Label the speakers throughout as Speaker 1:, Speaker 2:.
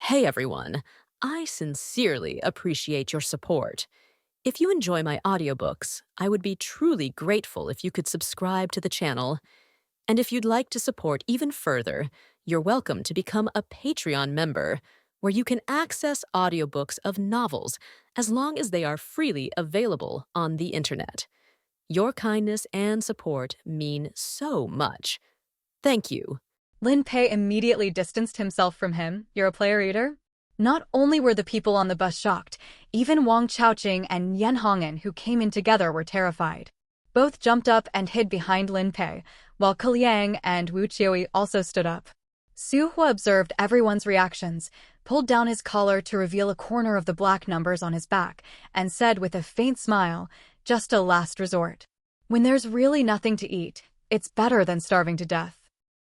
Speaker 1: Hey everyone, I sincerely appreciate your support. If you enjoy my audiobooks, I would be truly grateful if you could subscribe to the channel. And if you'd like to support even further, you're welcome to become a Patreon member, where you can access audiobooks of novels as long as they are freely available on the internet. Your kindness and support mean so much. Thank you.
Speaker 2: Lin Pei immediately distanced himself from him. You're a player eater? Not only were the people on the bus shocked, even Wang Chaoqing and Yan Hong'an, who came in together, were terrified. Both jumped up and hid behind Lin Pei, while Ke Liang and Wu Qiuyi also stood up. Su Hua observed everyone's reactions, pulled down his collar to reveal a corner of the black numbers on his back, and said with a faint smile, "Just a last resort. When there's really nothing to eat, it's better than starving to death.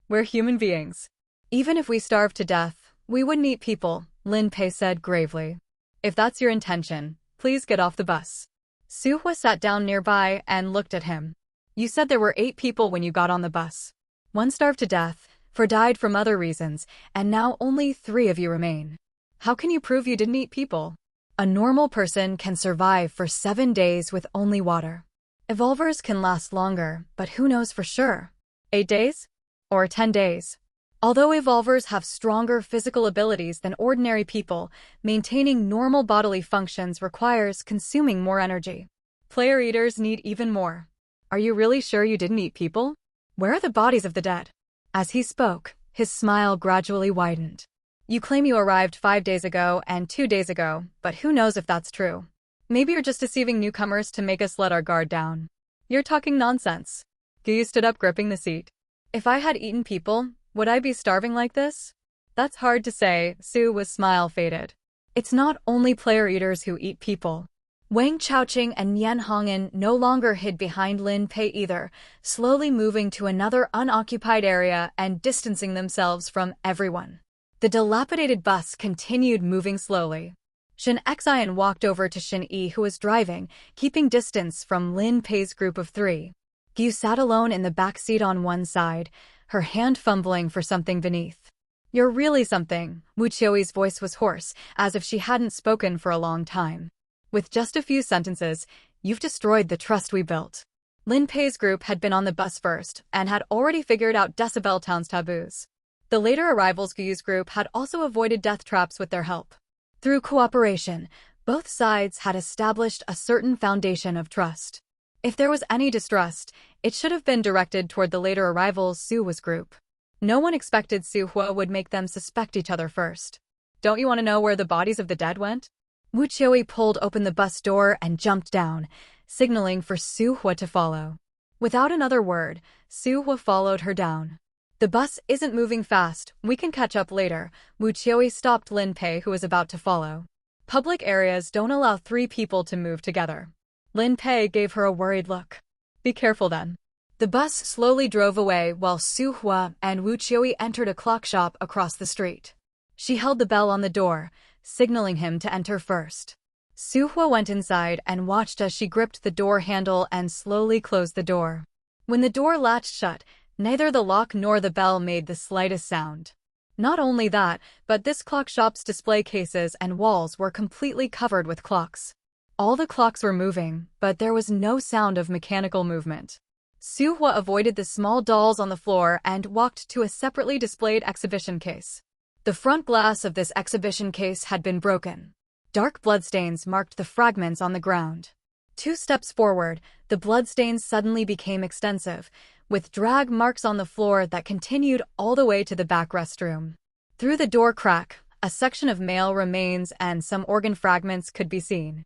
Speaker 2: We're human beings. Even if we starved to death, we wouldn't eat people," Lin Pei said gravely. "If that's your intention, please get off the bus." Su Hua sat down nearby and looked at him. "You said there were 8 people when you got on the bus. 1 starved to death, 4 died from other reasons, and now only 3 of you remain. How can you prove you didn't eat people? A normal person can survive for 7 days with only water. Evolvers can last longer, but who knows for sure? 8 days? Or 10 days. Although evolvers have stronger physical abilities than ordinary people, maintaining normal bodily functions requires consuming more energy. Player eaters need even more. Are you really sure you didn't eat people? Where are the bodies of the dead?" As he spoke, his smile gradually widened. "You claim you arrived 5 days ago and 2 days ago, but who knows if that's true? Maybe you're just deceiving newcomers to make us let our guard down. You're talking nonsense." Guyu stood up, gripping the seat. "If I had eaten people, would I be starving like this?" "That's hard to say." Su Hua's smile faded. "It's not only player eaters who eat people." Wang Chaoqing and Yan Hong'an no longer hid behind Lin Pei either, slowly moving to another unoccupied area and distancing themselves from everyone. The dilapidated bus continued moving slowly. Shen Xian walked over to Shen Yi, who was driving, keeping distance from Lin Pei's group of 3. Guyu sat alone in the back seat on one side, her hand fumbling for something beneath. "You're really something." Wu Qiuyi's voice was hoarse, as if she hadn't spoken for a long time. "With just a few sentences, you've destroyed the trust we built." Lin Pei's group had been on the bus first, and had already figured out Decibel Town's taboos. The later arrivals Guyu's group had also avoided death traps with their help. Through cooperation, both sides had established a certain foundation of trust. If there was any distrust, it should have been directed toward the later arrivals' Su Hua's group. No one expected Su Hua would make them suspect each other first. "Don't you want to know where the bodies of the dead went?" Wu Qiuyi pulled open the bus door and jumped down, signaling for Su Hua to follow. Without another word, Su Hua followed her down. "The bus isn't moving fast, we can catch up later." Wu Qiuyi stopped Lin Pei, who was about to follow. "Public areas don't allow 3 people to move together." Lin Pei gave her a worried look. "Be careful then." The bus slowly drove away while Su Hua and Wu Qiuyi entered a clock shop across the street. She held the bell on the door, signaling him to enter first. Su Hua went inside and watched as she gripped the door handle and slowly closed the door. When the door latched shut, neither the lock nor the bell made the slightest sound. Not only that, but this clock shop's display cases and walls were completely covered with clocks. All the clocks were moving, but there was no sound of mechanical movement. Su Hua avoided the small dolls on the floor and walked to a separately displayed exhibition case. The front glass of this exhibition case had been broken. Dark bloodstains marked the fragments on the ground. 2 steps forward, the bloodstains suddenly became extensive, with drag marks on the floor that continued all the way to the back restroom. Through the door crack, a section of male remains and some organ fragments could be seen.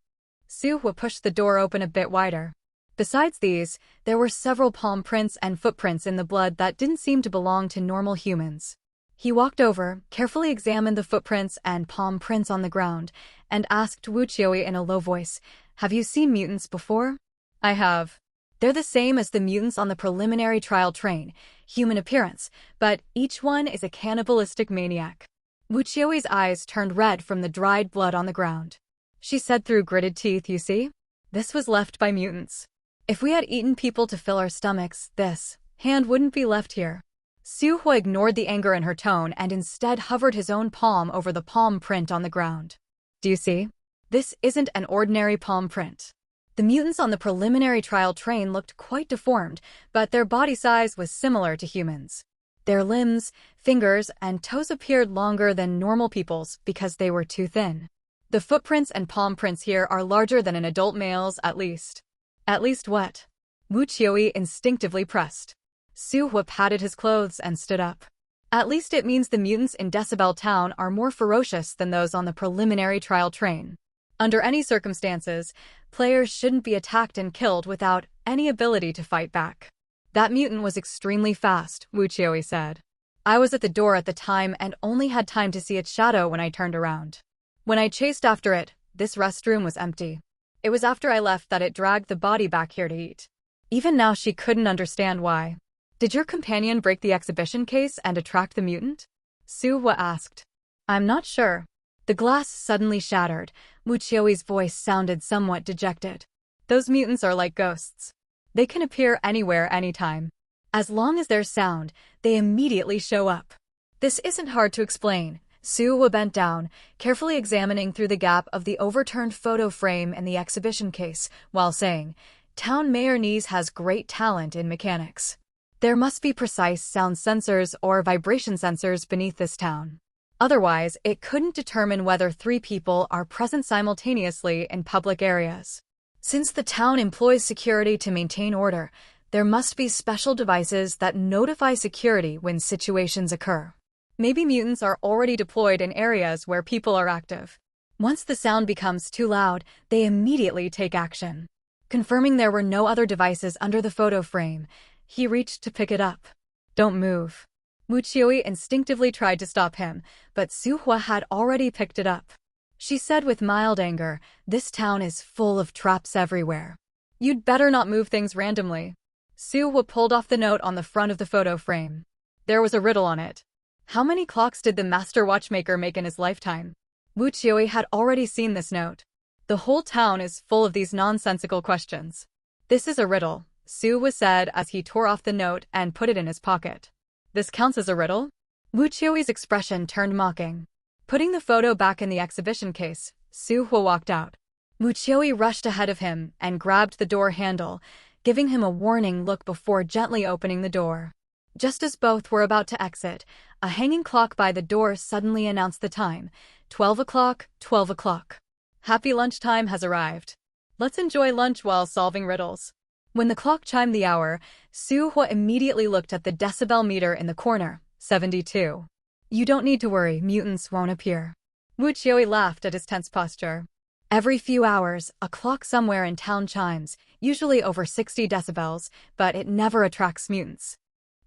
Speaker 2: Su Hua pushed the door open a bit wider. Besides these, there were several palm prints and footprints in the blood that didn't seem to belong to normal humans. He walked over, carefully examined the footprints and palm prints on the ground, and asked Wu Qiuyi in a low voice, "Have you seen mutants before?" "I have. They're the same as the mutants on the preliminary trial train, human appearance, but each one is a cannibalistic maniac." Wu Qiuyi's eyes turned red from the dried blood on the ground. She said through gritted teeth, "You see? This was left by mutants. If we had eaten people to fill our stomachs, this hand wouldn't be left here." Su Hua ignored the anger in her tone and instead hovered his own palm over the palm print on the ground. Do you see? This isn't an ordinary palm print. The mutants on the preliminary trial train looked quite deformed, but their body size was similar to humans. Their limbs, fingers, and toes appeared longer than normal people's because they were too thin. The footprints and palm prints here are larger than an adult male's at least. At least what? Wu Qiuyi instinctively pressed. Su Hua patted his clothes and stood up. At least it means the mutants in Decibel Town are more ferocious than those on the preliminary trial train. Under any circumstances, players shouldn't be attacked and killed without any ability to fight back. That mutant was extremely fast, Wu Qiuyi said. I was at the door at the time and only had time to see its shadow when I turned around. When I chased after it, this restroom was empty. It was after I left that it dragged the body back here to eat. Even now she couldn't understand why. Did your companion break the exhibition case and attract the mutant? Su Hua asked. I'm not sure. The glass suddenly shattered. Wu Qiuyi's voice sounded somewhat dejected. Those mutants are like ghosts. They can appear anywhere, anytime. As long as there's sound, they immediately show up. This isn't hard to explain. Su Hua bent down, carefully examining through the gap of the overturned photo frame in the exhibition case, while saying, Town Mayor Nies has great talent in mechanics. There must be precise sound sensors or vibration sensors beneath this town. Otherwise, it couldn't determine whether 3 people are present simultaneously in public areas. Since the town employs security to maintain order, there must be special devices that notify security when situations occur. Maybe mutants are already deployed in areas where people are active. Once the sound becomes too loud, they immediately take action. Confirming there were no other devices under the photo frame, he reached to pick it up. Don't move. Wu Qiuyi instinctively tried to stop him, but Su Hua had already picked it up. She said with mild anger, this town is full of traps everywhere. You'd better not move things randomly. Su Hua pulled off the note on the front of the photo frame. There was a riddle on it. How many clocks did the master watchmaker make in his lifetime? Wu Qiuyi had already seen this note. The whole town is full of these nonsensical questions. This is a riddle, Su Hua said as he tore off the note and put it in his pocket. This counts as a riddle? Wu Qiuyi's expression turned mocking. Putting the photo back in the exhibition case, Su Hua walked out. Wu Qiuyi rushed ahead of him and grabbed the door handle, giving him a warning look before gently opening the door. Just as both were about to exit, a hanging clock by the door suddenly announced the time. 12 o'clock, 12 o'clock. Happy lunchtime has arrived. Let's enjoy lunch while solving riddles. When the clock chimed the hour, Su Hua immediately looked at the decibel meter in the corner, 72. You don't need to worry, mutants won't appear. Wu Qiuyi laughed at his tense posture. Every few hours, a clock somewhere in town chimes, usually over 60 decibels, but it never attracts mutants.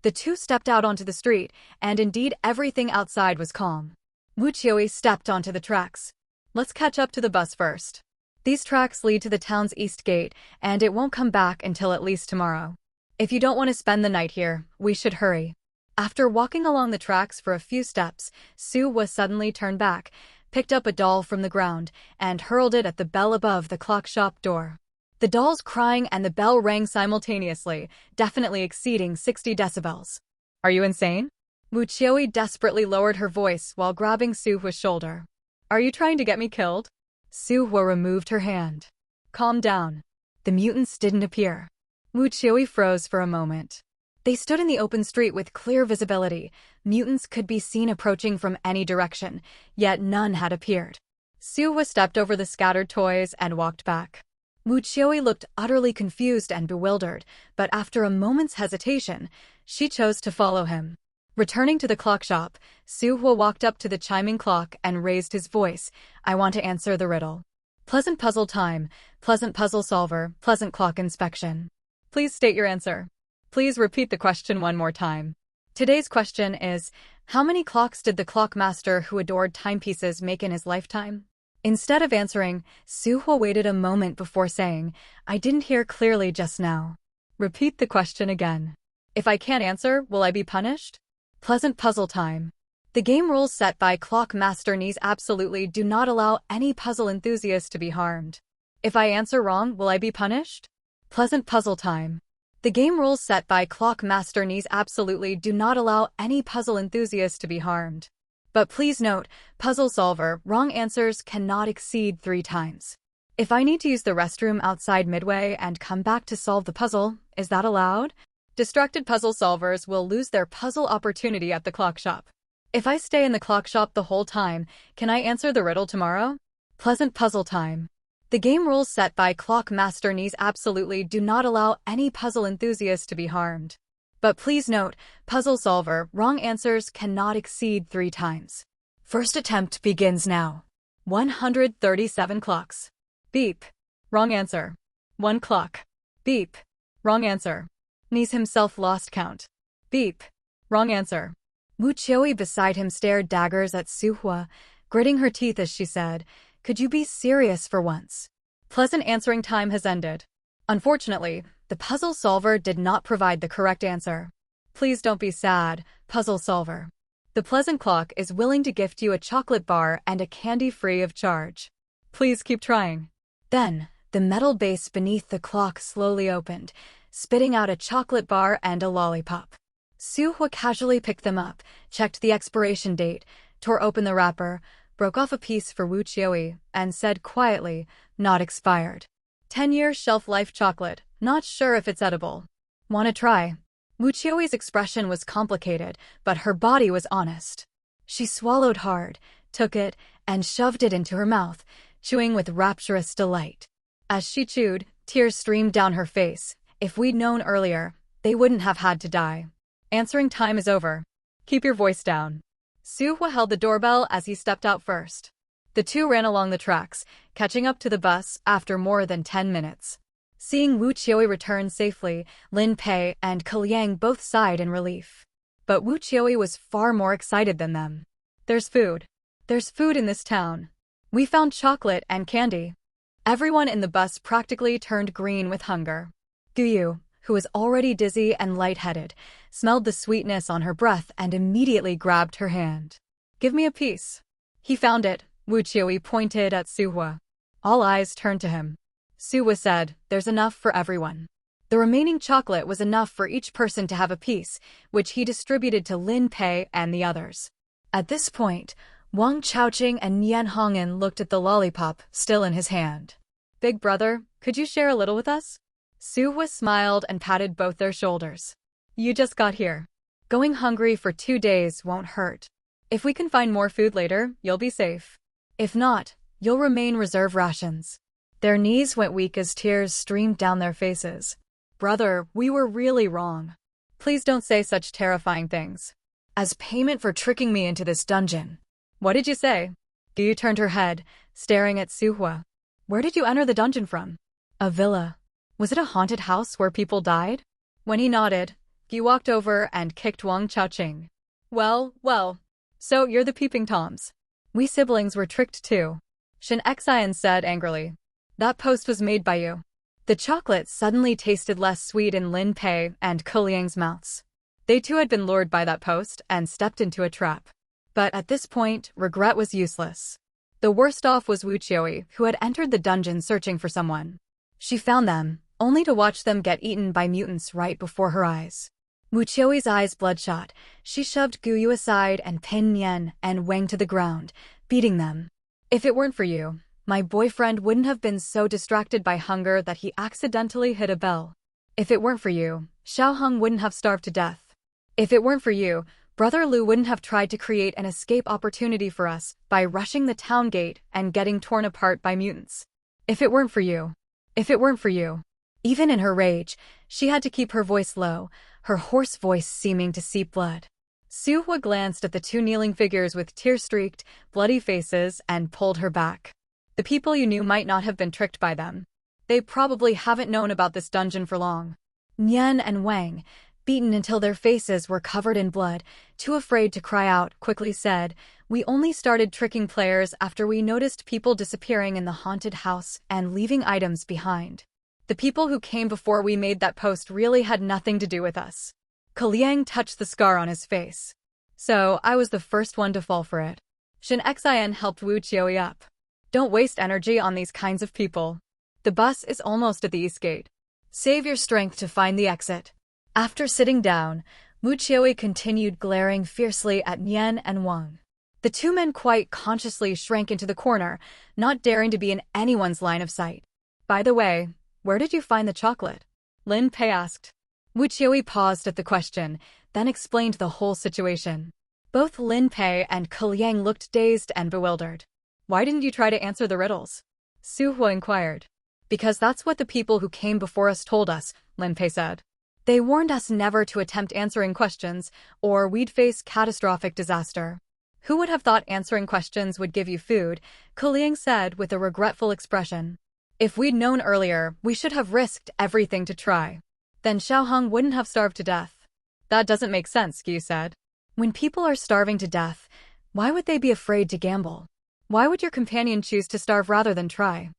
Speaker 2: The two stepped out onto the street, and indeed everything outside was calm. Wu Qiuyi stepped onto the tracks. Let's catch up to the bus first. These tracks lead to the town's east gate, and it won't come back until at least tomorrow. If you don't want to spend the night here, we should hurry. After walking along the tracks for a few steps, Su Hua suddenly turned back, picked up a doll from the ground, and hurled it at the bell above the clock shop door. The doll's crying and the bell rang simultaneously, definitely exceeding 60 decibels. Are you insane? Wu Qiuyi desperately lowered her voice while grabbing Su Hua's shoulder. Are you trying to get me killed? Su Hua removed her hand. Calm down. The mutants didn't appear. Wu Qiuyi froze for a moment. They stood in the open street with clear visibility. Mutants could be seen approaching from any direction, yet none had appeared. Su Hua stepped over the scattered toys and walked back. Wu Qiuyi looked utterly confused and bewildered, but after a moment's hesitation, she chose to follow him. Returning to the clock shop, Su Hua walked up to the chiming clock and raised his voice. I want to answer the riddle. Pleasant puzzle time, pleasant puzzle solver, pleasant clock inspection. Please state your answer. Please repeat the question one more time. Today's question is, how many clocks did the clock master who adored timepieces make in his lifetime? Instead of answering, Su Hua waited a moment before saying, I didn't hear clearly just now. Repeat the question again. If I can't answer, will I be punished? Pleasant puzzle time. The game rules set by Clock Master Nies absolutely do not allow any puzzle enthusiast to be harmed. If I answer wrong, will I be punished? Pleasant puzzle time. The game rules set by Clock Master Knees absolutely do not allow any puzzle enthusiast to be harmed. But please note, puzzle solver, wrong answers cannot exceed 3 times. If I need to use the restroom outside midway and come back to solve the puzzle, is that allowed? Distracted puzzle solvers will lose their puzzle opportunity at the clock shop. If I stay in the clock shop the whole time, can I answer the riddle tomorrow? Pleasant puzzle time. The game rules set by Clock Master Knees absolutely do not allow any puzzle enthusiast to be harmed. But please note, puzzle solver, wrong answers cannot exceed 3 times. First attempt begins now. 137 clocks. Beep. Wrong answer. 1 clock. Beep. Wrong answer. Knees himself lost count. Beep. Wrong answer. Wu Qiuyi beside him stared daggers at Suhua, gritting her teeth as she said, "Could you be serious for once?" Pleasant answering time has ended. Unfortunately, the puzzle solver did not provide the correct answer. Please don't be sad, puzzle solver. The Pleasant Clock is willing to gift you a chocolate bar and a candy free of charge. Please keep trying. Then, the metal base beneath the clock slowly opened, spitting out a chocolate bar and a lollipop. Suhua casually picked them up, checked the expiration date, tore open the wrapper, broke off a piece for Wu Qiuyi, and said quietly, "Not expired. 10-year shelf-life chocolate, not sure if it's edible. Wanna try?" Wu Qiuyi's expression was complicated, but her body was honest. She swallowed hard, took it, and shoved it into her mouth, chewing with rapturous delight. As she chewed, tears streamed down her face. If we'd known earlier, they wouldn't have had to die. Answering time is over. Keep your voice down. Suhua held the doorbell as he stepped out first. The two ran along the tracks, catching up to the bus after more than 10 minutes. Seeing Wu Qiuyi return safely, Lin Pei and Ke Liang both sighed in relief. But Wu Qiuyi was far more excited than them. There's food. There's food in this town. We found chocolate and candy. Everyone in the bus practically turned green with hunger. Guyu, who was already dizzy and lightheaded, smelled the sweetness on her breath and immediately grabbed her hand. "Give me a piece." He found it. Wu Qiuyi pointed at Suhua. All eyes turned to him. Suhua said, "There's enough for everyone." The remaining chocolate was enough for each person to have a piece, which he distributed to Lin Pei and the others. At this point, Wang Chaoqing and Yan Hongyan looked at the lollipop still in his hand. "Big brother, could you share a little with us?" Suhua smiled and patted both their shoulders. "You just got here. Going hungry for 2 days won't hurt. If we can find more food later, you'll be safe. If not, you'll remain reserve rations." Their knees went weak as tears streamed down their faces. "Brother, we were really wrong. Please don't say such terrifying things. As payment for tricking me into this dungeon." "What did you say?" Guyu turned her head, staring at Suhua. "Where did you enter the dungeon from?" "A villa. Was it a haunted house where people died?" When he nodded, Guyu walked over and kicked Wang Chaoqing. Well, so you're the peeping toms. We siblings were tricked too," Shen Xian said angrily. "That post was made by you." The chocolate suddenly tasted less sweet in Lin Pei and Ke Liang's mouths. They too had been lured by that post and stepped into a trap. But at this point, regret was useless. The worst off was Wu Qiuyi, who had entered the dungeon searching for someone. She found them, only to watch them get eaten by mutants right before her eyes. Wu Qiuyi's eyes bloodshot. She shoved Guyu aside and pinned Nian and Wang to the ground, beating them. "If it weren't for you, my boyfriend wouldn't have been so distracted by hunger that he accidentally hit a bell. If it weren't for you, Xiaoheng wouldn't have starved to death. If it weren't for you, Brother Lu wouldn't have tried to create an escape opportunity for us by rushing the town gate and getting torn apart by mutants. If it weren't for you. If it weren't for you." Even in her rage, she had to keep her voice low, her hoarse voice seeming to seep blood. Suhua glanced at the two kneeling figures with tear-streaked, bloody faces and pulled her back. "The people you knew might not have been tricked by them. They probably haven't known about this dungeon for long." Nian and Wang, beaten until their faces were covered in blood, too afraid to cry out, quickly said, "We only started tricking players after we noticed people disappearing in the haunted house and leaving items behind. The people who came before we made that post really had nothing to do with us." Ke Liang touched the scar on his face. "So, I was the first one to fall for it." Shen Xian helped Wu Qiuyi up. "Don't waste energy on these kinds of people. The bus is almost at the east gate. Save your strength to find the exit. After sitting down, Wu Qiuyi continued glaring fiercely at Nian and Wang. The two men quite consciously shrank into the corner, not daring to be in anyone's line of sight. By the way, where did you find the chocolate? Lin Pei asked. Wu Qiuyi paused at the question, then explained the whole situation. Both Lin Pei and Ke Liang looked dazed and bewildered. Why didn't you try to answer the riddles? Su Hua inquired. Because that's what the people who came before us told us, Lin Pei said. They warned us never to attempt answering questions, or we'd face catastrophic disaster. Who would have thought answering questions would give you food? Ke Liang said with a regretful expression. If we'd known earlier, we should have risked everything to try. Then Xiaoheng wouldn't have starved to death. That doesn't make sense, Gu said. When people are starving to death, why would they be afraid to gamble? Why would your companion choose to starve rather than try?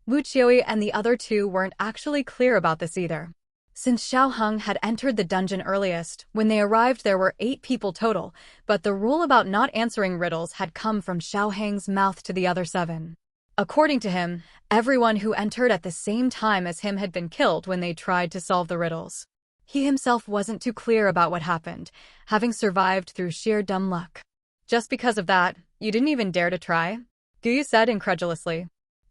Speaker 2: Wu Qiuyi and the other two weren't actually clear about this either. Since Xiaoheng had entered the dungeon earliest, when they arrived there were 8 people total, but the rule about not answering riddles had come from Xiaoheng's mouth to the other 7. According to him, everyone who entered at the same time as him had been killed when they tried to solve the riddles. He himself wasn't too clear about what happened, having survived through sheer dumb luck. Just because of that, you didn't even dare to try? Guyu said incredulously.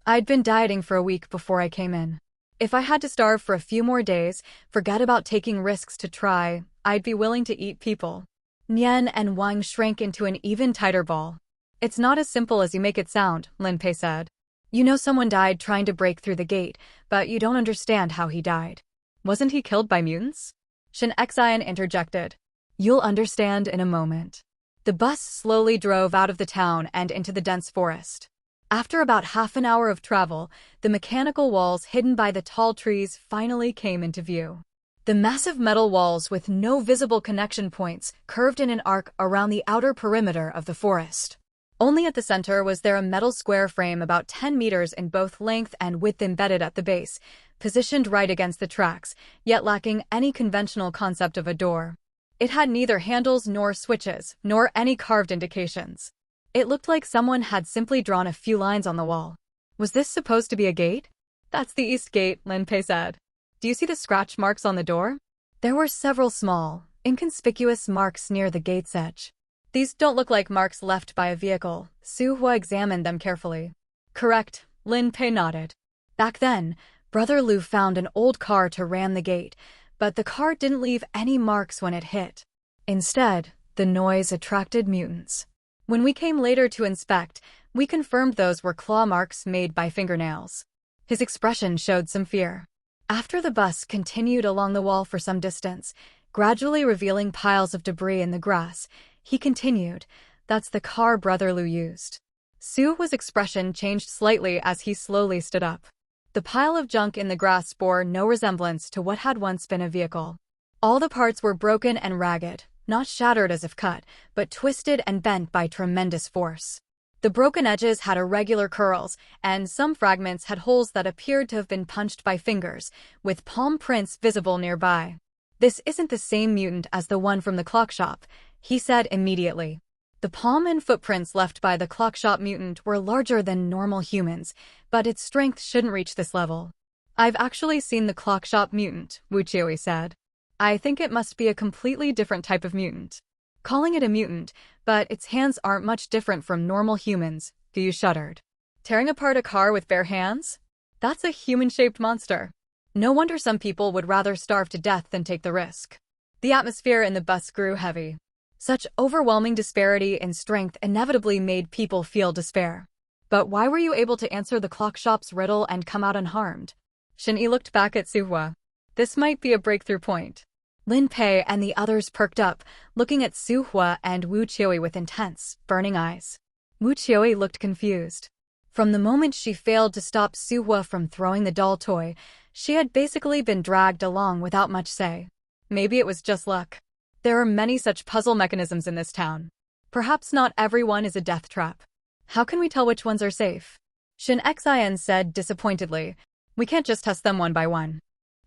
Speaker 2: I'd been dieting for a week before I came in. If I had to starve for a few more days, forget about taking risks to try, I'd be willing to eat people. Nian and Wang shrank into an even tighter ball. It's not as simple as you make it sound, Lin Pei said. You know someone died trying to break through the gate, but you don't understand how he died. Wasn't he killed by mutants? Shen Xian interjected. You'll understand in a moment. The bus slowly drove out of the town and into the dense forest. After about half an hour of travel, the mechanical walls hidden by the tall trees finally came into view. The massive metal walls with no visible connection points curved in an arc around the outer perimeter of the forest. Only at the center was there a metal square frame about 10 meters in both length and width embedded at the base, positioned right against the tracks, yet lacking any conventional concept of a door. It had neither handles nor switches, nor any carved indications. It looked like someone had simply drawn a few lines on the wall. Was this supposed to be a gate? That's the east gate, Lin Pei said. Do you see the scratch marks on the door? There were several small, inconspicuous marks near the gate's edge. These don't look like marks left by a vehicle. Su Hua examined them carefully. Correct, Lin Pei nodded. Back then, Brother Lu found an old car to ram the gate, but the car didn't leave any marks when it hit. Instead, the noise attracted mutants. When we came later to inspect, we confirmed those were claw marks made by fingernails. His expression showed some fear. After the bus continued along the wall for some distance, gradually revealing piles of debris in the grass, he continued, That's the car Brother Lu used. Su Hua's expression changed slightly as he slowly stood up. The pile of junk in the grass bore no resemblance to what had once been a vehicle. All the parts were broken and ragged, not shattered as if cut, but twisted and bent by tremendous force. The broken edges had irregular curls, and some fragments had holes that appeared to have been punched by fingers, with palm prints visible nearby. This isn't the same mutant as the one from the clock shop, he said immediately. The palm and footprints left by the clock shop mutant were larger than normal humans, but its strength shouldn't reach this level. I've actually seen the clock shop mutant, Wu Qiuyi said. I think it must be a completely different type of mutant. Calling it a mutant, but its hands aren't much different from normal humans, Gu shuddered. Tearing apart a car with bare hands? That's a human-shaped monster. No wonder some people would rather starve to death than take the risk. The atmosphere in the bus grew heavy. Such overwhelming disparity in strength inevitably made people feel despair. But why were you able to answer the clock shop's riddle and come out unharmed? Shen-Yi looked back at Su Hua. This might be a breakthrough point. Lin Pei and the others perked up, looking at Su Hua and Wu Qiuyi with intense, burning eyes. Wu Qiuyi looked confused. From the moment she failed to stop Su Hua from throwing the doll toy, she had basically been dragged along without much say. Maybe it was just luck. There are many such puzzle mechanisms in this town. Perhaps not everyone is a death trap. How can we tell which ones are safe? Shen Xian said disappointedly. We can't just test them one by one.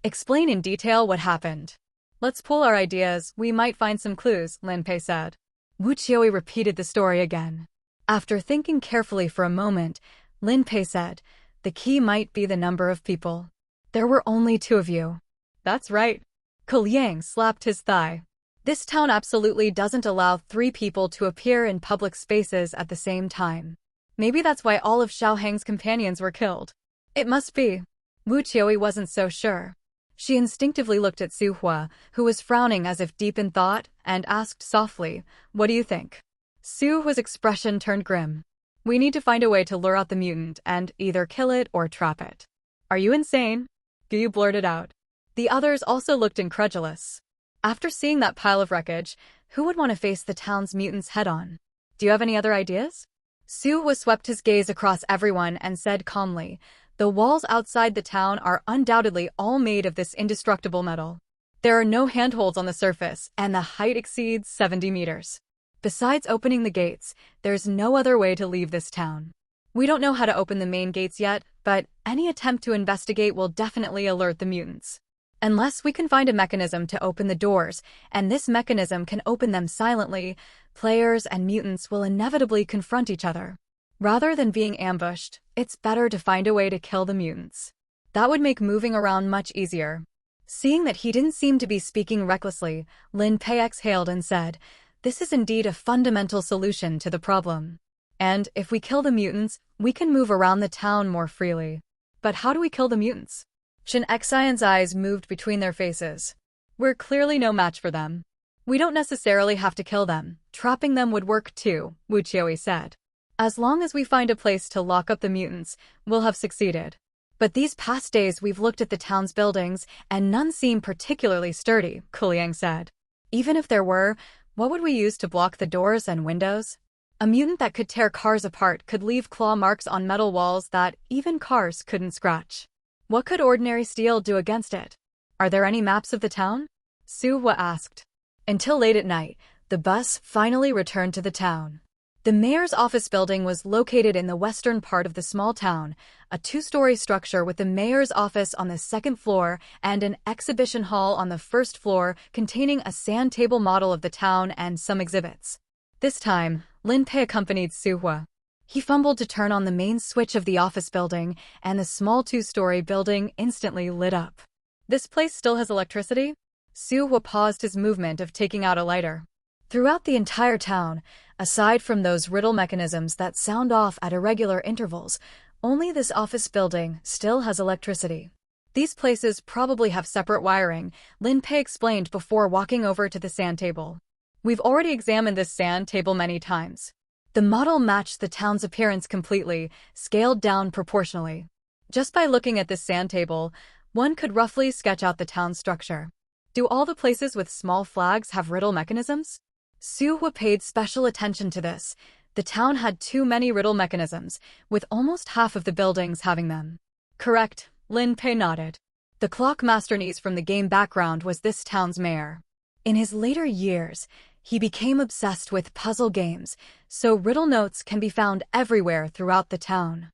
Speaker 2: Explain in detail what happened. Let's pool our ideas, we might find some clues, Lin Pei said. Wu Qiuyi repeated the story again. After thinking carefully for a moment, Lin Pei said, the key might be the number of people. There were only 2 of you. That's right. Liang slapped his thigh. This town absolutely doesn't allow 3 people to appear in public spaces at the same time. Maybe that's why all of Xiao Hang's companions were killed. It must be. Wu Qiui wasn't so sure. She instinctively looked at Su Hua, who was frowning as if deep in thought, and asked softly, "What do you think?" Su Hua's expression turned grim. "We need to find a way to lure out the mutant and either kill it or trap it." "Are you insane?" Gu blurted out. The others also looked incredulous. After seeing that pile of wreckage, who would want to face the town's mutants head-on? "Do you have any other ideas?" Su Hua swept his gaze across everyone and said calmly, "The walls outside the town are undoubtedly all made of this indestructible metal. There are no handholds on the surface, and the height exceeds 70 meters. Besides opening the gates, there's no other way to leave this town. We don't know how to open the main gates yet, but any attempt to investigate will definitely alert the mutants. Unless we can find a mechanism to open the doors, and this mechanism can open them silently, players and mutants will inevitably confront each other. Rather than being ambushed, it's better to find a way to kill the mutants. That would make moving around much easier." Seeing that he didn't seem to be speaking recklessly, Lin Pei exhaled and said, "This is indeed a fundamental solution to the problem. And if we kill the mutants, we can move around the town more freely. But how do we kill the mutants?" Shin Xian's eyes moved between their faces. "We're clearly no match for them. We don't necessarily have to kill them. Trapping them would work too," Wu Qiui said. "As long as we find a place to lock up the mutants, we'll have succeeded. But these past days we've looked at the town's buildings, and none seem particularly sturdy," Liang said. "Even if there were, what would we use to block the doors and windows? A mutant that could tear cars apart could leave claw marks on metal walls that even cars couldn't scratch. What could ordinary steel do against it? Are there any maps of the town?" Su Hua asked. Until late at night, the bus finally returned to the town. The mayor's office building was located in the western part of the small town, a 2-story structure with the mayor's office on the 2nd floor and an exhibition hall on the 1st floor containing a sand table model of the town and some exhibits. This time, Lin Pei accompanied Su Hua. He fumbled to turn on the main switch of the office building, and the small 2-story building instantly lit up. "This place still has electricity?" Su Hua paused his movement of taking out a lighter. Throughout the entire town, aside from those riddle mechanisms that sound off at irregular intervals, only this office building still has electricity. "These places probably have separate wiring," Lin Pei explained before walking over to the sand table. "We've already examined this sand table many times. The model matched the town's appearance completely, scaled down proportionally. Just by looking at this sand table, one could roughly sketch out the town's structure. Do all the places with small flags have riddle mechanisms?" Su Hua paid special attention to this. The town had too many riddle mechanisms, with almost half of the buildings having them. "Correct," Lin Pei nodded. The Clockmaster Nice from the game background was this town's mayor. In his later years, he became obsessed with puzzle games, so riddle notes can be found everywhere throughout the town.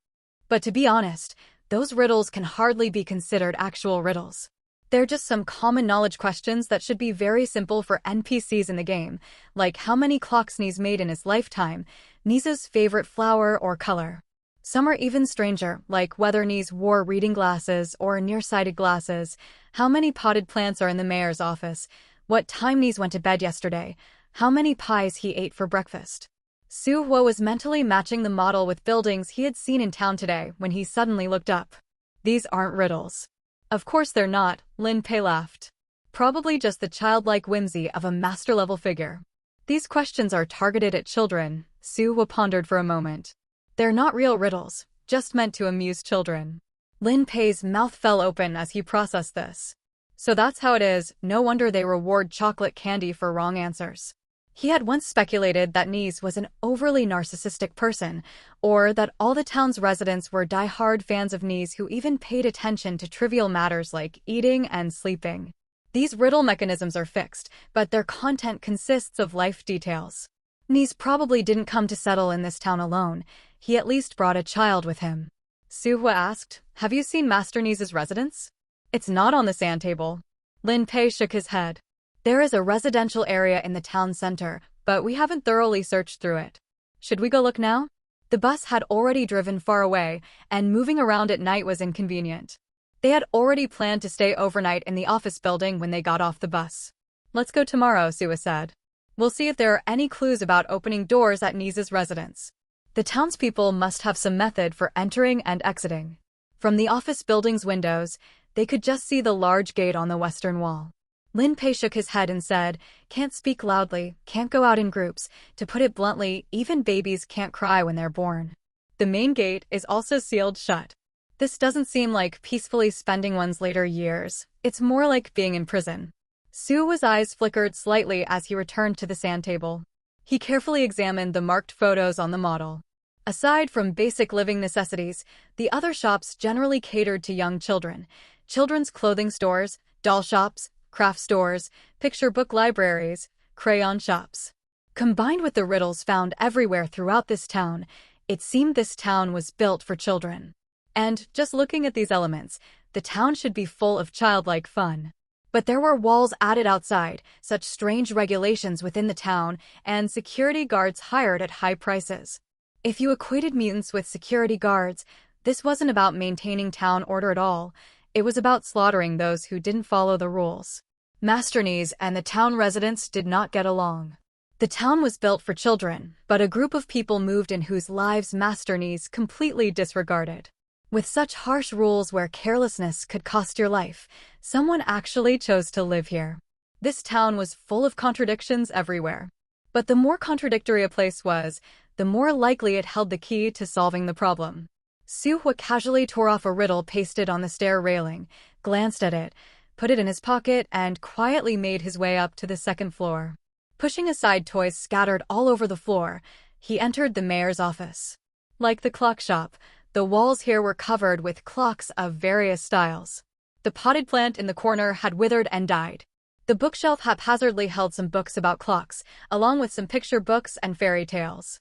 Speaker 2: But to be honest, those riddles can hardly be considered actual riddles. They're just some common knowledge questions that should be very simple for NPCs in the game, like how many clocks Nice made in his lifetime, Nice's favorite flower or color. Some are even stranger, like whether Nice wore reading glasses or nearsighted glasses, how many potted plants are in the mayor's office, what time Nice went to bed yesterday, how many pies he ate for breakfast. Su Hua was mentally matching the model with buildings he had seen in town today when he suddenly looked up. "These aren't riddles." "Of course they're not," Lin Pei laughed. "Probably just the childlike whimsy of a master-level figure." "These questions are targeted at children," Su Hua pondered for a moment. "They're not real riddles, just meant to amuse children." Lin Pei's mouth fell open as he processed this. So that's how it is, no wonder they reward chocolate candy for wrong answers. He had once speculated that Nice was an overly narcissistic person, or that all the town's residents were die-hard fans of Nice who even paid attention to trivial matters like eating and sleeping. These riddle mechanisms are fixed, but their content consists of life details. Nice probably didn't come to settle in this town alone. He at least brought a child with him. Su Hua asked, "Have you seen Master Nice's residence?" "It's not on the sand table." Lin Pei shook his head. "There is a residential area in the town center, but we haven't thoroughly searched through it. Should we go look now?" The bus had already driven far away, and moving around at night was inconvenient. They had already planned to stay overnight in the office building when they got off the bus. "Let's go tomorrow," Sue said. "We'll see if there are any clues about opening doors at Nise's residence." The townspeople must have some method for entering and exiting. From the office building's windows, they could just see the large gate on the western wall. Lin Pei shook his head and said, "Can't speak loudly, can't go out in groups. To put it bluntly, even babies can't cry when they're born." The main gate is also sealed shut. This doesn't seem like peacefully spending one's later years. It's more like being in prison. Sue's eyes flickered slightly as he returned to the sand table. He carefully examined the marked photos on the model. Aside from basic living necessities, the other shops generally catered to young children. Children's clothing stores, doll shops, craft stores, picture book libraries, crayon shops. Combined with the riddles found everywhere throughout this town, it seemed this town was built for children. And, just looking at these elements, the town should be full of childlike fun. But there were walls added outside, such strange regulations within the town, and security guards hired at high prices. If you equated mutants with security guards, this wasn't about maintaining town order at all. It was about slaughtering those who didn't follow the rules. Master Nise and the town residents did not get along. The town was built for children, but a group of people moved in whose lives Master Nise completely disregarded. With such harsh rules where carelessness could cost your life, someone actually chose to live here. This town was full of contradictions everywhere. But the more contradictory a place was, the more likely it held the key to solving the problem. Sue casually tore off a riddle pasted on the stair railing, glanced at it, put it in his pocket, and quietly made his way up to the second floor. Pushing aside toys scattered all over the floor, he entered the mayor's office. Like the clock shop, the walls here were covered with clocks of various styles. The potted plant in the corner had withered and died. The bookshelf haphazardly held some books about clocks, along with some picture books and fairy tales.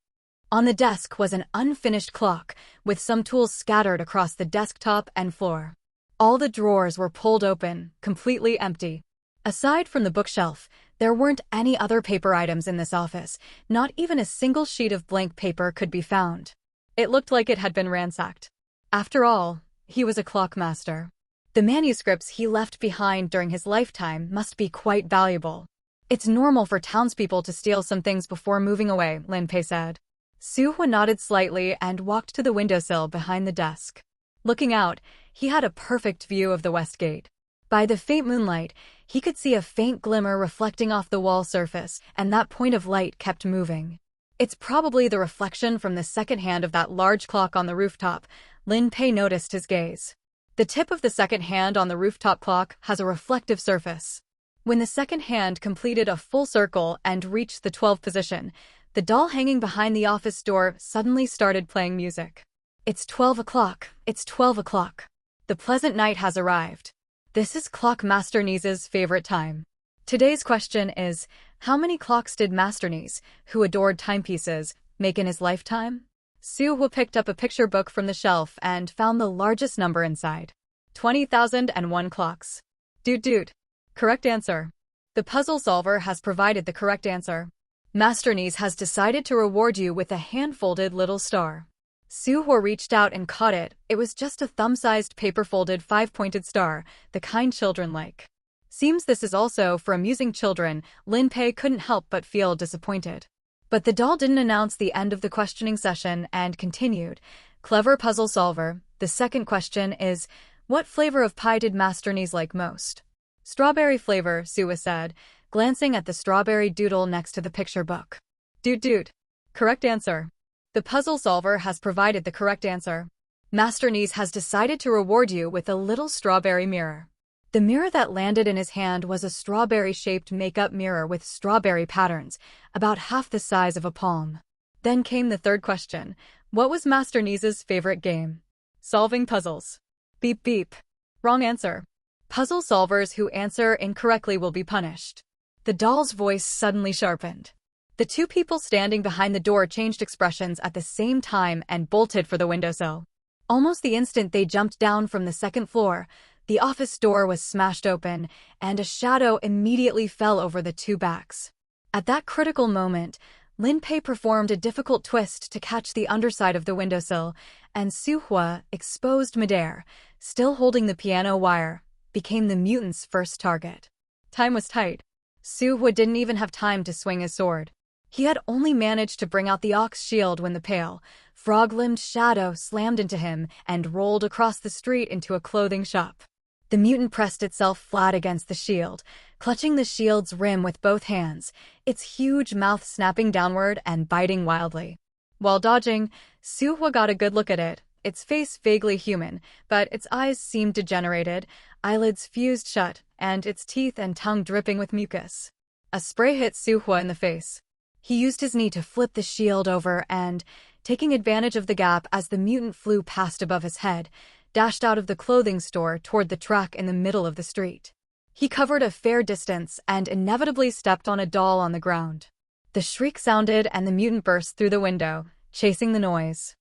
Speaker 2: On the desk was an unfinished clock, with some tools scattered across the desktop and floor. All the drawers were pulled open, completely empty. Aside from the bookshelf, there weren't any other paper items in this office. Not even a single sheet of blank paper could be found. It looked like it had been ransacked. After all, he was a clockmaster. The manuscripts he left behind during his lifetime must be quite valuable. "It's normal for townspeople to steal some things before moving away," Lin Pei said. Sue nodded slightly and walked to the windowsill behind the desk. Looking out, he had a perfect view of the west gate. By the faint moonlight, he could see a faint glimmer reflecting off the wall surface, and that point of light kept moving. "It's probably the reflection from the second hand of that large clock on the rooftop." Lin Pei noticed his gaze. The tip of the second hand on the rooftop clock has a reflective surface. When the second hand completed a full circle and reached the 12th position, the doll hanging behind the office door suddenly started playing music. "It's 12 o'clock, it's 12 o'clock. The pleasant night has arrived." This is Clockmaster Nise's favorite time. Today's question is, how many clocks did Master Nise, who adored timepieces, make in his lifetime? Sue picked up a picture book from the shelf and found the largest number inside. 20,001 clocks. Doot. Correct answer. The puzzle solver has provided the correct answer. Master Nise has decided to reward you with a hand-folded little star. Sue reached out and caught it. It was just a thumb-sized paper-folded 5-pointed star, the kind children like. Seems this is also for amusing children. Lin Pei couldn't help but feel disappointed. But the doll didn't announce the end of the questioning session and continued. "Clever puzzle solver, the second question is, what flavor of pie did Master Nise like most?" "Strawberry flavor," Sue said, glancing at the strawberry doodle next to the picture book. Doot. Correct answer. The puzzle solver has provided the correct answer. Master Nise has decided to reward you with a little strawberry mirror. The mirror that landed in his hand was a strawberry-shaped makeup mirror with strawberry patterns, about half the size of a palm. Then came the third question. What was Master Nise's favorite game? "Solving puzzles." Beep. Wrong answer. Puzzle solvers who answer incorrectly will be punished. The doll's voice suddenly sharpened. The two people standing behind the door changed expressions at the same time and bolted for the windowsill. Almost the instant they jumped down from the second floor, the office door was smashed open, and a shadow immediately fell over the two backs. At that critical moment, Lin Pei performed a difficult twist to catch the underside of the windowsill, and Su Hua, exposed midair, still holding the piano wire, became the mutant's first target. Time was tight. Su Hua didn't even have time to swing his sword. He had only managed to bring out the ox shield when the pale, frog-limbed shadow slammed into him and rolled across the street into a clothing shop. The mutant pressed itself flat against the shield, clutching the shield's rim with both hands, its huge mouth snapping downward and biting wildly. While dodging, Su Hua got a good look at it, its face vaguely human, but its eyes seemed degenerated, eyelids fused shut, and its teeth and tongue dripping with mucus. A spray hit Su Hua in the face. He used his knee to flip the shield over and, taking advantage of the gap as the mutant flew past above his head, dashed out of the clothing store toward the truck in the middle of the street. He covered a fair distance and inevitably stepped on a doll on the ground. The shriek sounded and the mutant burst through the window, chasing the noise.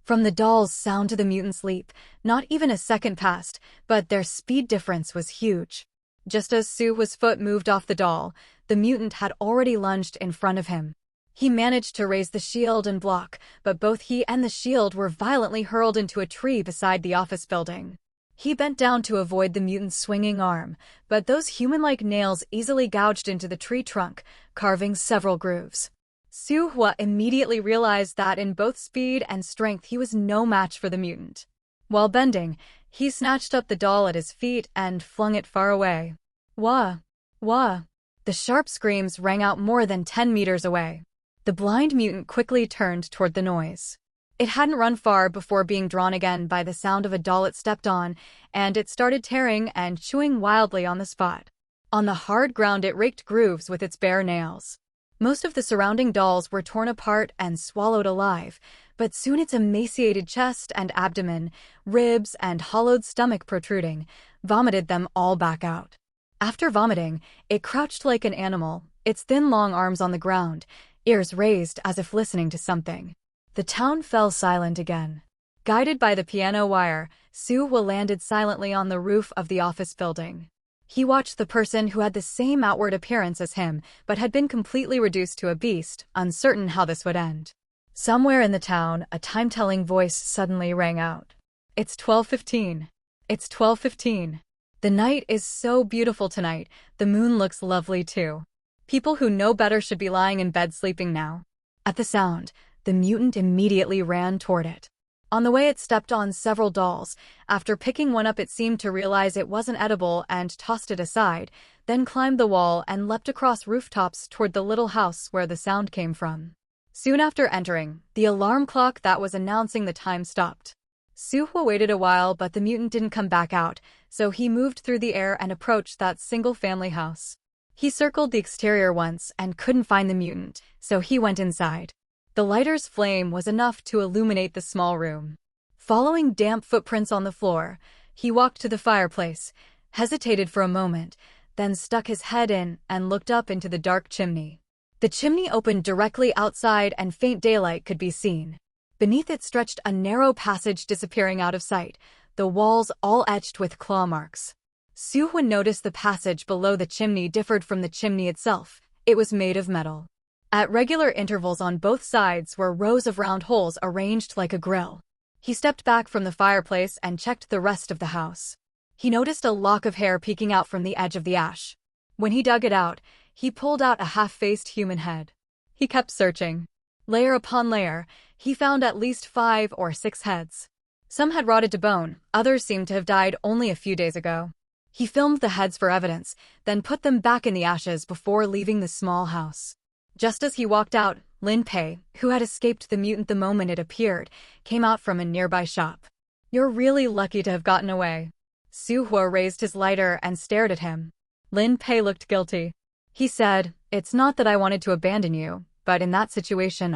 Speaker 2: From the doll's sound to the mutant's leap, not even a second passed, but their speed difference was huge. Just as Su Hua's foot moved off the doll, the mutant had already lunged in front of him. He managed to raise the shield and block, but both he and the shield were violently hurled into a tree beside the office building. He bent down to avoid the mutant's swinging arm, but those human-like nails easily gouged into the tree trunk, carving several grooves. Su Hua immediately realized that in both speed and strength he was no match for the mutant. While bending, he snatched up the doll at his feet and flung it far away. Wah! Wah! The sharp screams rang out more than 10 meters away. The blind mutant quickly turned toward the noise. It hadn't run far before being drawn again by the sound of a doll it stepped on, and it started tearing and chewing wildly on the spot. On the hard ground it raked grooves with its bare nails. Most of the surrounding dolls were torn apart and swallowed alive, but soon its emaciated chest and abdomen, ribs and hollowed stomach protruding, vomited them all back out. After vomiting, it crouched like an animal, its thin long arms on the ground, ears raised as if listening to something. The town fell silent again. Guided by the piano wire, Su Hua landed silently on the roof of the office building. He watched the person who had the same outward appearance as him, but had been completely reduced to a beast, uncertain how this would end. Somewhere in the town, a time-telling voice suddenly rang out. It's 12:15. It's 12:15. The night is so beautiful tonight, the moon looks lovely too. People who know better should be lying in bed sleeping now. At the sound, the mutant immediately ran toward it. On the way it stepped on several dolls. After picking one up it seemed to realize it wasn't edible and tossed it aside, then climbed the wall and leapt across rooftops toward the little house where the sound came from. Soon after entering, the alarm clock that was announcing the time stopped. Su Hua waited a while but the mutant didn't come back out, so he moved through the air and approached that single-family house. He circled the exterior once and couldn't find the mutant, so he went inside. The lighter's flame was enough to illuminate the small room. Following damp footprints on the floor, he walked to the fireplace, hesitated for a moment, then stuck his head in and looked up into the dark chimney. The chimney opened directly outside and faint daylight could be seen. Beneath it stretched a narrow passage disappearing out of sight, the walls all etched with claw marks. Su Hua noticed the passage below the chimney differed from the chimney itself. It was made of metal. At regular intervals on both sides were rows of round holes arranged like a grill. He stepped back from the fireplace and checked the rest of the house. He noticed a lock of hair peeking out from the edge of the ash. When he dug it out, he pulled out a half-faced human head. He kept searching. Layer upon layer, he found at least 5 or 6 heads. Some had rotted to bone, others seemed to have died only a few days ago. He filmed the heads for evidence, then put them back in the ashes before leaving the small house. Just as he walked out, Lin Pei, who had escaped the mutant the moment it appeared, came out from a nearby shop. You're really lucky to have gotten away. Su Hua raised his lighter and stared at him. Lin Pei looked guilty. He said, It's not that I wanted to abandon you, but in that situation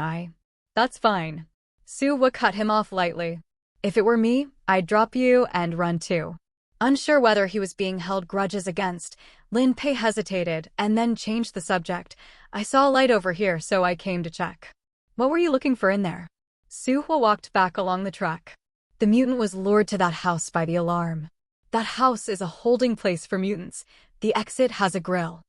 Speaker 2: That's fine. Su Hua cut him off lightly. If it were me, I'd drop you and run too. Unsure whether he was being held grudges against, Lin Pei hesitated and then changed the subject. I saw a light over here, so I came to check. What were you looking for in there? Su Hua walked back along the track. The mutant was lured to that house by the alarm. That house is a holding place for mutants. The exit has a grill.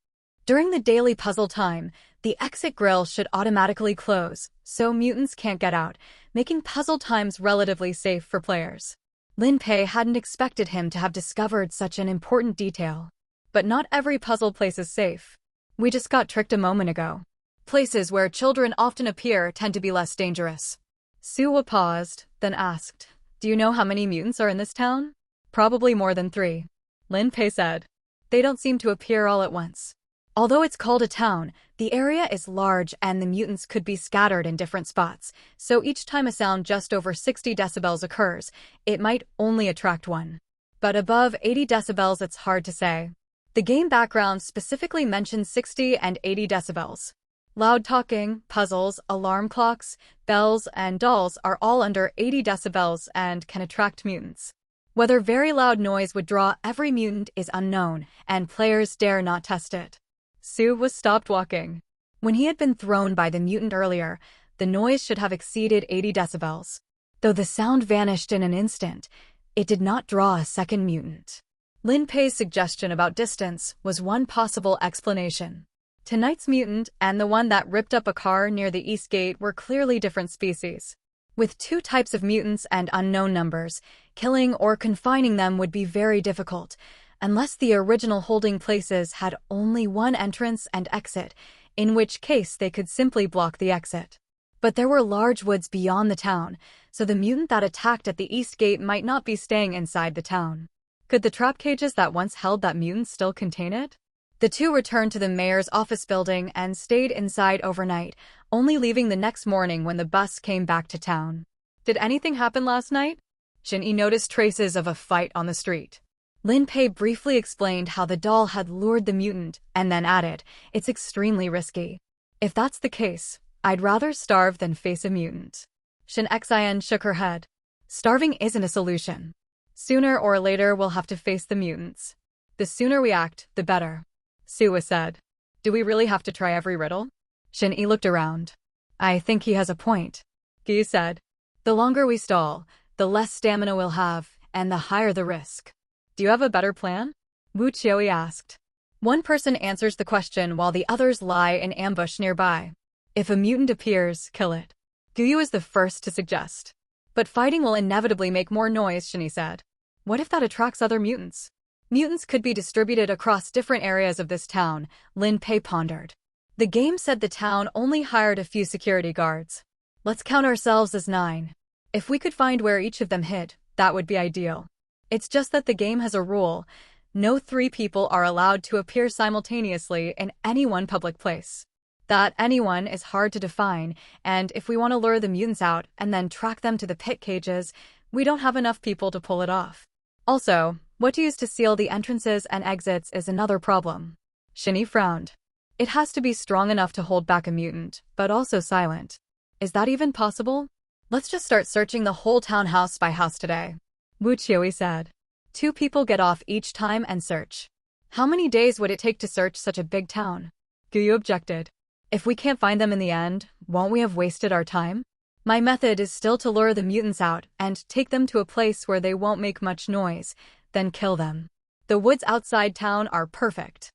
Speaker 2: During the daily puzzle time, the exit grill should automatically close, so mutants can't get out, making puzzle times relatively safe for players. Lin Pei hadn't expected him to have discovered such an important detail. But not every puzzle place is safe. We just got tricked a moment ago. Places where children often appear tend to be less dangerous. Suwa paused, then asked, "Do you know how many mutants are in this town?" "Probably more than 3. Lin Pei said. "They don't seem to appear all at once. Although it's called a town, the area is large and the mutants could be scattered in different spots, so each time a sound just over 60 decibels occurs, it might only attract one. But above 80 decibels it's hard to say. The game background specifically mentions 60 and 80 decibels. Loud talking, puzzles, alarm clocks, bells, and dolls are all under 80 decibels and can attract mutants. Whether very loud noise would draw every mutant is unknown, and players dare not test it." Su was stopped walking. When he had been thrown by the mutant earlier, the noise should have exceeded 80 decibels. Though the sound vanished in an instant, it did not draw a second mutant. Lin Pei's suggestion about distance was one possible explanation. Tonight's mutant and the one that ripped up a car near the East Gate were clearly different species. With 2 types of mutants and unknown numbers, killing or confining them would be very difficult, unless the original holding places had only one entrance and exit, in which case they could simply block the exit. But there were large woods beyond the town, so the mutant that attacked at the East Gate might not be staying inside the town. Could the trap cages that once held that mutant still contain it? The two returned to the mayor's office building and stayed inside overnight, only leaving the next morning when the bus came back to town. "Did anything happen last night?" Shin-Yi noticed traces of a fight on the street. Lin Pei briefly explained how the doll had lured the mutant, and then added, "It's extremely risky. If that's the case, I'd rather starve than face a mutant." Shin Xian shook her head. "Starving isn't a solution. Sooner or later we'll have to face the mutants. The sooner we act, the better." Suwa said. "Do we really have to try every riddle?" Shin-Yi looked around. "I think he has a point." Gi said. "The longer we stall, the less stamina we'll have, and the higher the risk." "Do you have a better plan?" Wu Qiui asked. One person answers the question while the others lie in ambush nearby. "If a mutant appears, kill it." Guyu is the first to suggest. "But fighting will inevitably make more noise," Shin-Yi said. "What if that attracts other mutants?" "Mutants could be distributed across different areas of this town," Lin Pei pondered. "The game said the town only hired a few security guards. Let's count ourselves as 9. If we could find where each of them hid, that would be ideal. It's just that the game has a rule. No 3 people are allowed to appear simultaneously in any one public place. That anyone is hard to define, and if we want to lure the mutants out and then track them to the pit cages, we don't have enough people to pull it off. Also, what to use to seal the entrances and exits is another problem." Shin-Yi frowned. "It has to be strong enough to hold back a mutant, but also silent. Is that even possible? Let's just start searching the whole town house by house today," Wu Qiui said. 2 people get off each time and search. "How many days would it take to search such a big town?" Guyu objected. "If we can't find them in the end, won't we have wasted our time? My method is still to lure the mutants out and take them to a place where they won't make much noise, then kill them. The woods outside town are perfect."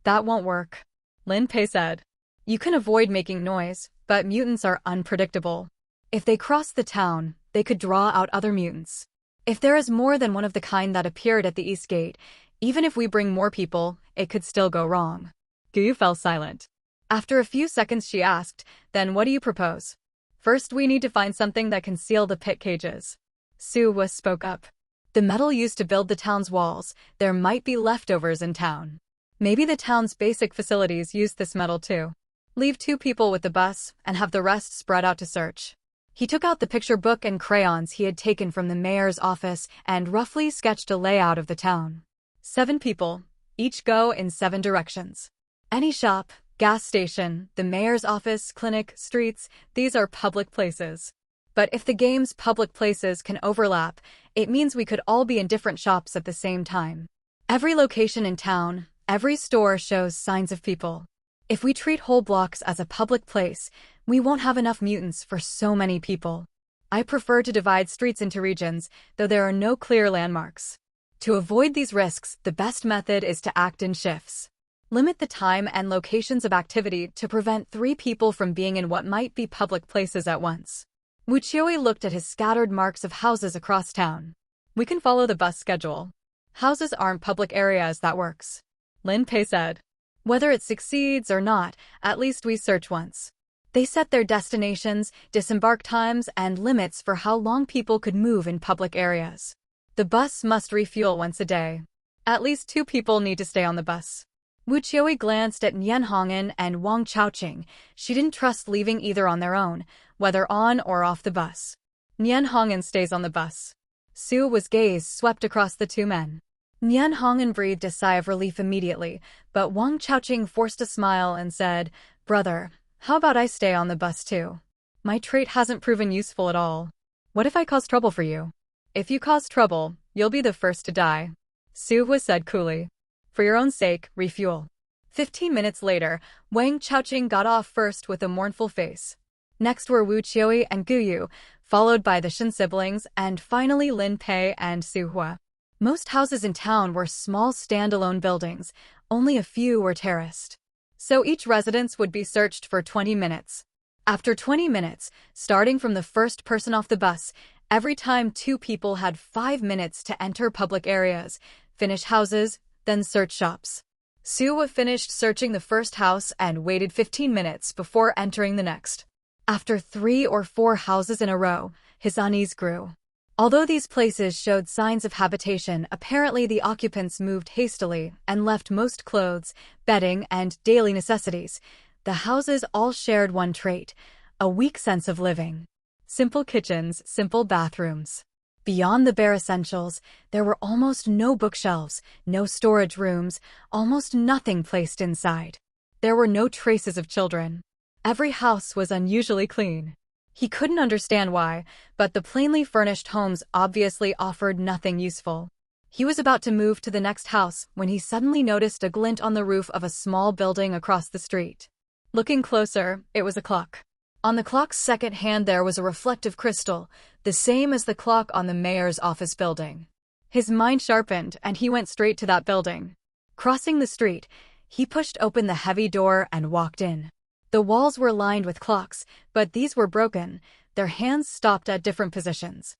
Speaker 2: "That won't work," Lin Pei said. "You can avoid making noise, but mutants are unpredictable. If they cross the town, they could draw out other mutants. If there is more than one of the kind that appeared at the East Gate, even if we bring more people, it could still go wrong." Guyu fell silent. After a few seconds she asked, "Then what do you propose?" "First we need to find something that can seal the pit cages." Suwa spoke up. "The metal used to build the town's walls, there might be leftovers in town. Maybe the town's basic facilities use this metal too. Leave 2 people with the bus and have the rest spread out to search." He took out the picture book and crayons he had taken from the mayor's office and roughly sketched a layout of the town. 7 people, each go in 7 directions. Any shop, gas station, the mayor's office, clinic, streets, these are public places. But if the game's public places can overlap, it means we could all be in different shops at the same time. Every location in town, every store shows signs of people. If we treat whole blocks as a public place, we won't have enough mutants for so many people. I prefer to divide streets into regions, though there are no clear landmarks. To avoid these risks, the best method is to act in shifts. Limit the time and locations of activity to prevent 3 people from being in what might be public places at once. Wu Qiuwei looked at his scattered marks of houses across town. We can follow the bus schedule. Houses aren't public areas, that works. Lin Pei said. Whether it succeeds or not, at least we search once. They set their destinations, disembark times, and limits for how long people could move in public areas. The bus must refuel once a day. At least 2 people need to stay on the bus. Wu Qiuwei glanced at Nian Hong'an and Wang Chaoqing. She didn't trust leaving either on their own, whether on or off the bus. Nian Hong'an stays on the bus. Su Hua's gaze swept across the 2 men. Nian Hong'an breathed a sigh of relief immediately, but Wang Chaoqing forced a smile and said, "Brother, how about I stay on the bus too? My trait hasn't proven useful at all. What if I cause trouble for you?" "If you cause trouble, you'll be the first to die," Su Hua said coolly. "For your own sake, refuel." 15 minutes later, Wang Chaoqing got off first with a mournful face. Next were Wu Qiuwei and Gu Yu, followed by the Shen siblings, and finally Lin Pei and Su Hua. Most houses in town were small standalone buildings, only a few were terraced. So each residence would be searched for 20 minutes. After 20 minutes, starting from the first person off the bus, every time 2 people had 5 minutes to enter public areas, finish houses, then search shops. Su Hua finished searching the first house and waited 15 minutes before entering the next. After 3 or 4 houses in a row, his unease grew. Although these places showed signs of habitation, apparently the occupants moved hastily and left most clothes, bedding, and daily necessities. The houses all shared one trait: a weak sense of living. Simple kitchens, simple bathrooms. Beyond the bare essentials, there were almost no bookshelves, no storage rooms, almost nothing placed inside. There were no traces of children. Every house was unusually clean. He couldn't understand why, but the plainly furnished homes obviously offered nothing useful. He was about to move to the next house when he suddenly noticed a glint on the roof of a small building across the street. Looking closer, it was a clock. On the clock's second hand there was a reflective crystal, the same as the clock on the mayor's office building. His mind sharpened, and he went straight to that building. Crossing the street, he pushed open the heavy door and walked in. The walls were lined with clocks, but these were broken, their hands stopped at different positions.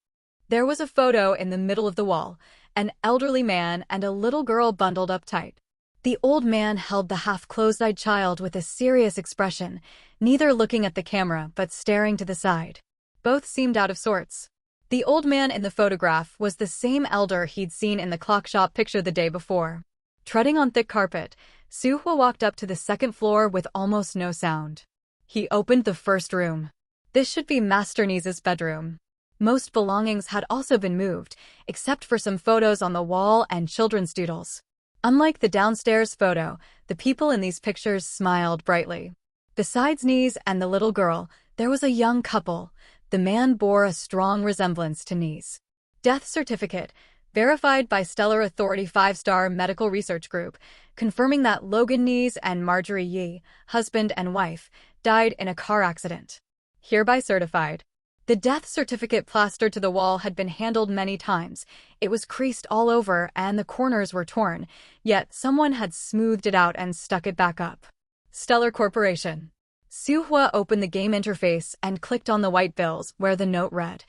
Speaker 2: There was a photo in the middle of the wall, an elderly man and a little girl bundled up tight. The old man held the half-closed-eyed child with a serious expression, neither looking at the camera but staring to the side. Both seemed out of sorts. The old man in the photograph was the same elder he'd seen in the clock shop picture the day before. Treading on thick carpet, Su Hua walked up to the second floor with almost no sound. He opened the first room. This should be Master Ni's bedroom. Most belongings had also been moved, except for some photos on the wall and children's doodles. Unlike the downstairs photo, the people in these pictures smiled brightly. Besides Ni's and the little girl, there was a young couple. The man bore a strong resemblance to Ni's. Death certificate, verified by Stellar Authority 5-star Medical Research Group, confirming that Logan Ni and Marjorie Yi, husband and wife, died in a car accident. Hereby certified. The death certificate plastered to the wall had been handled many times. It was creased all over and the corners were torn, yet someone had smoothed it out and stuck it back up. Stellar Corporation. Su Hua opened the game interface and clicked on the white bills where the note read,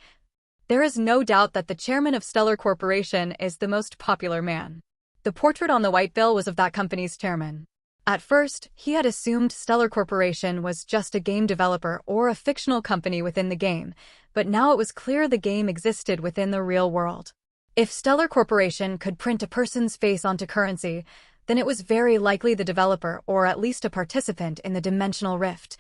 Speaker 2: "There is no doubt that the chairman of Stellar Corporation is the most popular man." The portrait on the white bill was of that company's chairman. At first, he had assumed Stellar Corporation was just a game developer or a fictional company within the game, but now it was clear the game existed within the real world. If Stellar Corporation could print a person's face onto currency, then it was very likely the developer or at least a participant in the Dimensional Rift.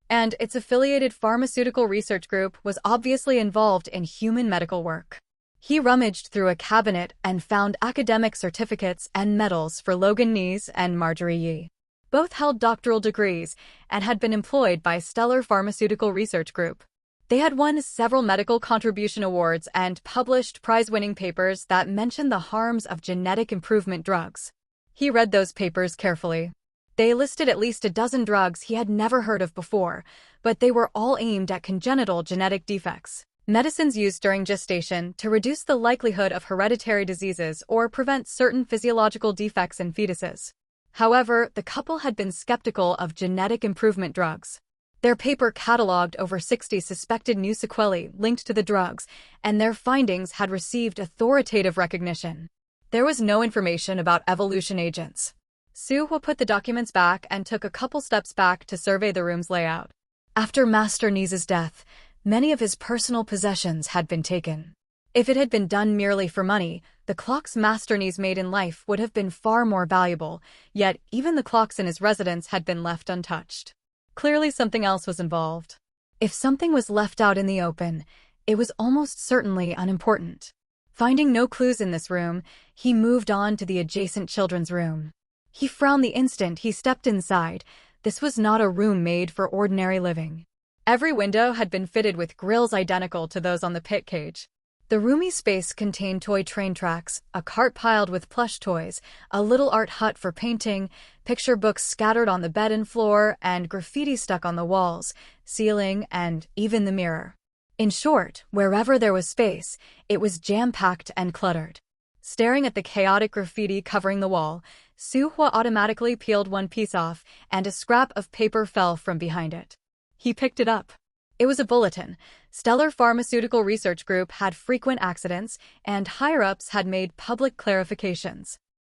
Speaker 2: And its affiliated pharmaceutical research group was obviously involved in human medical work. He rummaged through a cabinet and found academic certificates and medals for Logan Ni and Marjorie Yi. Both held doctoral degrees and had been employed by Stellar Pharmaceutical Research Group. They had won several medical contribution awards and published prize-winning papers that mentioned the harms of genetic improvement drugs. He read those papers carefully. They listed at least a dozen drugs he had never heard of before, but they were all aimed at congenital genetic defects. Medicines used during gestation to reduce the likelihood of hereditary diseases or prevent certain physiological defects in fetuses. However, the couple had been skeptical of genetic improvement drugs. Their paper cataloged over 60 suspected new sequelae linked to the drugs, and their findings had received authoritative recognition. There was no information about evolution agents. Suhwa put the documents back and took a couple steps back to survey the room's layout. After Master Ni's death, many of his personal possessions had been taken. If it had been done merely for money, the clocks Master Ni's made in life would have been far more valuable, yet even the clocks in his residence had been left untouched. Clearly something else was involved. If something was left out in the open, it was almost certainly unimportant. Finding no clues in this room, he moved on to the adjacent children's room. He frowned the instant he stepped inside. This was not a room made for ordinary living. Every window had been fitted with grills identical to those on the pit cage. The roomy space contained toy train tracks, a cart piled with plush toys, a little art hut for painting, picture books scattered on the bed and floor, and graffiti stuck on the walls, ceiling, and even the mirror. In short, wherever there was space, it was jam-packed and cluttered. Staring at the chaotic graffiti covering the wall, Suhwa automatically peeled one piece off, and a scrap of paper fell from behind it. He picked it up. It was a bulletin. Stellar Pharmaceutical Research Group had frequent accidents, and higher-ups had made public clarifications.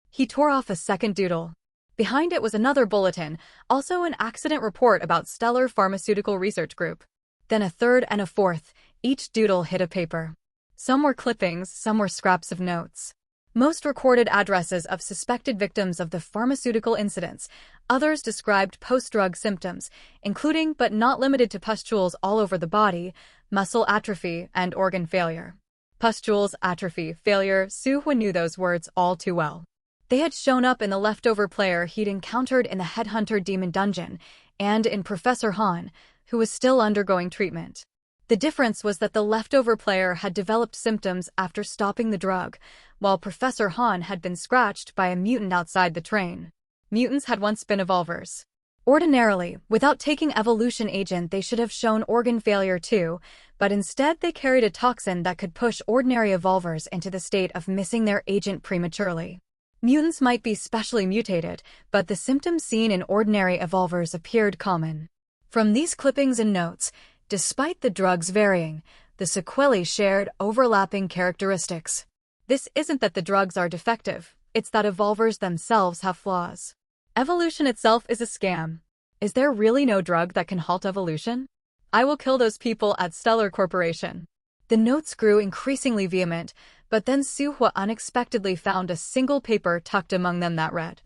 Speaker 2: He tore off a second doodle. Behind it was another bulletin, also an accident report about Stellar Pharmaceutical Research Group. Then a third and a fourth. Each doodle hit a paper. Some were clippings, some were scraps of notes. Most recorded addresses of suspected victims of the pharmaceutical incidents. Others described post-drug symptoms, including but not limited to pustules all over the body, muscle atrophy, and organ failure. Pustules, atrophy, failure, Suhwa knew those words all too well. They had shown up in the leftover player he'd encountered in the Headhunter Demon Dungeon, and in Professor Han, who was still undergoing treatment. The difference was that the leftover player had developed symptoms after stopping the drug, while Professor Han had been scratched by a mutant outside the train. Mutants had once been evolvers. Ordinarily, without taking evolution agent, they should have shown organ failure too, but instead they carried a toxin that could push ordinary evolvers into the state of missing their agent prematurely. Mutants might be specially mutated, but the symptoms seen in ordinary evolvers appeared common. From these clippings and notes, despite the drugs varying, the sequelae shared overlapping characteristics. This isn't that the drugs are defective, it's that evolvers themselves have flaws. Evolution itself is a scam. Is there really no drug that can halt evolution? I will kill those people at Stellar Corporation. The notes grew increasingly vehement, but then Suhwa unexpectedly found a single paper tucked among them that read,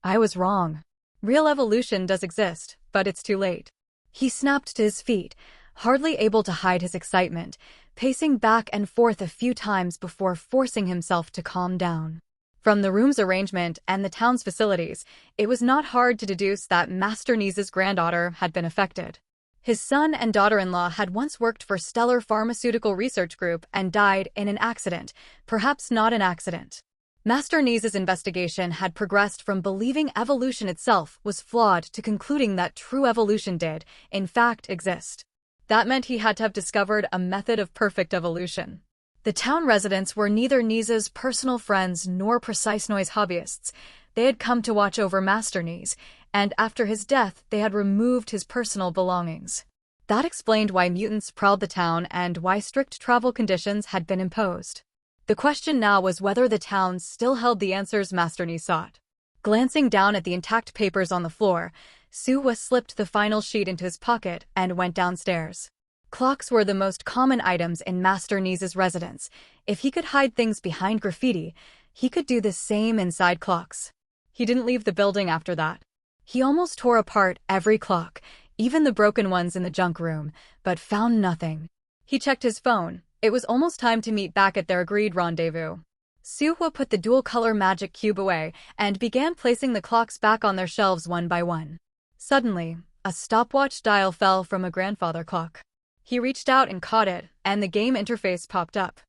Speaker 2: "I was wrong. Real evolution does exist, but it's too late." He snapped to his feet, hardly able to hide his excitement, pacing back and forth a few times before forcing himself to calm down. From the room's arrangement and the town's facilities, it was not hard to deduce that Master Ni's granddaughter had been affected. His son and daughter-in-law had once worked for Stellar Pharmaceutical Research Group and died in an accident, perhaps not an accident. Master Ni's investigation had progressed from believing evolution itself was flawed to concluding that true evolution did, in fact, exist. That meant he had to have discovered a method of perfect evolution. The town residents were neither Ni's personal friends nor Precise Noise hobbyists. They had come to watch over Master Ni's, and after his death they had removed his personal belongings. That explained why mutants prowled the town and why strict travel conditions had been imposed. The question now was whether the town still held the answers Master Ni sought. Glancing down at the intact papers on the floor, Suhwa slipped the final sheet into his pocket and went downstairs. Clocks were the most common items in Master Ni's residence. If he could hide things behind graffiti, he could do the same inside clocks. He didn't leave the building after that. He almost tore apart every clock, even the broken ones in the junk room, but found nothing. He checked his phone. It was almost time to meet back at their agreed rendezvous. Suhwa put the dual-color magic cube away and began placing the clocks back on their shelves one by one. Suddenly, a stopwatch dial fell from a grandfather clock. He reached out and caught it, and the game interface popped up.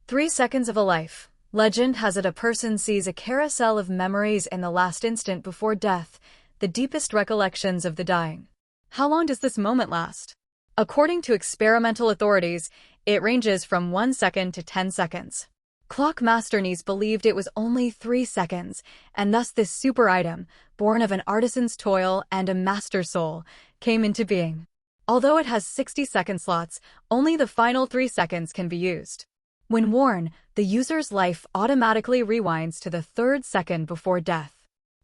Speaker 2: 3 seconds of a life. Legend has it a person sees a carousel of memories in the last instant before death, the deepest recollections of the dying. How long does this moment last? According to experimental authorities, it ranges from 1 second to 10 seconds. Clock Masternies believed it was only 3 seconds, and thus this super item, born of an artisan's toil and a master's soul, came into being. Although it has 60-second slots, only the final 3 seconds can be used. When worn, the user's life automatically rewinds to the 3rd second before death.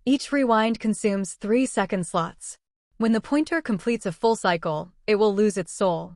Speaker 2: Each rewind consumes 3-second slots. When the pointer completes a full cycle, it will lose its soul.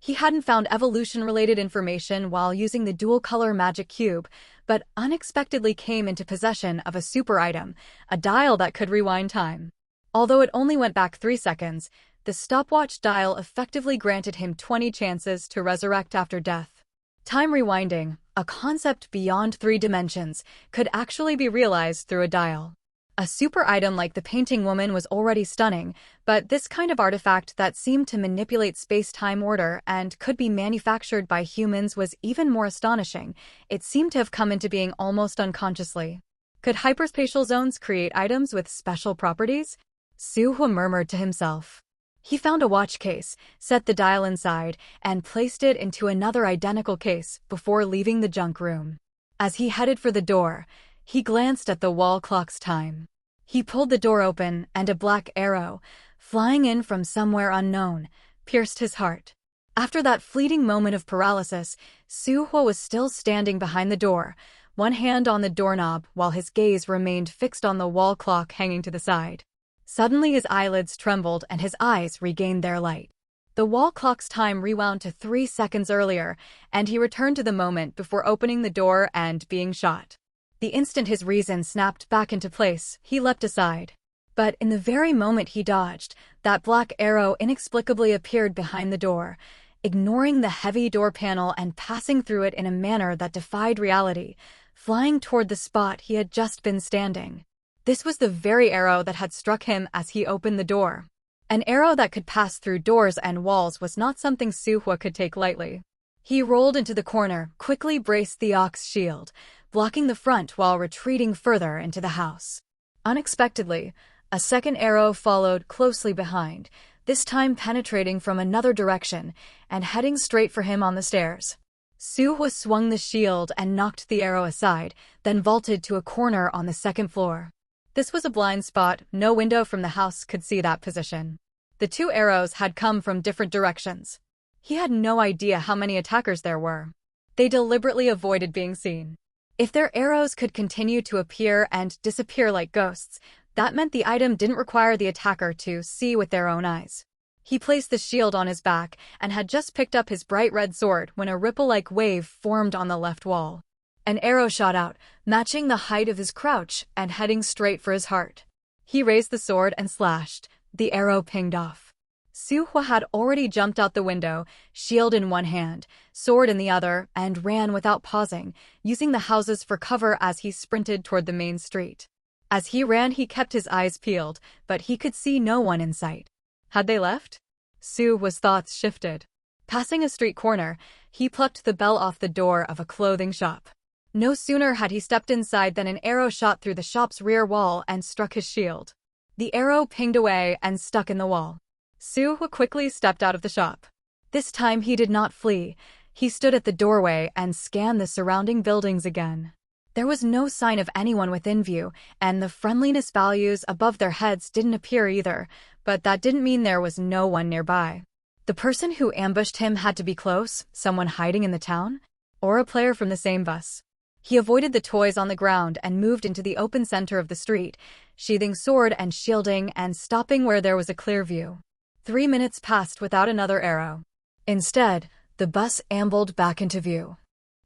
Speaker 2: He hadn't found evolution-related information while using the dual-color magic cube, but unexpectedly came into possession of a super item, a dial that could rewind time. Although it only went back 3 seconds, the stopwatch dial effectively granted him 20 chances to resurrect after death. Time rewinding, a concept beyond 3 dimensions, could actually be realized through a dial. A super item like the Painting Woman was already stunning, but this kind of artifact that seemed to manipulate space-time order and could be manufactured by humans was even more astonishing. It seemed to have come into being almost unconsciously. Could hyperspatial zones create items with special properties? Su Hua murmured to himself. He found a watch case, set the dial inside, and placed it into another identical case before leaving the junk room. As he headed for the door, he glanced at the wall clock's time. He pulled the door open, and a black arrow, flying in from somewhere unknown, pierced his heart. After that fleeting moment of paralysis, Su Hua was still standing behind the door, one hand on the doorknob while his gaze remained fixed on the wall clock hanging to the side. Suddenly his eyelids trembled and his eyes regained their light. The wall clock's time rewound to 3 seconds earlier, and he returned to the moment before opening the door and being shot. The instant his reason snapped back into place, he leapt aside. But in the very moment he dodged, that black arrow inexplicably appeared behind the door, ignoring the heavy door panel and passing through it in a manner that defied reality, flying toward the spot he had just been standing. This was the very arrow that had struck him as he opened the door. An arrow that could pass through doors and walls was not something Su Hua could take lightly. He rolled into the corner, quickly braced the ox shield, blocking the front while retreating further into the house. Unexpectedly, a second arrow followed closely behind, this time penetrating from another direction and heading straight for him on the stairs. Su Hua swung the shield and knocked the arrow aside, then vaulted to a corner on the 2nd floor. This was a blind spot, no window from the house could see that position. The 2 arrows had come from different directions. He had no idea how many attackers there were. They deliberately avoided being seen. If their arrows could continue to appear and disappear like ghosts, that meant the item didn't require the attacker to see with their own eyes. He placed the shield on his back and had just picked up his bright red sword when a ripple-like wave formed on the left wall. An arrow shot out, matching the height of his crouch and heading straight for his heart. He raised the sword and slashed. The arrow pinged off. Su Hua had already jumped out the window, shield in one hand, sword in the other, and ran without pausing, using the houses for cover as he sprinted toward the main street. As he ran, he kept his eyes peeled, but he could see no one in sight. Had they left? Su Hua's thoughts shifted. Passing a street corner, he plucked the bell off the door of a clothing shop. No sooner had he stepped inside than an arrow shot through the shop's rear wall and struck his shield. The arrow pinged away and stuck in the wall. Su Hua quickly stepped out of the shop. This time he did not flee. He stood at the doorway and scanned the surrounding buildings again. There was no sign of anyone within view, and the friendliness values above their heads didn't appear either, but that didn't mean there was no one nearby. The person who ambushed him had to be close, someone hiding in the town, or a player from the same bus. He avoided the toys on the ground and moved into the open center of the street, sheathing sword and shielding and stopping where there was a clear view. 3 minutes passed without another arrow. Instead, the bus ambled back into view.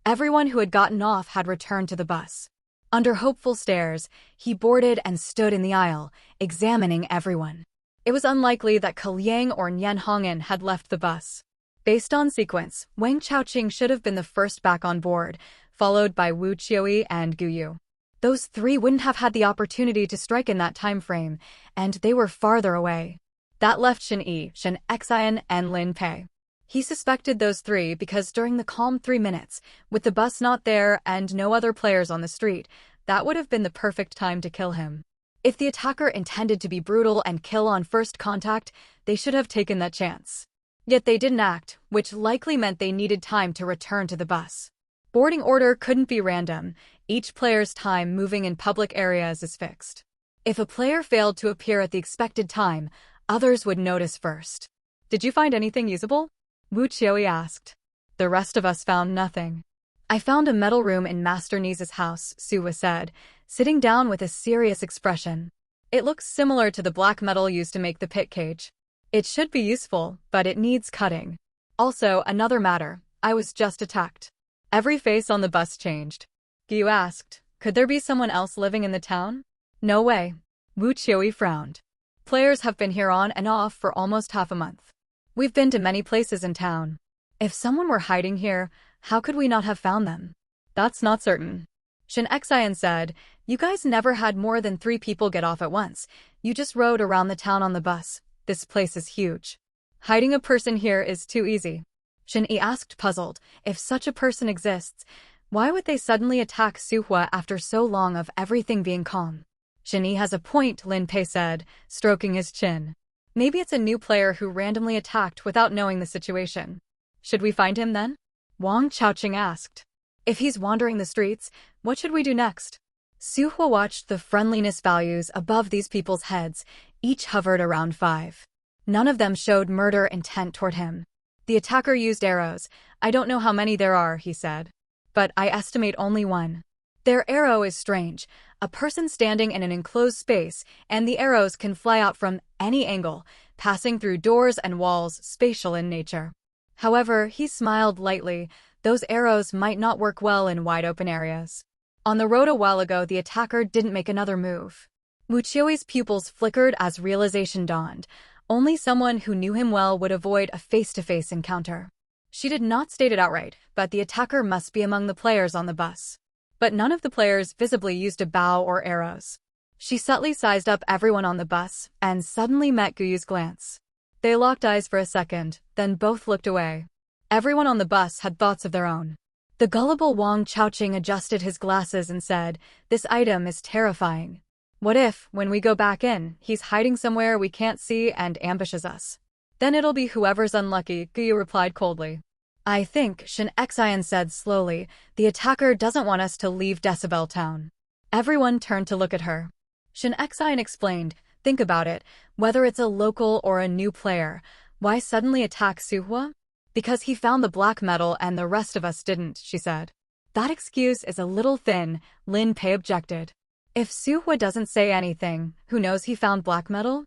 Speaker 2: Everyone who had gotten off had returned to the bus. Under hopeful stares, he boarded and stood in the aisle, examining everyone. It was unlikely that Ke Liang or Nian Hongyan had left the bus. Based on sequence, Wang Chaoqing should have been the first back on board, followed by Wu Qiuyi and Gu Yu. Those 3 wouldn't have had the opportunity to strike in that time frame, and they were farther away. That left Shen Yi, Shen Xian, and Lin Pei. He suspected those 3 because during the calm 3 minutes, with the bus not there and no other players on the street, that would have been the perfect time to kill him. If the attacker intended to be brutal and kill on first contact, they should have taken that chance. Yet they didn't act, which likely meant they needed time to return to the bus. Boarding order couldn't be random. Each player's time moving in public areas is fixed. If a player failed to appear at the expected time, others would notice first. Did you find anything usable? Wu Qiui asked. The rest of us found nothing. I found a metal room in Master Ni's house, Suwa said, sitting down with a serious expression. It looks similar to the black metal used to make the pit cage. It should be useful, but it needs cutting. Also, another matter, I was just attacked. Every face on the bus changed. Gyu asked, could there be someone else living in the town? No way. Wu Qiui frowned. Players have been here on and off for almost half a month. We've been to many places in town. If someone were hiding here, how could we not have found them? That's not certain. Shin Xian said, you guys never had more than 3 people get off at once. You just rode around the town on the bus. This place is huge. Hiding a person here is too easy. Shin Yi asked, puzzled, if such a person exists, why would they suddenly attack Suhua after so long of everything being calm? Shin Yi has a point, Lin Pei said, stroking his chin. Maybe it's a new player who randomly attacked without knowing the situation. Should we find him then? Wang Chaoqing asked. If he's wandering the streets, what should we do next? Suhua watched the friendliness values above these people's heads. Each hovered around 5. None of them showed murder intent toward him. The attacker used arrows. I don't know how many there are, he said. But I estimate only 1. Their arrow is strange. A person standing in an enclosed space, and the arrows can fly out from any angle, passing through doors and walls, spatial in nature. However, he smiled lightly. Those arrows might not work well in wide-open areas. On the road a while ago, the attacker didn't make another move. Wu Qiui's pupils flickered as realization dawned. Only someone who knew him well would avoid a face-to-face encounter. She did not state it outright, but the attacker must be among the players on the bus. But none of the players visibly used a bow or arrows. She subtly sized up everyone on the bus and suddenly met Guyu's glance. They locked eyes for a second, then both looked away. Everyone on the bus had thoughts of their own. The gullible Wang Chaoqing adjusted his glasses and said, this item is terrifying. What if, when we go back in, he's hiding somewhere we can't see and ambushes us? Then it'll be whoever's unlucky, Guyu replied coldly. I think, Shin Xian said slowly, the attacker doesn't want us to leave Decibel Town. Everyone turned to look at her. Shin Xian explained, think about it, whether it's a local or a new player, why suddenly attack Suhua? Because he found the black metal and the rest of us didn't, she said. That excuse is a little thin, Lin Pei objected. If Suhua doesn't say anything, who knows he found black metal?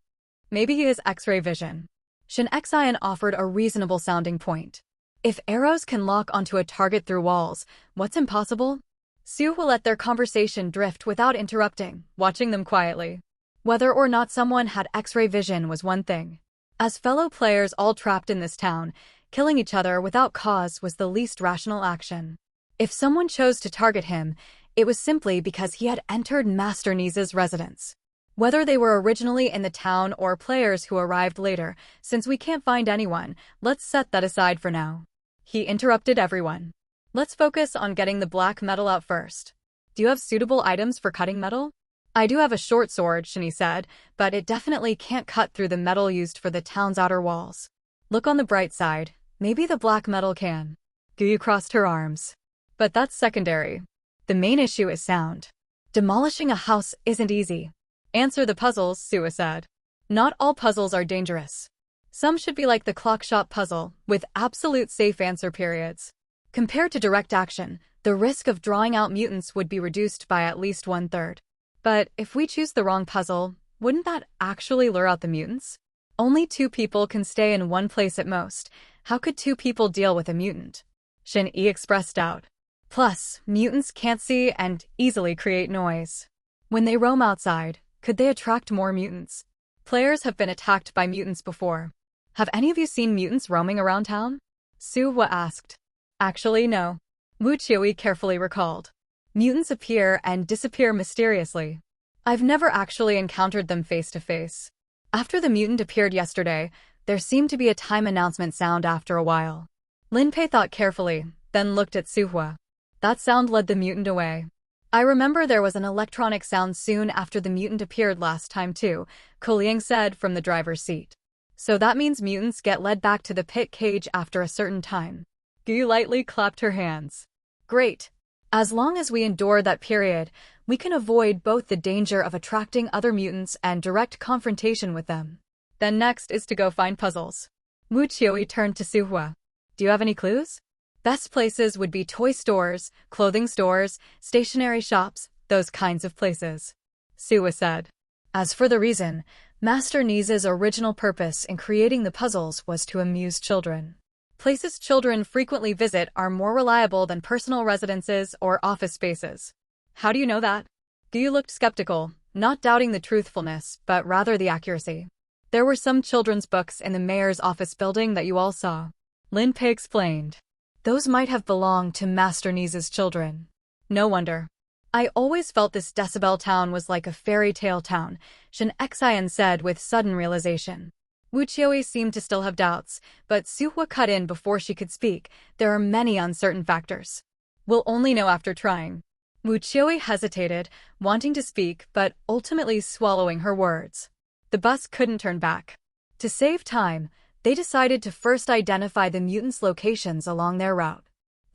Speaker 2: Maybe he has X-ray vision. Shin Xian offered a reasonable sounding point. If arrows can lock onto a target through walls, what's impossible? Suhua let their conversation drift without interrupting, watching them quietly. Whether or not someone had X-ray vision was one thing. As fellow players all trapped in this town, killing each other without cause was the least rational action. If someone chose to target him, it was simply because he had entered Master Ni's residence. Whether they were originally in the town or players who arrived later, since we can't find anyone, let's set that aside for now. He interrupted everyone. Let's focus on getting the black metal out first. Do you have suitable items for cutting metal? I do have a short sword, Shini said, but it definitely can't cut through the metal used for the town's outer walls. Look on the bright side. Maybe the black metal can. Guyu crossed her arms. But that's secondary. The main issue is sound. Demolishing a house isn't easy. Answer the puzzles, Suwa said. Not all puzzles are dangerous. Some should be like the clock shop puzzle, with absolute safe answer periods. Compared to direct action, the risk of drawing out mutants would be reduced by at least 1/3. But if we choose the wrong puzzle, wouldn't that actually lure out the mutants? Only 2 people can stay in one place at most. How could 2 people deal with a mutant? Shin Yi expressed doubt. Plus, mutants can't see and easily create noise. When they roam outside, could they attract more mutants? Players have been attacked by mutants before. Have any of you seen mutants roaming around town? Suwa asked. Actually, no. Wu Qiui carefully recalled. Mutants appear and disappear mysteriously. I've never actually encountered them face to face. After the mutant appeared yesterday, there seemed to be a time announcement sound after a while. Lin Pei thought carefully, then looked at Suhua. That sound led the mutant away. I remember there was an electronic sound soon after the mutant appeared last time too, Koliang said from the driver's seat. So that means mutants get led back to the pit cage after a certain time. Gu lightly clapped her hands. Great. As long as we endure that period, we can avoid both the danger of attracting other mutants and direct confrontation with them. Then next is to go find puzzles. Wu Qiuyi turned to Suhua. Do you have any clues? Best places would be toy stores, clothing stores, stationery shops, those kinds of places. Suhua said. As for the reason, Master Ni's original purpose in creating the puzzles was to amuse children. Places children frequently visit are more reliable than personal residences or office spaces. How do you know that? Guyu looked skeptical, not doubting the truthfulness, but rather the accuracy. There were some children's books in the mayor's office building that you all saw. Lin Pei explained. Those might have belonged to Master Ni's children. No wonder. I always felt this Decibel town was like a fairy tale town, Shen Xian said with sudden realization. Wu Qiuyi seemed to still have doubts, but Suhua cut in before she could speak. There are many uncertain factors. We'll only know after trying. Wu Qiuyi hesitated, wanting to speak, but ultimately swallowing her words. The bus couldn't turn back. To save time, they decided to first identify the mutants' locations along their route.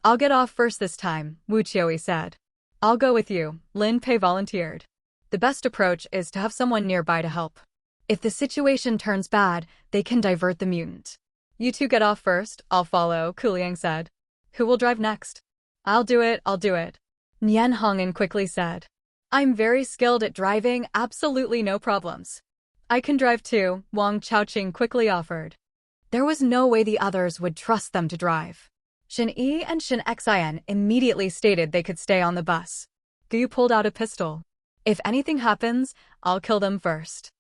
Speaker 2: I'll get off first this time, Wu Qiuyi said. I'll go with you, Lin Pei volunteered. The best approach is to have someone nearby to help. If the situation turns bad, they can divert the mutant. You two get off first, I'll follow, Kuliang said. Who will drive next? I'll do it. Nian Hongyan quickly said. I'm very skilled at driving, absolutely no problems. I can drive too, Wang Chaoqing quickly offered. There was no way the others would trust them to drive. Shen Yi and Shen Xian immediately stated they could stay on the bus. Guyu pulled out a pistol. If anything happens, I'll kill them first.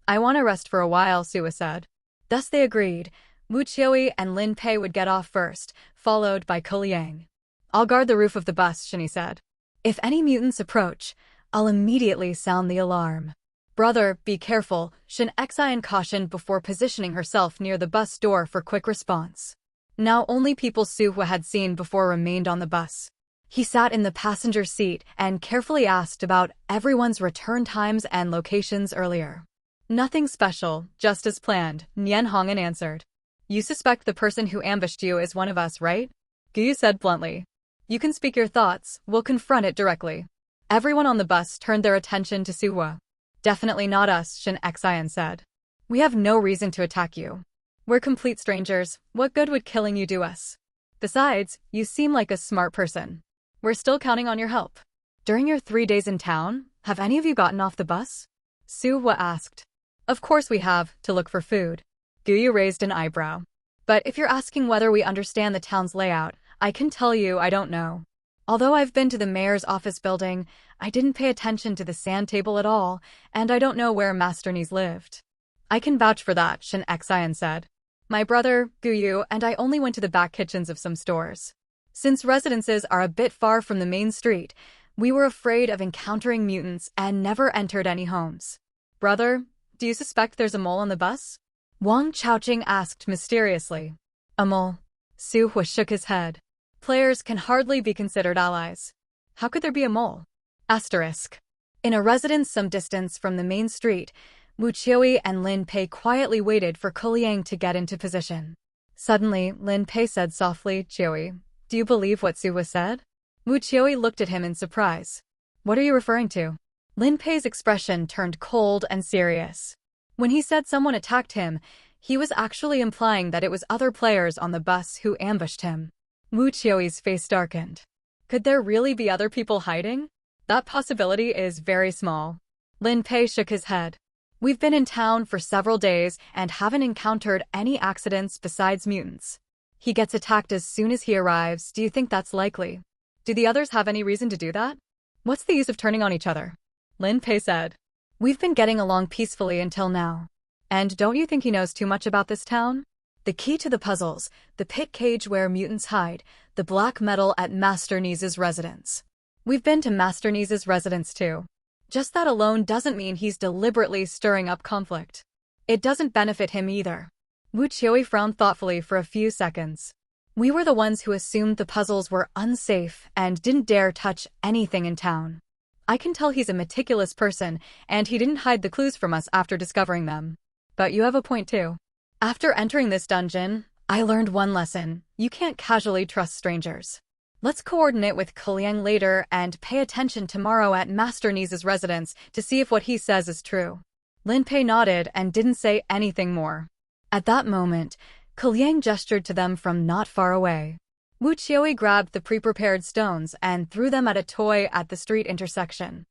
Speaker 2: I want to rest for a while, Suhua said. Thus they agreed. Wu Qiuyi and Lin Pei would get off first, followed by Kuliang. I'll guard the roof of the bus, Shen Yi said. If any mutants approach, I'll immediately sound the alarm. Brother, be careful, Shen Xian cautioned before positioning herself near the bus door for quick response. Now only people Suhua had seen before remained on the bus. He sat in the passenger seat and carefully asked about everyone's return times and locations earlier. Nothing special, just as planned, Nian Hongyan answered. You suspect the person who ambushed you is one of us, right? Guyu said bluntly. You can speak your thoughts, we'll confront it directly. Everyone on the bus turned their attention to Suhua. Definitely not us, Shen Xian said. We have no reason to attack you. We're complete strangers, what good would killing you do us? Besides, you seem like a smart person. We're still counting on your help. During your 3 days in town, have any of you gotten off the bus? Suhua asked. Of course we have, to look for food. Guyu raised an eyebrow. But if you're asking whether we understand the town's layout, I can tell you I don't know. Although I've been to the mayor's office building, I didn't pay attention to the sand table at all, and I don't know where Master Ni lived. I can vouch for that, Shen Xian said. My brother, Guyu, and I only went to the back kitchens of some stores. Since residences are a bit far from the main street, we were afraid of encountering mutants and never entered any homes. Brother, do you suspect there's a mole on the bus? Wang Chaoqing asked mysteriously. A mole? Suhua shook his head. Players can hardly be considered allies. How could there be a mole? Asterisk. In a residence some distance from the main street, Wu Qiuyi and Lin Pei quietly waited for Kuliang to get into position. Suddenly, Lin Pei said softly, Qiuyi, do you believe what Suhua said? Wu Qiuyi looked at him in surprise. What are you referring to? Lin Pei's expression turned cold and serious. When he said someone attacked him, he was actually implying that it was other players on the bus who ambushed him. Wu Qiuyi's face darkened. Could there really be other people hiding? That possibility is very small. Lin Pei shook his head. We've been in town for several days and haven't encountered any accidents besides mutants. He gets attacked as soon as he arrives. Do you think that's likely? Do the others have any reason to do that? What's the use of turning on each other? Lin Pei said. We've been getting along peacefully until now. And don't you think he knows too much about this town? The key to the puzzles, the pit cage where mutants hide, the black metal at Master Ni's residence. We've been to Master Ni's residence too. Just that alone doesn't mean he's deliberately stirring up conflict. It doesn't benefit him either. Wu Qiuyi frowned thoughtfully for a few seconds. We were the ones who assumed the puzzles were unsafe and didn't dare touch anything in town. I can tell he's a meticulous person, and he didn't hide the clues from us after discovering them. But you have a point too. After entering this dungeon, I learned one lesson. You can't casually trust strangers. Let's coordinate with Kaliang later and pay attention tomorrow at Master Ni's residence to see if what he says is true. Lin Pei nodded and didn't say anything more. At that moment, Kaliang gestured to them from not far away. Wu Qiui grabbed the pre-prepared stones and threw them at a toy at the street intersection.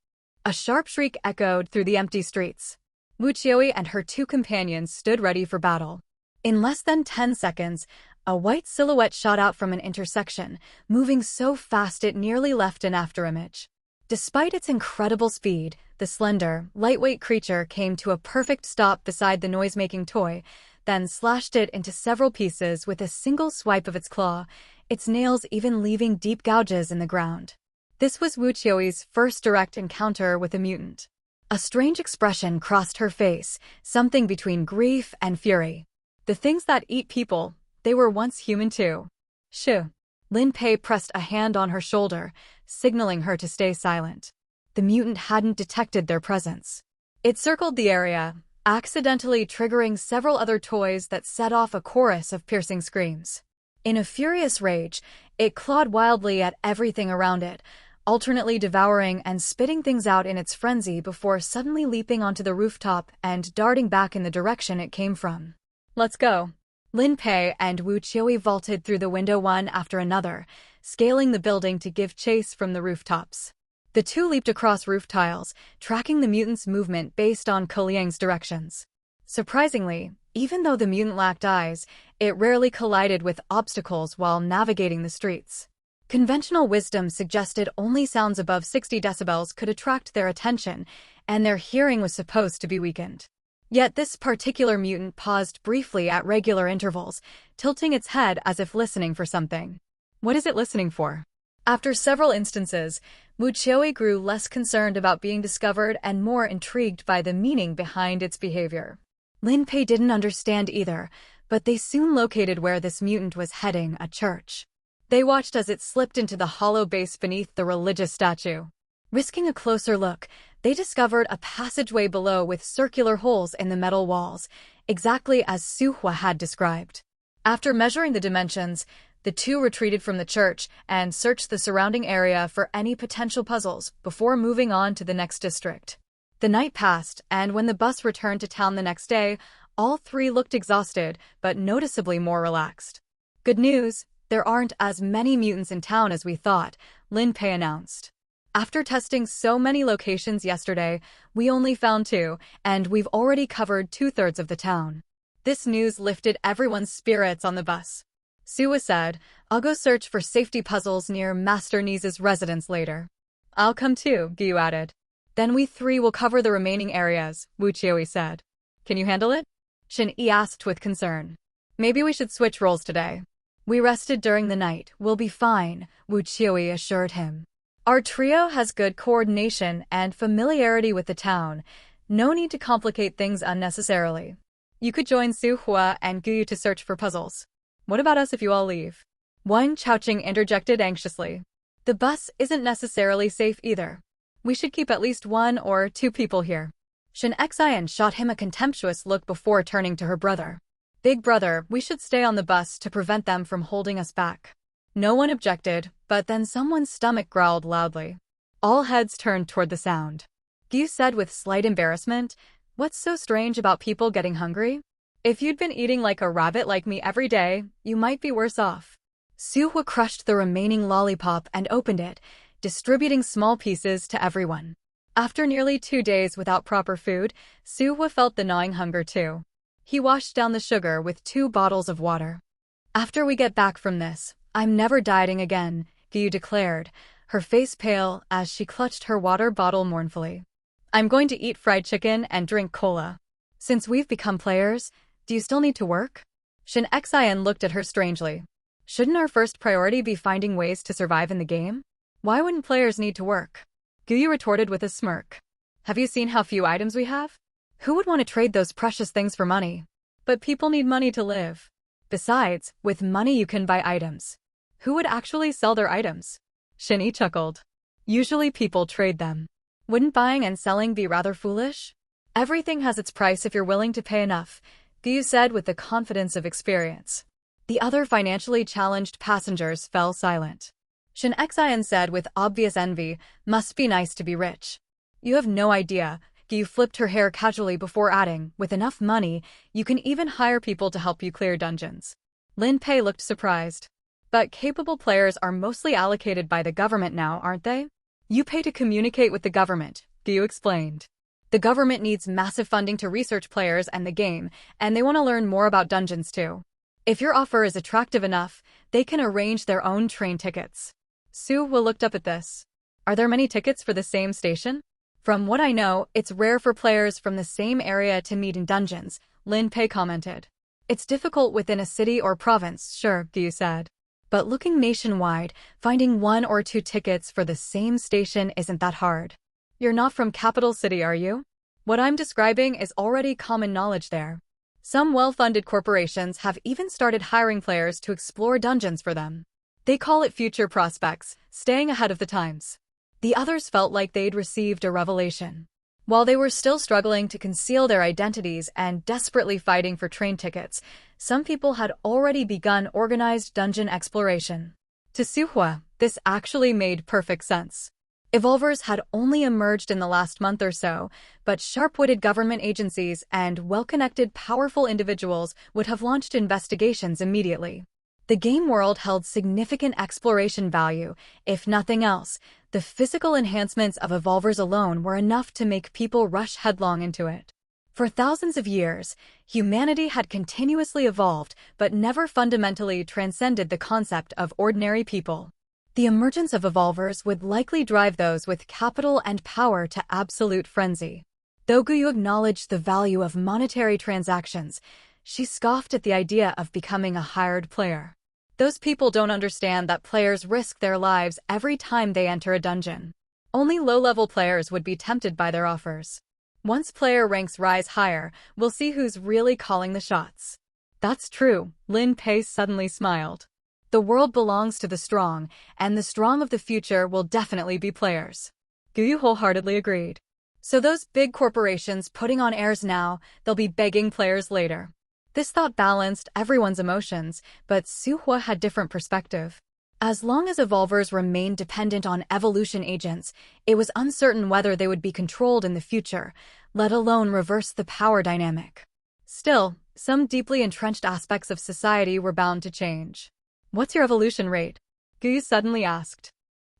Speaker 2: A sharp shriek echoed through the empty streets. Wu Qiui and her two companions stood ready for battle. In less than 10 seconds, a white silhouette shot out from an intersection, moving so fast it nearly left an afterimage. Despite its incredible speed, the slender, lightweight creature came to a perfect stop beside the noise-making toy, then slashed it into several pieces with a single swipe of its claw, its nails even leaving deep gouges in the ground. This was Wu Qiui's first direct encounter with a mutant. A strange expression crossed her face, something between grief and fury. The things that eat people, they were once human too. Shoo. Lin Pei pressed a hand on her shoulder, signaling her to stay silent. The mutant hadn't detected their presence. It circled the area, accidentally triggering several other toys that set off a chorus of piercing screams. In a furious rage, it clawed wildly at everything around it, alternately devouring and spitting things out in its frenzy before suddenly leaping onto the rooftop and darting back in the direction it came from. Let's go. Lin Pei and Wu Qiui vaulted through the window one after another, scaling the building to give chase from the rooftops. The two leaped across roof tiles, tracking the mutant's movement based on Kaliang's directions. Surprisingly, even though the mutant lacked eyes, it rarely collided with obstacles while navigating the streets. Conventional wisdom suggested only sounds above 60 decibels could attract their attention, and their hearing was supposed to be weakened. Yet this particular mutant paused briefly at regular intervals, tilting its head as if listening for something. What is it listening for? After several instances, Wu Qiui grew less concerned about being discovered and more intrigued by the meaning behind its behavior. Lin Pei didn't understand either, but they soon located where this mutant was heading, a church. They watched as it slipped into the hollow base beneath the religious statue. Risking a closer look, they discovered a passageway below with circular holes in the metal walls, exactly as Su Hua had described. After measuring the dimensions, the two retreated from the church and searched the surrounding area for any potential puzzles before moving on to the next district. The night passed, and when the bus returned to town the next day, all three looked exhausted but noticeably more relaxed. Good news, there aren't as many mutants in town as we thought, Lin Pei announced. After testing so many locations yesterday, we only found 2, and we've already covered 2/3 of the town. This news lifted everyone's spirits on the bus. Suwa said, I'll go search for safety puzzles near Master Ni's residence later. I'll come too, Gyu added. Then we 3 will cover the remaining areas, Wu Qiui said. Can you handle it? Shin Yi asked with concern. Maybe we should switch roles today. We rested during the night, we'll be fine, Wu Qiui assured him. Our trio has good coordination and familiarity with the town. No need to complicate things unnecessarily. You could join Su Hua and Gyu to search for puzzles. What about us if you all leave? Wang Chaoqing interjected anxiously. The bus isn't necessarily safe either. We should keep at least 1 or 2 people here. Shin Xian shot him a contemptuous look before turning to her brother. Big brother, we should stay on the bus to prevent them from holding us back. No one objected, but then someone's stomach growled loudly. All heads turned toward the sound. Gyu said with slight embarrassment, What's so strange about people getting hungry? If you'd been eating like a rabbit like me every day, you might be worse off. Su Hua crushed the remaining lollipop and opened it, distributing small pieces to everyone. After nearly 2 days without proper food, Su Hua felt the gnawing hunger too. He washed down the sugar with 2 bottles of water. After we get back from this, I'm never dieting again, Gyu declared, her face pale as she clutched her water bottle mournfully. I'm going to eat fried chicken and drink cola. Since we've become players, do you still need to work? Shin Xian looked at her strangely. Shouldn't our first priority be finding ways to survive in the game? Why wouldn't players need to work? Gyu retorted with a smirk. Have you seen how few items we have? Who would want to trade those precious things for money? But people need money to live. Besides, with money you can buy items. Who would actually sell their items? Shin Yi chuckled. Usually people trade them. Wouldn't buying and selling be rather foolish? Everything has its price if you're willing to pay enough, Gyu said with the confidence of experience. The other financially challenged passengers fell silent. Shin Xian said with obvious envy, "Must be nice to be rich." "You have no idea." Gu flipped her hair casually before adding, "With enough money, you can even hire people to help you clear dungeons." Lin Pei looked surprised. "But capable players are mostly allocated by the government now, aren't they?" "You pay to communicate with the government," Gu explained. "The government needs massive funding to research players and the game, and they want to learn more about dungeons too. If your offer is attractive enough, they can arrange their own train tickets." Su Hua looked up at this. "Are there many tickets for the same station?" "From what I know, it's rare for players from the same area to meet in dungeons," Lin Pei commented. "It's difficult within a city or province, sure," Gu said. "But looking nationwide, finding 1 or 2 tickets for the same station isn't that hard." "You're not from Capital City, are you?" "What I'm describing is already common knowledge there. Some well-funded corporations have even started hiring players to explore dungeons for them. They call it future prospects, staying ahead of the times." The others felt like they'd received a revelation. While they were still struggling to conceal their identities and desperately fighting for train tickets, some people had already begun organized dungeon exploration. To Su Hua, this actually made perfect sense. Evolvers had only emerged in the last month or so, but sharp-witted government agencies and well-connected powerful individuals would have launched investigations immediately. The game world held significant exploration value. If nothing else, the physical enhancements of Evolvers alone were enough to make people rush headlong into it. For thousands of years, humanity had continuously evolved but never fundamentally transcended the concept of ordinary people. The emergence of Evolvers would likely drive those with capital and power to absolute frenzy. Though Guyu acknowledged the value of monetary transactions, she scoffed at the idea of becoming a hired player. Those people don't understand that players risk their lives every time they enter a dungeon. Only low-level players would be tempted by their offers. Once player ranks rise higher, we'll see who's really calling the shots. That's true, Lin Pei suddenly smiled. The world belongs to the strong, and the strong of the future will definitely be players. Guyu wholeheartedly agreed. So those big corporations putting on airs now, they'll be begging players later. This thought balanced everyone's emotions, but Su Hua had different perspective. As long as Evolvers remained dependent on evolution agents, it was uncertain whether they would be controlled in the future, let alone reverse the power dynamic. Still, some deeply entrenched aspects of society were bound to change. "What's your evolution rate?" Gu suddenly asked.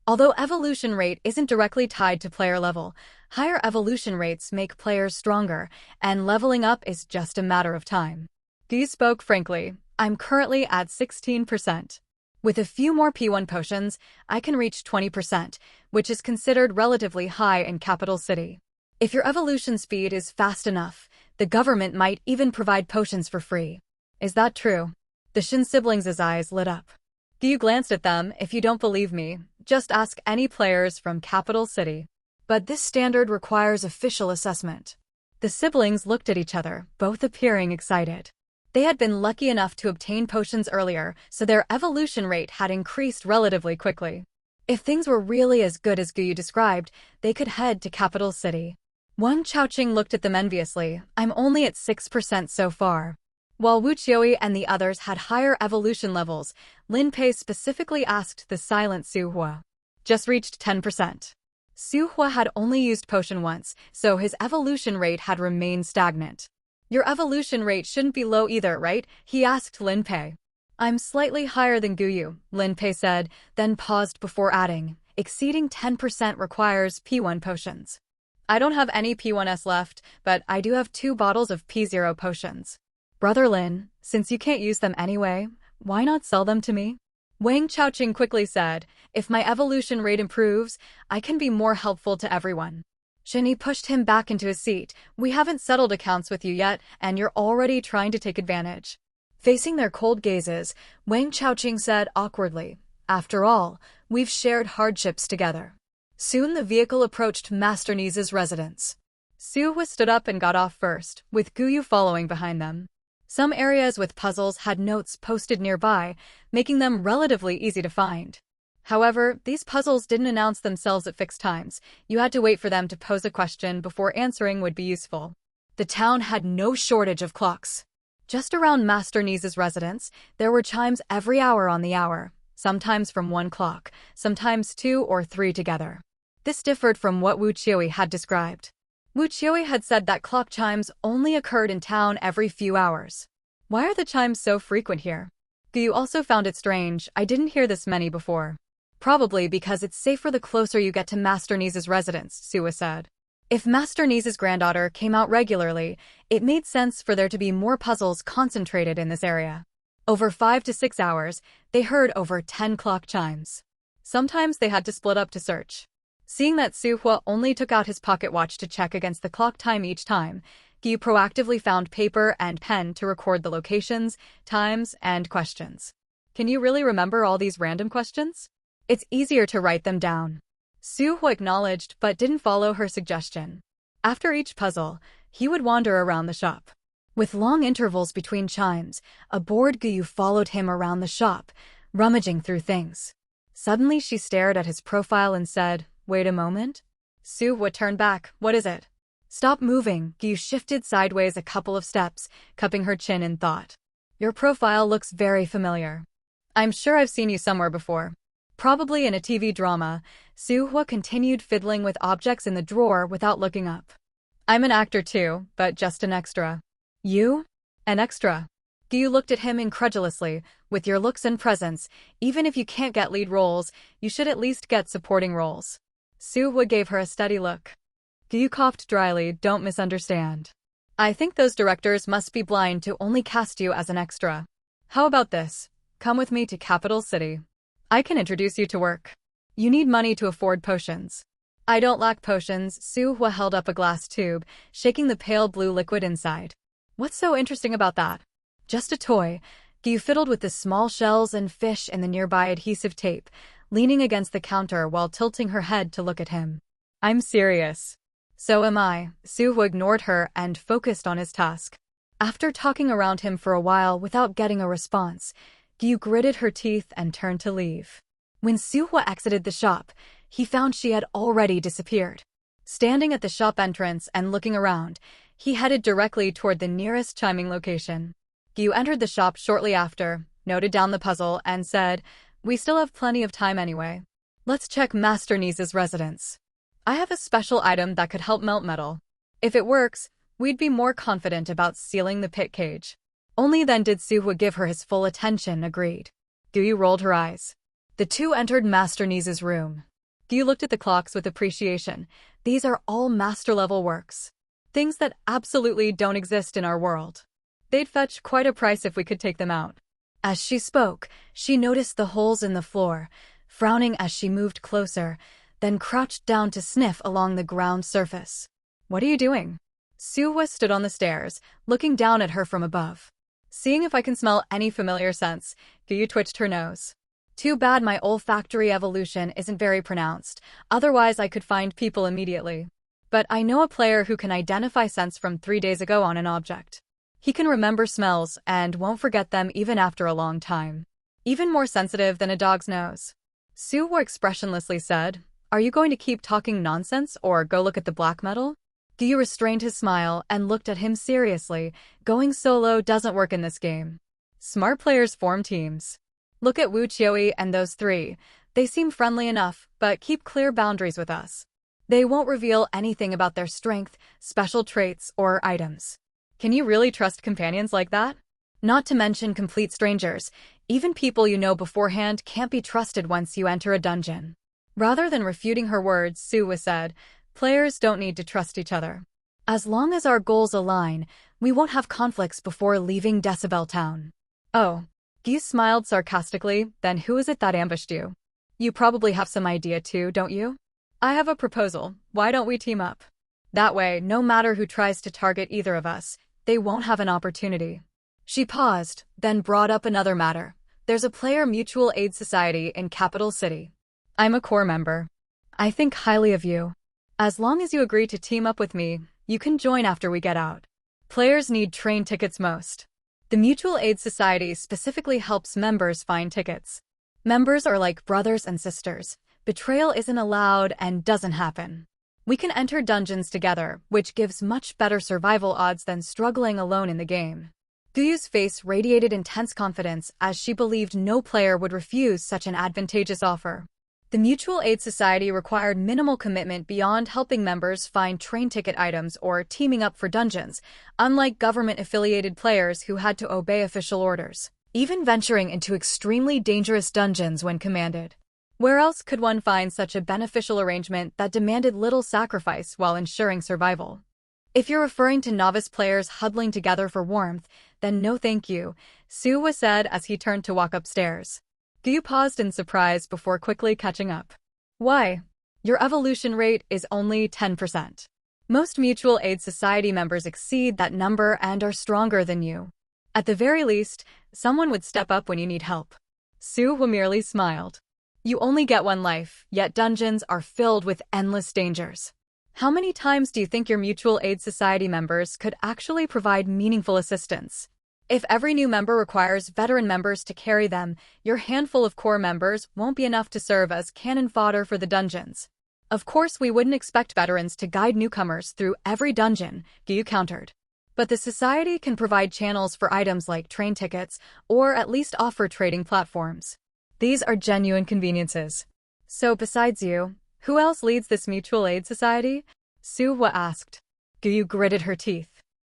Speaker 2: Although evolution rate isn't directly tied to player level, higher evolution rates make players stronger, and leveling up is just a matter of time. Gu spoke frankly. "I'm currently at 16%. With a few more P1 potions, I can reach 20%, which is considered relatively high in Capital City. If your evolution speed is fast enough, the government might even provide potions for free." "Is that true?" The Shin siblings' eyes lit up. Gu glanced at them. "If you don't believe me, just ask any players from Capital City. But this standard requires official assessment." The siblings looked at each other, both appearing excited. They had been lucky enough to obtain potions earlier, so their evolution rate had increased relatively quickly. If things were really as good as Guyu described, they could head to Capital City. Wang Chaoqing looked at them enviously. "I'm only at 6% so far." While Wu Qiui and the others had higher evolution levels, Lin Pei specifically asked the silent Su Hua. "Just reached 10%. Su Hua had only used potion once, so his evolution rate had remained stagnant. "Your evolution rate shouldn't be low either, right?" he asked Lin Pei. "I'm slightly higher than Guyu," Lin Pei said, then paused before adding, "Exceeding 10% requires P1 potions. I don't have any P1s left, but I do have 2 bottles of P0 potions. Brother Lin, since you can't use them anyway, why not sell them to me?" Wang Chaoqing quickly said, "If my evolution rate improves, I can be more helpful to everyone." Shinny pushed him back into his seat. "We haven't settled accounts with you yet, and you're already trying to take advantage." Facing their cold gazes, Wang Chaoqing said awkwardly, "After all, we've shared hardships together." Soon the vehicle approached Master Ni's residence. Su Hua stood up and got off first, with Guyu following behind them. Some areas with puzzles had notes posted nearby, making them relatively easy to find. However, these puzzles didn't announce themselves at fixed times. You had to wait for them to pose a question before answering would be useful. The town had no shortage of clocks. Just around Master Ni's residence, there were chimes every hour on the hour. sometimes from one clock, sometimes 2 or 3 together. This differed from what Wu Qiui had described. Wu Qiui had said that clock chimes only occurred in town every few hours. Why are the chimes so frequent here? Guyu also found it strange. I didn't hear this many before. Probably because it's safer the closer you get to Master Ni's residence, Suwa said. If Master Ni's granddaughter came out regularly, it made sense for there to be more puzzles concentrated in this area. Over 5 to 6 hours, they heard over 10 clock chimes. Sometimes they had to split up to search. Seeing that Suhua only took out his pocket watch to check against the clock time each time, Guyu proactively found paper and pen to record the locations, times, and questions. Can you really remember all these random questions? It's easier to write them down. Suhua acknowledged but didn't follow her suggestion. After each puzzle, he would wander around the shop. With long intervals between chimes, a bored Guyu followed him around the shop, rummaging through things. Suddenly she stared at his profile and said, "Wait a moment." Suhua turned back. "What is it?" "Stop moving." Guyu shifted sideways a couple of steps, cupping her chin in thought. "Your profile looks very familiar. I'm sure I've seen you somewhere before. Probably in a TV drama." Suhua continued fiddling with objects in the drawer without looking up. "I'm an actor too, but just an extra." "You? An extra?" Guyu looked at him incredulously. "With your looks and presence, even if you can't get lead roles, you should at least get supporting roles." Suhua gave her a steady look. Guyu coughed dryly. "Don't misunderstand. I think those directors must be blind to only cast you as an extra. How about this? Come with me to Capital City. I can introduce you to work. You need money to afford potions." "I don't lack potions." Suhua held up a glass tube, shaking the pale blue liquid inside. "What's so interesting about that?" "Just a toy." Guyu fiddled with the small shells and fish in the nearby adhesive tape, leaning against the counter while tilting her head to look at him. "I'm serious." "So am I." Suhua ignored her and focused on his task. After talking around him for a while without getting a response, Guyu gritted her teeth and turned to leave. When Suhua exited the shop, he found she had already disappeared. Standing at the shop entrance and looking around, he headed directly toward the nearest chiming location. Guyu entered the shop shortly after, noted down the puzzle, and said, "We still have plenty of time anyway. Let's check Master Ni's residence. I have a special item that could help melt metal. If it works, we'd be more confident about sealing the pit cage." Only then did Suhua give her his full attention. Agreed. Guyu rolled her eyes. The two entered Master Ni's room. Guyu looked at the clocks with appreciation. These are all master-level works. Things that absolutely don't exist in our world. They'd fetch quite a price if we could take them out. As she spoke, she noticed the holes in the floor, frowning as she moved closer, then crouched down to sniff along the ground surface. "What are you doing?" Suhua stood on the stairs, looking down at her from above. "Seeing if I can smell any familiar scents." Guyu twitched her nose. "Too bad my olfactory evolution isn't very pronounced, otherwise I could find people immediately. But I know a player who can identify scents from 3 days ago on an object. He can remember smells and won't forget them even after a long time. Even more sensitive than a dog's nose." Suhua expressionlessly said, "Are you going to keep talking nonsense or go look at the black metal?" Guyu restrained his smile and looked at him seriously. "Going solo doesn't work in this game. Smart players form teams. Look at Wu Qiui and those 3. They seem friendly enough, but keep clear boundaries with us. They won't reveal anything about their strength, special traits, or items. Can you really trust companions like that? Not to mention complete strangers. Even people you know beforehand can't be trusted once you enter a dungeon." Rather than refuting her words, Suhua said, "Players don't need to trust each other. As long as our goals align, we won't have conflicts before leaving Decibel Town." "Oh." Guyu smiled sarcastically. "Then who is it that ambushed you? You probably have some idea too, don't you? I have a proposal. Why don't we team up? That way, no matter who tries to target either of us, they won't have an opportunity." She paused, then brought up another matter. "There's a player mutual aid society in Capital City. I'm a core member. I think highly of you. As long as you agree to team up with me, you can join after we get out. Players need train tickets most. The Mutual Aid Society specifically helps members find tickets. Members are like brothers and sisters. Betrayal isn't allowed and doesn't happen. We can enter dungeons together, which gives much better survival odds than struggling alone in the game." Guyu's face radiated intense confidence as she believed no player would refuse such an advantageous offer. The Mutual Aid Society required minimal commitment beyond helping members find train ticket items or teaming up for dungeons, unlike government-affiliated players who had to obey official orders, even venturing into extremely dangerous dungeons when commanded. Where else could one find such a beneficial arrangement that demanded little sacrifice while ensuring survival? If you're referring to novice players huddling together for warmth, then no thank you, Suwa said as he turned to walk upstairs. Guyu paused in surprise before quickly catching up. Why? Your evolution rate is only 10%. Most Mutual Aid Society members exceed that number and are stronger than you. At the very least, someone would step up when you need help. Suwa merely smiled. You only get one life, yet dungeons are filled with endless dangers. How many times do you think your Mutual Aid Society members could actually provide meaningful assistance? If every new member requires veteran members to carry them, your handful of core members won't be enough to serve as cannon fodder for the dungeons. Of course, we wouldn't expect veterans to guide newcomers through every dungeon, Guyu countered. But the society can provide channels for items like train tickets, or at least offer trading platforms. These are genuine conveniences. So besides you, who else leads this Mutual Aid Society? Suwa asked. Guyu gritted her teeth.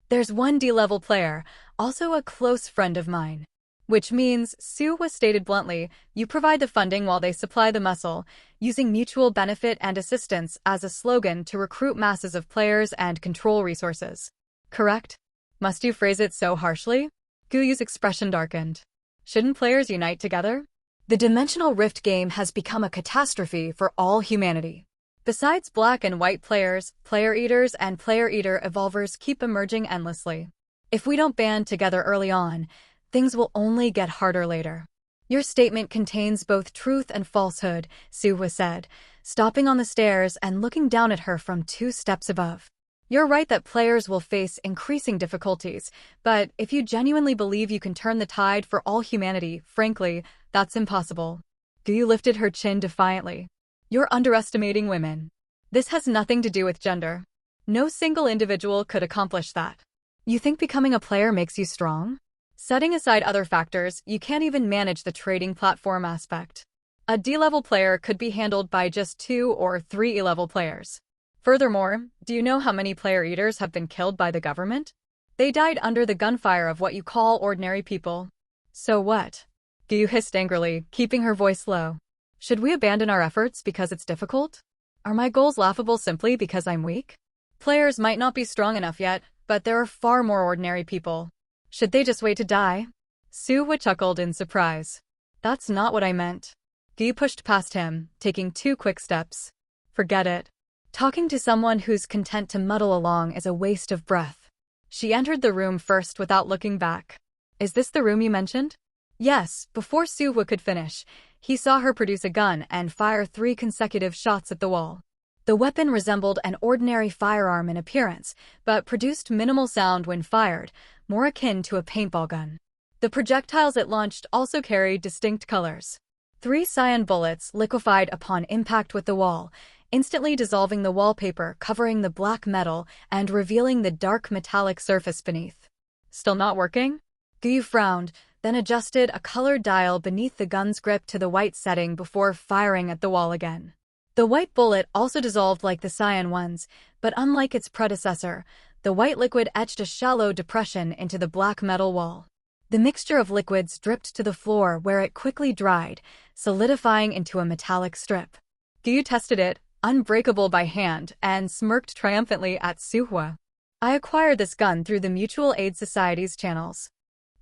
Speaker 2: There's one D-level player, also a close friend of mine. Which means, Suwa stated bluntly, you provide the funding while they supply the muscle, using mutual benefit and assistance as a slogan to recruit masses of players and control resources. Correct? Must you phrase it so harshly? Guyu's expression darkened. Shouldn't players unite together? The Dimensional Rift game has become a catastrophe for all humanity. Besides black and white players, player eaters and player eater evolvers keep emerging endlessly. If we don't band together early on, things will only get harder later. Your statement contains both truth and falsehood, Suwa said, stopping on the stairs and looking down at her from 2 steps above. You're right that players will face increasing difficulties, but if you genuinely believe you can turn the tide for all humanity, frankly, that's impossible. Guyu lifted her chin defiantly. You're underestimating women. This has nothing to do with gender. No single individual could accomplish that. You think becoming a player makes you strong? Setting aside other factors, you can't even manage the trading platform aspect. A D-level player could be handled by just 2 or 3 E-level players. Furthermore, do you know how many player eaters have been killed by the government? They died under the gunfire of what you call ordinary people. So what? Guyu hissed angrily, keeping her voice low. Should we abandon our efforts because it's difficult? Are my goals laughable simply because I'm weak? Players might not be strong enough yet, but there are far more ordinary people. Should they just wait to die? Suwa chuckled in surprise. That's not what I meant. Guyu pushed past him, taking 2 quick steps. Forget it. Talking to someone who's content to muddle along is a waste of breath. She entered the room first without looking back. Is this the room you mentioned? Yes, before Suwa could finish, he saw her produce a gun and fire 3 consecutive shots at the wall. The weapon resembled an ordinary firearm in appearance, but produced minimal sound when fired, more akin to a paintball gun. The projectiles it launched also carried distinct colors. 3 cyan bullets liquefied upon impact with the wall, instantly dissolving the wallpaper covering the black metal and revealing the dark metallic surface beneath. Still not working? Guyu frowned, then adjusted a colored dial beneath the gun's grip to the white setting before firing at the wall again. The white bullet also dissolved like the cyan ones, but unlike its predecessor, the white liquid etched a shallow depression into the black metal wall. The mixture of liquids dripped to the floor where it quickly dried, solidifying into a metallic strip. Guyu tested it, unbreakable by hand, and smirked triumphantly at Suwa. I acquired this gun through the Mutual Aid Society's channels.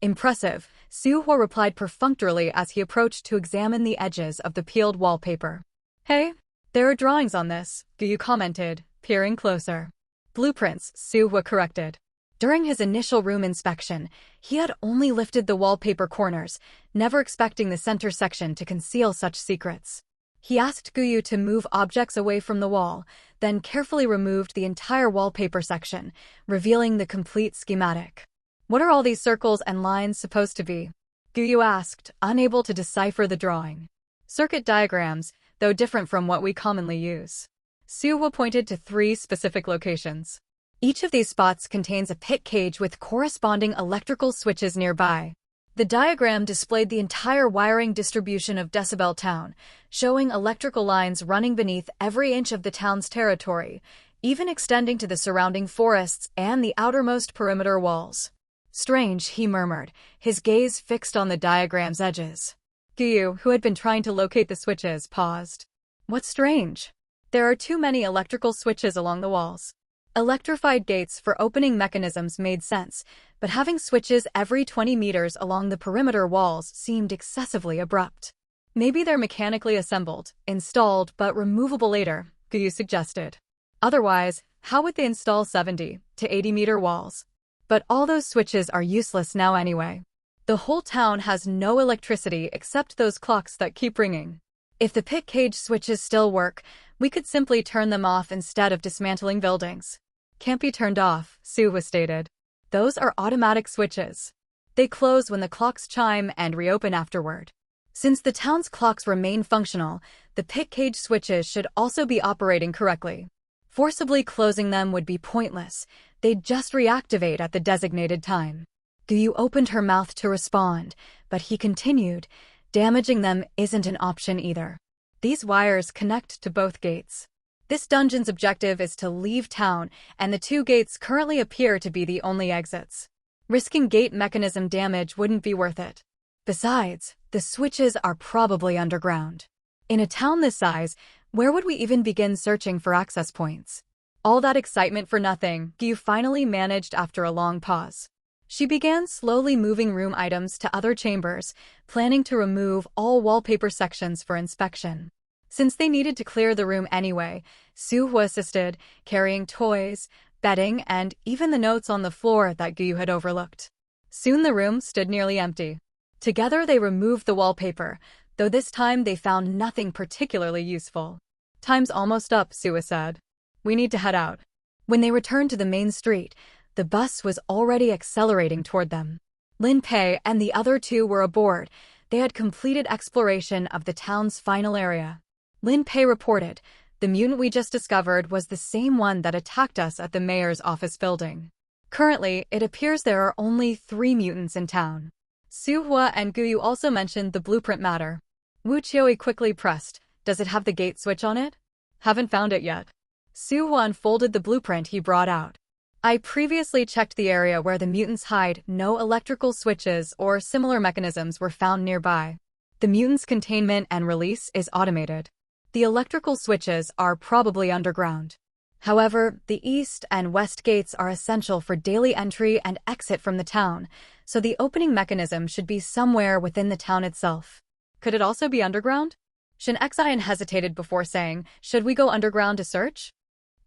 Speaker 2: Impressive, Suwa replied perfunctorily as he approached to examine the edges of the peeled wallpaper. Hey, there are drawings on this, Guyu commented, peering closer. Blueprints, Suwa corrected. During his initial room inspection, he had only lifted the wallpaper corners, never expecting the center section to conceal such secrets. He asked Guyu to move objects away from the wall, then carefully removed the entire wallpaper section, revealing the complete schematic. What are all these circles and lines supposed to be? Guyu asked, unable to decipher the drawing. Circuit diagrams, though different from what we commonly use. Suwa pointed to 3 specific locations. Each of these spots contains a pit cage with corresponding electrical switches nearby. The diagram displayed the entire wiring distribution of Decibel Town, showing electrical lines running beneath every inch of the town's territory, even extending to the surrounding forests and the outermost perimeter walls. Strange, he murmured, his gaze fixed on the diagram's edges. Gyu, who had been trying to locate the switches, paused. What's strange? There are too many electrical switches along the walls. Electrified gates for opening mechanisms made sense, but having switches every 20 meters along the perimeter walls seemed excessively abrupt. Maybe they're mechanically assembled, installed, but removable later, Gyu suggested. Otherwise, how would they install 70 to 80-meter walls? But all those switches are useless now anyway. The whole town has no electricity except those clocks that keep ringing. If the pit cage switches still work, we could simply turn them off instead of dismantling buildings. Can't be turned off, Suhua stated. Those are automatic switches. They close when the clocks chime and reopen afterward. Since the town's clocks remain functional, the pit cage switches should also be operating correctly. Forcibly closing them would be pointless. They'd just reactivate at the designated time. Gyu opened her mouth to respond, but he continued, damaging them isn't an option either. These wires connect to both gates. This dungeon's objective is to leave town, and the two gates currently appear to be the only exits. Risking gate mechanism damage wouldn't be worth it. Besides, the switches are probably underground. In a town this size, where would we even begin searching for access points? All that excitement for nothing, Gyu finally managed after a long pause. She began slowly moving room items to other chambers, planning to remove all wallpaper sections for inspection. Since they needed to clear the room anyway, Suhua assisted, carrying toys, bedding, and even the notes on the floor that Gyu had overlooked. Soon the room stood nearly empty. Together they removed the wallpaper, though this time they found nothing particularly useful. Time's almost up, Suhua said. We need to head out. When they returned to the main street, the bus was already accelerating toward them. Lin Pei and the other two were aboard. They had completed exploration of the town's final area. Lin Pei reported, the mutant we just discovered was the same one that attacked us at the mayor's office building. Currently, it appears there are only 3 mutants in town. Suhua and Gyu also mentioned the blueprint matter. Wu Qiui quickly pressed, does it have the gate switch on it? Haven't found it yet. Suhua unfolded the blueprint he brought out. I previously checked the area where the mutants hide. No electrical switches or similar mechanisms were found nearby. The mutants' containment and release is automated. The electrical switches are probably underground. However, the east and west gates are essential for daily entry and exit from the town, so the opening mechanism should be somewhere within the town itself. Could it also be underground? Shin Xian hesitated before saying, should we go underground to search?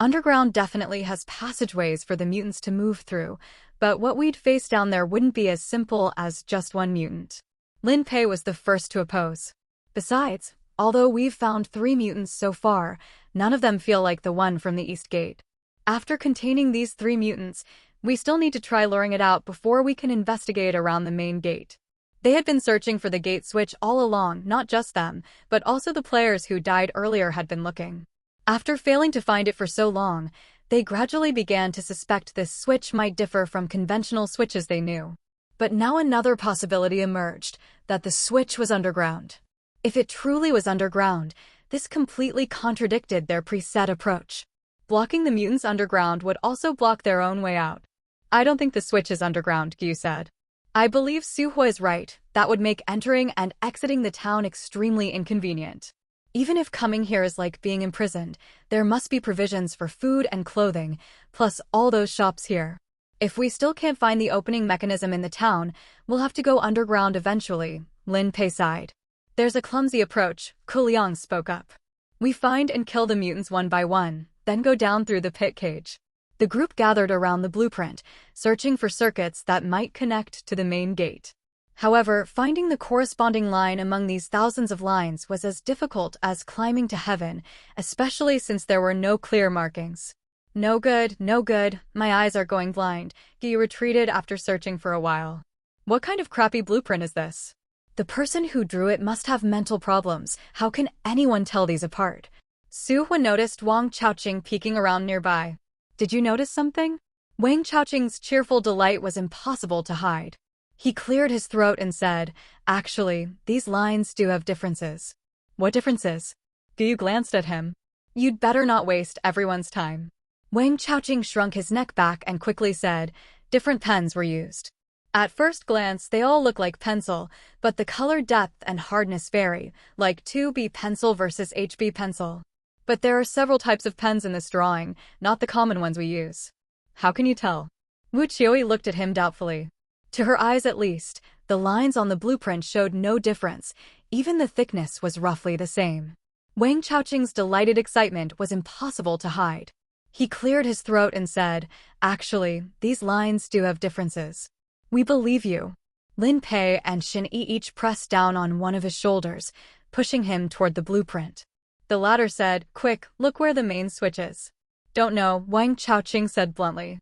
Speaker 2: Underground definitely has passageways for the mutants to move through, but what we'd face down there wouldn't be as simple as just one mutant. Lin Pei was the first to oppose. Besides, although we've found 3 mutants so far, none of them feel like the one from the East Gate. After containing these 3 mutants, we still need to try luring it out before we can investigate around the main gate. They had been searching for the gate switch all along, not just them, but also the players who died earlier had been looking. After failing to find it for so long, they gradually began to suspect this switch might differ from conventional switches they knew. But now another possibility emerged, that the switch was underground. If it truly was underground, this completely contradicted their preset approach. Blocking the mutants underground would also block their own way out. I don't think the switch is underground, Gyu said. I believe Suhua is right. That would make entering and exiting the town extremely inconvenient. Even if coming here is like being imprisoned, there must be provisions for food and clothing, plus all those shops here. If we still can't find the opening mechanism in the town, we'll have to go underground eventually, Lin Pei sighed. There's a clumsy approach, Ku Liang spoke up. We find and kill the mutants one by one, then go down through the pit cage. The group gathered around the blueprint, searching for circuits that might connect to the main gate. However, finding the corresponding line among these thousands of lines was as difficult as climbing to heaven, especially since there were no clear markings. No good, no good, my eyes are going blind, Gyu retreated after searching for a while. What kind of crappy blueprint is this? The person who drew it must have mental problems. How can anyone tell these apart? Suhua noticed Wang Chaoqing peeking around nearby. Did you notice something? Wang Chaoqing's cheerful delight was impossible to hide. He cleared his throat and said, "Actually, these lines do have differences." "What differences?" Gu glanced at him. "You'd better not waste everyone's time." Wang Chaoqing shrunk his neck back and quickly said, "Different pens were used. At first glance, they all look like pencil, but the color depth and hardness vary, like 2B pencil versus HB pencil. But there are several types of pens in this drawing, not the common ones we use." "How can you tell?" Wu Qiui looked at him doubtfully. To her eyes at least, the lines on the blueprint showed no difference, even the thickness was roughly the same. Wang Chaoqing's delighted excitement was impossible to hide. He cleared his throat and said, "Actually, these lines do have differences." "We believe you." Lin Pei and Shen Yi each pressed down on one of his shoulders, pushing him toward the blueprint. The latter said, "Quick, look where the main switch is." "Don't know," Wang Chaoqing said bluntly.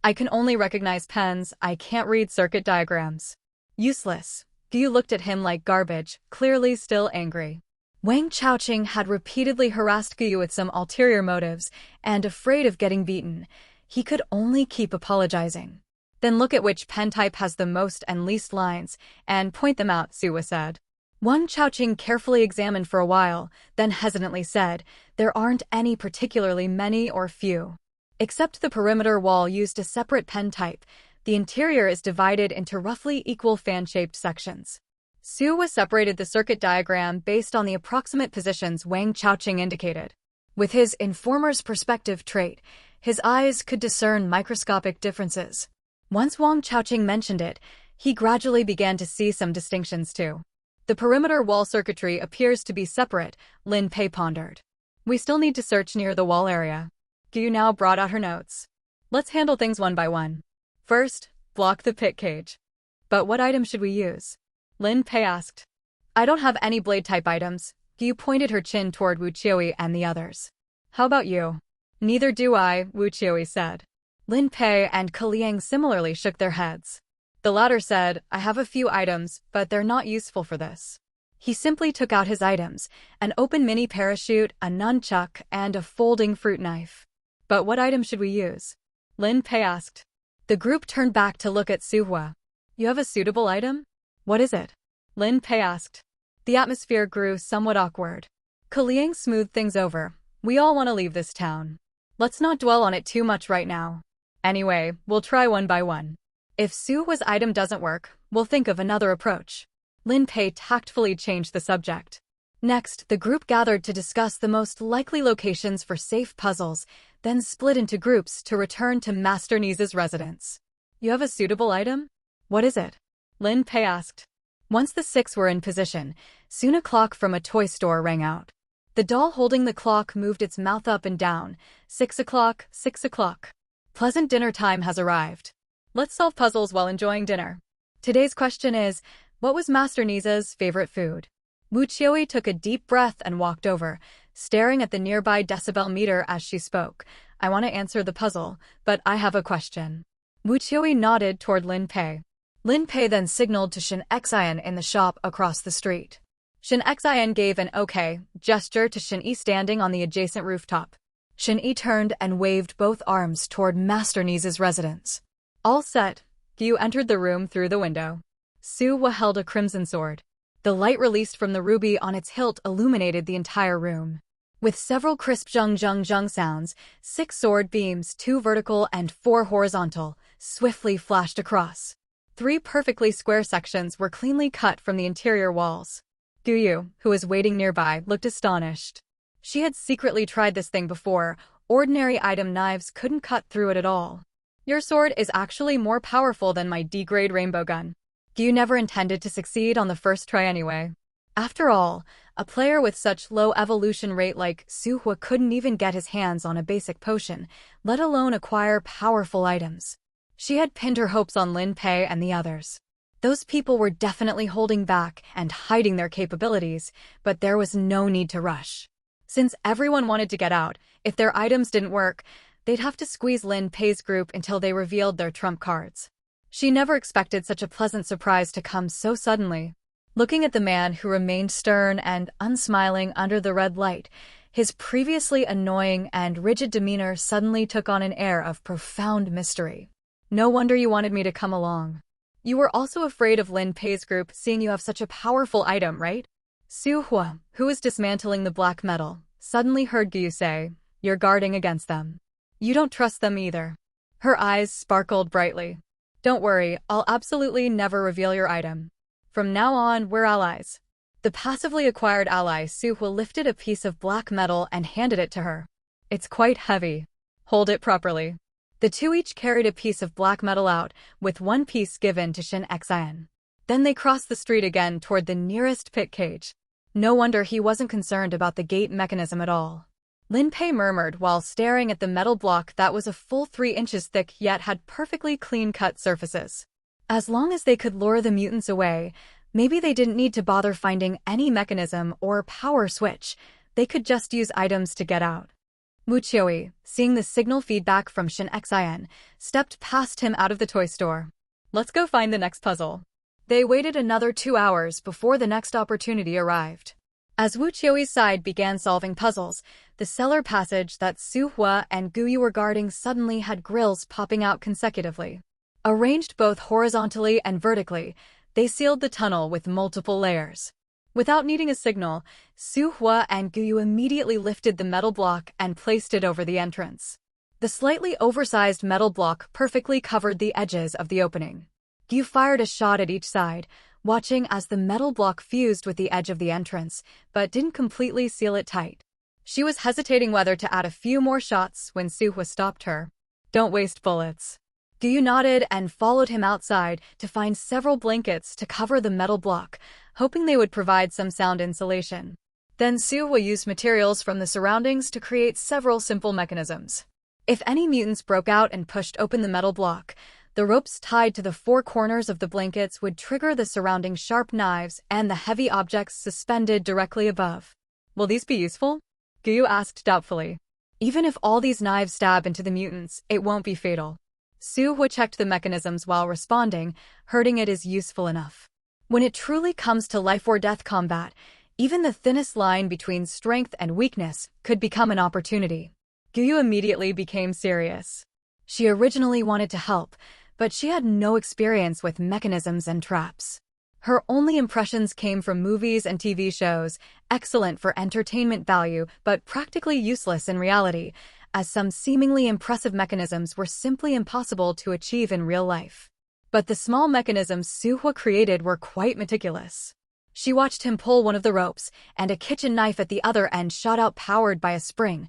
Speaker 2: "I can only recognize pens, I can't read circuit diagrams." "Useless." Gu looked at him like garbage, clearly still angry. Wang Chaoqing had repeatedly harassed Gu with some ulterior motives, and afraid of getting beaten, he could only keep apologizing. "Then look at which pen type has the most and least lines, and point them out," Suwa said. Wang Chaoqing carefully examined for a while, then hesitantly said, "There aren't any particularly many or few. Except the perimeter wall used a separate pen type, the interior is divided into roughly equal fan-shaped sections." Suwa separated the circuit diagram based on the approximate positions Wang Chaoqing indicated. With his informer's perspective trait, his eyes could discern microscopic differences. Once Wang Chaoqing mentioned it, he gradually began to see some distinctions too. "The perimeter wall circuitry appears to be separate," Lin Pei pondered. "We still need to search near the wall area." Gu now brought out her notes. "Let's handle things one by one. First, block the pit cage." "But what items should we use?" Lin Pei asked. "I don't have any blade-type items." Gu pointed her chin toward Wu Qiui and the others. "How about you?" "Neither do I," Wu Qiui said. Lin Pei and Ke Liang similarly shook their heads. The latter said, "I have a few items, but they're not useful for this." He simply took out his items, an open mini parachute, a nunchuck, and a folding fruit knife. "But what item should we use?" Lin Pei asked. The group turned back to look at Suhua. "You have a suitable item?" "What is it?" Lin Pei asked. The atmosphere grew somewhat awkward. Ke Liang smoothed things over. "We all want to leave this town. Let's not dwell on it too much right now. Anyway, we'll try one by one. If Suhua's item doesn't work, we'll think of another approach." Lin Pei tactfully changed the subject. Next, the group gathered to discuss the most likely locations for safe puzzles, then split into groups to return to Master Niza's residence. "You have a suitable item?" "What is it?" Lin Pei asked. Once the six were in position, soon a clock from a toy store rang out. The doll holding the clock moved its mouth up and down. 6 o'clock, 6 o'clock. Pleasant dinner time has arrived. Let's solve puzzles while enjoying dinner. Today's question is, what was Master Niza's favorite food? Wu Qiui took a deep breath and walked over, staring at the nearby decibel meter as she spoke. "I want to answer the puzzle, but I have a question." Wu Qiui nodded toward Lin Pei. Lin Pei then signaled to Shen Xian in the shop across the street. Shen Xian gave an okay gesture to Shen Yi standing on the adjacent rooftop. Shen Yi turned and waved both arms toward Master Niza's residence. All set, Gu entered the room through the window. Suhua held a crimson sword. The light released from the ruby on its hilt illuminated the entire room. With several crisp zheng zheng zheng sounds, 6 sword beams, 2 vertical and 4 horizontal, swiftly flashed across. 3 perfectly square sections were cleanly cut from the interior walls. Guyu, who was waiting nearby, looked astonished. She had secretly tried this thing before. Ordinary item knives couldn't cut through it at all. "Your sword is actually more powerful than my D-grade rainbow gun." Gu never intended to succeed on the first try anyway. After all, a player with such low evolution rate like Suhua couldn't even get his hands on a basic potion, let alone acquire powerful items. She had pinned her hopes on Lin Pei and the others. Those people were definitely holding back and hiding their capabilities, but there was no need to rush. Since everyone wanted to get out, if their items didn't work, they'd have to squeeze Lin Pei's group until they revealed their trump cards. She never expected such a pleasant surprise to come so suddenly. Looking at the man who remained stern and unsmiling under the red light, His previously annoying and rigid demeanor suddenly took on an air of profound mystery. No wonder you wanted me to come along. You were also afraid of Lin Pei's group seeing you have such a powerful item, right? Su Hua, who was dismantling the black metal, suddenly heard Gyu say, "You're guarding against them. You don't trust them either." Her eyes sparkled brightly. "Don't worry, I'll absolutely never reveal your item. From now on, we're allies." The passively acquired ally Su Hua lifted a piece of black metal and handed it to her. "It's quite heavy. Hold it properly." The two each carried a piece of black metal out, with one piece given to Shin Xian. Then they crossed the street again toward the nearest pit cage. No wonder he wasn't concerned about the gate mechanism at all. Lin Pei murmured while staring at the metal block that was a full 3 inches thick yet had perfectly clean-cut surfaces. As long as they could lure the mutants away, maybe they didn't need to bother finding any mechanism or power switch. They could just use items to get out. Wu Qiui, seeing the signal feedback from Shin Xian, stepped past him out of the toy store. "Let's go find the next puzzle." They waited another 2 hours before the next opportunity arrived. As Wu Qiui's side began solving puzzles, the cellar passage that Su Hua and Gyu were guarding suddenly had grills popping out consecutively. Arranged both horizontally and vertically, they sealed the tunnel with multiple layers. Without needing a signal, Su Hua and Gyu immediately lifted the metal block and placed it over the entrance. The slightly oversized metal block perfectly covered the edges of the opening. Gyu fired a shot at each side, watching as the metal block fused with the edge of the entrance, but didn't completely seal it tight. She was hesitating whether to add a few more shots when Su Hua stopped her. "Don't waste bullets." Gyu nodded and followed him outside to find several blankets to cover the metal block, hoping they would provide some sound insulation. Then Su Hua used materials from the surroundings to create several simple mechanisms. If any mutants broke out and pushed open the metal block, the ropes tied to the 4 corners of the blankets would trigger the surrounding sharp knives and the heavy objects suspended directly above. "Will these be useful?" Gyu asked doubtfully. "Even if all these knives stab into the mutants, it won't be fatal." Su Hua checked the mechanisms while responding, hurting it is useful enough. When it truly comes to life-or-death combat, even the thinnest line between strength and weakness could become an opportunity. Gyu immediately became serious. She originally wanted to help, but she had no experience with mechanisms and traps. Her only impressions came from movies and TV shows, excellent for entertainment value but practically useless in reality, as some seemingly impressive mechanisms were simply impossible to achieve in real life. But the small mechanisms Su Hua created were quite meticulous. She watched him pull one of the ropes, and a kitchen knife at the other end shot out powered by a spring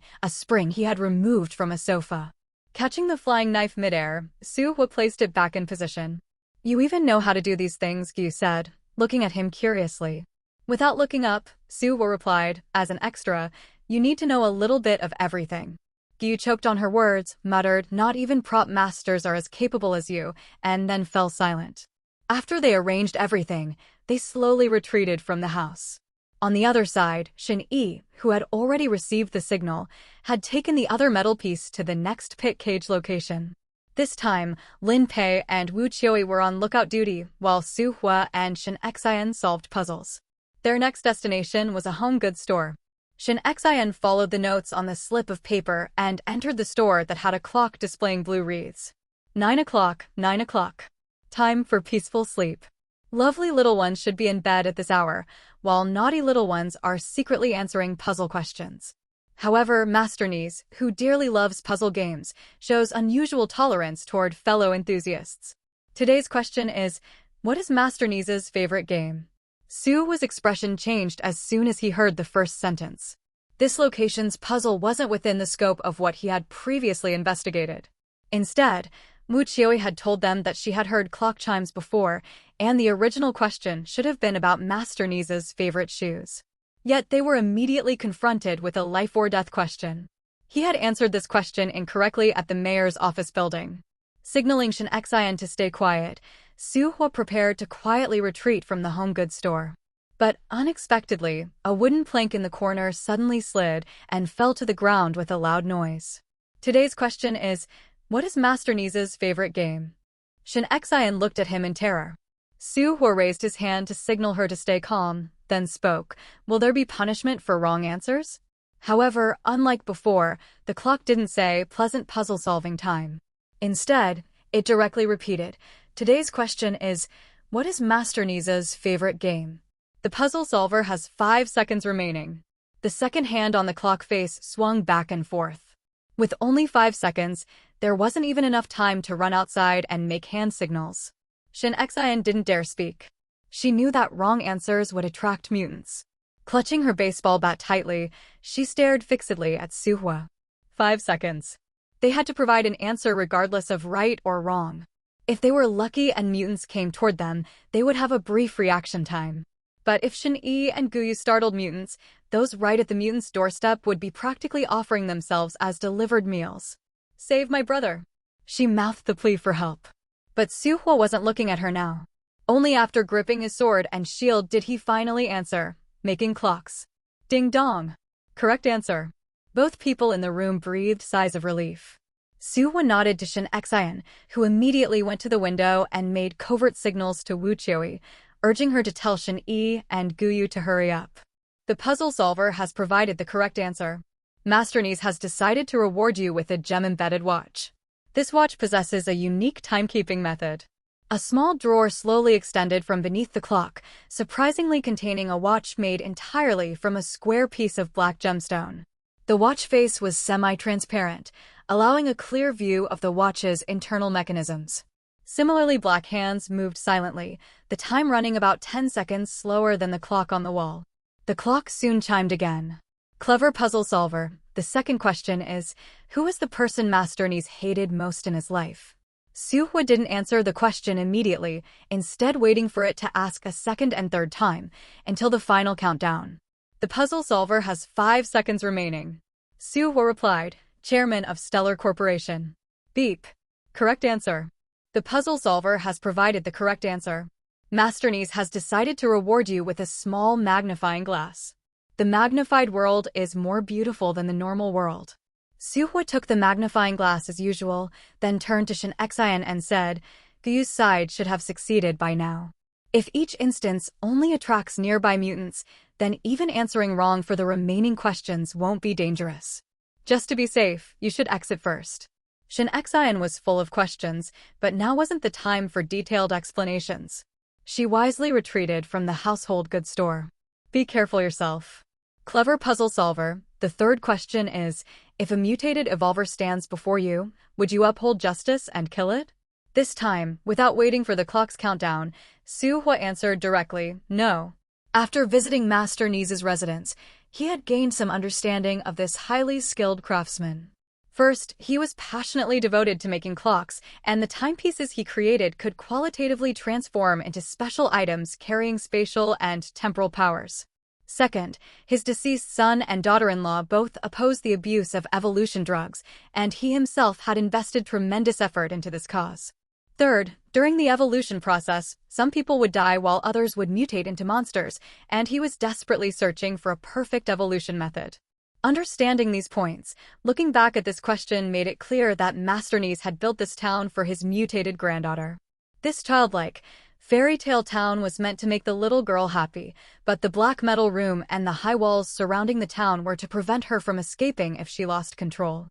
Speaker 2: he had removed from a sofa. Catching the flying knife midair, Su Hua placed it back in position. "You even know how to do these things," Gyu said, looking at him curiously. Without looking up, Su Hua replied, "As an extra, you need to know a little bit of everything." Gyu choked on her words, muttered, "Not even prop masters are as capable as you," and then fell silent. After they arranged everything, they slowly retreated from the house. On the other side, Shin Yi, who had already received the signal, had taken the other metal piece to the next pit cage location. This time, Lin Pei and Wu Qiui were on lookout duty, while Su Hua and Shin Xian solved puzzles. Their next destination was a home goods store. Shin Xian followed the notes on the slip of paper and entered the store that had a clock displaying blue wreaths. 9 o'clock, 9 o'clock. Time for peaceful sleep. Lovely little ones should be in bed at this hour, while naughty little ones are secretly answering puzzle questions. However, Master Knees, who dearly loves puzzle games, shows unusual tolerance toward fellow enthusiasts. Today's question is, what is Master Knees' favorite game? Su Hua's expression changed as soon as he heard the first sentence. This location's puzzle wasn't within the scope of what he had previously investigated. Instead, Wu Qiui had told them that she had heard clock chimes before, and the original question should have been about Master Knees' favorite shoes. Yet they were immediately confronted with a life-or-death question. He had answered this question incorrectly at the mayor's office building. Signaling Shin Xian to stay quiet, Su Hua prepared to quietly retreat from the home goods store. But unexpectedly, a wooden plank in the corner suddenly slid and fell to the ground with a loud noise. Today's question is, what is Master Knees' favorite game? Shin Xian looked at him in terror. Su Hua raised his hand to signal her to stay calm, then spoke, "Will there be punishment for wrong answers?" However, unlike before, the clock didn't say pleasant puzzle-solving time. Instead, it directly repeated, today's question is, what is Master Nisa's favorite game? The puzzle solver has 5 seconds remaining. The second hand on the clock face swung back and forth. With only 5 seconds, there wasn't even enough time to run outside and make hand signals. Shin Xian didn't dare speak. She knew that wrong answers would attract mutants. Clutching her baseball bat tightly, she stared fixedly at Suhua. 5 seconds. They had to provide an answer regardless of right or wrong. If they were lucky and mutants came toward them, they would have a brief reaction time. But if Shin-Yi and Guyu startled mutants, those right at the mutants' doorstep would be practically offering themselves as delivered meals. Save my brother. She mouthed the plea for help. But Suhua wasn't looking at her now. Only after gripping his sword and shield did he finally answer, making clocks. Ding dong. Correct answer. Both people in the room breathed sighs of relief. Suhua nodded to Shin Xian, who immediately went to the window and made covert signals to Wu Qiuyi, urging her to tell Shin-Yi and Guyu to hurry up. The puzzle solver has provided the correct answer. Master Nise has decided to reward you with a gem-embedded watch. This watch possesses a unique timekeeping method. A small drawer slowly extended from beneath the clock, surprisingly containing a watch made entirely from a square piece of black gemstone. The watch face was semi-transparent, allowing a clear view of the watch's internal mechanisms. Similarly, black hands moved silently, the time running about 10 seconds slower than the clock on the wall. The clock soon chimed again. Clever puzzle solver, the second question is, who is the person Master Nise hated most in his life? Suhua didn't answer the question immediately, instead waiting for it to ask a second and third time, until the final countdown. The puzzle solver has 5 seconds remaining. Suhua replied, Chairman of Stellar Corporation. Beep. Correct answer. The puzzle solver has provided the correct answer. Master Nise has decided to reward you with a small magnifying glass. The magnified world is more beautiful than the normal world. Suhua took the magnifying glass as usual, then turned to Shin Xian and said, Guyu's side should have succeeded by now. If each instance only attracts nearby mutants, then even answering wrong for the remaining questions won't be dangerous. Just to be safe, you should exit first. Shin Xian was full of questions, but now wasn't the time for detailed explanations. She wisely retreated from the household goods store. Be careful yourself. Clever puzzle solver, the third question is, if a mutated evolver stands before you, would you uphold justice and kill it? This time, without waiting for the clock's countdown, Suhua answered directly, no. After visiting Master Nise's residence, he had gained some understanding of this highly skilled craftsman. First, he was passionately devoted to making clocks, and the timepieces he created could qualitatively transform into special items carrying spatial and temporal powers. Second, his deceased son and daughter-in-law both opposed the abuse of evolution drugs, and he himself had invested tremendous effort into this cause. Third, during the evolution process, some people would die while others would mutate into monsters, and he was desperately searching for a perfect evolution method. Understanding these points, looking back at this question made it clear that Master Nise had built this town for his mutated granddaughter. This childlike, fairy tale town was meant to make the little girl happy, but the black metal room and the high walls surrounding the town were to prevent her from escaping if she lost control.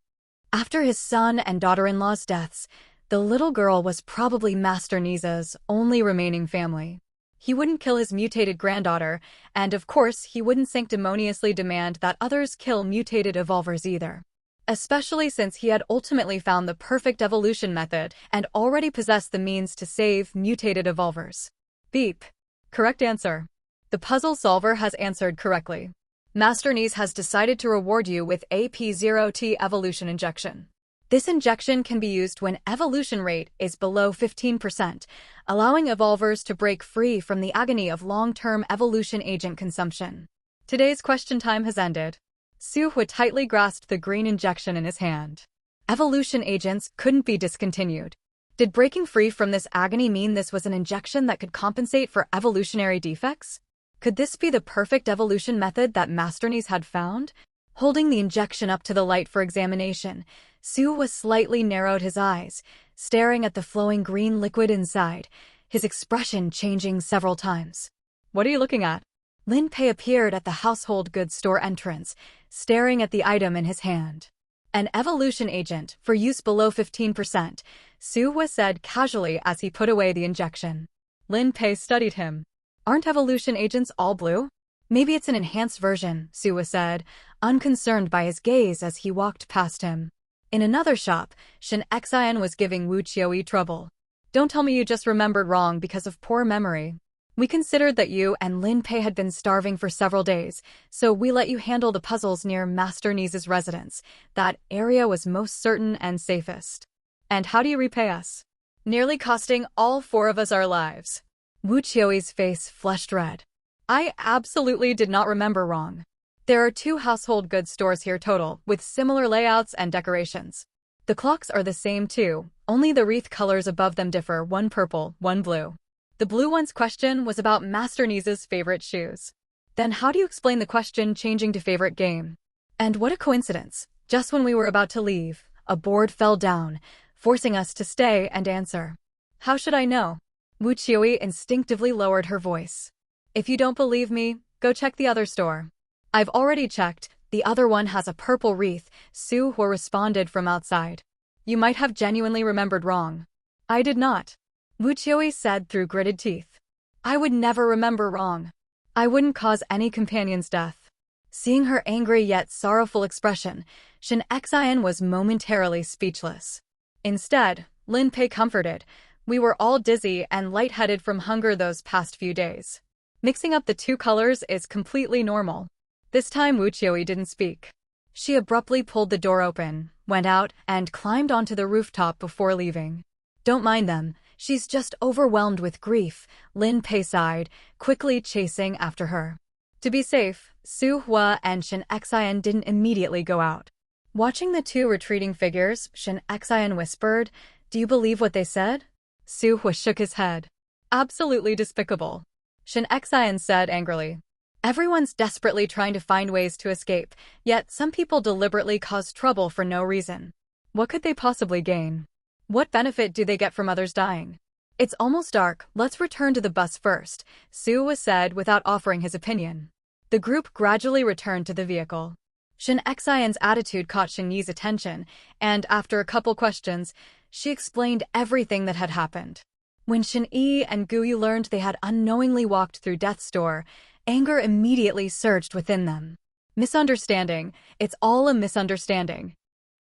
Speaker 2: After his son and daughter-in-law's deaths, the little girl was probably Master Nisa's only remaining family. He wouldn't kill his mutated granddaughter, and of course he wouldn't sanctimoniously demand that others kill mutated evolvers either. Especially since he had ultimately found the perfect evolution method and already possessed the means to save mutated evolvers. Beep. Correct answer. The puzzle solver has answered correctly. Master Nise has decided to reward you with AP0T evolution injection. This injection can be used when evolution rate is below 15%, allowing evolvers to break free from the agony of long-term evolution agent consumption. Today's question time has ended. Suhua tightly grasped the green injection in his hand. Evolution agents couldn't be discontinued. Did breaking free from this agony mean this was an injection that could compensate for evolutionary defects? Could this be the perfect evolution method that Master Nise had found? Holding the injection up to the light for examination, Suhua slightly narrowed his eyes, staring at the flowing green liquid inside, his expression changing several times. What are you looking at? Lin Pei appeared at the household goods store entrance, staring at the item in his hand. An evolution agent for use below 15%, Su Hua said casually as he put away the injection. Lin Pei studied him. Aren't evolution agents all blue? Maybe it's an enhanced version, Su Hua said, unconcerned by his gaze as he walked past him. In another shop, Shen Xian was giving Wu Qiuyi trouble. Don't tell me you just remembered wrong because of poor memory. We considered that you and Lin Pei had been starving for several days, so we let you handle the puzzles near Master Ni's residence. That area was most certain and safest. And how do you repay us? Nearly costing all four of us our lives. Wu Qiuyi's face flushed red. I absolutely did not remember wrong. There are 2 household goods stores here total, with similar layouts and decorations. The clocks are the same too, only the wreath colors above them differ, one purple, one blue. The blue one's question was about Master Ni's favorite shoes. Then how do you explain the question changing to favorite game? And what a coincidence, just when we were about to leave, a board fell down, forcing us to stay and answer. How should I know? Wu Qiuyi instinctively lowered her voice. If you don't believe me, go check the other store. I've already checked, the other one has a purple wreath, Su Hua responded from outside. You might have genuinely remembered wrong. I did not. Wu Qiuyi said through gritted teeth. I would never remember wrong. I wouldn't cause any companion's death. Seeing her angry yet sorrowful expression, Shen Xian was momentarily speechless. Instead, Lin Pei comforted. We were all dizzy and lightheaded from hunger those past few days. Mixing up the 2 colors is completely normal. This time Wu Qiuyi didn't speak. She abruptly pulled the door open, went out, and climbed onto the rooftop before leaving. Don't mind them, she's just overwhelmed with grief, Lin Pei sighed, quickly chasing after her. To be safe, Su Hua and Shen Xian didn't immediately go out. Watching the 2 retreating figures, Shen Xian whispered, Do you believe what they said? Su Hua shook his head. Absolutely despicable. Shen Xian said angrily. Everyone's desperately trying to find ways to escape, yet some people deliberately cause trouble for no reason. What could they possibly gain? What benefit do they get from others dying? It's almost dark, let's return to the bus first, Su Hua said without offering his opinion. The group gradually returned to the vehicle. Shen Xian's attitude caught Shen Yi's attention, and after a couple questions, she explained everything that had happened. When Shen Yi and Gu Yu learned they had unknowingly walked through Death's Door, anger immediately surged within them. Misunderstanding, it's all a misunderstanding.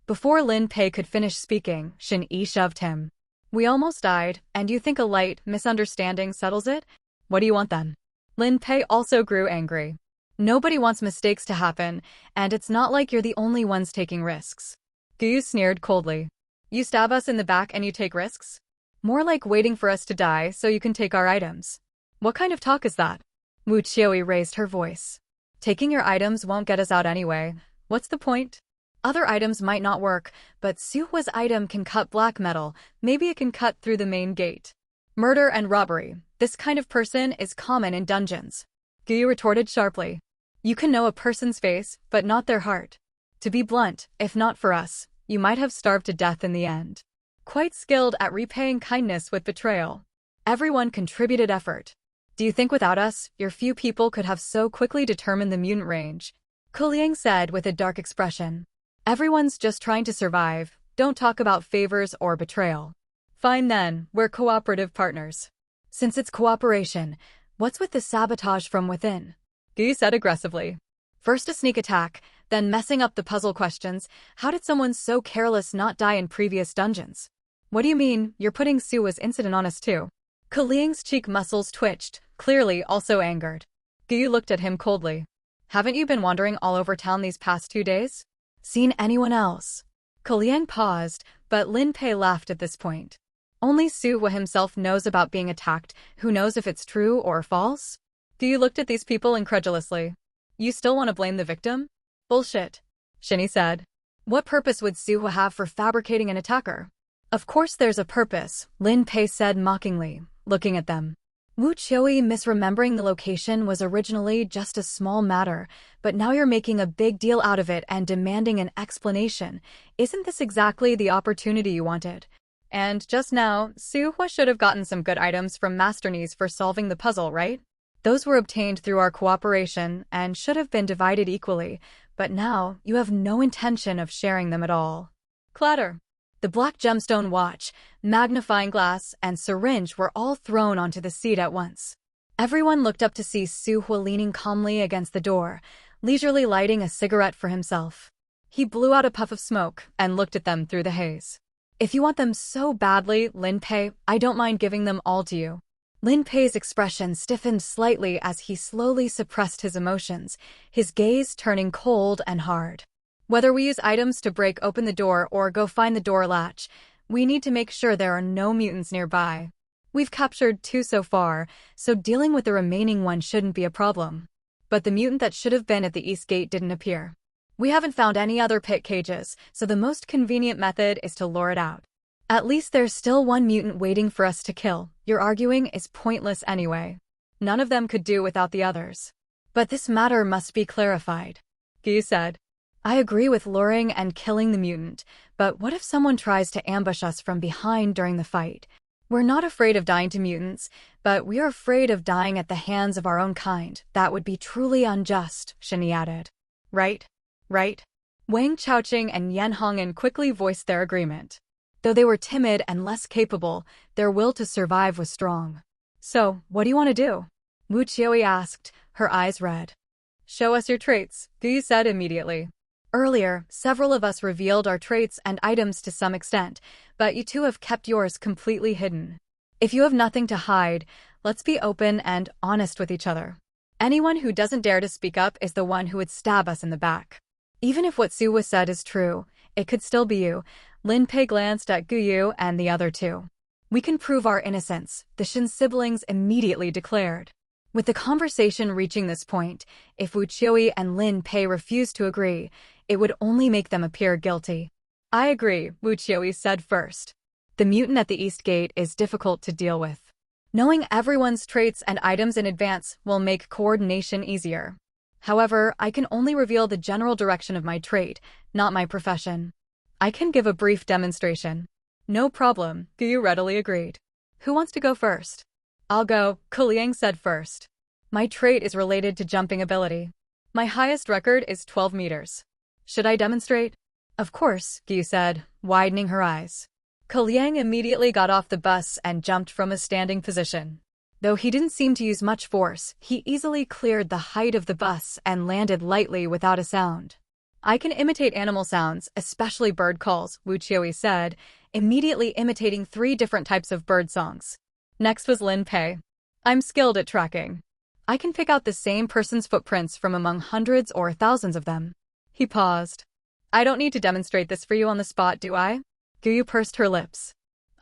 Speaker 2: Before Lin Pei could finish speaking, Shen Yi shoved him. We almost died, and you think a light misunderstanding settles it? What do you want then? Lin Pei also grew angry. Nobody wants mistakes to happen, and it's not like you're the only ones taking risks. Gu Yu sneered coldly. You stab us in the back and you take risks? More like waiting for us to die so you can take our items. What kind of talk is that? Wu Qiuyi raised her voice. Taking your items won't get us out anyway. What's the point? Other items might not work, but Su Hua's item can cut black metal. Maybe it can cut through the main gate. Murder and robbery. This kind of person is common in dungeons. Gu Yu retorted sharply. You can know a person's face, but not their heart. To be blunt, if not for us, you might have starved to death in the end. Quite skilled at repaying kindness with betrayal. Everyone contributed effort. Do you think without us, your few people could have so quickly determined the mutant range? Ku Liang said with a dark expression. Everyone's just trying to survive, don't talk about favors or betrayal. Fine then, we're cooperative partners. Since it's cooperation, what's with the sabotage from within? Gu Yu said aggressively. First a sneak attack, then messing up the puzzle questions. How did someone so careless not die in previous dungeons? What do you mean, you're putting Su Hua's incident on us too? Ku Liang's cheek muscles twitched, clearly also angered. Gu Yu looked at him coldly. Haven't you been wandering all over town these past 2 days? Seen anyone else? Ku Liang paused, but Lin Pei laughed at this point. Only Su Hua himself knows about being attacked, who knows if it's true or false? Gu Yu looked at these people incredulously. You still want to blame the victim? Bullshit. Shen Yi said. What purpose would Su Hua have for fabricating an attacker? Of course there's a purpose, Lin Pei said mockingly, looking at them. Wu Qiuyi misremembering the location was originally just a small matter, but now you're making a big deal out of it and demanding an explanation. Isn't this exactly the opportunity you wanted? And just now, Su Hua should have gotten some good items from Master Ni's for solving the puzzle, right? Those were obtained through our cooperation and should have been divided equally, but now you have no intention of sharing them at all. Clatter. The black gemstone watch, magnifying glass, and syringe were all thrown onto the seat at once. Everyone looked up to see Su Hua leaning calmly against the door, leisurely lighting a cigarette for himself. He blew out a puff of smoke and looked at them through the haze. If you want them so badly, Lin Pei, I don't mind giving them all to you. Lin Pei's expression stiffened slightly as he slowly suppressed his emotions, his gaze turning cold and hard. Whether we use items to break open the door or go find the door latch, we need to make sure there are no mutants nearby. We've captured 2 so far, so dealing with the remaining one shouldn't be a problem. But the mutant that should have been at the east gate didn't appear. We haven't found any other pit cages, so the most convenient method is to lure it out. At least there's still one mutant waiting for us to kill. Your arguing is pointless anyway. None of them could do without the others. But this matter must be clarified. Guyu said. I agree with luring and killing the mutant, but what if someone tries to ambush us from behind during the fight? We're not afraid of dying to mutants, but we are afraid of dying at the hands of our own kind. That would be truly unjust, Shinny added. Right? Wang Chaoqing and Yan Hongyan quickly voiced their agreement. Though they were timid and less capable, their will to survive was strong. So, what do you want to do? Wu Qiuyi asked, her eyes red. Show us your traits, Guyu said immediately. Earlier, several of us revealed our traits and items to some extent, but you two have kept yours completely hidden. If you have nothing to hide, let's be open and honest with each other. Anyone who doesn't dare to speak up is the one who would stab us in the back. Even if what Su Hua said is true, it could still be you. Lin Pei glanced at Guyu and the other two. We can prove our innocence, the Shin siblings immediately declared. With the conversation reaching this point, if Wu Qiuyi and Lin Pei refused to agree, it would only make them appear guilty. I agree, Wu Qiuyi said first. The mutant at the East Gate is difficult to deal with. Knowing everyone's traits and items in advance will make coordination easier. However, I can only reveal the general direction of my trait, not my profession. I can give a brief demonstration. No problem, Guyu readily agreed. Who wants to go first? I'll go, Kuliang said first. My trait is related to jumping ability. My highest record is 12 meters. Should I demonstrate? Of course, Guyu said, widening her eyes. Kuliang immediately got off the bus and jumped from a standing position. Though he didn't seem to use much force, he easily cleared the height of the bus and landed lightly without a sound. I can imitate animal sounds, especially bird calls, Wu Qiuyi said, immediately imitating 3 different types of bird songs. Next was Lin Pei. I'm skilled at tracking. I can pick out the same person's footprints from among hundreds or thousands of them. He paused. I don't need to demonstrate this for you on the spot, do I? Guyu pursed her lips.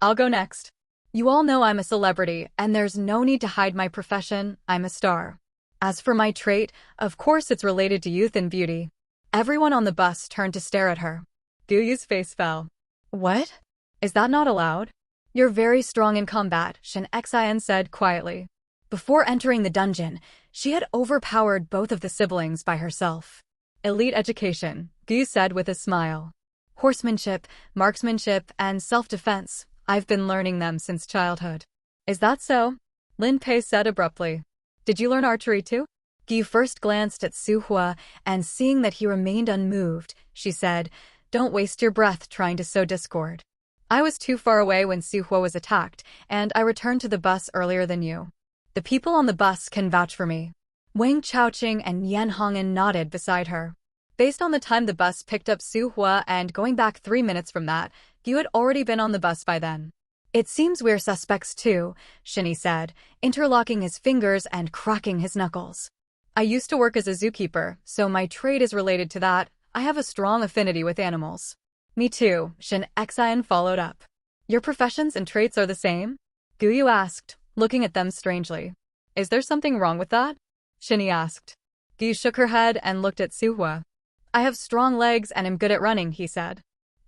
Speaker 2: I'll go next. You all know I'm a celebrity, and there's no need to hide my profession. I'm a star. As for my trait, of course it's related to youth and beauty. Everyone on the bus turned to stare at her. Guyu's face fell. What? Is that not allowed? You're very strong in combat, Shin Xian said quietly. Before entering the dungeon, she had overpowered both of the siblings by herself. Elite education, Guyu said with a smile. Horsemanship, marksmanship, and self-defense. I've been learning them since childhood. Is that so? Lin Pei said abruptly. Did you learn archery too? Guyu first glanced at Su Hua, and seeing that he remained unmoved, she said, Don't waste your breath trying to sow discord. I was too far away when Su Hua was attacked, and I returned to the bus earlier than you. The people on the bus can vouch for me. Wang Chaoqing and Yan Hongyan nodded beside her. Based on the time the bus picked up Su Hua and going back 3 minutes from that, Guyu had already been on the bus by then. It seems we're suspects too, Shinny said, interlocking his fingers and cracking his knuckles. I used to work as a zookeeper, so my trait is related to that. I have a strong affinity with animals. Me too, Shin Xian followed up. Your professions and traits are the same? Guyu asked, looking at them strangely. Is there something wrong with that? Shinny asked. Guyu shook her head and looked at Su Hua. I have strong legs and am good at running, he said.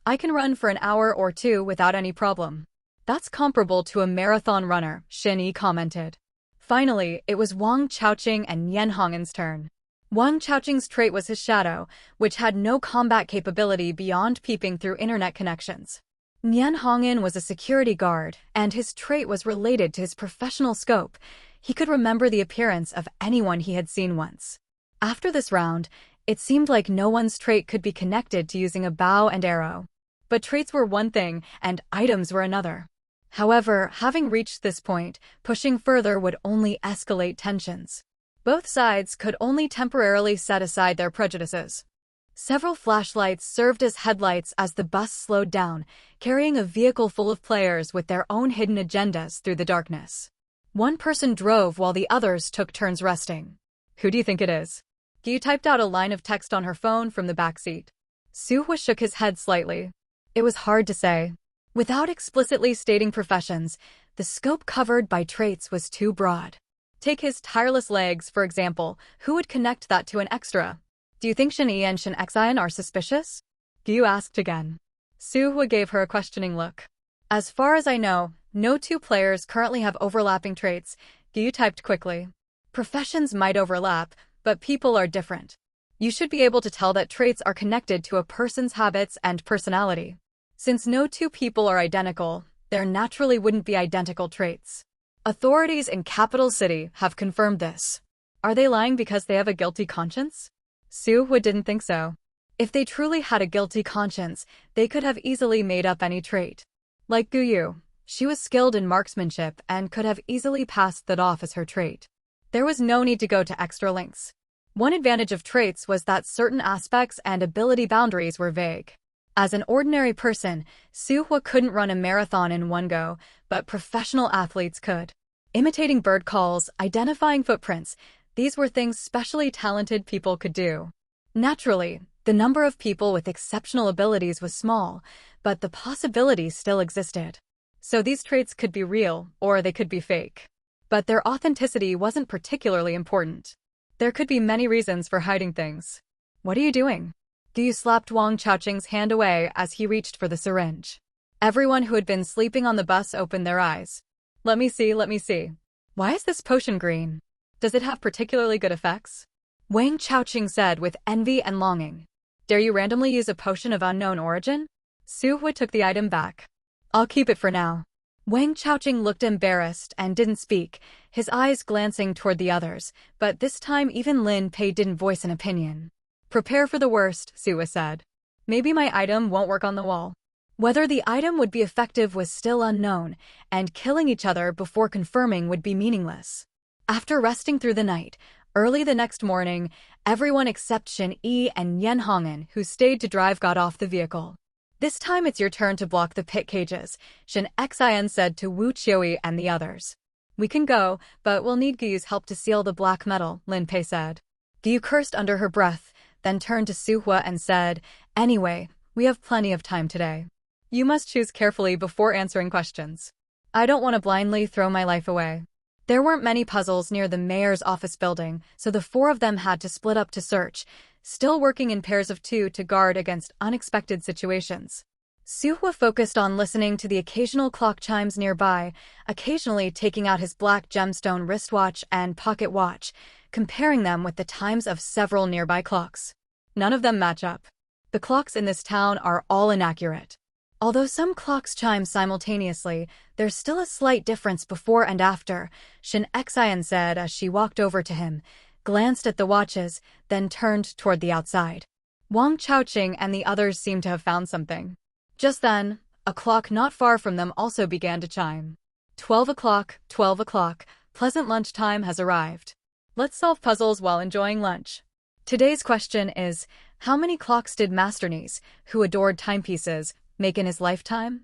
Speaker 2: I can run for an hour or 2 without any problem. That's comparable to a marathon runner, Shinny commented. Finally, it was Wang Chaoqing and Yan Hongyan's turn. Wang Chaoqing's trait was his shadow, which had no combat capability beyond peeping through internet connections. Yan Hongyan was a security guard, and his trait was related to his professional scope. He could remember the appearance of anyone he had seen once. After this round, it seemed like no one's trait could be connected to using a bow and arrow. But traits were one thing, and items were another. However, having reached this point, pushing further would only escalate tensions. Both sides could only temporarily set aside their prejudices. Several flashlights served as headlights as the bus slowed down, carrying a vehicle full of players with their own hidden agendas through the darkness. One person drove while the others took turns resting. Who do you think it is? Gyu typed out a line of text on her phone from the back seat. Suhwa shook his head slightly. It was hard to say. Without explicitly stating professions, the scope covered by traits was too broad. Take his tireless legs, for example. Who would connect that to an extra? Do you think Shin Yi and Shin Xian are suspicious? Gyu asked again. Suhwa gave her a questioning look. As far as I know, no two players currently have overlapping traits, Gyu typed quickly. Professions might overlap, but people are different. You should be able to tell that traits are connected to a person's habits and personality. Since no two people are identical, there naturally wouldn't be identical traits. Authorities in Capital City have confirmed this. Are they lying because they have a guilty conscience? Suhwa didn't think so. If they truly had a guilty conscience, they could have easily made up any trait. Like Guyu, she was skilled in marksmanship and could have easily passed that off as her trait. There was no need to go to extra lengths. One advantage of traits was that certain aspects and ability boundaries were vague. As an ordinary person, Suhwa couldn't run a marathon in one go, but professional athletes could. Imitating bird calls, identifying footprints, these were things specially talented people could do. Naturally, the number of people with exceptional abilities was small, but the possibilities still existed. So these traits could be real, or they could be fake. But their authenticity wasn't particularly important. There could be many reasons for hiding things. What are you doing? Gyu slapped Wang Chaoqing's hand away as he reached for the syringe. Everyone who had been sleeping on the bus opened their eyes. Let me see. Why is this potion green? Does it have particularly good effects? Wang Chaoqing said with envy and longing. Dare you randomly use a potion of unknown origin? Suhwa took the item back. I'll keep it for now. Wang Chaoqing looked embarrassed and didn't speak, his eyes glancing toward the others, but this time even Lin Pei didn't voice an opinion. Prepare for the worst, Suhwa said. Maybe my item won't work on the wall. Whether the item would be effective was still unknown, and killing each other before confirming would be meaningless. After resting through the night, early the next morning, everyone except Shin Yi and Yen Hong'an, who stayed to drive, got off the vehicle. This time it's your turn to block the pit cages, Shin Xian said to Wu Qiuyi and the others. We can go, but we'll need Gyu's help to seal the black metal, Lin Pei said. Gyu cursed under her breath, then turned to Suhwa and said, Anyway, we have plenty of time today. You must choose carefully before answering questions. I don't want to blindly throw my life away. There weren't many puzzles near the mayor's office building, so the four of them had to split up to search, still working in pairs of two to guard against unexpected situations. Suhwa focused on listening to the occasional clock chimes nearby, occasionally taking out his black gemstone wristwatch and pocket watch, comparing them with the times of several nearby clocks. None of them match up. The clocks in this town are all inaccurate. Although some clocks chime simultaneously, there's still a slight difference before and after, Shin Xian said as she walked over to him, glanced at the watches, then turned toward the outside. Wang Chaoqing and the others seemed to have found something. Just then, a clock not far from them also began to chime. 12 o'clock, pleasant lunchtime has arrived. Let's solve puzzles while enjoying lunch. Today's question is, how many clocks did Master Nice, who adored timepieces, make in his lifetime?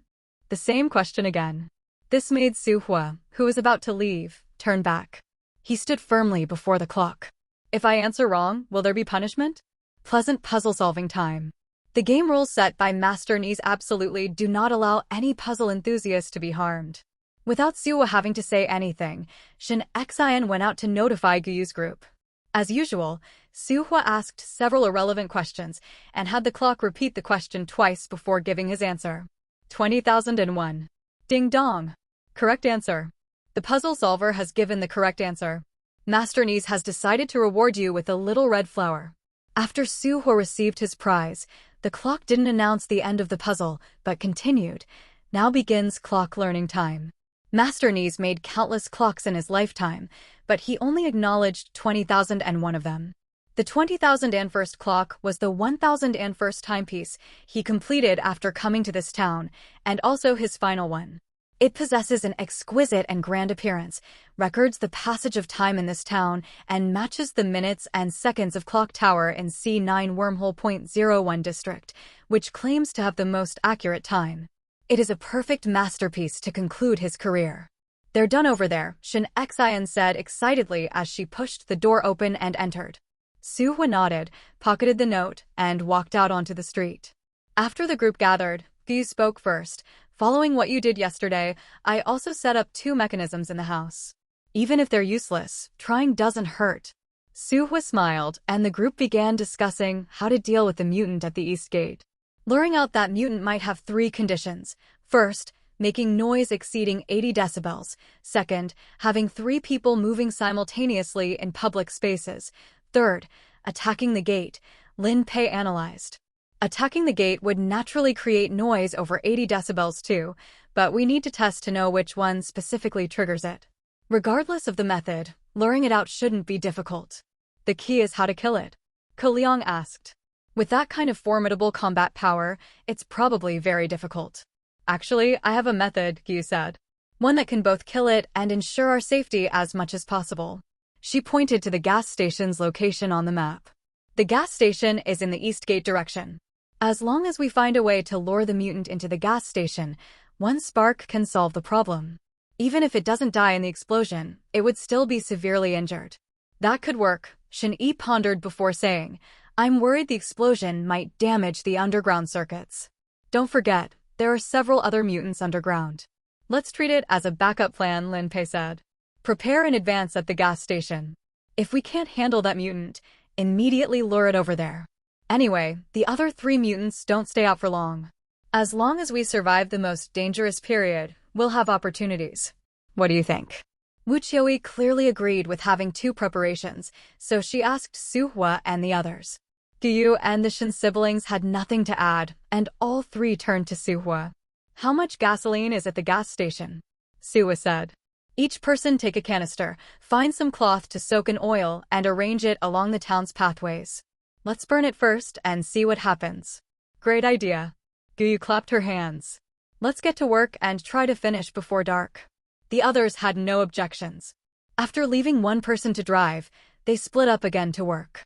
Speaker 2: The same question again. This made Suhwa, who was about to leave, turn back. He stood firmly before the clock. If I answer wrong, will there be punishment? Pleasant puzzle-solving time. The game rules set by Master Nice absolutely do not allow any puzzle enthusiast to be harmed. Without Suhwa having to say anything, Shin Xian went out to notify Gyu's group. As usual, Suhwa asked several irrelevant questions and had the clock repeat the question twice before giving his answer. 20,001. Ding dong. Correct answer. The puzzle solver has given the correct answer. Master Nice has decided to reward you with a little red flower. After Suhwa received his prize, the clock didn't announce the end of the puzzle, but continued. Now begins clock learning time. Master Knees made countless clocks in his lifetime, but he only acknowledged 20,001 of them. The 20,001st clock was the 1,001st timepiece he completed after coming to this town, and also his final one. It possesses an exquisite and grand appearance, records the passage of time in this town, and matches the minutes and seconds of Clock Tower in C9 Wormhole .01 district, which claims to have the most accurate time. It is a perfect masterpiece to conclude his career. They're done over there, Shin Xian said excitedly as she pushed the door open and entered. Su Hua nodded, pocketed the note, and walked out onto the street. After the group gathered, Gu spoke first. Following what you did yesterday, I also set up 2 mechanisms in the house. Even if they're useless, trying doesn't hurt. Su Hua smiled, and the group began discussing how to deal with the mutant at the East Gate. Luring out that mutant might have 3 conditions. First, making noise exceeding 80 decibels. Second, having 3 people moving simultaneously in public spaces. Third, attacking the gate, Lin Pei analyzed. Attacking the gate would naturally create noise over 80 decibels too, but we need to test to know which one specifically triggers it. Regardless of the method, luring it out shouldn't be difficult. The key is how to kill it. Ko Liang asked. With that kind of formidable combat power, it's probably very difficult. Actually, I have a method, Gu said. One that can both kill it and ensure our safety as much as possible. She pointed to the gas station's location on the map. The gas station is in the East Gate direction. As long as we find a way to lure the mutant into the gas station, one spark can solve the problem. Even if it doesn't die in the explosion, it would still be severely injured. That could work, Shin Yi pondered before saying, I'm worried the explosion might damage the underground circuits. Don't forget, there are several other mutants underground. Let's treat it as a backup plan, Lin Pei said. Prepare in advance at the gas station. If we can't handle that mutant, immediately lure it over there. Anyway, the other 3 mutants don't stay out for long. As long as we survive the most dangerous period, we'll have opportunities. What do you think? Wu Qiuyi clearly agreed with having 2 preparations, so she asked Su Hua and the others. Guyu and the Shin siblings had nothing to add, and all 3 turned to Su Hua. How much gasoline is at the gas station? Su Hua said. Each person take a canister, find some cloth to soak in oil, and arrange it along the town's pathways. Let's burn it first and see what happens. Great idea. Guyu clapped her hands. Let's get to work and try to finish before dark. The others had no objections. After leaving one person to drive, they split up again to work.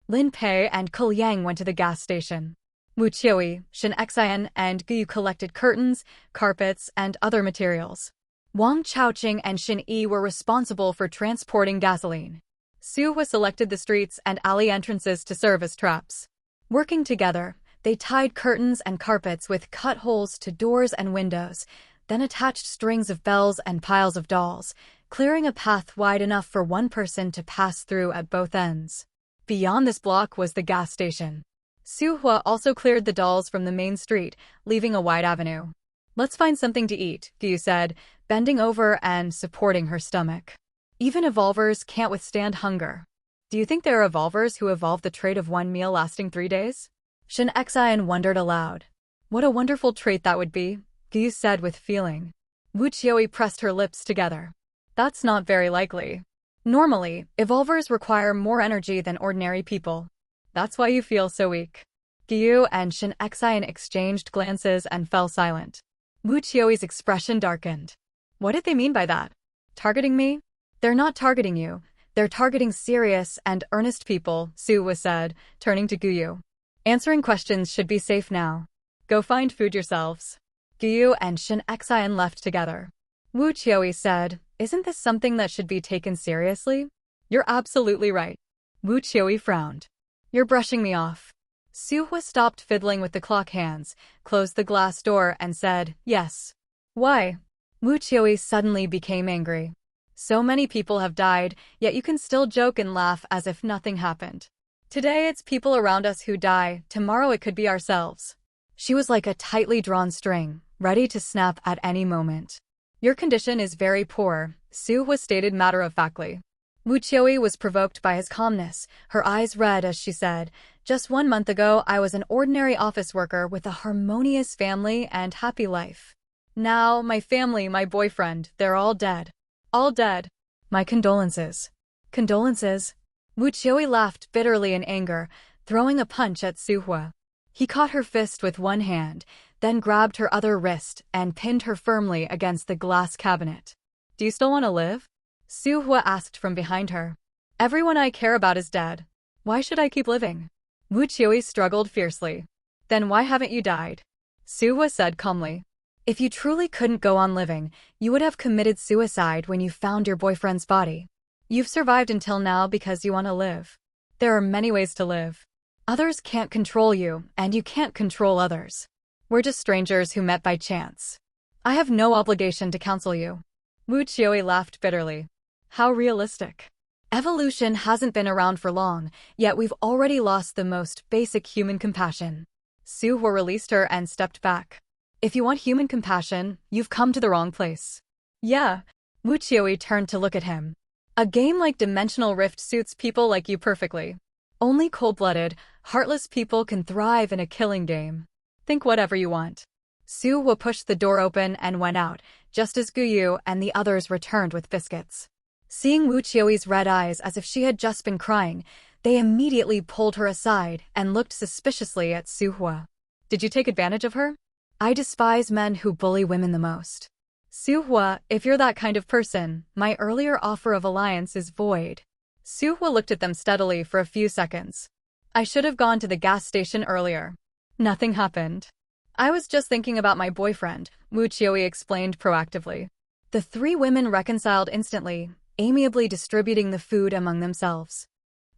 Speaker 2: Lin Pei and Ko Liang went to the gas station. Wu Qiuyi, Shin Xian, and Guyu collected curtains, carpets, and other materials. Wang Chaoqing and Shin Yi were responsible for transporting gasoline. Su Hua selected the streets and alley entrances to serve as traps. Working together, they tied curtains and carpets with cut holes to doors and windows, then attached strings of bells and piles of dolls, clearing a path wide enough for one person to pass through at both ends. Beyond this block was the gas station. Su Hua also cleared the dolls from the main street, leaving a wide avenue. Let's find something to eat, Guyu said, bending over and supporting her stomach. Even evolvers can't withstand hunger. Do you think there are evolvers who evolve the trait of one meal lasting 3 days? Shin Xian wondered aloud. What a wonderful trait that would be, Guyu said with feeling. Wu Qiuyi pressed her lips together. That's not very likely. Normally, evolvers require more energy than ordinary people. That's why you feel so weak. Guyu and Shin Xian exchanged glances and fell silent. Wu Qiuyi's expression darkened. What did they mean by that? Targeting me? They're not targeting you. They're targeting serious and earnest people, Su Hua said, turning to Guyu. Answering questions should be safe now. Go find food yourselves. Guyu and Shin Xian left together. Wu Qiuyi said, Isn't this something that should be taken seriously? You're absolutely right. Wu Qiuyi frowned. You're brushing me off. Su Hua stopped fiddling with the clock hands, closed the glass door, and said, Yes. Why? Wu Qiuyi suddenly became angry. So many people have died, yet you can still joke and laugh as if nothing happened. Today it's people around us who die, tomorrow it could be ourselves. She was like a tightly drawn string, ready to snap at any moment. Your condition is very poor, Su Hua stated matter-of-factly. Wu Qiuyi was provoked by his calmness, her eyes red as she said, Just 1 month ago I was an ordinary office worker with a harmonious family and happy life. Now, my family, my boyfriend, they're all dead. All dead. My condolences. Condolences. Wu Qiui laughed bitterly in anger, throwing a punch at Su Hua. He caught her fist with one hand, then grabbed her other wrist and pinned her firmly against the glass cabinet. Do you still want to live? Su Hua asked from behind her. Everyone I care about is dead. Why should I keep living? Wu Qiui struggled fiercely. Then why haven't you died? Su Hua said calmly. If you truly couldn't go on living, you would have committed suicide when you found your boyfriend's body. You've survived until now because you want to live. There are many ways to live. Others can't control you, and you can't control others. We're just strangers who met by chance. I have no obligation to counsel you. Wu Qiui laughed bitterly. How realistic. Evolution hasn't been around for long, yet we've already lost the most basic human compassion. Su Hua released her and stepped back. If you want human compassion, you've come to the wrong place. Yeah. Wu Qiui turned to look at him. A game like Dimensional Rift suits people like you perfectly. Only cold-blooded, heartless people can thrive in a killing game. Think whatever you want. Su Hua pushed the door open and went out, just as Guyu and the others returned with biscuits. Seeing Wu Qiui's red eyes as if she had just been crying, they immediately pulled her aside and looked suspiciously at Su Hua. Did you take advantage of her? I despise men who bully women the most. Su Hua, if you're that kind of person, my earlier offer of alliance is void. Su Hua looked at them steadily for a few seconds. I should have gone to the gas station earlier. Nothing happened. I was just thinking about my boyfriend, Wu Qiui explained proactively. The three women reconciled instantly, amiably distributing the food among themselves.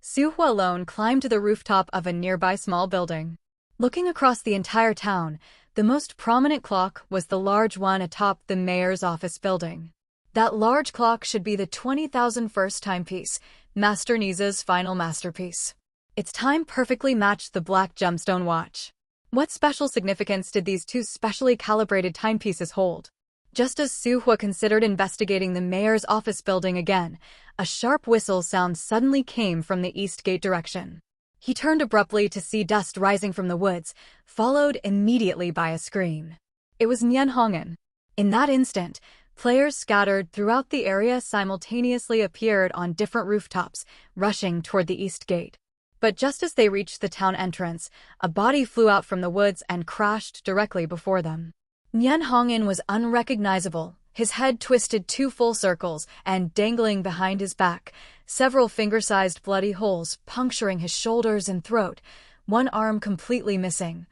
Speaker 2: Su Hua alone climbed to the rooftop of a nearby small building. Looking across the entire town, the most prominent clock was the large one atop the mayor's office building. That large clock should be the 20,001st timepiece, Master Niza's final masterpiece. Its time perfectly matched the black gemstone watch. What special significance did these two specially calibrated timepieces hold? Just as Su Hua considered investigating the mayor's office building again, a sharp whistle sound suddenly came from the east gate direction. He turned abruptly to see dust rising from the woods, followed immediately by a scream. It was Nian Hong'an. In that instant, players scattered throughout the area simultaneously appeared on different rooftops, rushing toward the east gate. But just as they reached the town entrance, a body flew out from the woods and crashed directly before them. Nian Hong'an was unrecognizable, his head twisted 2 full circles and dangling behind his back, several finger-sized bloody holes puncturing his shoulders and throat, one arm completely missing.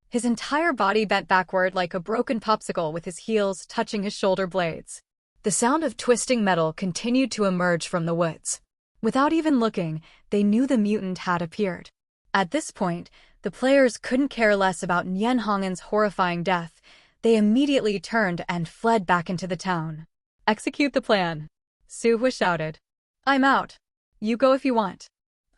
Speaker 2: His entire body bent backward like a broken popsicle with his heels touching his shoulder blades. The sound of twisting metal continued to emerge from the woods. Without even looking, they knew the mutant had appeared. At this point, the players couldn't care less about Nian Hong'an's horrifying death. They immediately turned and fled back into the town. Execute the plan. Su Hua shouted. I'm out. You go if you want.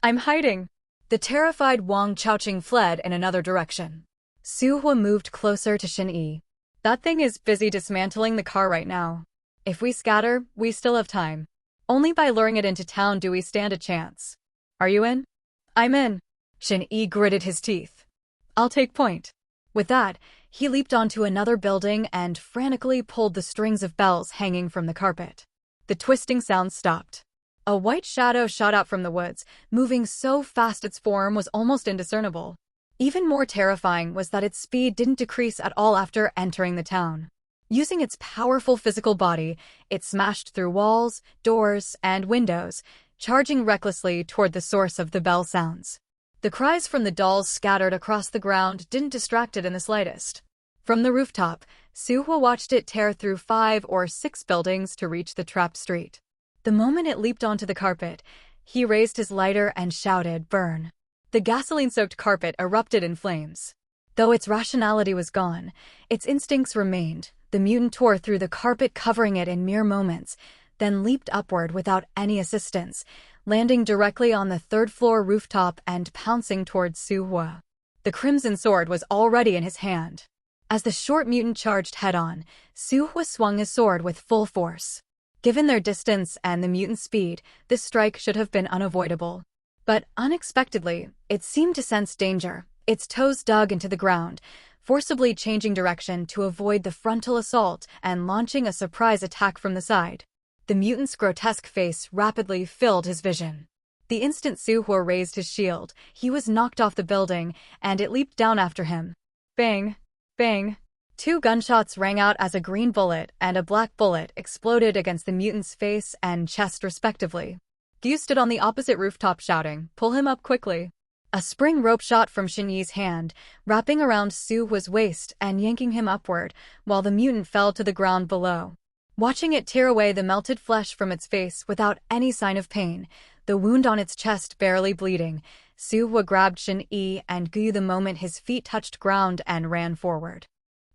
Speaker 2: I'm hiding. The terrified Wang Chaoqing fled in another direction. Su Hua moved closer to Xin Yi. That thing is busy dismantling the car right now. If we scatter, we still have time. Only by luring it into town do we stand a chance. Are you in? I'm in. Xin Yi gritted his teeth. I'll take point. With that, he leaped onto another building and frantically pulled the strings of bells hanging from the carpet. The twisting sound stopped. A white shadow shot out from the woods, moving so fast its form was almost indiscernible. Even more terrifying was that its speed didn't decrease at all after entering the town. Using its powerful physical body, it smashed through walls, doors, and windows, charging recklessly toward the source of the bell sounds. The cries from the dolls scattered across the ground didn't distract it in the slightest. From the rooftop, Su Hua watched it tear through 5 or 6 buildings to reach the trapped street. The moment it leaped onto the carpet, he raised his lighter and shouted, "Burn!" The gasoline-soaked carpet erupted in flames. Though its rationality was gone, its instincts remained. The mutant tore through the carpet, covering it in mere moments, then leaped upward without any assistance, landing directly on the 3rd-floor rooftop and pouncing towards Su Hua. The crimson sword was already in his hand. As the short mutant charged head-on, Su Hua swung his sword with full force. Given their distance and the mutant's speed, this strike should have been unavoidable. But unexpectedly, it seemed to sense danger. Its toes dug into the ground, forcibly changing direction to avoid the frontal assault and launching a surprise attack from the side. The mutant's grotesque face rapidly filled his vision. The instant Su Hua raised his shield, he was knocked off the building, and it leaped down after him. Bang! Bang! 2 gunshots rang out as a green bullet and a black bullet exploded against the mutant's face and chest respectively. Gyu stood on the opposite rooftop shouting, "Pull him up quickly." A spring rope shot from Shen Yi's hand, wrapping around Su Hua's waist and yanking him upward, while the mutant fell to the ground below. Watching it tear away the melted flesh from its face without any sign of pain, the wound on its chest barely bleeding, Su Hua grabbed Shen Yi and Gyu the moment his feet touched ground and ran forward.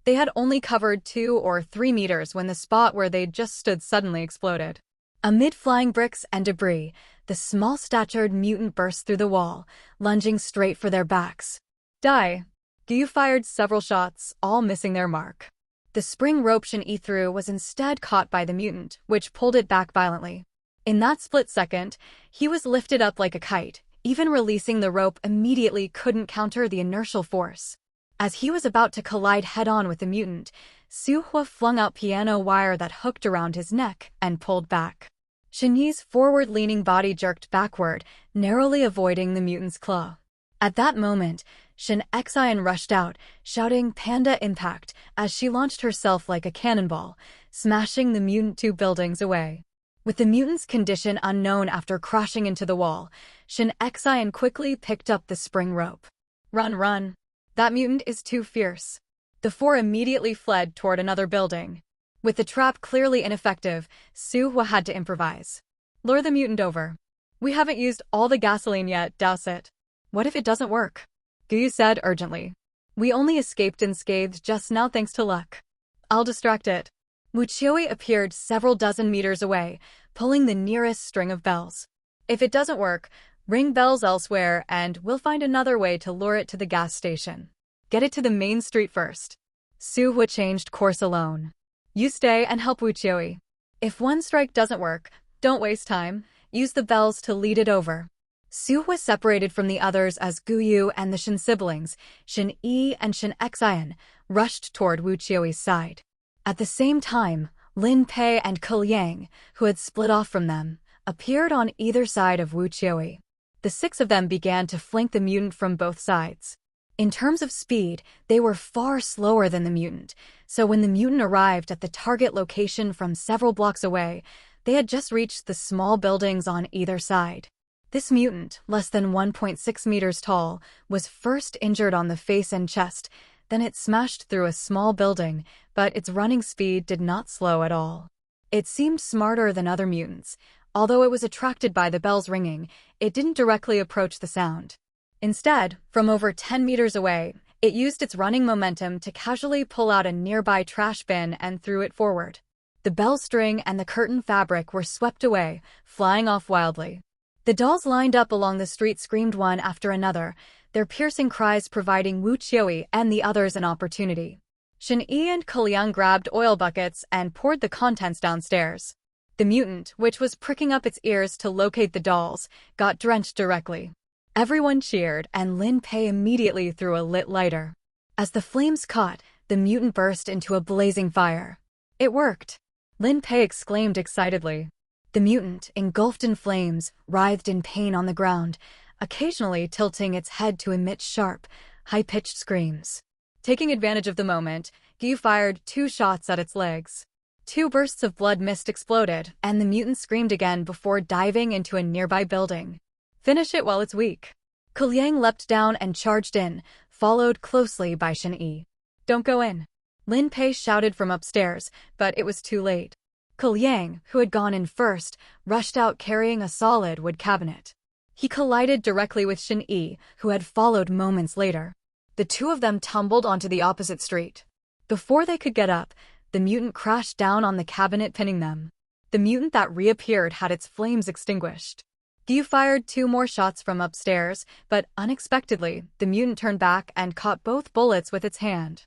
Speaker 2: They had only covered 2 or 3 meters when the spot where they'd just stood suddenly exploded. Amid flying bricks and debris, the small-statured mutant burst through the wall, lunging straight for their backs. Die! Gyu fired several shots, all missing their mark. The spring rope Shen Yi threw was instead caught by the mutant, which pulled it back violently. In that split second, he was lifted up like a kite. Even releasing the rope immediately couldn't counter the inertial force. As he was about to collide head-on with the mutant, Su Hua flung out piano wire that hooked around his neck and pulled back. Shen Yi's forward-leaning body jerked backward, narrowly avoiding the mutant's claw. At that moment, Shen Xian rushed out, shouting "Panda Impact" as she launched herself like a cannonball, smashing the mutant 2 buildings away. With the mutant's condition unknown after crashing into the wall, Shen Xian quickly picked up the spring rope. "Run, run! That mutant is too fierce." The 4 immediately fled toward another building. With the trap clearly ineffective, Su Hua had to improvise. "Lure the mutant over. We haven't used all the gasoline yet, douse it." "What if it doesn't work?" Gyu said urgently. "We only escaped unscathed just now thanks to luck." "I'll distract it." Wu Qiuyi appeared several dozen meters away, pulling the nearest string of bells. "If it doesn't work, ring bells elsewhere and we'll find another way to lure it to the gas station. Get it to the main street first." Su Hua changed course alone. "You stay and help Wu Qiuyi. If one strike doesn't work, don't waste time. Use the bells to lead it over." Su Hua separated from the others as Gu Yu and the Shen siblings, Shen Yi and Shen Xian, rushed toward Wu Qiuyi's side. At the same time, Lin Pei and Ke Liang, who had split off from them, appeared on either side of Wu Qiuyi. The 6 of them began to flank the mutant from both sides. In terms of speed, they were far slower than the mutant, so when the mutant arrived at the target location from several blocks away, they had just reached the small buildings on either side. This mutant, less than 1.6 meters tall, was first injured on the face and chest, then it smashed through a small building, but its running speed did not slow at all. It seemed smarter than other mutants. Although it was attracted by the bells ringing, it didn't directly approach the sound. Instead, from over 10 meters away, it used its running momentum to casually pull out a nearby trash bin and threw it forward. The bell string and the curtain fabric were swept away, flying off wildly. The dolls lined up along the street screamed one after another, their piercing cries providing Wu Qiuyi and the others an opportunity. Shen Yi and Ke Liang grabbed oil buckets and poured the contents downstairs. The mutant, which was pricking up its ears to locate the dolls, got drenched directly. Everyone cheered, and Lin Pei immediately threw a lit lighter. As the flames caught, the mutant burst into a blazing fire. "It worked!" Lin Pei exclaimed excitedly. The mutant, engulfed in flames, writhed in pain on the ground, occasionally tilting its head to emit sharp, high-pitched screams. Taking advantage of the moment, Gyu fired 2 shots at its legs. 2 bursts of blood mist exploded, and the mutant screamed again before diving into a nearby building. "Finish it while it's weak." Ke Liang leapt down and charged in, followed closely by Shen Yi. "Don't go in." Lin Pei shouted from upstairs, but it was too late. Ke Liang, who had gone in first, rushed out carrying a solid wood cabinet. He collided directly with Shen Yi, who had followed moments later. The 2 of them tumbled onto the opposite street. Before they could get up, the mutant crashed down on the cabinet, pinning them. The mutant that reappeared had its flames extinguished. Gyu fired 2 more shots from upstairs, but unexpectedly, the mutant turned back and caught both bullets with its hand.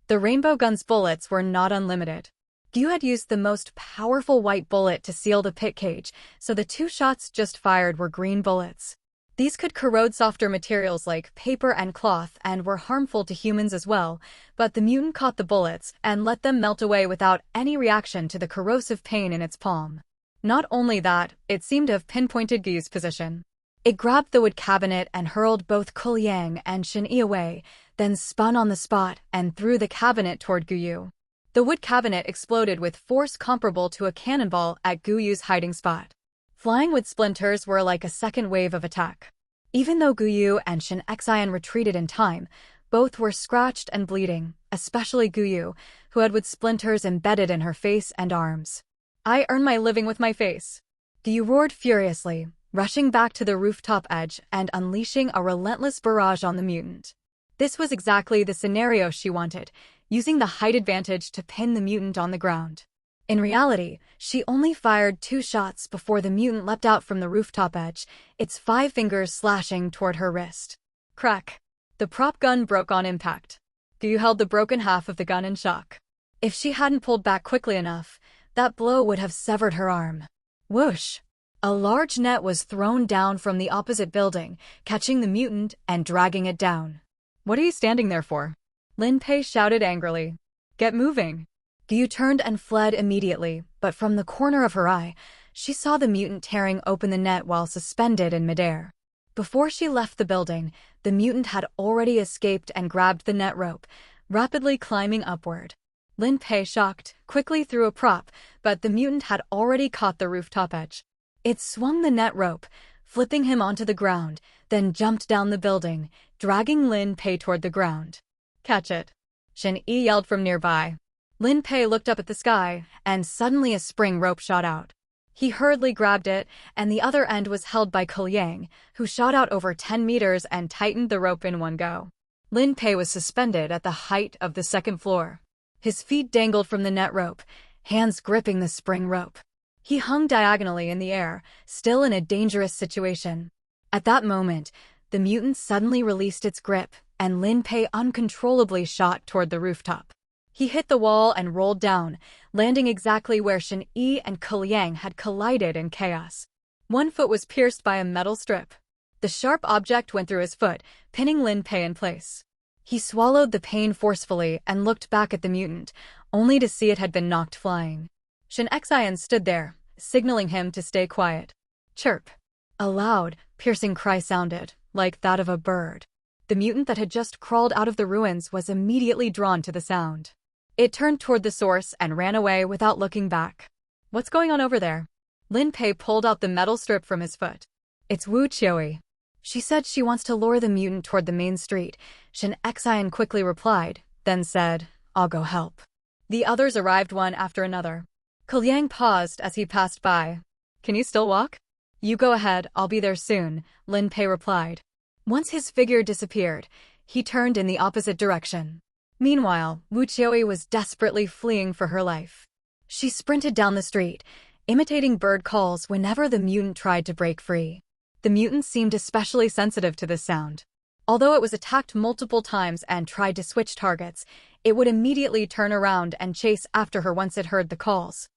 Speaker 2: The Rainbow Gun's bullets were not unlimited. Gyu had used the most powerful white bullet to seal the pit cage, so the 2 shots just fired were green bullets. These could corrode softer materials like paper and cloth and were harmful to humans as well, but the mutant caught the bullets and let them melt away without any reaction to the corrosive pain in its palm. Not only that, it seemed to have pinpointed Guyu's position. It grabbed the wood cabinet and hurled both Kuliang and Shen-Yi away, then spun on the spot and threw the cabinet toward Guyu. The wood cabinet exploded with force comparable to a cannonball at Guyu's hiding spot. Flying wood splinters were like a second wave of attack. Even though Guyu and Shen Xian retreated in time, both were scratched and bleeding, especially Guyu, who had wood splinters embedded in her face and arms. I earn my living with my face. Guyu roared furiously, rushing back to the rooftop edge and unleashing a relentless barrage on the mutant. This was exactly the scenario she wanted, using the height advantage to pin the mutant on the ground. In reality, she only fired 2 shots before the mutant leapt out from the rooftop edge, its 5 fingers slashing toward her wrist. Crack! The prop gun broke on impact. Guyu held the broken half of the gun in shock. If she hadn't pulled back quickly enough, that blow would have severed her arm. Whoosh! A large net was thrown down from the opposite building, catching the mutant and dragging it down. "What are you standing there for?" Lin Pei shouted angrily. "Get moving!" Guyu turned and fled immediately, but from the corner of her eye, she saw the mutant tearing open the net while suspended in midair. Before she left the building, the mutant had already escaped and grabbed the net rope, rapidly climbing upward. Lin Pei, shocked, quickly threw a prop, but the mutant had already caught the rooftop edge. It swung the net rope, flipping him onto the ground, then jumped down the building, dragging Lin Pei toward the ground. "Catch it!" Shen-Yi yelled from nearby. Lin Pei looked up at the sky, and suddenly a spring rope shot out. He hurriedly grabbed it, and the other end was held by Kuliang, who shot out over 10 meters and tightened the rope in one go. Lin Pei was suspended at the height of the 2nd floor. His feet dangled from the net rope, hands gripping the spring rope. He hung diagonally in the air, still in a dangerous situation. At that moment, the mutant suddenly released its grip, and Lin Pei uncontrollably shot toward the rooftop. He hit the wall and rolled down, landing exactly where Shen-Yi and Kuliang had collided in chaos. One foot was pierced by a metal strip. The sharp object went through his foot, pinning Lin Pei in place. He swallowed the pain forcefully and looked back at the mutant, only to see it had been knocked flying. Shen Xian stood there, signaling him to stay quiet. Chirp! A loud, piercing cry sounded, like that of a bird. The mutant that had just crawled out of the ruins was immediately drawn to the sound. It turned toward the source and ran away without looking back. "What's going on over there?" Lin Pei pulled out the metal strip from his foot. "It's Wu Qiuyi. She said she wants to lure the mutant toward the main street," Shen Xian quickly replied, then said, "I'll go help." The others arrived one after another. Kuliang paused as he passed by. "Can you still walk?" "You go ahead, I'll be there soon," Lin Pei replied. Once his figure disappeared, he turned in the opposite direction. Meanwhile, Wu Qiuyi was desperately fleeing for her life. She sprinted down the street, imitating bird calls whenever the mutant tried to break free. The mutant seemed especially sensitive to this sound. Although it was attacked multiple times and tried to switch targets, it would immediately turn around and chase after her once it heard the calls.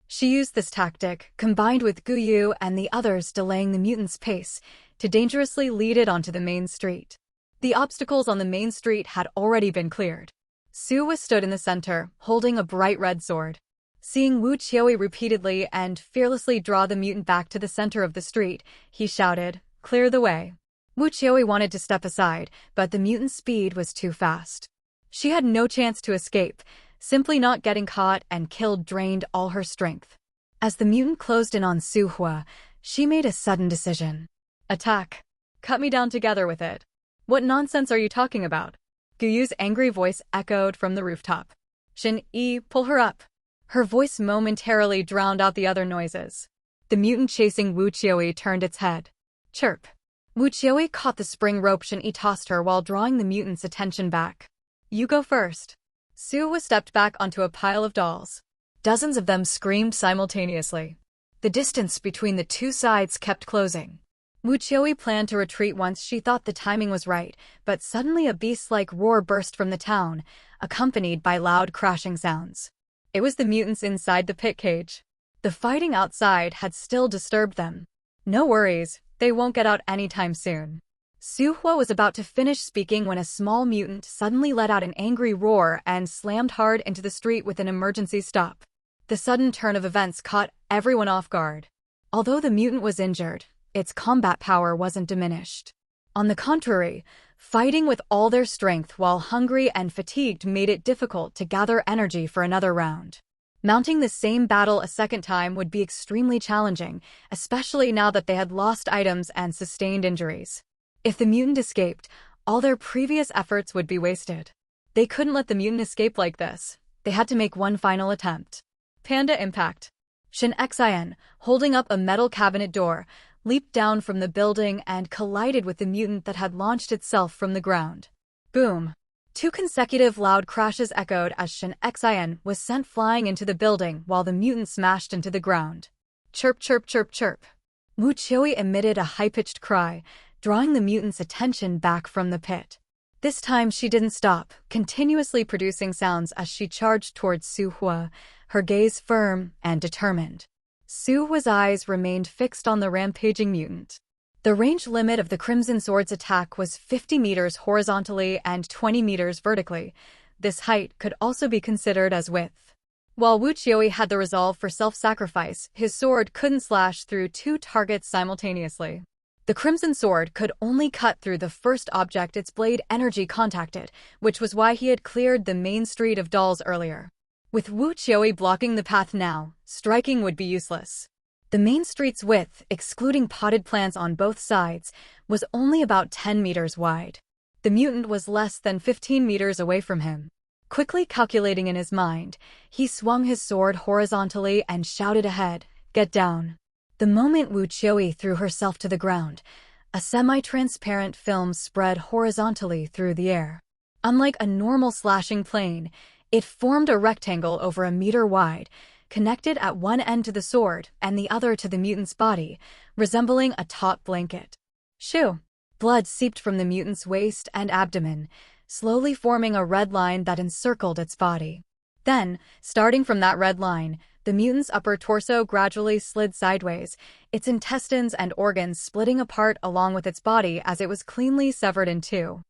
Speaker 2: She used this tactic, combined with Guyu and the others delaying the mutant's pace, to dangerously lead it onto the main street. The obstacles on the main street had already been cleared. Su was stood in the center, holding a bright red sword. Seeing Wu Qiuyi repeatedly and fearlessly draw the mutant back to the center of the street, he shouted, "Clear the way." Wu Qiuyi wanted to step aside, but the mutant's speed was too fast. She had no chance to escape. Simply not getting caught and killed drained all her strength. As the mutant closed in on Su Hua, she made a sudden decision. "Attack. Cut me down together with it." "What nonsense are you talking about?" Guyu's angry voice echoed from the rooftop. "Shen-Yi, pull her up." Her voice momentarily drowned out the other noises. The mutant chasing Wu Qiuyi turned its head. Chirp. Wu Qiuyi caught the spring rope Shen-Yi tossed her while drawing the mutant's attention back. "You go first." Su was stepped back onto a pile of dolls. Dozens of them screamed simultaneously. The distance between the two sides kept closing. Wu Qiuyi planned to retreat once she thought the timing was right, but suddenly a beast-like roar burst from the town, accompanied by loud crashing sounds. It was the mutants inside the pit cage. The fighting outside had still disturbed them. "No worries, They won't get out anytime soon. Su Hua was about to finish speaking when a small mutant suddenly let out an angry roar and slammed hard into the street with an emergency stop. The sudden turn of events caught everyone off guard. Although the mutant was injured, its combat power wasn't diminished. On the contrary, fighting with all their strength while hungry and fatigued made it difficult to gather energy for another round. Mounting the same battle a second time would be extremely challenging, especially now that they had lost items and sustained injuries. If the mutant escaped, all their previous efforts would be wasted. They couldn't let the mutant escape like this. They had to make one final attempt. Panda Impact. Shin Xian, holding up a metal cabinet door, leaped down from the building and collided with the mutant that had launched itself from the ground. Boom! 2 consecutive loud crashes echoed as Shin Xian was sent flying into the building while the mutant smashed into the ground. Chirp, chirp, chirp, chirp. Wu Qiuyi emitted a high-pitched cry, drawing the mutant's attention back from the pit. This time she didn't stop, continuously producing sounds as she charged towards Su Hua, her gaze firm and determined. Su Hua's eyes remained fixed on the rampaging mutant. The range limit of the Crimson Sword's attack was 50 meters horizontally and 20 meters vertically. This height could also be considered as width. While Wu Qiuyi had the resolve for self-sacrifice, his sword couldn't slash through 2 targets simultaneously. The Crimson Sword could only cut through the first object its blade energy contacted, which was why he had cleared the main street of dolls earlier. With Wu Qiuyi blocking the path now, striking would be useless. The main street's width, excluding potted plants on both sides, was only about 10 meters wide. The mutant was less than 15 meters away from him. Quickly calculating in his mind, he swung his sword horizontally and shouted ahead, "Get down." The moment Wu Qiuyi threw herself to the ground, a semi-transparent film spread horizontally through the air. Unlike a normal slashing plane, it formed a rectangle over a meter wide, connected at one end to the sword and the other to the mutant's body, resembling a taut blanket. Shoo! Blood seeped from the mutant's waist and abdomen, slowly forming a red line that encircled its body. Then, starting from that red line, the mutant's upper torso gradually slid sideways, its intestines and organs splitting apart along with its body as it was cleanly severed in 2.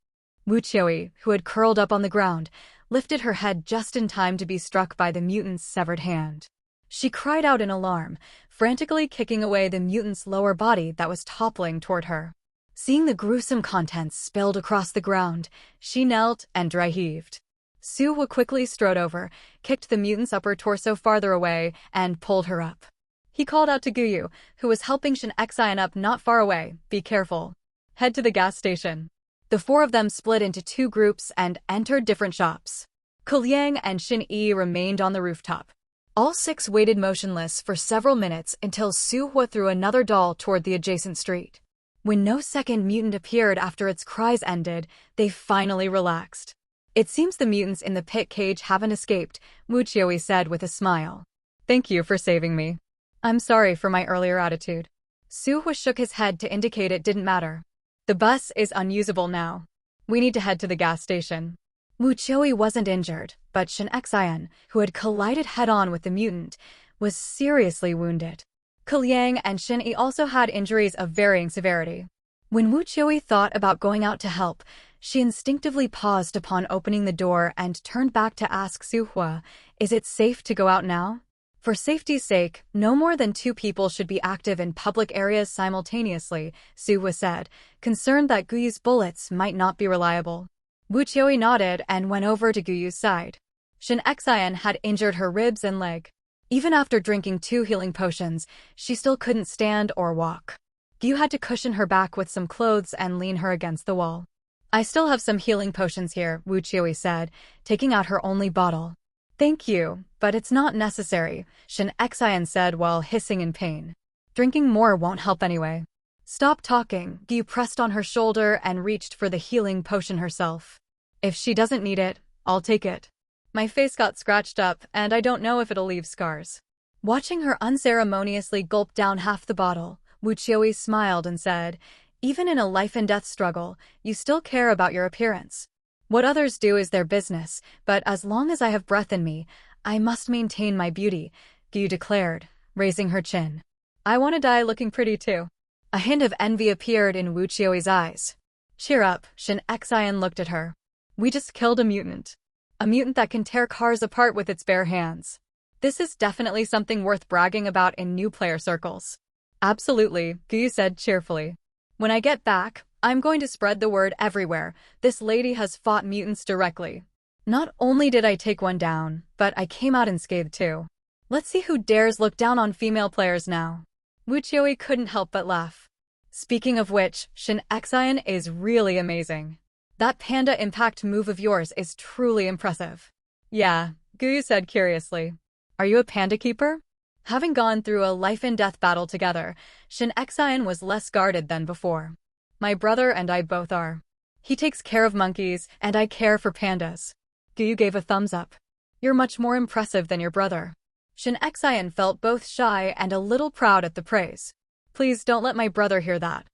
Speaker 2: Wu Qiuyi, who had curled up on the ground, lifted her head just in time to be struck by the mutant's severed hand. She cried out in alarm, frantically kicking away the mutant's lower body that was toppling toward her. Seeing the gruesome contents spilled across the ground, she knelt and dry-heaved. Su Hua quickly strode over, kicked the mutant's upper torso farther away, and pulled her up. He called out to Guyu, who was helping Shin Xian up not far away, "Be careful. Head to the gas station." The 4 of them split into 2 groups and entered different shops. Kuliang and Shin Yi remained on the rooftop. All 6 waited motionless for several minutes until Su Hua threw another doll toward the adjacent street. When no second mutant appeared after its cries ended, they finally relaxed. "It seems the mutants in the pit cage haven't escaped," Wu Qiuyi said with a smile. "Thank you for saving me. I'm sorry for my earlier attitude." Su Hua shook his head to indicate it didn't matter. "The bus is unusable now. We need to head to the gas station." Wu Qiuyi wasn't injured, but Shin Xian, who had collided head-on with the mutant, was seriously wounded. Kuliang and Shin Yi also had injuries of varying severity. When Wu Qiuyi thought about going out to help, she instinctively paused upon opening the door and turned back to ask Su Hua, "Is it safe to go out now?" For safety's sake, no more than 2 people should be active in public areas simultaneously, Su Hua said, concerned that Guyu's bullets might not be reliable. Wu Qiuyi nodded and went over to Guyu's side. Shin Xian had injured her ribs and leg. Even after drinking 2 healing potions, she still couldn't stand or walk. Guyu had to cushion her back with some clothes and lean her against the wall. "I still have some healing potions here," Wu Qiuyi said, taking out her only bottle. "Thank you, but it's not necessary," Shin Xian said while hissing in pain. "Drinking more won't help anyway." "Stop talking," Guyu pressed on her shoulder and reached for the healing potion herself. "If she doesn't need it, I'll take it. My face got scratched up, and I don't know if it'll leave scars." Watching her unceremoniously gulp down half the bottle, Wu Qiuyi smiled and said, "Even in a life-and-death struggle, you still care about your appearance. What others do is their business, but as long as I have breath in me, I must maintain my beauty," Guyu declared, raising her chin. "I want to die looking pretty too." A hint of envy appeared in Wu Qiui's eyes. Cheer up, Shin Xian looked at her. We just killed a mutant. A mutant that can tear cars apart with its bare hands. This is definitely something worth bragging about in new player circles. Absolutely, Guyu said cheerfully. When I get back, I'm going to spread the word everywhere. This lady has fought mutants directly. Not only did I take one down, but I came out unscathed too. Let's see who dares look down on female players now. Wu Qiui couldn't help but laugh. Speaking of which, Shin Xian is really amazing. That panda impact move of yours is truly impressive. Yeah, Guyu said curiously. Are you a panda keeper? Having gone through a life-and-death battle together, Shin Xian was less guarded than before. My brother and I both are. He takes care of monkeys, and I care for pandas. Guyu gave a thumbs up. You're much more impressive than your brother. Shin Xian felt both shy and a little proud at the praise. Please don't let my brother hear that.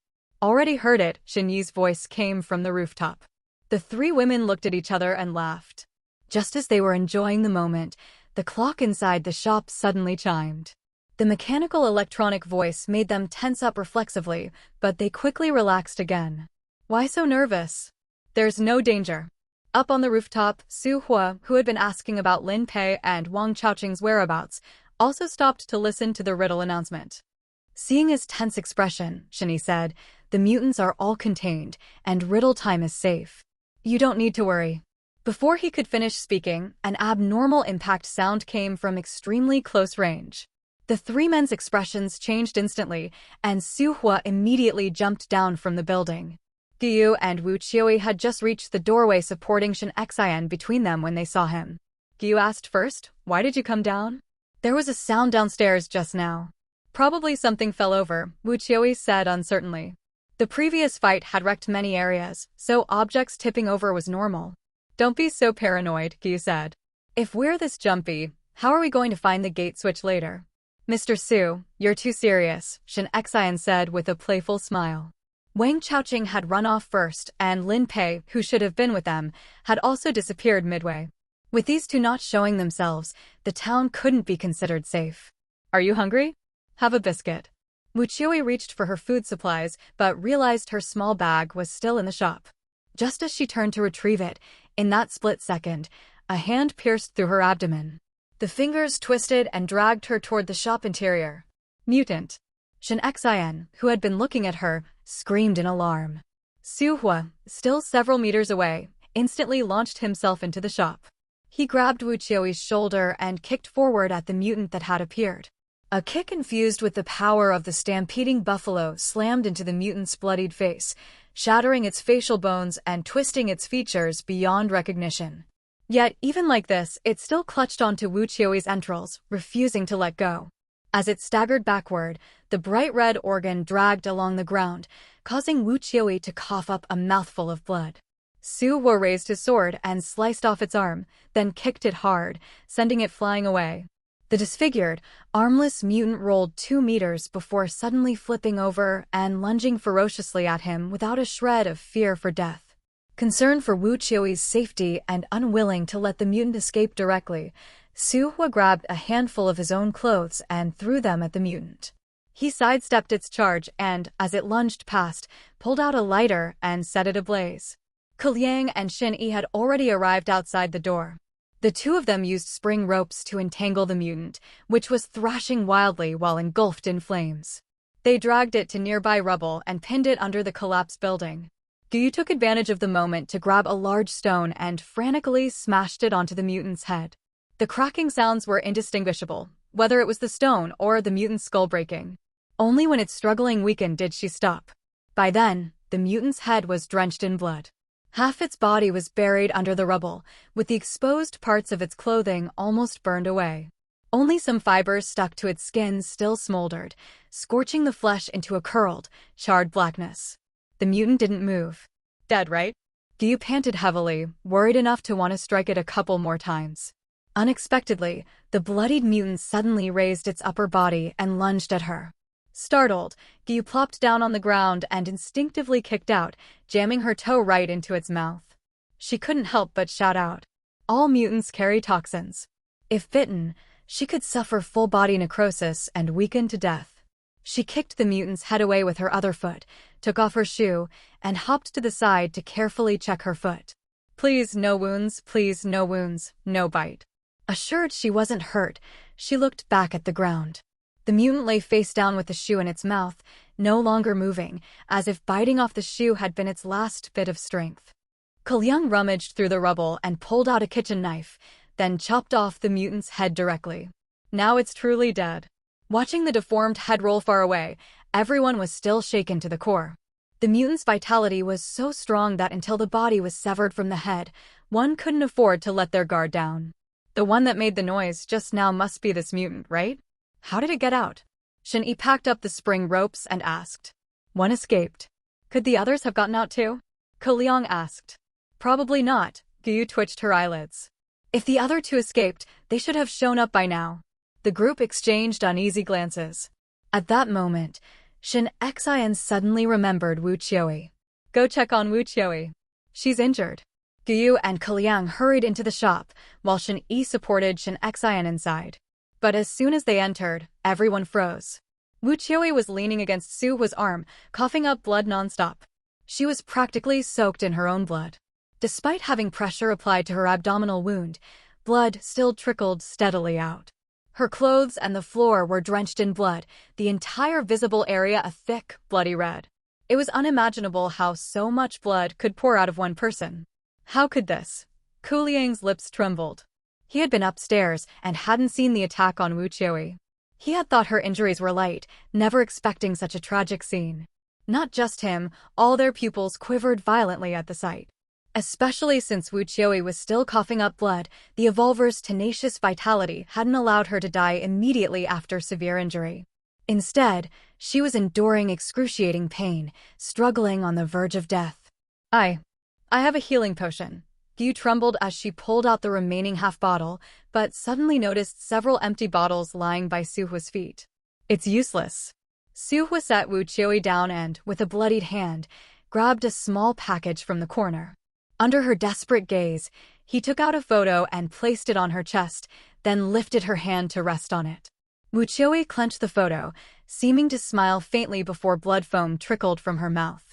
Speaker 2: Already heard it, Shin Yi's voice came from the rooftop. The three women looked at each other and laughed. Just as they were enjoying the moment, the clock inside the shop suddenly chimed. The mechanical electronic voice made them tense up reflexively, but they quickly relaxed again. Why so nervous? There's no danger. Up on the rooftop, Su Hua, who had been asking about Lin Pei and Wang Chaoqing's whereabouts, also stopped to listen to the riddle announcement. Seeing his tense expression, Shin Yi said, the mutants are all contained, and riddle time is safe. You don't need to worry. Before he could finish speaking, an abnormal impact sound came from extremely close range. The three men's expressions changed instantly, and Su Hua immediately jumped down from the building. Guyu and Wu Qiui had just reached the doorway supporting Shin Xian between them when they saw him. Guyu asked first, why did you come down? There was a sound downstairs just now. Probably something fell over, Wu Qiui said uncertainly. The previous fight had wrecked many areas, so objects tipping over was normal. Don't be so paranoid, Guyu said. If we're this jumpy, how are we going to find the gate switch later? Mr. Su, you're too serious, Shin Xian said with a playful smile. Wang Chaoqing had run off first, and Lin Pei, who should have been with them, had also disappeared midway. With these two not showing themselves, the town couldn't be considered safe. Are you hungry? Have a biscuit. Wu Qiui reached for her food supplies, but realized her small bag was still in the shop. Just as she turned to retrieve it, in that split second, a hand pierced through her abdomen. The fingers twisted and dragged her toward the shop interior. Mutant. Shin Xian, who had been looking at her, screamed in alarm. Su Hua, still several meters away, instantly launched himself into the shop. He grabbed Wu Qiui's shoulder and kicked forward at the mutant that had appeared. A kick infused with the power of the stampeding buffalo slammed into the mutant's bloodied face, shattering its facial bones and twisting its features beyond recognition. Yet, even like this, it still clutched onto Wu Qiui's entrails, refusing to let go. As it staggered backward, the bright red organ dragged along the ground, causing Wu Qiui to cough up a mouthful of blood. Su Hua raised his sword and sliced off its arm, then kicked it hard, sending it flying away. The disfigured, armless mutant rolled 2 meters before suddenly flipping over and lunging ferociously at him without a shred of fear for death. Concerned for Wu Qiui's safety and unwilling to let the mutant escape directly, Su Hua grabbed a handful of his own clothes and threw them at the mutant. He sidestepped its charge and, as it lunged past, pulled out a lighter and set it ablaze. Liang and Shin Yi had already arrived outside the door. The two of them used spring ropes to entangle the mutant, which was thrashing wildly while engulfed in flames. They dragged it to nearby rubble and pinned it under the collapsed building. Guyu took advantage of the moment to grab a large stone and frantically smashed it onto the mutant's head. The cracking sounds were indistinguishable, whether it was the stone or the mutant's skull breaking. Only when its struggling weakened did she stop. By then, the mutant's head was drenched in blood. Half its body was buried under the rubble, with the exposed parts of its clothing almost burned away. Only some fibers stuck to its skin still smoldered, scorching the flesh into a curled, charred blackness. The mutant didn't move. Dead, right? Guyu panted heavily, worried enough to want to strike it a couple more times. Unexpectedly, the bloodied mutant suddenly raised its upper body and lunged at her. Startled, Guyu plopped down on the ground and instinctively kicked out, jamming her toe right into its mouth. She couldn't help but shout out. All mutants carry toxins. If bitten, she could suffer full-body necrosis and weaken to death. She kicked the mutant's head away with her other foot, took off her shoe, and hopped to the side to carefully check her foot. Please, no wounds, no bite. Assured she wasn't hurt, she looked back at the ground. The mutant lay face down with the shoe in its mouth, no longer moving, as if biting off the shoe had been its last bit of strength. Kalyang rummaged through the rubble and pulled out a kitchen knife, then chopped off the mutant's head directly. Now it's truly dead. Watching the deformed head roll far away, everyone was still shaken to the core. The mutant's vitality was so strong that until the body was severed from the head, one couldn't afford to let their guard down. The one that made the noise just now must be this mutant, right? How did it get out? Shin-Yi packed up the spring ropes and asked. One escaped. Could the others have gotten out too? Kalyang asked. Probably not. Gyu twitched her eyelids. If the other two escaped, they should have shown up by now. The group exchanged uneasy glances. At that moment, Shin Xian suddenly remembered Wu Qiuyi. Go check on Wu Qiuyi. She's injured. Gyu and Kalyang hurried into the shop, while Shin-Yi supported Shin Xian inside. But as soon as they entered, everyone froze. Wu Qiuyi was leaning against Su Hua's arm, coughing up blood nonstop. She was practically soaked in her own blood. Despite having pressure applied to her abdominal wound, blood still trickled steadily out. Her clothes and the floor were drenched in blood, the entire visible area a thick, bloody red. It was unimaginable how so much blood could pour out of one person. How could this? Kalyang's lips trembled. He had been upstairs and hadn't seen the attack on Wu Qiuyi. He had thought her injuries were light, never expecting such a tragic scene. Not just him, all their pupils quivered violently at the sight. Especially since Wu Qiuyi was still coughing up blood, the Evolver's tenacious vitality hadn't allowed her to die immediately after severe injury. Instead, she was enduring excruciating pain, struggling on the verge of death. I have a healing potion. Gyu trembled as she pulled out the remaining half bottle, but suddenly noticed several empty bottles lying by Su Hua's feet. It's useless. Su Hua set Wu Qiuyi down and, with a bloodied hand, grabbed a small package from the corner. Under her desperate gaze, he took out a photo and placed it on her chest, then lifted her hand to rest on it. Wu Qiuyi clenched the photo, seeming to smile faintly before blood foam trickled from her mouth.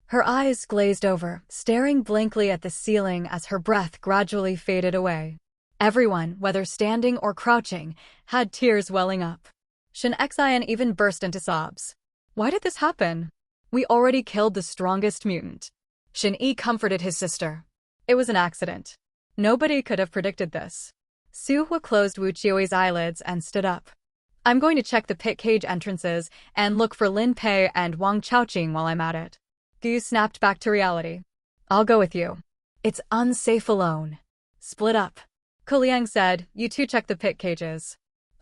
Speaker 2: Her eyes glazed over, staring blankly at the ceiling as her breath gradually faded away. Everyone, whether standing or crouching, had tears welling up. Shin Xian even burst into sobs. Why did this happen? We already killed the strongest mutant. Shin-Yi comforted his sister. It was an accident. Nobody could have predicted this. Su Hua closed Wu Qiuyi's eyelids and stood up. I'm going to check the pit cage entrances and look for Lin Pei and Wang Chaoqing while I'm at it. Gyu snapped back to reality. I'll go with you. It's unsafe alone. Split up. Kalyang said, you two check the pit cages.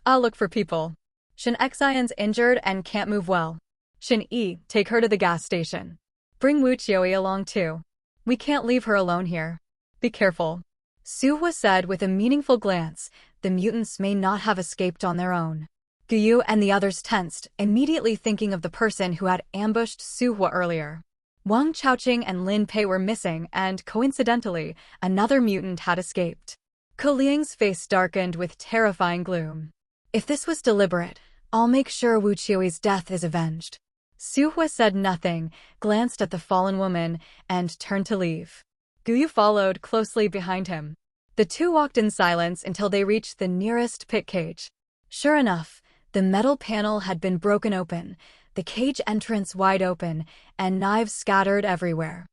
Speaker 2: I'll look for people. Shin Xian's injured and can't move well. Shin-Yi, take her to the gas station. Bring Wu Qiuyi along too. We can't leave her alone here. Be careful. Su Hua said with a meaningful glance, the mutants may not have escaped on their own. Gyu and the others tensed, immediately thinking of the person who had ambushed Su Hua earlier. Wang Chaoqing and Lin Pei were missing and, coincidentally, another mutant had escaped. Kalyang's face darkened with terrifying gloom. If this was deliberate, I'll make sure Wu Qiuyi's death is avenged. Su Hua said nothing, glanced at the fallen woman, and turned to leave. Gyu followed closely behind him. The two walked in silence until they reached the nearest pit cage. Sure enough, the metal panel had been broken open, the cage entrance wide open, and knives scattered everywhere.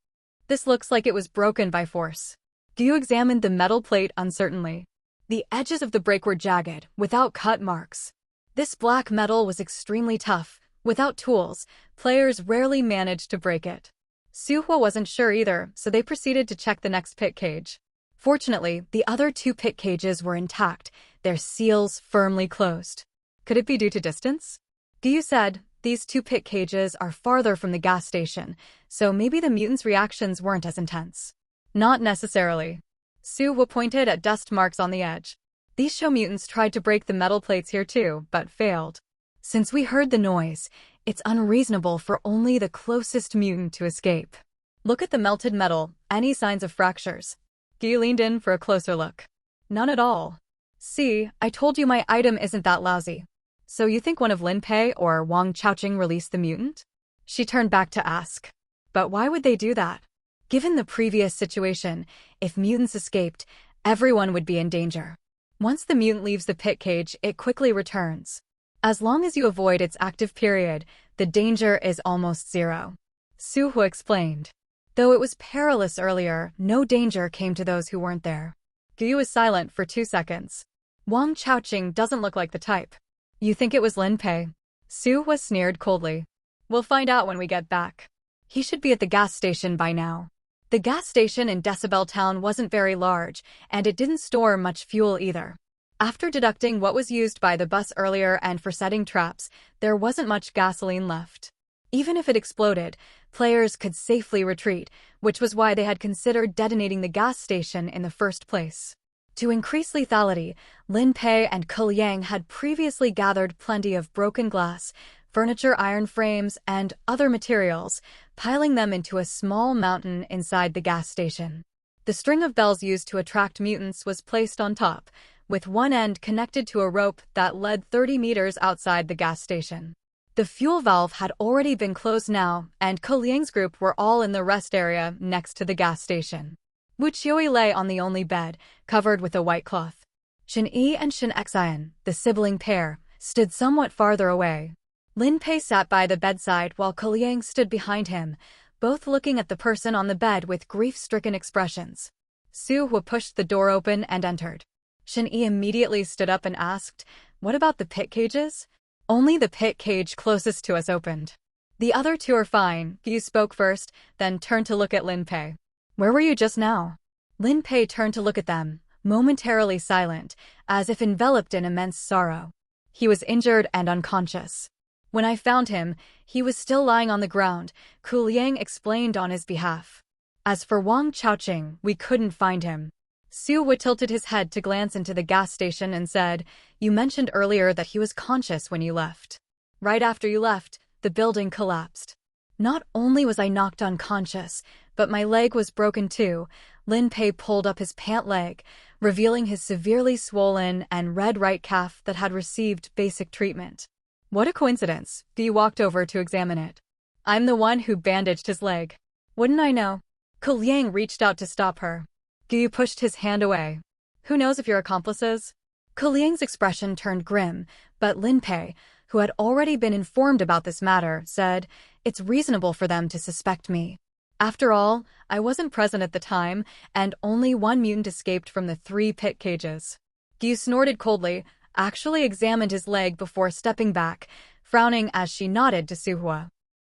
Speaker 2: This looks like it was broken by force. Gyu examined the metal plate uncertainly. The edges of the break were jagged, without cut marks. This black metal was extremely tough. Without tools, players rarely managed to break it. Su Hua wasn't sure either, so they proceeded to check the next pit cage. Fortunately, the other two pit cages were intact, their seals firmly closed. Could it be due to distance? Gyu said, these two pit cages are farther from the gas station, so maybe the mutants' reactions weren't as intense. Not necessarily. Su Hua pointed at dust marks on the edge. These show mutants tried to break the metal plates here too, but failed. Since we heard the noise, it's unreasonable for only the closest mutant to escape. Look at the melted metal, any signs of fractures? Gyu leaned in for a closer look. None at all. See, I told you my item isn't that lousy. So you think one of Lin Pei or Wang Chaoqing released the mutant? She turned back to ask. But why would they do that? Given the previous situation, if mutants escaped, everyone would be in danger. Once the mutant leaves the pit cage, it quickly returns. As long as you avoid its active period, the danger is almost zero. Su Hu explained. Though it was perilous earlier, no danger came to those who weren't there. Gu was silent for 2 seconds. Wang Chaoqing doesn't look like the type. You think it was Lin Pei? Su Hu sneered coldly. We'll find out when we get back. He should be at the gas station by now. The gas station in Decibel Town wasn't very large, and it didn't store much fuel either. After deducting what was used by the bus earlier and for setting traps, there wasn't much gasoline left. Even if it exploded, players could safely retreat, which was why they had considered detonating the gas station in the first place. To increase lethality, Lin Pei and Ke Liang had previously gathered plenty of broken glass, furniture, iron frames, and other materials, piling them into a small mountain inside the gas station. The string of bells used to attract mutants was placed on top, with one end connected to a rope that led 30 meters outside the gas station. The fuel valve had already been closed now, and Ke Liang's group were all in the rest area next to the gas station. Wu Qiui lay on the only bed, covered with a white cloth. Shen Yi and Shen Xian, the sibling pair, stood somewhat farther away. Lin Pei sat by the bedside while Ke Liang stood behind him, both looking at the person on the bed with grief-stricken expressions. Su Hu pushed the door open and entered. Shen Yi immediately stood up and asked, "What about the pit cages?" "Only the pit cage closest to us opened. The other two are fine." Gu spoke first, then turned to look at Lin Pei. "Where were you just now?" Lin Pei turned to look at them, momentarily silent, as if enveloped in immense sorrow. "He was injured and unconscious. When I found him, he was still lying on the ground," Ke Liang explained on his behalf. "As for Wang Chaoqing, we couldn't find him." Su Hu tilted his head to glance into the gas station and said, "You mentioned earlier that he was conscious when you left. Right after you left, the building collapsed. Not only was I knocked unconscious, but my leg was broken too." Lin Pei pulled up his pant leg, revealing his severely swollen and red right calf that had received basic treatment. "What a coincidence." Gu walked over to examine it. "I'm the one who bandaged his leg." "Wouldn't I know?" Ke Liang reached out to stop her. Gu pushed his hand away. "Who knows if you're accomplices?" Ke Liang's expression turned grim, but Lin Pei, who had already been informed about this matter, said, "It's reasonable for them to suspect me. After all, I wasn't present at the time, and only one mutant escaped from the 3 pit cages." Gu snorted coldly, actually examined his leg before stepping back, frowning as she nodded to Su Hu.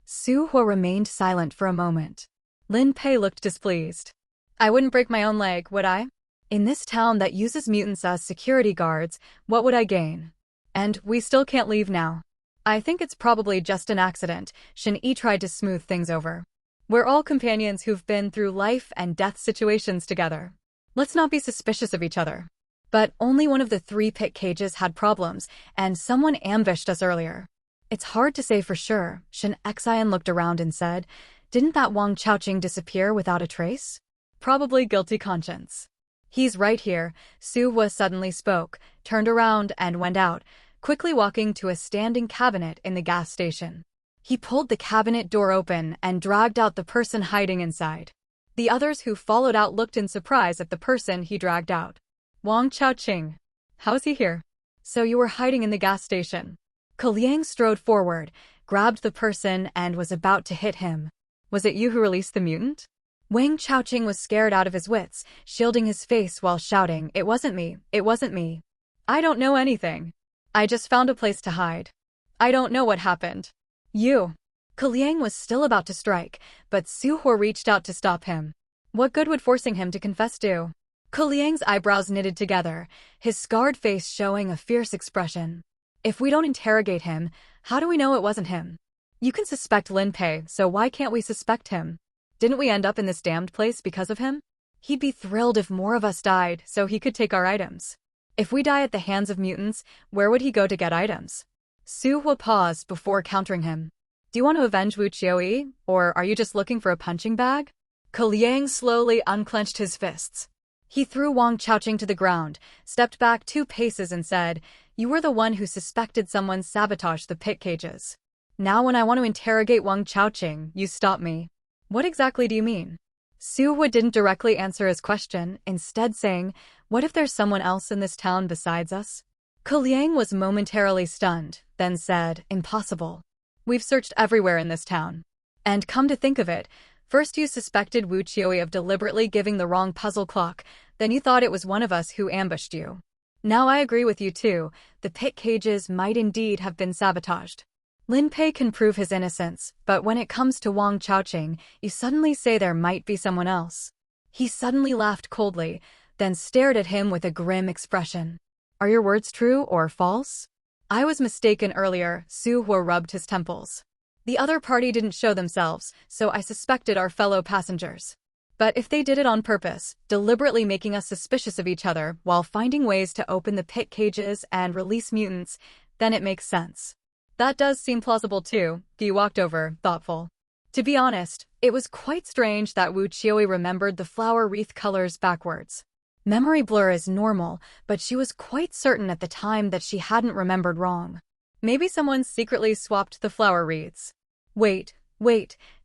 Speaker 2: Su Hu remained silent for a moment. Lin Pei looked displeased. "I wouldn't break my own leg, would I? In this town that uses mutants as security guards, what would I gain? And we still can't leave now." "I think it's probably just an accident," Shen Yi tried to smooth things over. "We're all companions who've been through life and death situations together. Let's not be suspicious of each other." "But only one of the 3 pit cages had problems, and someone ambushed us earlier." "It's hard to say for sure." Shen Xian looked around and said, "Didn't that Wang Chaoqing disappear without a trace?" "Probably guilty conscience." "He's right here." Su Hu suddenly spoke, turned around and went out, quickly walking to a standing cabinet in the gas station. He pulled the cabinet door open and dragged out the person hiding inside. The others who followed out looked in surprise at the person he dragged out. "Wang Chaoqing. How's he here?" "So you were hiding in the gas station." Ke Liang strode forward, grabbed the person and was about to hit him. "Was it you who released the mutant?" Wang Chaoqing was scared out of his wits, shielding his face while shouting, "It wasn't me, it wasn't me. I don't know anything. I just found a place to hide. I don't know what happened." "You." Ke Liang was still about to strike, but Su Hu reached out to stop him. What good would forcing him to confess do? Ke Liang's eyebrows knitted together, his scarred face showing a fierce expression. "If we don't interrogate him, how do we know it wasn't him? You can suspect Lin Pei, so why can't we suspect him? Didn't we end up in this damned place because of him? He'd be thrilled if more of us died so he could take our items. If we die at the hands of mutants, where would he go to get items?" Su Hu paused before countering him. "Do you want to avenge Wu Qiui, or are you just looking for a punching bag?" Ke Liang slowly unclenched his fists. He threw Wang Chaoqing to the ground, stepped back 2 paces and said, You were the one who suspected someone sabotaged the pit cages. Now when I want to interrogate Wang Chaoqing, you stop me. What exactly do you mean? Su Hua didn't directly answer his question, instead saying, what if there's someone else in this town besides us? Ke Liang was momentarily stunned, then said, impossible. We've searched everywhere in this town. And come to think of it, first you suspected Wu Qiuyi of deliberately giving the wrong puzzle clock, then you thought it was one of us who ambushed you. Now I agree with you too, the pit cages might indeed have been sabotaged. Lin Pei can prove his innocence, but when it comes to Wang Chaoqing, you suddenly say there might be someone else. He suddenly laughed coldly, then stared at him with a grim expression. Are your words true or false? I was mistaken earlier, Su Hua rubbed his temples. The other party didn't show themselves, so I suspected our fellow passengers. But if they did it on purpose, deliberately making us suspicious of each other while finding ways to open the pit cages and release mutants, then it makes sense. That does seem plausible too, Guy walked over, thoughtful. To be honest, it was quite strange that Wu Qiuyi remembered the flower wreath colors backwards. Memory blur is normal, but she was quite certain at the time that she hadn't remembered wrong. Maybe someone secretly swapped the flower wreaths. Wait,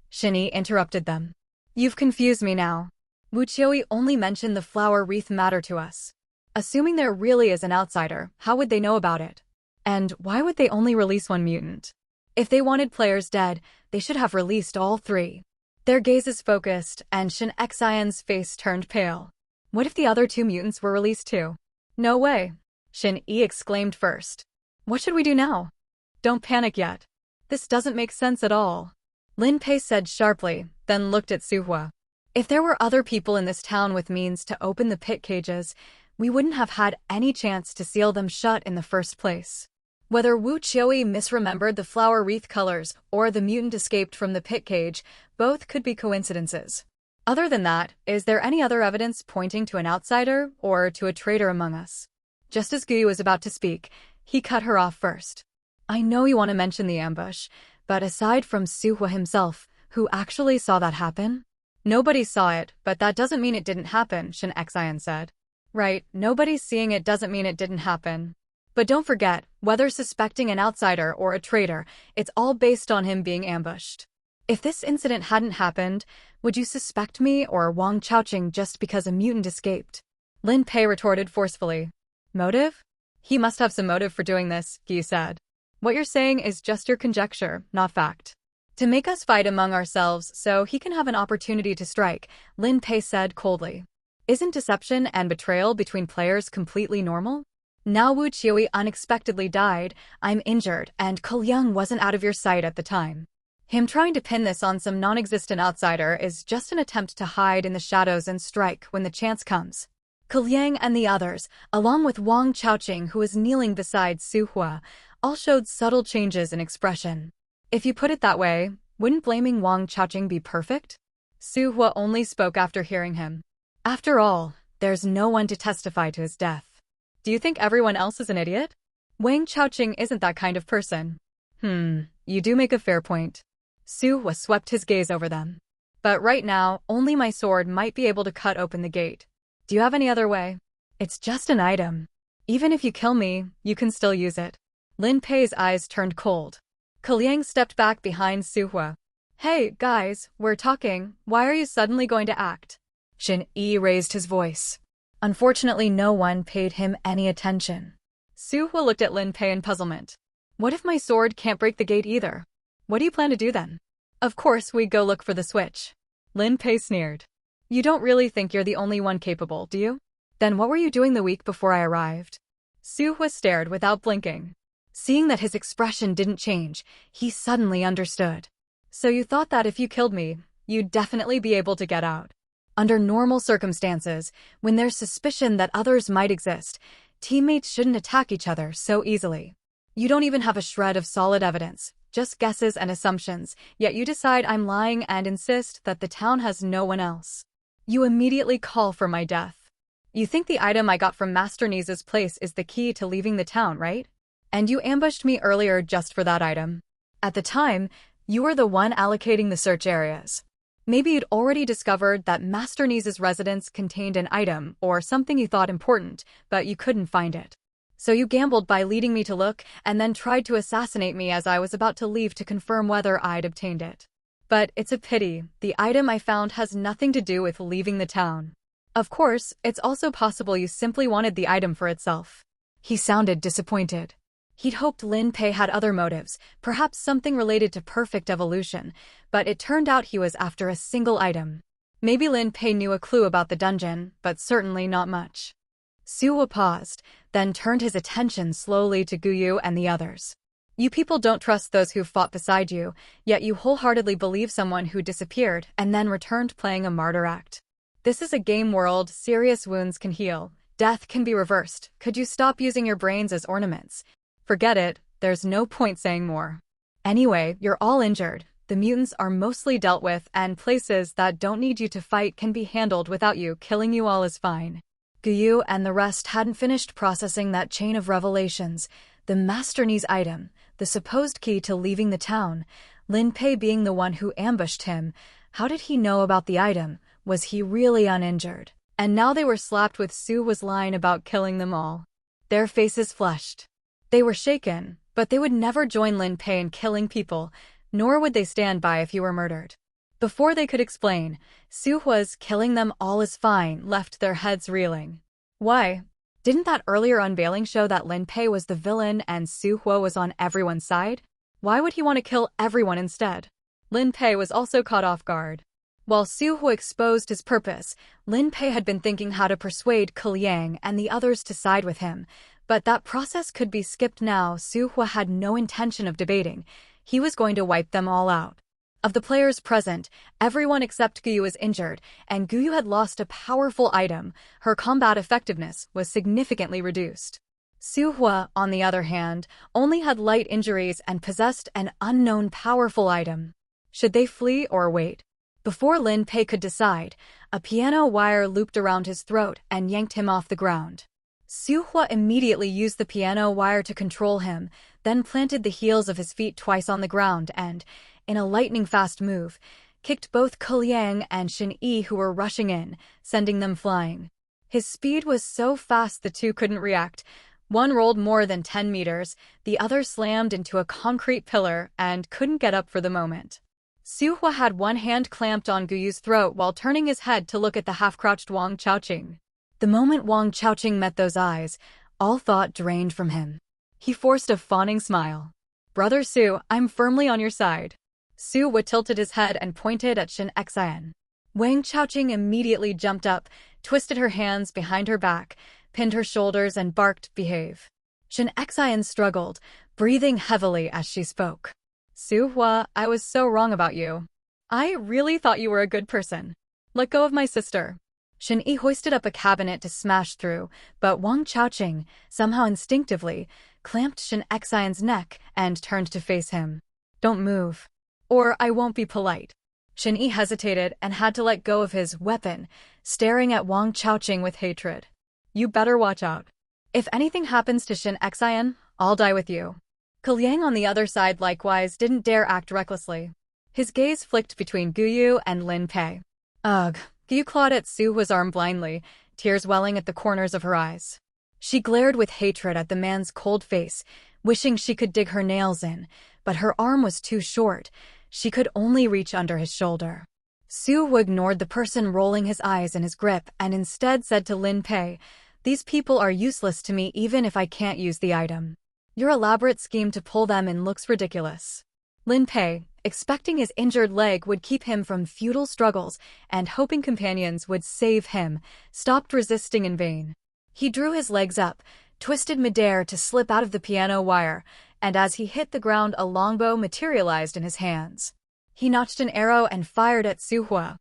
Speaker 2: Shin Yi interrupted them. You've confused me now. Wu Qiuyi only mentioned the flower wreath matter to us. Assuming there really is an outsider, how would they know about it? And why would they only release one mutant? If they wanted players dead, they should have released all three. Their gazes focused, and Shin Xian's face turned pale. What if the other two mutants were released too? No way. Shin Yi exclaimed first. What should we do now? Don't panic yet. This doesn't make sense at all. Lin Pei said sharply, then looked at Su Hua. If there were other people in this town with means to open the pit cages, we wouldn't have had any chance to seal them shut in the first place. Whether Wu Qiuyi misremembered the flower wreath colors or the mutant escaped from the pit cage, both could be coincidences. Other than that, is there any other evidence pointing to an outsider or to a traitor among us? Just as Guy was about to speak, he cut her off first. I know you want to mention the ambush, but aside from Su Hua himself, who actually saw that happen? Nobody saw it, but that doesn't mean it didn't happen, Shin Xian said. Right, nobody seeing it doesn't mean it didn't happen. But don't forget, whether suspecting an outsider or a traitor, it's all based on him being ambushed. If this incident hadn't happened, would you suspect me or Wang Chaoqing just because a mutant escaped? Lin Pei retorted forcefully. Motive? He must have some motive for doing this, Guy said. What you're saying is just your conjecture, not fact. To make us fight among ourselves so he can have an opportunity to strike, Lin Pei said coldly. Isn't deception and betrayal between players completely normal? Now Wu Qiuyi unexpectedly died, I'm injured, and Ke Liang wasn't out of your sight at the time. Him trying to pin this on some non-existent outsider is just an attempt to hide in the shadows and strike when the chance comes. Ke Liang and the others, along with Wang Chaoqing who was kneeling beside Su Hua, all showed subtle changes in expression. If you put it that way, wouldn't blaming Wang Chaoqing be perfect? Su Hua only spoke after hearing him. After all, there's no one to testify to his death. Do you think everyone else is an idiot? Wang Chaoqing isn't that kind of person. You do make a fair point. Su Hua swept his gaze over them. But right now, only my sword might be able to cut open the gate. Do you have any other way? It's just an item. Even if you kill me, you can still use it. Lin Pei's eyes turned cold. Ke Liang stepped back behind Su Hua. Hey, guys, we're talking. Why are you suddenly going to act? Shin Yi raised his voice. Unfortunately, no one paid him any attention. Su Hua looked at Lin Pei in puzzlement. What if my sword can't break the gate either? What do you plan to do then? Of course, we go look for the switch. Lin Pei sneered. You don't really think you're the only one capable, do you? Then what were you doing the week before I arrived? Su Hua stared without blinking. Seeing that his expression didn't change, he suddenly understood. So you thought that if you killed me, you'd definitely be able to get out. Under normal circumstances, when there's suspicion that others might exist, teammates shouldn't attack each other so easily. You don't even have a shred of solid evidence, just guesses and assumptions, yet you decide I'm lying and insist that the town has no one else. You immediately call for my death. You think the item I got from Master Nisa's place is the key to leaving the town, right? And you ambushed me earlier just for that item. At the time, you were the one allocating the search areas. Maybe you'd already discovered that Master Nisa's residence contained an item or something you thought important, but you couldn't find it. So you gambled by leading me to look, and then tried to assassinate me as I was about to leave to confirm whether I'd obtained it. But it's a pity, the item I found has nothing to do with leaving the town. Of course, it's also possible you simply wanted the item for itself. He sounded disappointed. He'd hoped Lin Pei had other motives, perhaps something related to perfect evolution, but it turned out he was after a single item. Maybe Lin Pei knew a clue about the dungeon, but certainly not much. Suhua paused, then turned his attention slowly to Guyu and the others. You people don't trust those who fought beside you, yet you wholeheartedly believe someone who disappeared and then returned playing a martyr act. This is a game world, serious wounds can heal, death can be reversed. Could you stop using your brains as ornaments? Forget it, there's no point saying more. Anyway, you're all injured. The mutants are mostly dealt with, and places that don't need you to fight can be handled without you. Killing you all is fine. Guyu and the rest hadn't finished processing that chain of revelations. The Master Knees item, the supposed key to leaving the town, Lin Pei being the one who ambushed him. How did he know about the item? Was he really uninjured? And now they were slapped with Suhua's line about killing them all. Their faces flushed. They were shaken, but they would never join Lin Pei in killing people, nor would they stand by if he were murdered. Before they could explain, Suhua's killing them all is fine left their heads reeling. Why? Didn't that earlier unveiling show that Lin Pei was the villain and Suhua was on everyone's side? Why would he want to kill everyone instead? Lin Pei was also caught off guard. While Suhua exposed his purpose, Lin Pei had been thinking how to persuade Kiliang and the others to side with him, but that process could be skipped now. Suhua had no intention of debating. He was going to wipe them all out. Of the players present, everyone except Guyu was injured, and Guyu had lost a powerful item. Her combat effectiveness was significantly reduced. Suhua, on the other hand, only had light injuries and possessed an unknown powerful item. Should they flee or wait? Before Lin Pei could decide, a piano wire looped around his throat and yanked him off the ground. Suhua immediately used the piano wire to control him, then planted the heels of his feet twice on the ground and, in a lightning-fast move, kicked both Kiliang and Shin Yi who were rushing in, sending them flying. His speed was so fast the two couldn't react. One rolled more than 10 meters, the other slammed into a concrete pillar and couldn't get up for the moment. Suhua had one hand clamped on Guyu's throat while turning his head to look at the half-crouched Wang Chaoqing. The moment Wang Chaoqing met those eyes, all thought drained from him. He forced a fawning smile. "Brother Su, I'm firmly on your side." Suhua tilted his head and pointed at Shin Xian. Wang Chaoqing immediately jumped up, twisted her hands behind her back, pinned her shoulders and barked, "Behave." Shin Xian struggled, breathing heavily as she spoke. "Suhua, I was so wrong about you. I really thought you were a good person. Let go of my sister." Shin Yi hoisted up a cabinet to smash through, but Wang Chaoqing, somehow instinctively, clamped Shin Xian's neck and turned to face him. "Don't move. Or I won't be polite." Shin Yi hesitated and had to let go of his weapon, staring at Wang Chaoqing with hatred. "You better watch out. If anything happens to Shin Xian, I'll die with you." Kiliang on the other side likewise didn't dare act recklessly. His gaze flicked between Guyu and Lin Pei. Ugh. Guyu clawed at Suhua's arm blindly, tears welling at the corners of her eyes. She glared with hatred at the man's cold face, wishing she could dig her nails in, but her arm was too short. She could only reach under his shoulder. Suhua ignored the person rolling his eyes in his grip and instead said to Lin Pei, "These people are useless to me even if I can't use the item. Your elaborate scheme to pull them in looks ridiculous." Lin Pei, expecting his injured leg would keep him from futile struggles and hoping companions would save him, stopped resisting in vain. He drew his legs up, twisted midair to slip out of the piano wire, and as he hit the ground a longbow materialized in his hands. He notched an arrow and fired at Suhua.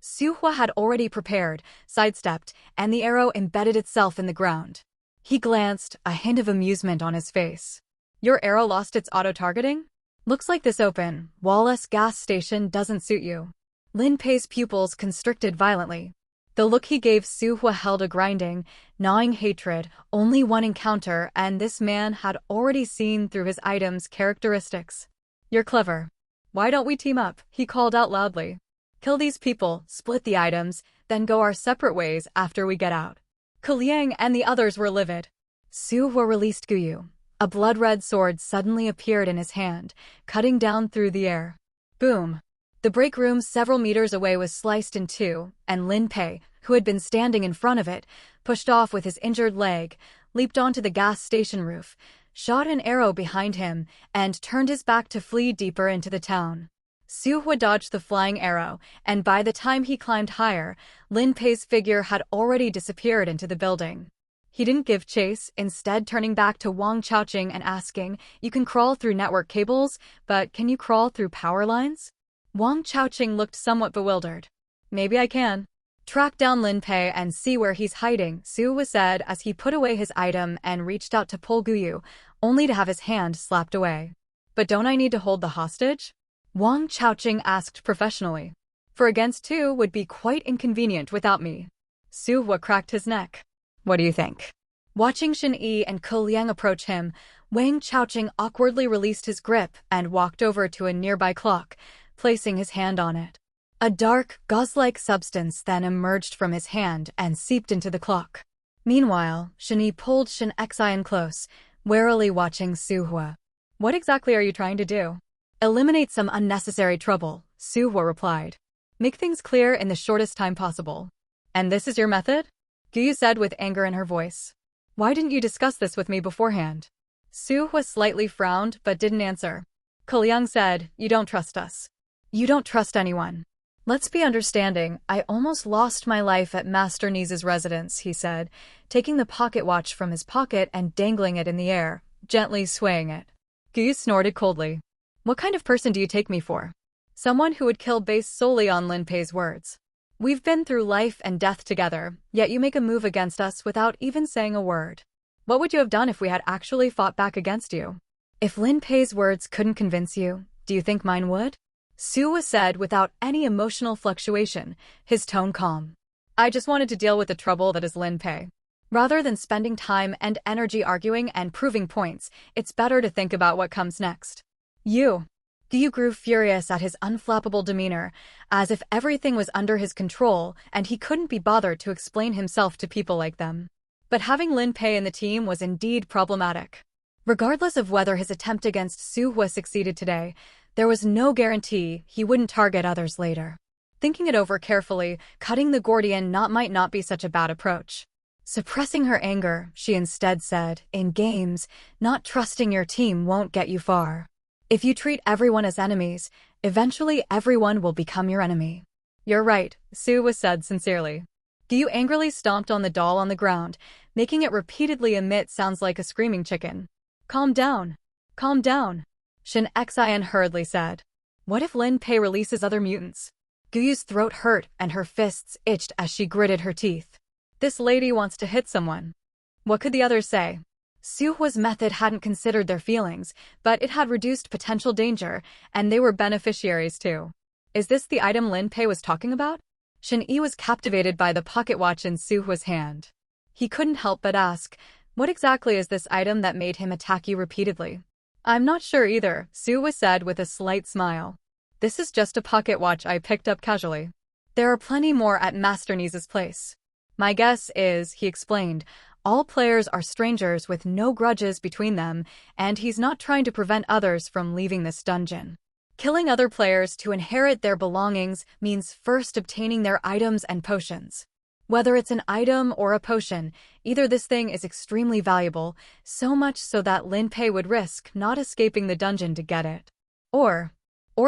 Speaker 2: Suhua had already prepared, sidestepped, and the arrow embedded itself in the ground. He glanced, a hint of amusement on his face. "Your arrow lost its auto-targeting? Looks like this open, wall-less gas station doesn't suit you." Lin Pei's pupils constricted violently. The look he gave Suhua held a grinding, gnawing hatred. Only one encounter, and this man had already seen through his item's characteristics. "You're clever. Why don't we team up?" he called out loudly. "Kill these people, split the items, then go our separate ways after we get out." Kiliang and the others were livid. Su Hua released Guyu. A blood-red sword suddenly appeared in his hand, cutting down through the air. Boom! The break room several meters away was sliced in two, and Lin Pei, who had been standing in front of it, pushed off with his injured leg, leaped onto the gas station roof, shot an arrow behind him, and turned his back to flee deeper into the town. Su Hua dodged the flying arrow, and by the time he climbed higher, Lin Pei's figure had already disappeared into the building. He didn't give chase, instead turning back to Wang Chaoqing and asking, "You can crawl through network cables, but can you crawl through power lines?" Wang Chaoqing looked somewhat bewildered. "Maybe I can." "Track down Lin Pei and see where he's hiding," Su Hua said as he put away his item and reached out to pull Guyu, only to have his hand slapped away. "But don't I need to hold the hostage?" Wang Chaoqing asked professionally. "For against two would be quite inconvenient without me." Su Hua cracked his neck. "What do you think?" Watching Shen Yi and Ko Liang approach him, Wang Chaoqing awkwardly released his grip and walked over to a nearby clock, placing his hand on it. A dark, gauze-like substance then emerged from his hand and seeped into the clock. Meanwhile, Shen Yi pulled Shen Xian close, warily watching Su Hua. "What exactly are you trying to do?" "Eliminate some unnecessary trouble," Su Hua replied. "Make things clear in the shortest time possible." "And this is your method?" Guyu said with anger in her voice. "Why didn't you discuss this with me beforehand?" Su Hua slightly frowned but didn't answer. Ko Liang said, "You don't trust us." "You don't trust anyone." "Let's be understanding, I almost lost my life at Master Ni's residence," he said, taking the pocket watch from his pocket and dangling it in the air, gently swaying it. Guyu snorted coldly. "What kind of person do you take me for?" "Someone who would kill based solely on Lin Pei's words. We've been through life and death together, yet you make a move against us without even saying a word. What would you have done if we had actually fought back against you?" "If Lin Pei's words couldn't convince you, do you think mine would?" Su Hua said without any emotional fluctuation, his tone calm. "I just wanted to deal with the trouble that is Lin Pei. Rather than spending time and energy arguing and proving points, it's better to think about what comes next." "You." Guyu grew furious at his unflappable demeanor, as if everything was under his control and he couldn't be bothered to explain himself to people like them. But having Lin Pei in the team was indeed problematic. Regardless of whether his attempt against Su Hua succeeded today, there was no guarantee he wouldn't target others later. Thinking it over carefully, cutting the Gordian knot might not be such a bad approach. Suppressing her anger, she instead said, "In games, not trusting your team won't get you far. If you treat everyone as enemies, eventually everyone will become your enemy." "You're right," Su Hua said sincerely. Guyu angrily stomped on the doll on the ground, making it repeatedly emit sounds like a screaming chicken. "Calm down. Calm down," Shen Xian hurriedly said. "What if Lin Pei releases other mutants?" Guyu's throat hurt and her fists itched as she gritted her teeth. "This lady wants to hit someone." What could the others say? Su Hua's method hadn't considered their feelings, but it had reduced potential danger, and they were beneficiaries too. Is this the item Lin Pei was talking about? Shen Yi was captivated by the pocket watch in Su Hua's hand. He couldn't help but ask, "What exactly is this item that made him attack you repeatedly?" "I'm not sure either," Su Hua said with a slight smile. "This is just a pocket watch I picked up casually. There are plenty more at Master Ni's place. My guess is," he explained, "all players are strangers with no grudges between them, and he's not trying to prevent others from leaving this dungeon. Killing other players to inherit their belongings means first obtaining their items and potions. Whether it's an item or a potion, either this thing is extremely valuable, so much so that Lin Pei would risk not escaping the dungeon to get it. Or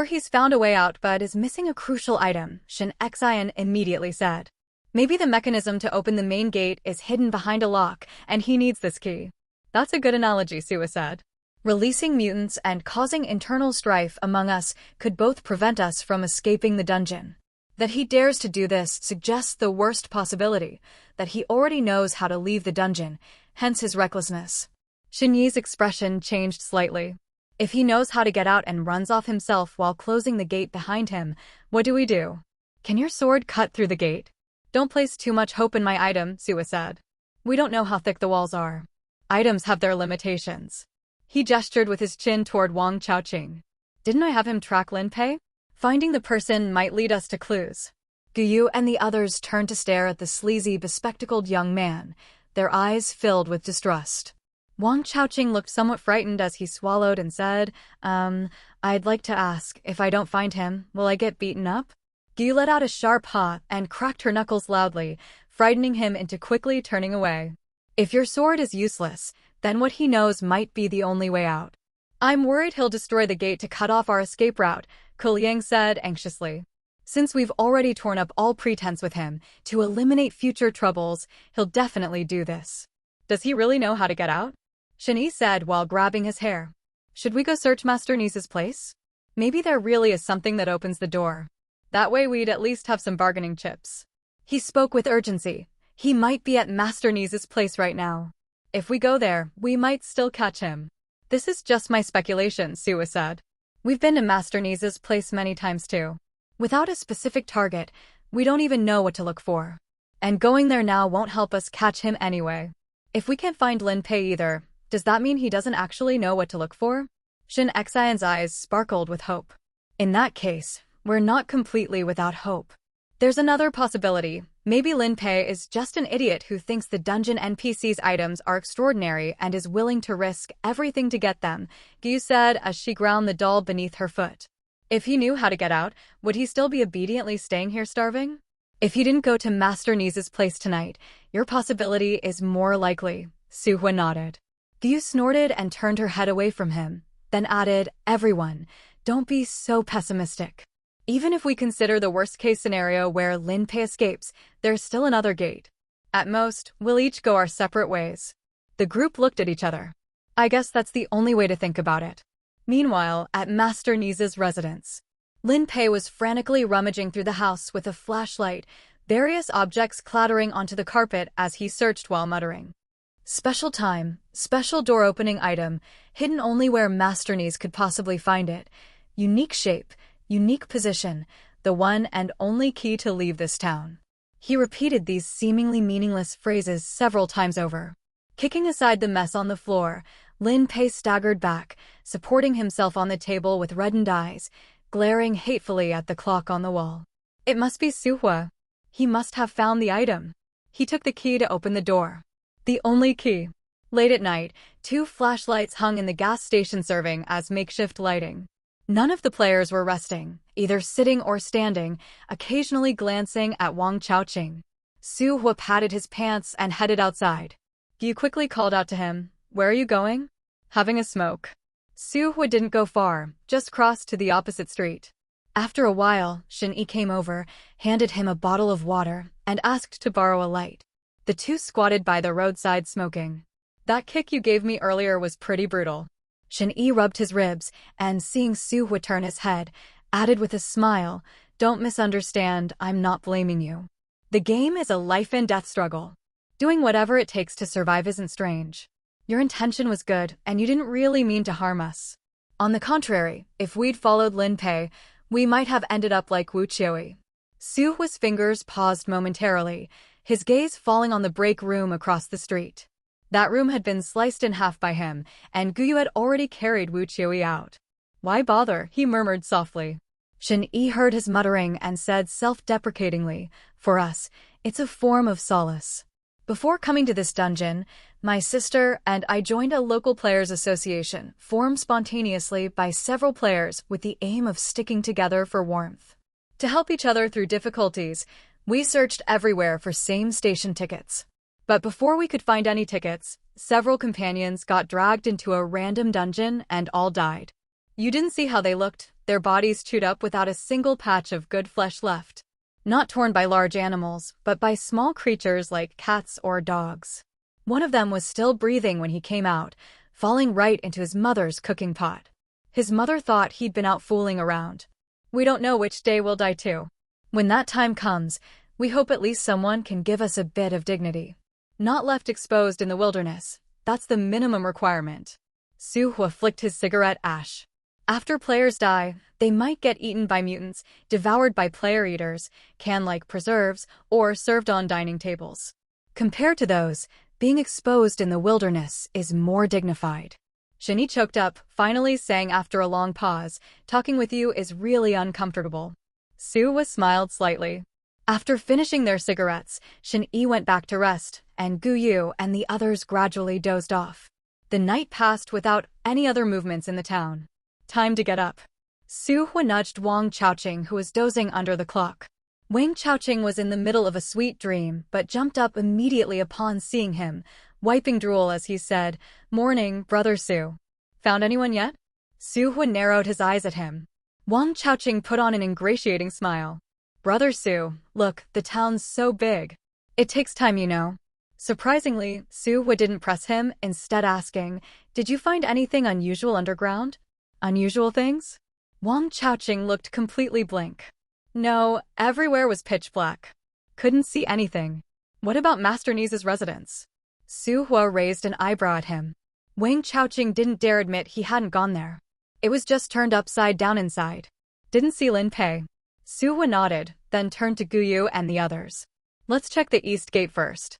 Speaker 2: he's found a way out but is missing a crucial item," Shen Xian immediately said. "Maybe the mechanism to open the main gate is hidden behind a lock, and he needs this key." "That's a good analogy," Su Hua said. "Releasing mutants and causing internal strife among us could both prevent us from escaping the dungeon. That he dares to do this suggests the worst possibility, that he already knows how to leave the dungeon, hence his recklessness." Shen Yi's expression changed slightly. "If he knows how to get out and runs off himself while closing the gate behind him, what do we do? Can your sword cut through the gate?" "Don't place too much hope in my item," Su Hua said. "We don't know how thick the walls are. Items have their limitations." He gestured with his chin toward Wang Chaoqing. "Didn't I have him track Lin Pei? Finding the person might lead us to clues." Guyu and the others turned to stare at the sleazy, bespectacled young man, their eyes filled with distrust. Wang Chaoqing looked somewhat frightened as he swallowed and said, I'd like to ask, if I don't find him, will I get beaten up? Gu let out a sharp ha and cracked her knuckles loudly, frightening him into quickly turning away. If your sword is useless, then what he knows might be the only way out. I'm worried he'll destroy the gate to cut off our escape route, Kuliang said anxiously. Since we've already torn up all pretense with him, to eliminate future troubles, he'll definitely do this. Does he really know how to get out? Shen Yi said while grabbing his hair. Should we go search Master Ni's place? Maybe there really is something that opens the door. That way we'd at least have some bargaining chips. He spoke with urgency. He might be at Master Ni's place right now. If we go there, we might still catch him. This is just my speculation, Suwa said. We've been to Master Ni's place many times too. Without a specific target, we don't even know what to look for. And going there now won't help us catch him anyway. If we can't find Lin Pei either, does that mean he doesn't actually know what to look for? Shin Xian's eyes sparkled with hope. In that case, we're not completely without hope. There's another possibility. Maybe Lin Pei is just an idiot who thinks the dungeon NPC's items are extraordinary and is willing to risk everything to get them, Gu said as she ground the doll beneath her foot. If he knew how to get out, would he still be obediently staying here starving? If he didn't go to Master Ni's place tonight, your possibility is more likely, Suhua nodded. Gu snorted and turned her head away from him, then added, everyone, don't be so pessimistic. Even if we consider the worst-case scenario where Lin Pei escapes, there's still another gate. At most, we'll each go our separate ways. The group looked at each other. I guess that's the only way to think about it. Meanwhile, at Master Ni's residence, Lin Pei was frantically rummaging through the house with a flashlight, various objects clattering onto the carpet as he searched while muttering. Special time, special door opening item, hidden only where Master Ni's could possibly find it. Unique shape, unique position, the one and only key to leave this town. He repeated these seemingly meaningless phrases several times over. Kicking aside the mess on the floor, Lin Pei staggered back, supporting himself on the table with reddened eyes, glaring hatefully at the clock on the wall. It must be Suhua. He must have found the item. He took the key to open the door. The only key. Late at night, 2 flashlights hung in the gas station serving as makeshift lighting. None of the players were resting, either sitting or standing, occasionally glancing at Wang Chaoqing. Suhua patted his pants and headed outside. Gu quickly called out to him, "Where are you going?" "Having a smoke." Suhua didn't go far, just crossed to the opposite street. After a while, Shen Yi came over, handed him a bottle of water, and asked to borrow a light. The two squatted by the roadside smoking. "That kick you gave me earlier was pretty brutal." Shen Yi rubbed his ribs, and seeing Suhua turn his head, added with a smile, "Don't misunderstand, I'm not blaming you. The game is a life-and-death struggle. Doing whatever it takes to survive isn't strange. Your intention was good, and you didn't really mean to harm us. On the contrary, if we'd followed Lin Pei, we might have ended up like Wu Qiui." Suhua's fingers paused momentarily, his gaze falling on the break room across the street. That room had been sliced in half by him, and Guyu had already carried Wu Qiui out. "Why bother?" he murmured softly. Shen Yi heard his muttering and said self-deprecatingly, "For us, it's a form of solace. Before coming to this dungeon, my sister and I joined a local players association, formed spontaneously by several players with the aim of sticking together for warmth. To help each other through difficulties, we searched everywhere for same station tickets. But before we could find any tickets, several companions got dragged into a random dungeon and all died. You didn't see how they looked, their bodies chewed up without a single patch of good flesh left. Not torn by large animals, but by small creatures like cats or dogs. One of them was still breathing when he came out, falling right into his mother's cooking pot. His mother thought he'd been out fooling around. We don't know which day we'll die too. When that time comes, we hope at least someone can give us a bit of dignity. Not left exposed in the wilderness, that's the minimum requirement." Suhua flicked his cigarette ash. "After players die, they might get eaten by mutants, devoured by player eaters, canned like preserves, or served on dining tables. Compared to those, being exposed in the wilderness is more dignified." Shen Yi choked up, finally saying after a long pause, "Talking with you is really uncomfortable." Suhua smiled slightly. After finishing their cigarettes, Shin-Yi went back to rest, and Gu-yu and the others gradually dozed off. The night passed without any other movements in the town. Time to get up. Su-hua nudged Wang Chaoqing, who was dozing under the clock. Wang Chaoqing was in the middle of a sweet dream, but jumped up immediately upon seeing him, wiping drool as he said, "Morning, Brother Su. Found anyone yet?" Su-hua narrowed his eyes at him. Wang Chaoqing put on an ingratiating smile. "Brother Su, look, the town's so big. It takes time, you know." Surprisingly, Su-hua didn't press him, instead asking, "Did you find anything unusual underground?" "Unusual things?" Wang Chaoqing looked completely blank. "No, everywhere was pitch black. Couldn't see anything." "What about Master Ni's residence?" Su-hua raised an eyebrow at him. Wang Chaoqing didn't dare admit he hadn't gone there. It was just turned upside down inside. "Didn't see Lin Pei." Su-hua nodded, then turned to Gu-yu and the others. "Let's check the east gate first."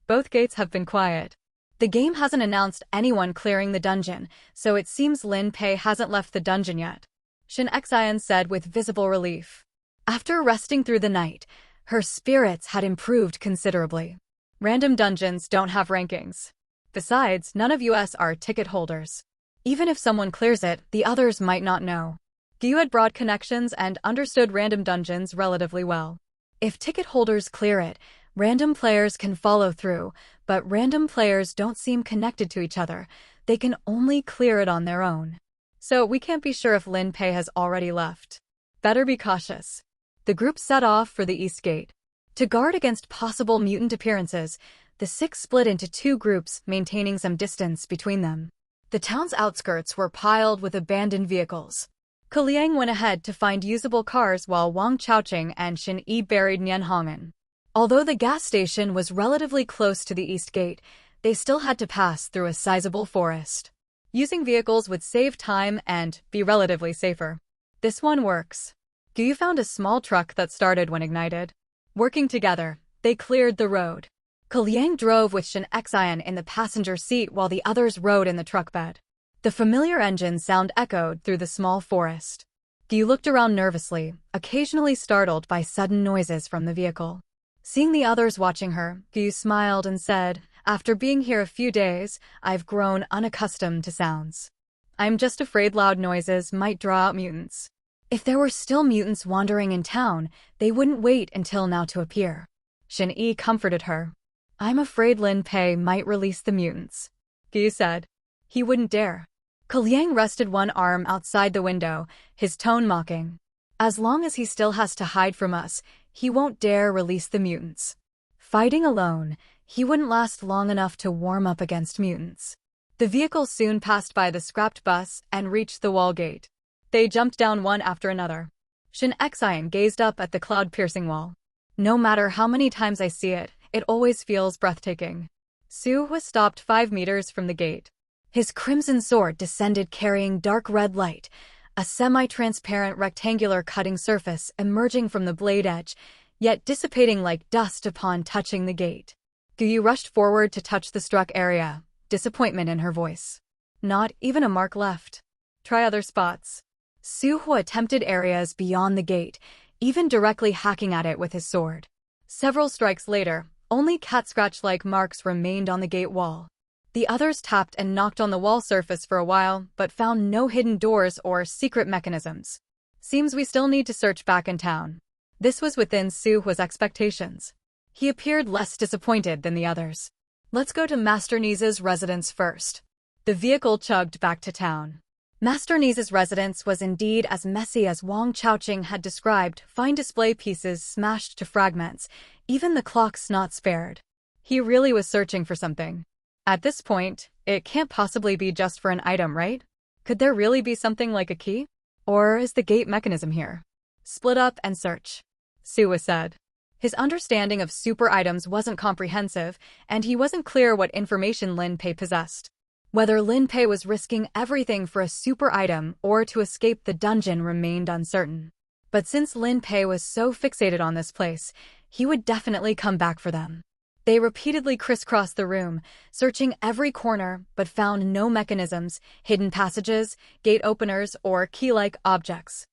Speaker 2: Both gates have been quiet. The game hasn't announced anyone clearing the dungeon, so it seems Lin Pei hasn't left the dungeon yet. Shin Xian said with visible relief. After resting through the night, her spirits had improved considerably. Random dungeons don't have rankings. Besides, none of us are ticket holders. Even if someone clears it, the others might not know. Gu had broad connections and understood random dungeons relatively well. If ticket holders clear it, random players can follow through, but random players don't seem connected to each other. They can only clear it on their own. So we can't be sure if Lin Pei has already left. Better be cautious. The group set off for the east gate. To guard against possible mutant appearances, the six split into two groups, maintaining some distance between them. The town's outskirts were piled with abandoned vehicles. Kaliang went ahead to find usable cars while Wang Chaoqing and Shin-Yi buried Nianhong'an. Although the gas station was relatively close to the east gate, they still had to pass through a sizable forest. Using vehicles would save time and be relatively safer. This one works. Gu found a small truck that started when ignited. Working together, they cleared the road. Kaliang drove with Shin Xian in the passenger seat while the others rode in the truck bed. The familiar engine sound echoed through the small forest. Gu looked around nervously, occasionally startled by sudden noises from the vehicle. Seeing the others watching her, Gu smiled and said, "After being here a few days, I've grown unaccustomed to sounds. I'm just afraid loud noises might draw out mutants. If there were still mutants wandering in town, they wouldn't wait until now to appear." Shin-Yi comforted her. "I'm afraid Lin Pei might release the mutants," Gu said. "He wouldn't dare." Kaliang rested one arm outside the window, his tone mocking. "As long as he still has to hide from us, he won't dare release the mutants. Fighting alone, he wouldn't last long enough to warm up against mutants." The vehicle soon passed by the scrapped bus and reached the wall gate. They jumped down one after another. Shin Xian gazed up at the cloud-piercing wall. "No matter how many times I see it, it always feels breathtaking." Su-hua stopped 5 meters from the gate. His crimson sword descended carrying dark red light, a semi-transparent rectangular cutting surface emerging from the blade edge, yet dissipating like dust upon touching the gate. Gu rushed forward to touch the struck area, disappointment in her voice. "Not even a mark left. Try other spots." Su-hua attempted areas beyond the gate, even directly hacking at it with his sword. Several strikes later, only cat-scratch-like marks remained on the gate wall. The others tapped and knocked on the wall surface for a while, but found no hidden doors or secret mechanisms. "Seems we still need to search back in town." This was within Su-hua's expectations. He appeared less disappointed than the others. "Let's go to Master Ni's residence first." The vehicle chugged back to town. Master Ni's residence was indeed as messy as Wang Chaoqing had described, fine display pieces smashed to fragments, even the clocks not spared. He really was searching for something. At this point, it can't possibly be just for an item, right? Could there really be something like a key? Or is the gate mechanism here? "Split up and search," Su-hua said. His understanding of super items wasn't comprehensive, and he wasn't clear what information Lin Pei possessed. Whether Lin Pei was risking everything for a super item or to escape the dungeon remained uncertain. But since Lin Pei was so fixated on this place, he would definitely come back for them. They repeatedly crisscrossed the room, searching every corner, but found no mechanisms, hidden passages, gate openers, or key-like objects.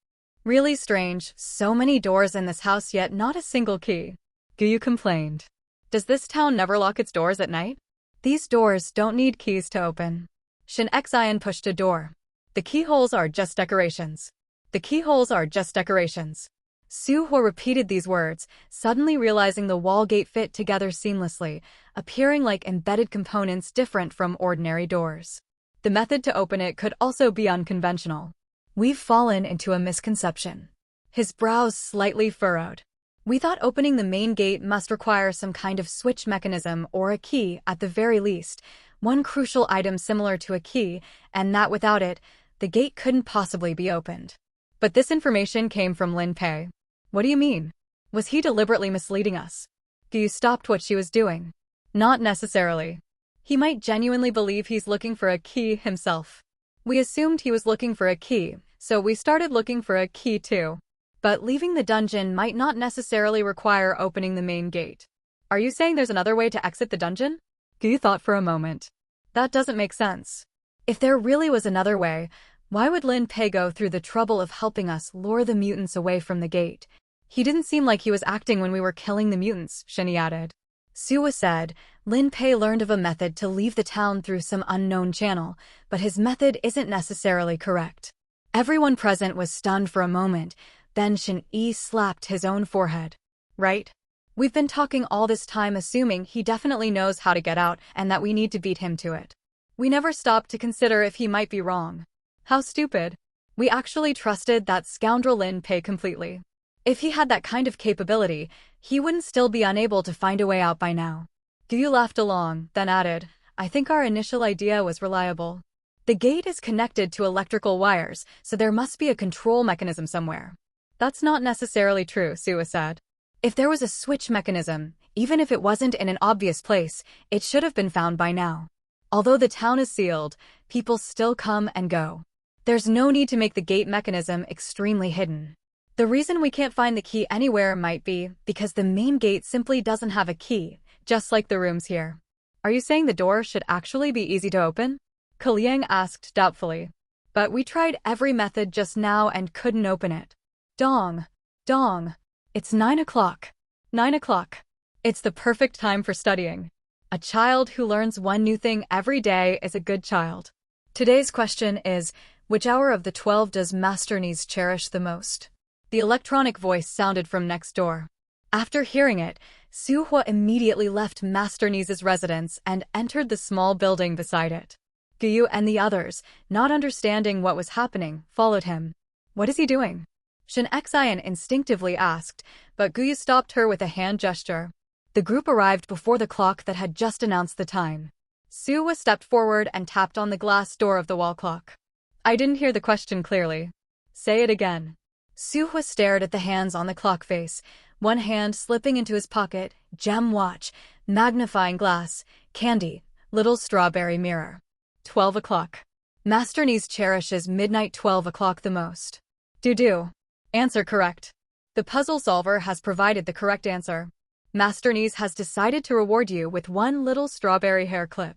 Speaker 2: Really strange, so many doors in this house yet not a single key. Guyu complained. Does this town never lock its doors at night? These doors don't need keys to open. Shin Xian pushed a door. The keyholes are just decorations. The keyholes are just decorations. Su Hua repeated these words, suddenly realizing the wall gate fit together seamlessly, appearing like embedded components different from ordinary doors. The method to open it could also be unconventional. We've fallen into a misconception. His brows slightly furrowed. We thought opening the main gate must require some kind of switch mechanism or a key at the very least, one crucial item similar to a key, and that without it, the gate couldn't possibly be opened. But this information came from Lin Pei. What do you mean? Was he deliberately misleading us? Guyu stopped what she was doing. Not necessarily. He might genuinely believe he's looking for a key himself. We assumed he was looking for a key, so we started looking for a key too. But leaving the dungeon might not necessarily require opening the main gate. Are you saying there's another way to exit the dungeon? Guyu thought for a moment. That doesn't make sense. If there really was another way, why would Lin Pei go through the trouble of helping us lure the mutants away from the gate? He didn't seem like he was acting when we were killing the mutants, Shinny added. Suwa said, Lin Pei learned of a method to leave the town through some unknown channel, but his method isn't necessarily correct. Everyone present was stunned for a moment, then Shin Yi slapped his own forehead. Right? We've been talking all this time assuming he definitely knows how to get out and that we need to beat him to it. We never stopped to consider if he might be wrong. How stupid. We actually trusted that scoundrel Lin Pei completely. If he had that kind of capability, he wouldn't still be unable to find a way out by now. Guyu laughed along, then added, I think our initial idea was reliable. The gate is connected to electrical wires, so there must be a control mechanism somewhere. That's not necessarily true, Suwa said. If there was a switch mechanism, even if it wasn't in an obvious place, it should have been found by now. Although the town is sealed, people still come and go. There's no need to make the gate mechanism extremely hidden. The reason we can't find the key anywhere might be because the main gate simply doesn't have a key, just like the rooms here. Are you saying the door should actually be easy to open? Liang asked doubtfully. But we tried every method just now and couldn't open it. Dong. Dong. It's 9 o'clock. 9 o'clock. It's the perfect time for studying. A child who learns one new thing every day is a good child. Today's question is, which hour of the 12 does Master Ni's cherish the most? The electronic voice sounded from next door. After hearing it, Su Hua immediately left Master Ni's residence and entered the small building beside it. Guyu and the others, not understanding what was happening, followed him. What is he doing? Shin Xian instinctively asked, but Guyu stopped her with a hand gesture. The group arrived before the clock that had just announced the time. Su Hua stepped forward and tapped on the glass door of the wall clock. I didn't hear the question clearly. Say it again. Su Hua stared at the hands on the clock face, one hand slipping into his pocket, gem watch, magnifying glass, candy, little strawberry mirror. 12 o'clock. Master Ni's cherishes midnight 12 o'clock the most. Do. Answer correct. The puzzle solver has provided the correct answer. Master Ni's has decided to reward you with one little strawberry hair clip.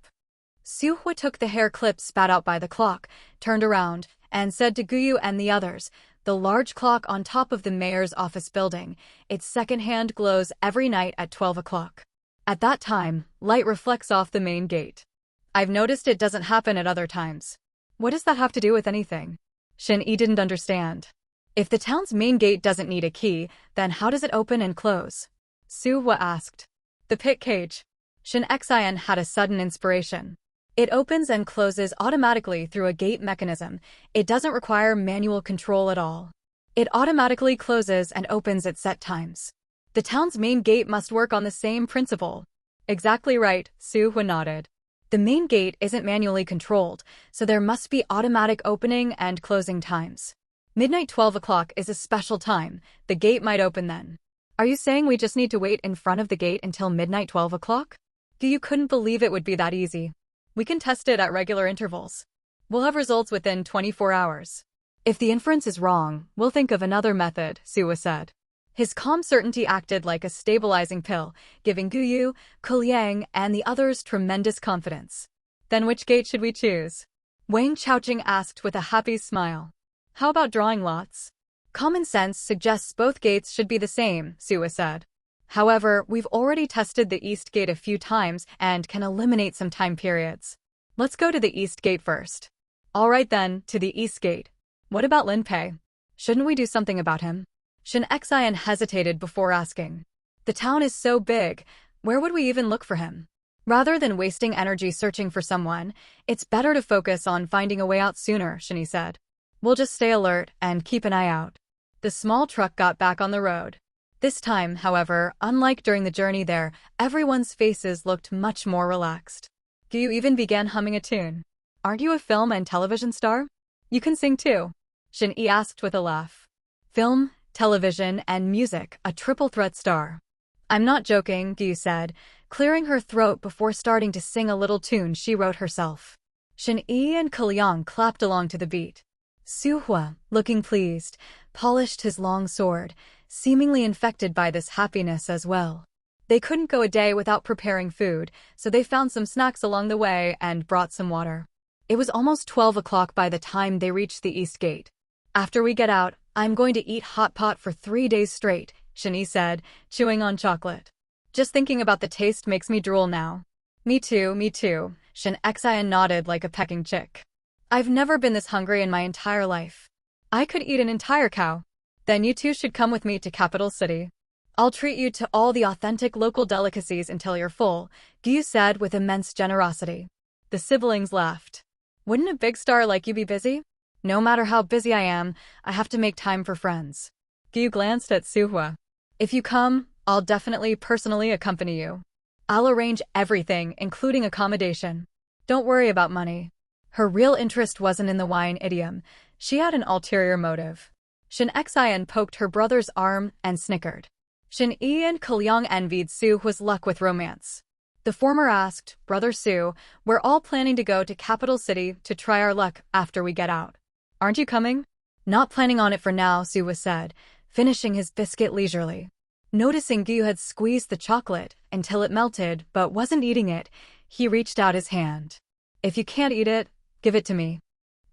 Speaker 2: Su Hua took the hair clip spat out by the clock, turned around, and said to Guyu and the others, the large clock on top of the mayor's office building, its second hand glows every night at 12 o'clock. At that time, light reflects off the main gate. I've noticed it doesn't happen at other times. What does that have to do with anything? Shin Yi didn't understand. If the town's main gate doesn't need a key, then how does it open and close? Su Hua asked. The pit cage. Shin Xian had a sudden inspiration. It opens and closes automatically through a gate mechanism. It doesn't require manual control at all. It automatically closes and opens at set times. The town's main gate must work on the same principle. Exactly right, Su Hua nodded. The main gate isn't manually controlled, so there must be automatic opening and closing times. Midnight 12 o'clock is a special time. The gate might open then. Are you saying we just need to wait in front of the gate until midnight 12 o'clock? You couldn't believe it would be that easy. We can test it at regular intervals. We'll have results within 24 hours. If the inference is wrong, we'll think of another method, Suwa said. His calm certainty acted like a stabilizing pill, giving Guyu, Liang, and the others tremendous confidence. Then which gate should we choose? Wang Chaoqing asked with a happy smile. How about drawing lots? Common sense suggests both gates should be the same, Suwa said. However, we've already tested the East Gate a few times and can eliminate some time periods. Let's go to the East Gate first. All right then, to the East Gate. What about Lin Pei? Shouldn't we do something about him? Shin Xian hesitated before asking. The town is so big, where would we even look for him? Rather than wasting energy searching for someone, it's better to focus on finding a way out sooner, Shinny said. We'll just stay alert and keep an eye out. The small truck got back on the road. This time, however, unlike during the journey there, everyone's faces looked much more relaxed. Gyu even began humming a tune. Aren't you a film and television star? You can sing too, Shin-yi asked with a laugh. Film, television, and music, a triple threat star. I'm not joking, Gyu said, clearing her throat before starting to sing a little tune she wrote herself. Shin-yi and Kalyang clapped along to the beat. Suhua, looking pleased, polished his long sword, seemingly infected by this happiness as well. They couldn't go a day without preparing food, so they found some snacks along the way and brought some water. It was almost 12 o'clock by the time they reached the East Gate. After we get out, I'm going to eat hot pot for 3 days straight, Shin-yi said, chewing on chocolate. Just thinking about the taste makes me drool now. Me too, Shin Xian nodded like a pecking chick. I've never been this hungry in my entire life. I could eat an entire cow. Then you two should come with me to Capital City. I'll treat you to all the authentic local delicacies until you're full, Gyu said with immense generosity. The siblings laughed. Wouldn't a big star like you be busy? No matter how busy I am, I have to make time for friends. Gyu glanced at Suhua. If you come, I'll definitely personally accompany you. I'll arrange everything, including accommodation. Don't worry about money. Her real interest wasn't in the wine idiom. She had an ulterior motive. Shin Xian poked her brother's arm and snickered. Shin-yi and Kalyang envied Suhua's luck with romance. The former asked, Brother Su, we're all planning to go to Capital City to try our luck after we get out. Aren't you coming? Not planning on it for now, Suhua said, finishing his biscuit leisurely. Noticing Gyu had squeezed the chocolate until it melted but wasn't eating it, he reached out his hand. If you can't eat it, give it to me.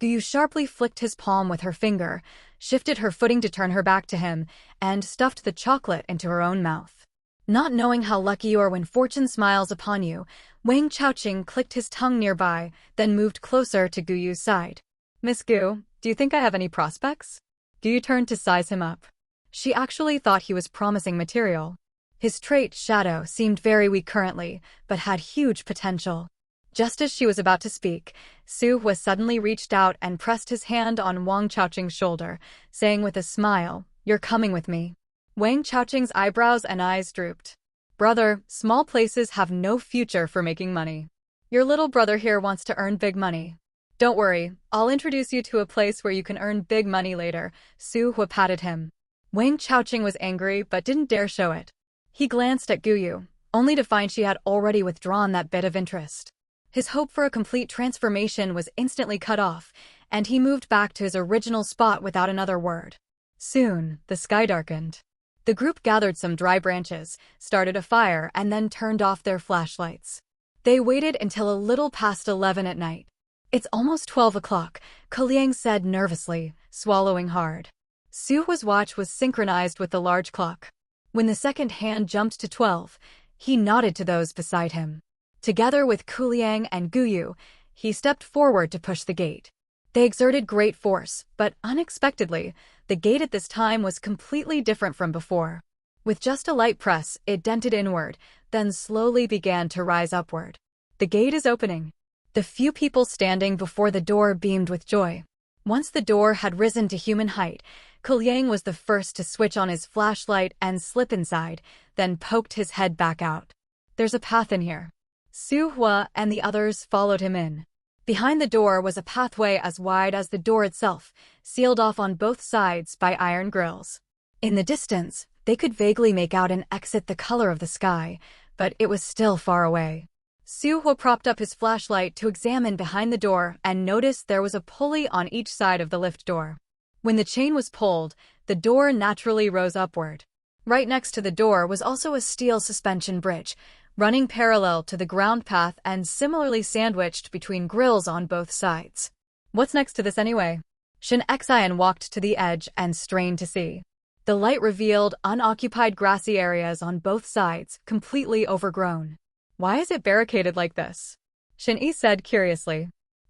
Speaker 2: Gyu sharply flicked his palm with her finger, shifted her footing to turn her back to him, and stuffed the chocolate into her own mouth. Not knowing how lucky you are when fortune smiles upon you, Wang Chaoqing clicked his tongue nearby, then moved closer to Guyu's side. Miss Gu, do you think I have any prospects? Gyu turned to size him up. She actually thought he was promising material. His trait, Shadow, seemed very weak currently, but had huge potential. Just as she was about to speak, Suhua suddenly reached out and pressed his hand on Wang Chaoqing's shoulder, saying with a smile, You're coming with me. Wang Chaoqing's eyebrows and eyes drooped. Brother, small places have no future for making money. Your little brother here wants to earn big money. Don't worry, I'll introduce you to a place where you can earn big money later, Suhua patted him. Wang Chaoqing was angry but didn't dare show it. He glanced at Guyu, only to find she had already withdrawn that bit of interest. His hope for a complete transformation was instantly cut off, and he moved back to his original spot without another word. Soon, the sky darkened. The group gathered some dry branches, started a fire, and then turned off their flashlights. They waited until a little past 11 at night. It's almost 12 o'clock, Kalyang said nervously, swallowing hard. Suhua's watch was synchronized with the large clock. When the second hand jumped to 12, he nodded to those beside him. Together with Kalyang and Guyu, he stepped forward to push the gate. They exerted great force, but unexpectedly, the gate at this time was completely different from before. With just a light press, it dented inward, then slowly began to rise upward. The gate is opening. The few people standing before the door beamed with joy. Once the door had risen to human height, Kalyang was the first to switch on his flashlight and slip inside, then poked his head back out. There's a path in here. Suhua and the others followed him in. Behind the door was a pathway as wide as the door itself, sealed off on both sides by iron grills. In the distance, they could vaguely make out an exit the color of the sky, but it was still far away. Suhua propped up his flashlight to examine behind the door and noticed there was a pulley on each side of the lift door. When the chain was pulled, the door naturally rose upward. Right next to the door was also a steel suspension bridge, running parallel to the ground path and similarly sandwiched between grills on both sides. What's next to this anyway? Shin Xian walked to the edge and strained to see. The light revealed unoccupied grassy areas on both sides, completely overgrown. Why is it barricaded like this? Shin Yi said curiously.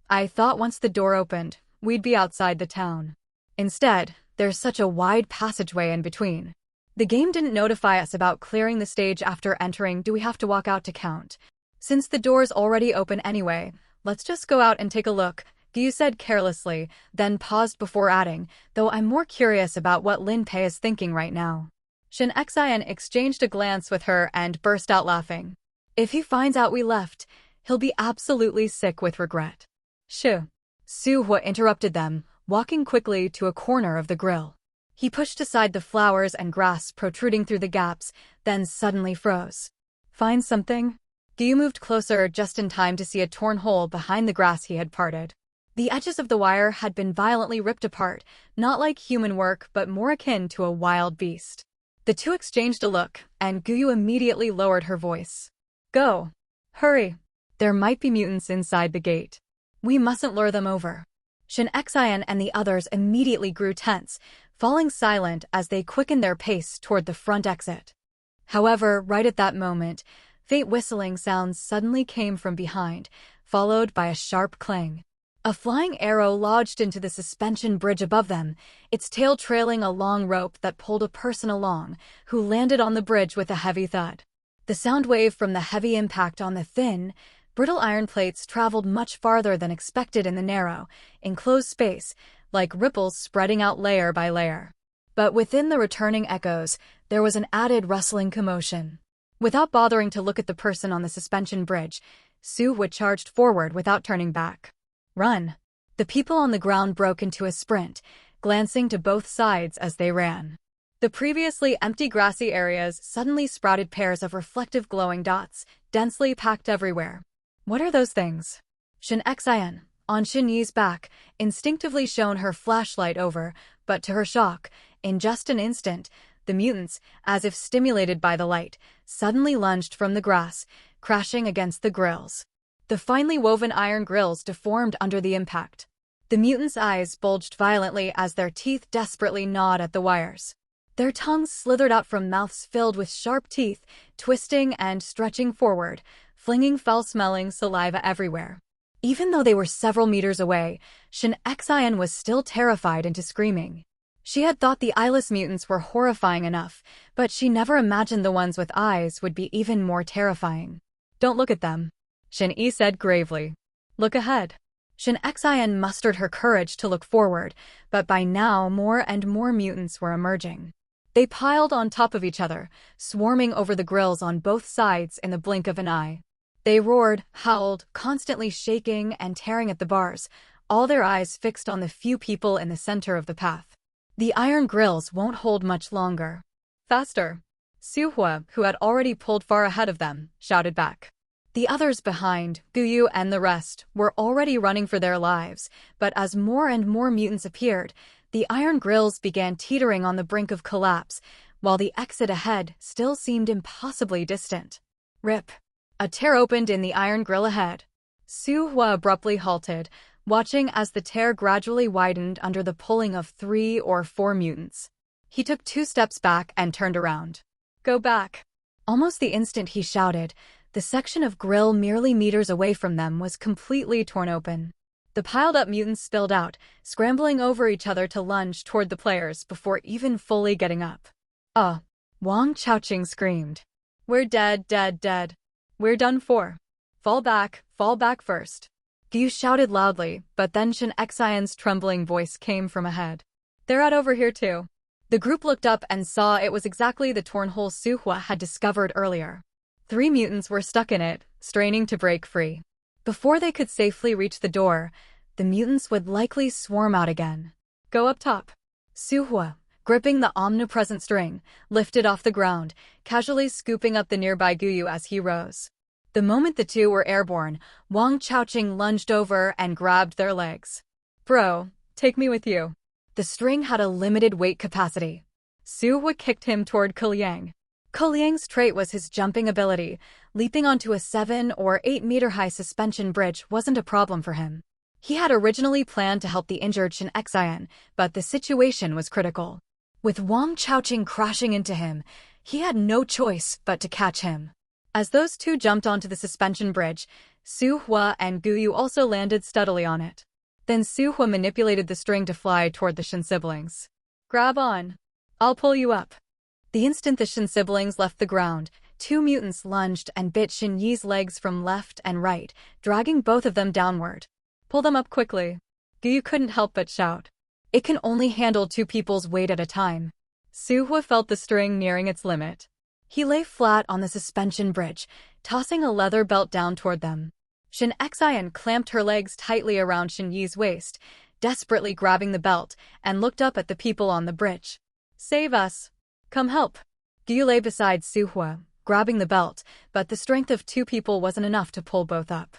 Speaker 2: I thought once the door opened, we'd be outside the town. Instead, there's such a wide passageway in between. The game didn't notify us about clearing the stage after entering. Do we have to walk out to count? Since the door's already open anyway, let's just go out and take a look, Gyu said carelessly, then paused before adding, though I'm more curious about what Lin Pei is thinking right now. Shin Xian exchanged a glance with her and burst out laughing. If he finds out we left, he'll be absolutely sick with regret. Shoo. Su Hua interrupted them, walking quickly to a corner of the grill. He pushed aside the flowers and grass protruding through the gaps, then suddenly froze. Find something? Gyu moved closer just in time to see a torn hole behind the grass he had parted. The edges of the wire had been violently ripped apart, not like human work but more akin to a wild beast. The two exchanged a look, and Gyu immediately lowered her voice. Go. Hurry. There might be mutants inside the gate. We mustn't lure them over. Shin Xian and the others immediately grew tense, falling silent as they quickened their pace toward the front exit. However, right at that moment, faint whistling sounds suddenly came from behind, followed by a sharp clang. A flying arrow lodged into the suspension bridge above them, its tail trailing a long rope that pulled a person along, who landed on the bridge with a heavy thud. The sound wave from the heavy impact on the thin, brittle iron plates traveled much farther than expected in the narrow, enclosed space, like ripples spreading out layer by layer. But within the returning echoes, there was an added rustling commotion. Without bothering to look at the person on the suspension bridge, Su Hua charged forward without turning back. Run. The people on the ground broke into a sprint, glancing to both sides as they ran. The previously empty grassy areas suddenly sprouted pairs of reflective glowing dots, densely packed everywhere. What are those things? Shin Xian, on Shin Yi's back, instinctively shone her flashlight over, but to her shock, in just an instant, the mutants, as if stimulated by the light, suddenly lunged from the grass, crashing against the grills. The finely woven iron grills deformed under the impact. The mutants' eyes bulged violently as their teeth desperately gnawed at the wires. Their tongues slithered out from mouths filled with sharp teeth, twisting and stretching forward, flinging foul-smelling saliva everywhere. Even though they were several meters away, Shin Xian was still terrified into screaming. She had thought the eyeless mutants were horrifying enough, but she never imagined the ones with eyes would be even more terrifying. Don't look at them, Shin Yi said gravely. Look ahead. Shin Xian mustered her courage to look forward, but by now more and more mutants were emerging. They piled on top of each other, swarming over the grills on both sides in the blink of an eye. They roared, howled, constantly shaking and tearing at the bars, all their eyes fixed on the few people in the center of the path. The iron grills won't hold much longer. Faster! Su Hua, who had already pulled far ahead of them, shouted back. The others behind, Gyu and the rest, were already running for their lives, but as more and more mutants appeared, the iron grills began teetering on the brink of collapse, while the exit ahead still seemed impossibly distant. Rip! A tear opened in the iron grill ahead. Su Hua abruptly halted, watching as the tear gradually widened under the pulling of 3 or 4 mutants. He took 2 steps back and turned around. Go back! Almost the instant he shouted, the section of grill merely meters away from them was completely torn open. The piled-up mutants spilled out, scrambling over each other to lunge toward the players before even fully getting up. Wang Chaoqing screamed. We're dead, dead, dead. We're done for. Fall back first. Gyu shouted loudly, but then Shin Xian's trembling voice came from ahead. They're out over here too. The group looked up and saw it was exactly the torn hole Su Hua had discovered earlier. 3 mutants were stuck in it, straining to break free. Before they could safely reach the door, the mutants would likely swarm out again. Go up top. Su Hua, gripping the omnipresent string, lifted off the ground, casually scooping up the nearby Gyu as he rose. The moment the two were airborne, Wang Chaoqing lunged over and grabbed their legs. Bro, take me with you. The string had a limited weight capacity. Su Hua kicked him toward Ke Liang's trait was his jumping ability. Leaping onto a 7 or 8 meter high suspension bridge wasn't a problem for him. He had originally planned to help the injured Shin Xian, but the situation was critical. With Wang Chaoqing crashing into him, he had no choice but to catch him. As those two jumped onto the suspension bridge, Su Hua and Gu Yu also landed steadily on it. Then Su Hua manipulated the string to fly toward the Shin siblings. "Grab on. I'll pull you up." The instant the Shin siblings left the ground, two mutants lunged and bit Shin Yi's legs from left and right, dragging both of them downward. "Pull them up quickly." Gu Yu couldn't help but shout. It can only handle two people's weight at a time. Su Hua felt the string nearing its limit. He lay flat on the suspension bridge, tossing a leather belt down toward them. Shin Xian clamped her legs tightly around Shin Yi's waist, desperately grabbing the belt, and looked up at the people on the bridge. "Save us. Come help." Gu Yu lay beside Su Hua, grabbing the belt, but the strength of two people wasn't enough to pull both up.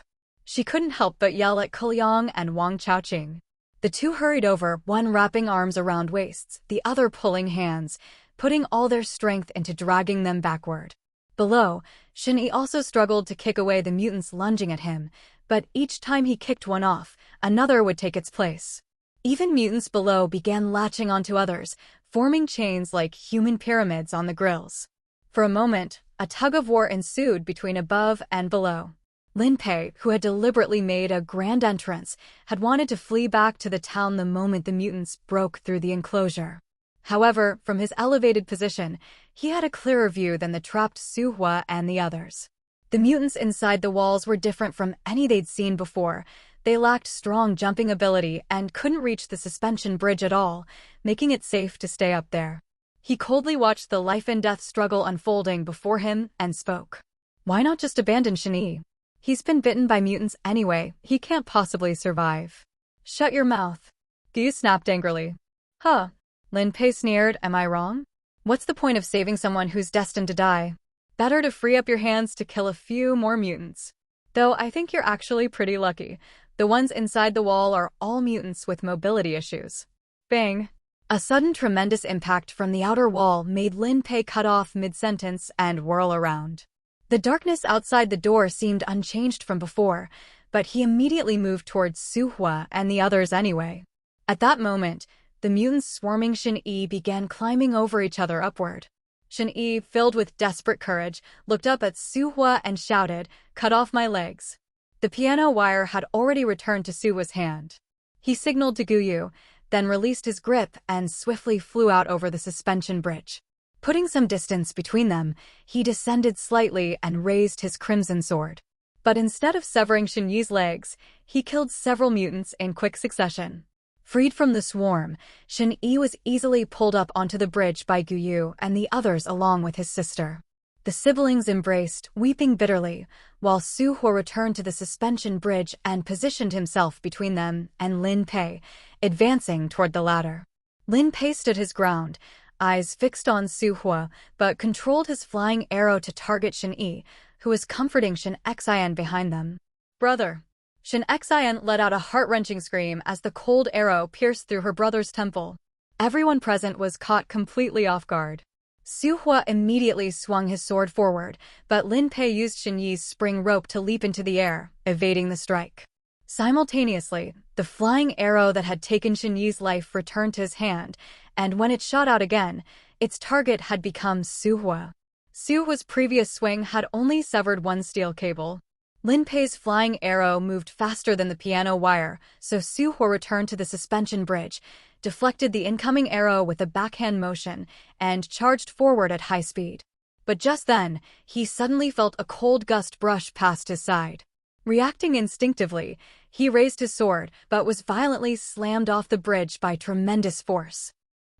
Speaker 2: She couldn't help but yell at Kuliang and Wang Chaoqing. The two hurried over, one wrapping arms around waists, the other pulling hands, putting all their strength into dragging them backward. Below, Shin Yi also struggled to kick away the mutants lunging at him, but each time he kicked one off, another would take its place. Even mutants below began latching onto others, forming chains like human pyramids on the grills. For a moment, a tug-of-war ensued between above and below. Lin Pei, who had deliberately made a grand entrance, had wanted to flee back to the town the moment the mutants broke through the enclosure. However, from his elevated position, he had a clearer view than the trapped Su Hua and the others. The mutants inside the walls were different from any they'd seen before. They lacked strong jumping ability and couldn't reach the suspension bridge at all, making it safe to stay up there. He coldly watched the life-and-death struggle unfolding before him and spoke. "Why not just abandon Shin Yi? He's been bitten by mutants anyway, he can't possibly survive." "Shut your mouth." Gu Yu snapped angrily. "Huh." Lin Pei sneered, "Am I wrong? What's the point of saving someone who's destined to die? Better to free up your hands to kill a few more mutants. Though I think you're actually pretty lucky. The ones inside the wall are all mutants with mobility issues." Bang! A sudden tremendous impact from the outer wall made Lin Pei cut off mid-sentence and whirl around. The darkness outside the door seemed unchanged from before, but he immediately moved towards Su Hua and the others anyway. At that moment, the mutants swarming Shin Yi began climbing over each other upward. Shin Yi, filled with desperate courage, looked up at Su Hua and shouted, "Cut off my legs." The piano wire had already returned to Su Hua's hand. He signaled to Gu Yu, then released his grip and swiftly flew out over the suspension bridge. Putting some distance between them, he descended slightly and raised his crimson sword. But instead of severing Shin Yi's legs, he killed several mutants in quick succession. Freed from the swarm, Shin Yi was easily pulled up onto the bridge by Gu Yu and the others along with his sister. The siblings embraced, weeping bitterly, while Su Hua returned to the suspension bridge and positioned himself between them and Lin Pei, advancing toward the ladder. Lin Pei stood his ground, eyes fixed on Su Hua, but controlled his flying arrow to target Shin Yi, who was comforting Shin Xian behind them. "Brother." Shin Xian let out a heart-wrenching scream as the cold arrow pierced through her brother's temple. Everyone present was caught completely off guard. Su Hua immediately swung his sword forward, but Lin Pei used Shin Yi's spring rope to leap into the air, evading the strike. Simultaneously, the flying arrow that had taken Shin Yi's life returned to his hand, and when it shot out again, its target had become Su Hua. Su Hua's previous swing had only severed one steel cable. Lin Pei's flying arrow moved faster than the piano wire, so Su Hua returned to the suspension bridge, deflected the incoming arrow with a backhand motion, and charged forward at high speed. But just then, he suddenly felt a cold gust brush past his side. Reacting instinctively, he raised his sword, but was violently slammed off the bridge by tremendous force.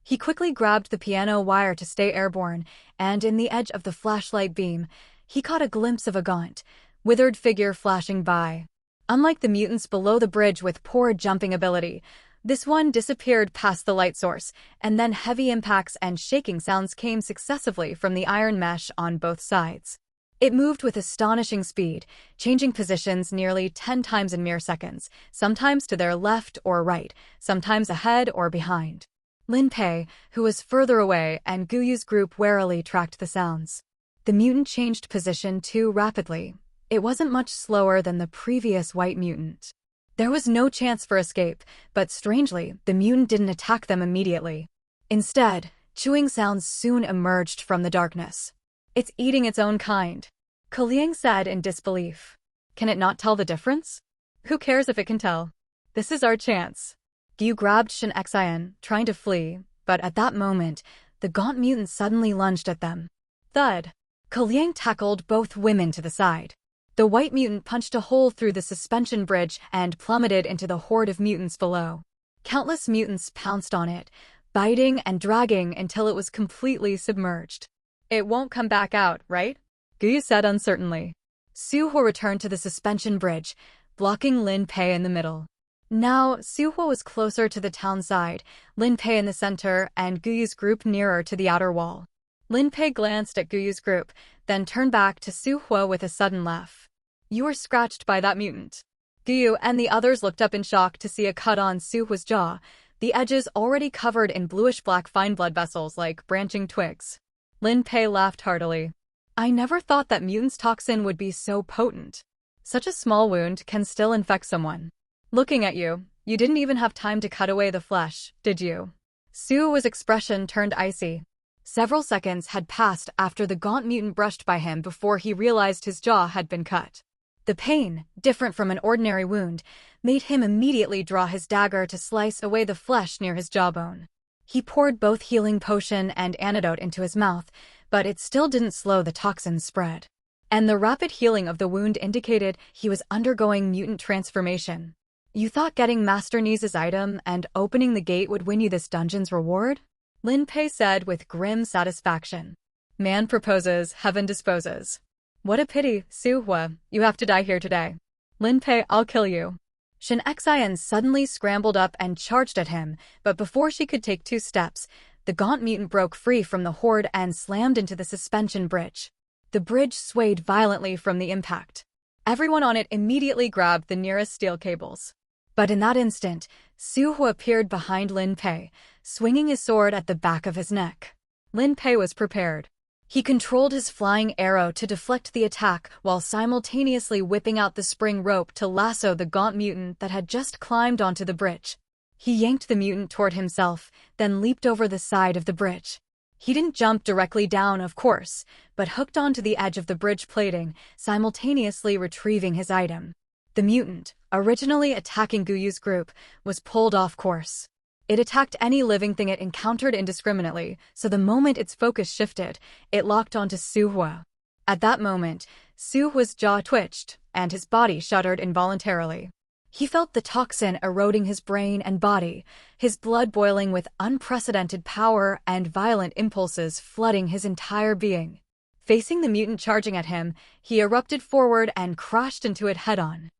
Speaker 2: He quickly grabbed the piano wire to stay airborne, and in the edge of the flashlight beam, he caught a glimpse of a gaunt, withered figure flashing by. Unlike the mutants below the bridge with poor jumping ability, this one disappeared past the light source, and then heavy impacts and shaking sounds came successively from the iron mesh on both sides. It moved with astonishing speed, changing positions nearly 10 times in mere seconds, sometimes to their left or right, sometimes ahead or behind. Lin Pei, who was further away, and Gu Yu's group warily tracked the sounds. The mutant changed position too rapidly. It wasn't much slower than the previous white mutant. There was no chance for escape, but strangely, the mutant didn't attack them immediately. Instead, chewing sounds soon emerged from the darkness. It's eating its own kind, Kaliang said in disbelief. Can it not tell the difference? Who cares if it can tell? This is our chance. Gyu grabbed Shin Xian, trying to flee, but at that moment, the gaunt mutant suddenly lunged at them. Thud! Kaliang tackled both women to the side. The white mutant punched a hole through the suspension bridge and plummeted into the horde of mutants below. Countless mutants pounced on it, biting and dragging until it was completely submerged. It won't come back out, right? Gyu said uncertainly. Suho returned to the suspension bridge, blocking Lin Pei in the middle. Now, Suho was closer to the town side, Lin Pei in the center, and Guyu's group nearer to the outer wall. Lin Pei glanced at Guyu's group, then turned back to Suho with a sudden laugh. You were scratched by that mutant. Guyu and the others looked up in shock to see a cut on Suho's jaw, the edges already covered in bluish-black fine blood vessels like branching twigs. Lin Pei laughed heartily. I never thought that mutant's toxin would be so potent. Such a small wound can still infect someone. Looking at you, you didn't even have time to cut away the flesh, did you? Suho's expression turned icy. Several seconds had passed after the gaunt mutant brushed by him before he realized his jaw had been cut. The pain, different from an ordinary wound, made him immediately draw his dagger to slice away the flesh near his jawbone. He poured both healing potion and antidote into his mouth, but it still didn't slow the toxin's spread. And the rapid healing of the wound indicated he was undergoing mutant transformation. You thought getting Master Ni's item and opening the gate would win you this dungeon's reward? Lin Pei said with grim satisfaction. Man proposes, heaven disposes. What a pity, Suhua, you have to die here today. Lin Pei, I'll kill you. Shin Xian suddenly scrambled up and charged at him, but before she could take 2 steps, the gaunt mutant broke free from the horde and slammed into the suspension bridge. The bridge swayed violently from the impact. Everyone on it immediately grabbed the nearest steel cables. But in that instant, Suho appeared behind Lin Pei, swinging his sword at the back of his neck. Lin Pei was prepared. He controlled his flying arrow to deflect the attack while simultaneously whipping out the spring rope to lasso the gaunt mutant that had just climbed onto the bridge. He yanked the mutant toward himself, then leaped over the side of the bridge. He didn't jump directly down, of course, but hooked onto the edge of the bridge plating, simultaneously retrieving his item. The mutant, originally attacking Guyu's group, was pulled off course. It attacked any living thing it encountered indiscriminately, so the moment its focus shifted, it locked onto Suhua. At that moment, Suhua's jaw twitched, and his body shuddered involuntarily. He felt the toxin eroding his brain and body, his blood boiling with unprecedented power and violent impulses flooding his entire being. Facing the mutant charging at him, he erupted forward and crashed into it head-on.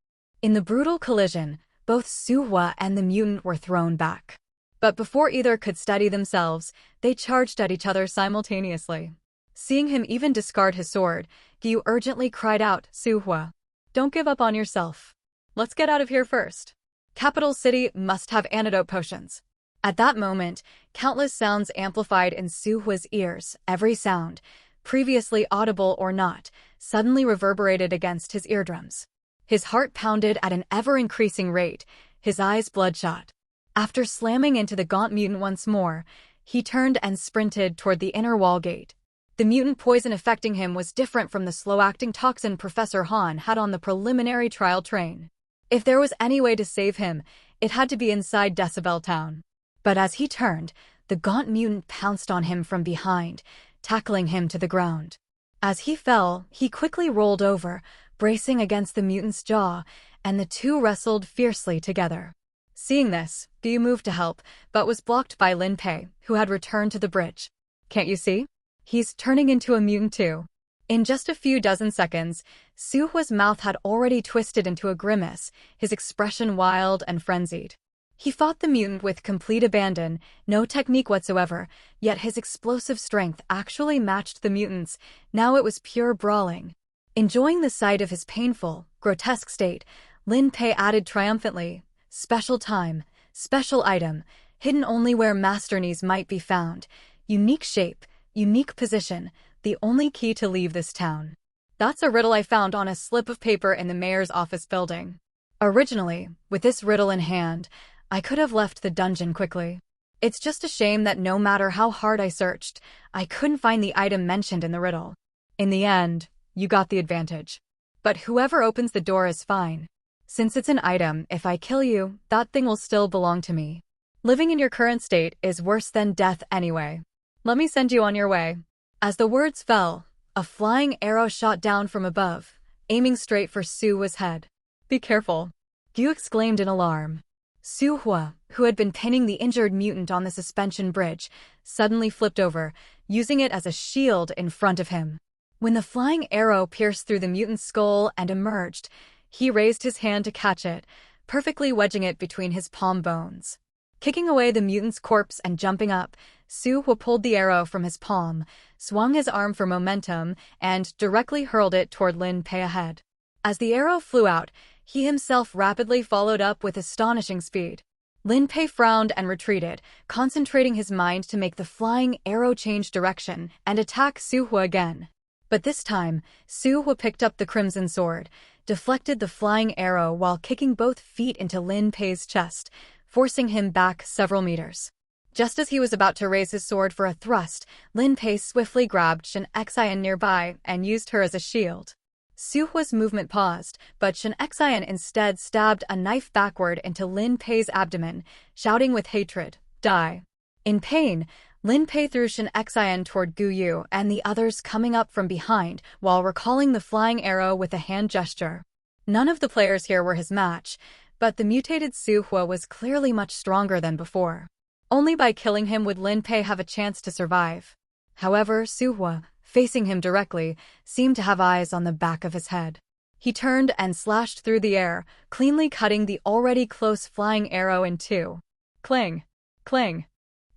Speaker 2: In the brutal collision, both Suhua and the mutant were thrown back. But before either could steady themselves, they charged at each other simultaneously. Seeing him even discard his sword, Gyu urgently cried out, Suhua, don't give up on yourself. Let's get out of here first. Capital City must have antidote potions. At that moment, countless sounds amplified in Suhua's ears, every sound, previously audible or not, suddenly reverberated against his eardrums. His heart pounded at an ever-increasing rate, his eyes bloodshot. After slamming into the gaunt mutant once more, he turned and sprinted toward the inner wall gate. The mutant poison affecting him was different from the slow-acting toxin Professor Han had on the preliminary trial train. If there was any way to save him, it had to be inside Decibel Town. But as he turned, the gaunt mutant pounced on him from behind, tackling him to the ground. As he fell, he quickly rolled over, bracing against the mutant's jaw, and the two wrestled fiercely together. Seeing this, Gyu moved to help, but was blocked by Lin Pei, who had returned to the bridge. Can't you see? He's turning into a mutant too. In just a few dozen seconds, Suhua's mouth had already twisted into a grimace, his expression wild and frenzied. He fought the mutant with complete abandon, no technique whatsoever, yet his explosive strength actually matched the mutant's. Now it was pure brawling. Enjoying the sight of his painful, grotesque state, Lin Pei added triumphantly, Special time, special item, hidden only where Master Ni's might be found, unique shape, unique position, the only key to leave this town. That's a riddle I found on a slip of paper in the mayor's office building. Originally, with this riddle in hand, I could have left the dungeon quickly. It's just a shame that no matter how hard I searched, I couldn't find the item mentioned in the riddle. In the end, you got the advantage. But whoever opens the door is fine. Since it's an item, if I kill you, that thing will still belong to me. Living in your current state is worse than death anyway. Let me send you on your way. As the words fell, a flying arrow shot down from above, aiming straight for Su Hua's head. Be careful, Gu exclaimed in alarm. Su Hua, who had been pinning the injured mutant on the suspension bridge, suddenly flipped over, using it as a shield in front of him. When the flying arrow pierced through the mutant's skull and emerged, he raised his hand to catch it, perfectly wedging it between his palm bones. Kicking away the mutant's corpse and jumping up, Su Hua pulled the arrow from his palm, swung his arm for momentum, and directly hurled it toward Lin Pei ahead. As the arrow flew out, he himself rapidly followed up with astonishing speed. Lin Pei frowned and retreated, concentrating his mind to make the flying arrow change direction and attack Su Hua again. But this time, Su Hua picked up the crimson sword, deflected the flying arrow while kicking both feet into Lin Pei's chest, forcing him back several meters. Just as he was about to raise his sword for a thrust, Lin Pei swiftly grabbed Shen Xian nearby and used her as a shield. Su Hua's movement paused, but Shen Xian instead stabbed a knife backward into Lin Pei's abdomen, shouting with hatred, "Die!" In pain, Lin Pei threw Shen Xian toward Gu Yu and the others coming up from behind while recalling the flying arrow with a hand gesture. None of the players here were his match, but the mutated Su Hua was clearly much stronger than before. Only by killing him would Lin Pei have a chance to survive. However, Su Hua, facing him directly, seemed to have eyes on the back of his head. He turned and slashed through the air, cleanly cutting the already close flying arrow in two. Clang! Clang!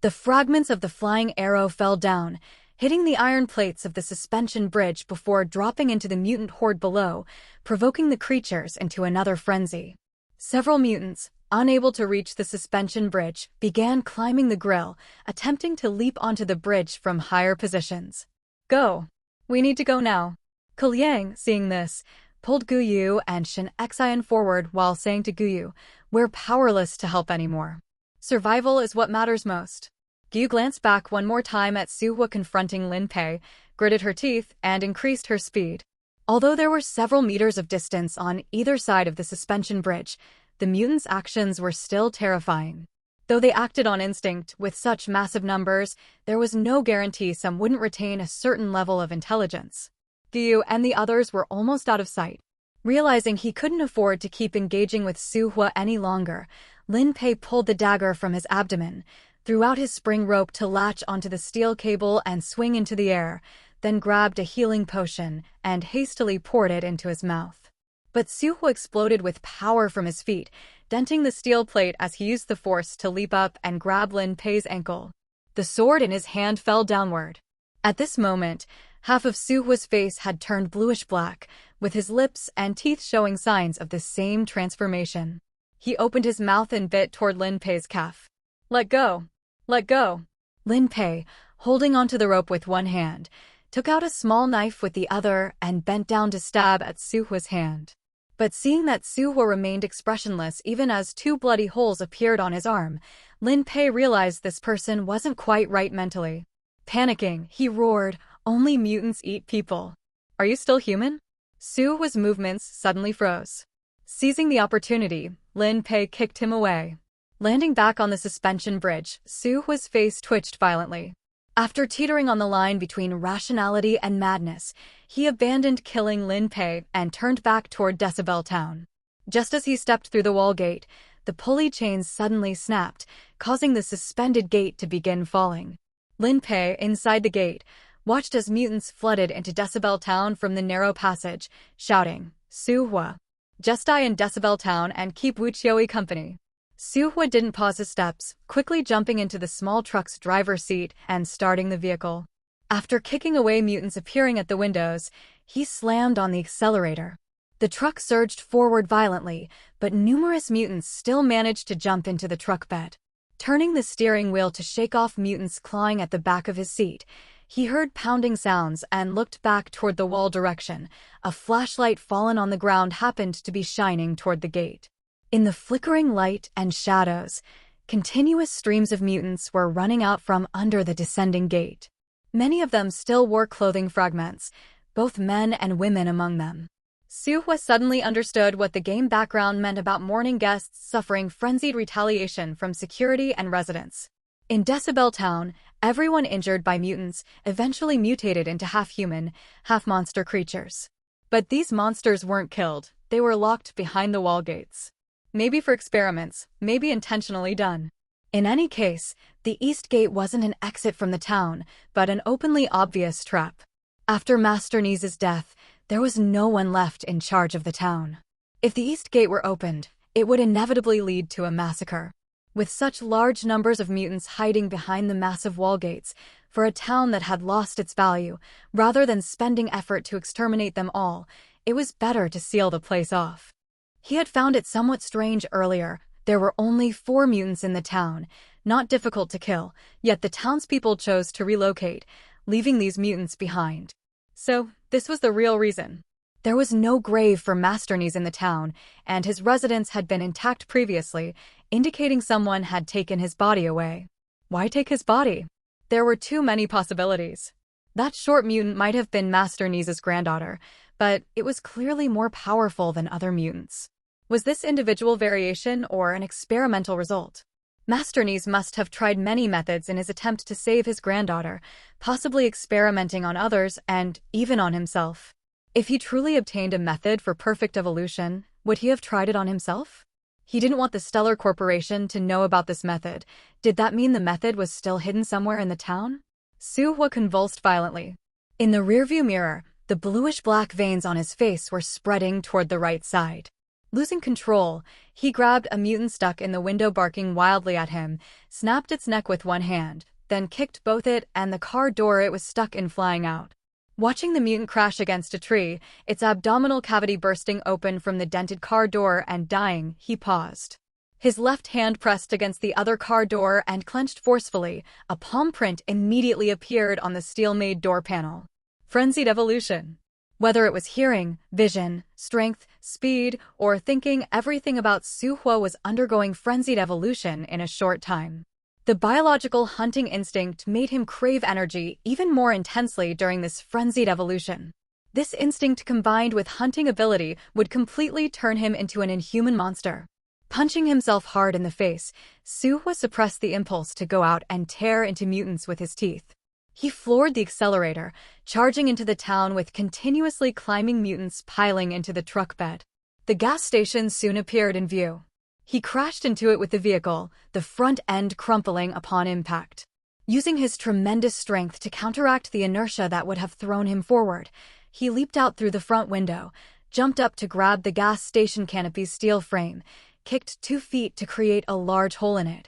Speaker 2: The fragments of the flying arrow fell down, hitting the iron plates of the suspension bridge before dropping into the mutant horde below, provoking the creatures into another frenzy. Several mutants, unable to reach the suspension bridge, began climbing the grill, attempting to leap onto the bridge from higher positions. Go! We need to go now. Ku Liang, seeing this, pulled Gu Yu and Shen Xian forward while saying to Gu Yu, "We're powerless to help anymore. Survival is what matters most." Gu glanced back one more time at Su Hua confronting Lin Pei, gritted her teeth, and increased her speed. Although there were several meters of distance on either side of the suspension bridge, the mutants' actions were still terrifying. Though they acted on instinct with such massive numbers, there was no guarantee some wouldn't retain a certain level of intelligence. Gu Yu and the others were almost out of sight. Realizing he couldn't afford to keep engaging with Su Hua any longer, Lin Pei pulled the dagger from his abdomen, threw out his spring rope to latch onto the steel cable and swing into the air, then grabbed a healing potion and hastily poured it into his mouth. But Su Hua exploded with power from his feet, denting the steel plate as he used the force to leap up and grab Lin Pei's ankle. The sword in his hand fell downward. At this moment, half of Su Hua's face had turned bluish-black, with his lips and teeth showing signs of the same transformation. He opened his mouth and bit toward Lin Pei's calf. "Let go! Let go!" Lin Pei, holding onto the rope with one hand, took out a small knife with the other and bent down to stab at Su Hua's hand. But seeing that Su Hua remained expressionless even as two bloody holes appeared on his arm, Lin Pei realized this person wasn't quite right mentally. Panicking, he roared, "Only mutants eat people. Are you still human?" Su Hua's movements suddenly froze. Seizing the opportunity, Lin Pei kicked him away. Landing back on the suspension bridge, Su Hua's face twitched violently. After teetering on the line between rationality and madness, he abandoned killing Lin Pei and turned back toward Decibel Town. Just as he stepped through the wall gate, the pulley chains suddenly snapped, causing the suspended gate to begin falling. Lin Pei, inside the gate, watched as mutants flooded into Decibel Town from the narrow passage, shouting, "Su Hua! Just die in Decibel Town and keep Wuqiui company." Su Hua didn't pause his steps, quickly jumping into the small truck's driver's seat and starting the vehicle. After kicking away mutants appearing at the windows, he slammed on the accelerator. The truck surged forward violently, but numerous mutants still managed to jump into the truck bed. Turning the steering wheel to shake off mutants clawing at the back of his seat, He heard pounding sounds and looked back toward the wall direction. A flashlight fallen on the ground happened to be shining toward the gate. In the flickering light and shadows, continuous streams of mutants were running out from under the descending gate. Many of them still wore clothing fragments, both men and women among them. Suhua suddenly understood what the game background meant about mourning guests suffering frenzied retaliation from security and residents. In Decibel Town, everyone injured by mutants eventually mutated into half-human, half-monster creatures. But these monsters weren't killed, they were locked behind the wall gates. Maybe for experiments, maybe intentionally done. In any case, the East Gate wasn't an exit from the town, but an openly obvious trap. After Master Neese's death, there was no one left in charge of the town. If the East Gate were opened, it would inevitably lead to a massacre. With such large numbers of mutants hiding behind the massive wall gates, for a town that had lost its value, rather than spending effort to exterminate them all, it was better to seal the place off. He had found it somewhat strange earlier. There were only 4 mutants in the town, not difficult to kill, yet the townspeople chose to relocate, leaving these mutants behind. So, this was the real reason. There was no grave for Master Neese in the town, and his residence had been intact previously, indicating someone had taken his body away. Why take his body? There were too many possibilities. That short mutant might have been Master Neese's granddaughter, but it was clearly more powerful than other mutants. Was this individual variation or an experimental result? Master Neese must have tried many methods in his attempt to save his granddaughter, possibly experimenting on others and even on himself. If he truly obtained a method for perfect evolution, would he have tried it on himself? He didn't want the Stellar Corporation to know about this method. Did that mean the method was still hidden somewhere in the town? Suhua convulsed violently. In the rearview mirror, the bluish-black veins on his face were spreading toward the right side. Losing control, he grabbed a mutant stuck in the window barking wildly at him, snapped its neck with one hand, then kicked both it and the car door it was stuck in flying out. Watching the mutant crash against a tree, its abdominal cavity bursting open from the dented car door and dying, he paused. His left hand pressed against the other car door and clenched forcefully. A palm print immediately appeared on the steel-made door panel. Frenzied evolution. Whether it was hearing, vision, strength, speed, or thinking, everything about Suhua was undergoing frenzied evolution in a short time. The biological hunting instinct made him crave energy even more intensely during this frenzied evolution. This instinct combined with hunting ability would completely turn him into an inhuman monster. Punching himself hard in the face, Suhua suppressed the impulse to go out and tear into mutants with his teeth. He floored the accelerator, charging into the town with continuously climbing mutants piling into the truck bed. The gas station soon appeared in view. He crashed into it with the vehicle, the front end crumpling upon impact. Using his tremendous strength to counteract the inertia that would have thrown him forward, he leaped out through the front window, jumped up to grab the gas station canopy's steel frame, kicked 2 feet to create a large hole in it,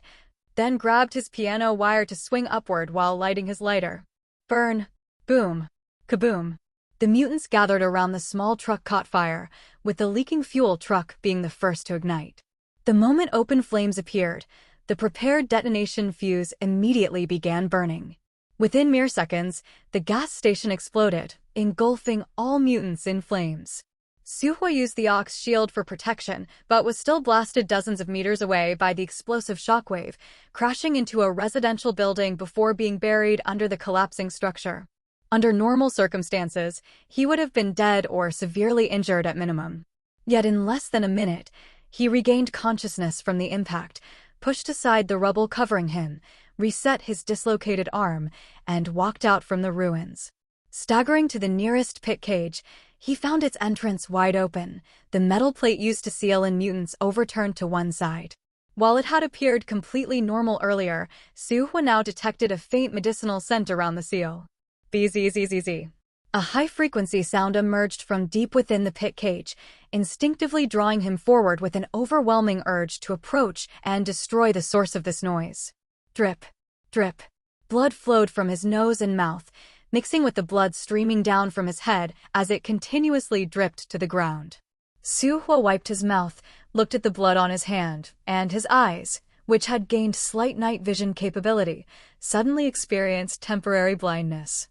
Speaker 2: then grabbed his piano wire to swing upward while lighting his lighter. Burn. Boom. Kaboom. The mutants gathered around the small truck caught fire, with the leaking fuel truck being the first to ignite. The moment open flames appeared, the prepared detonation fuse immediately began burning. Within mere seconds, the gas station exploded, engulfing all mutants in flames. Suhua used the Ox shield for protection, but was still blasted dozens of meters away by the explosive shockwave, crashing into a residential building before being buried under the collapsing structure. Under normal circumstances, he would have been dead or severely injured at minimum. Yet in less than a minute, he regained consciousness from the impact, pushed aside the rubble covering him, reset his dislocated arm, and walked out from the ruins. Staggering to the nearest pit cage, he found its entrance wide open, the metal plate used to seal in mutants overturned to one side. While it had appeared completely normal earlier, Suhua now detected a faint medicinal scent around the seal. Bzzz. A high-frequency sound emerged from deep within the pit cage, instinctively drawing him forward with an overwhelming urge to approach and destroy the source of this noise. Drip. Drip. Blood flowed from his nose and mouth, mixing with the blood streaming down from his head as it continuously dripped to the ground. Suhua wiped his mouth, looked at the blood on his hand, and his eyes, which had gained slight night vision capability, suddenly experienced temporary blindness.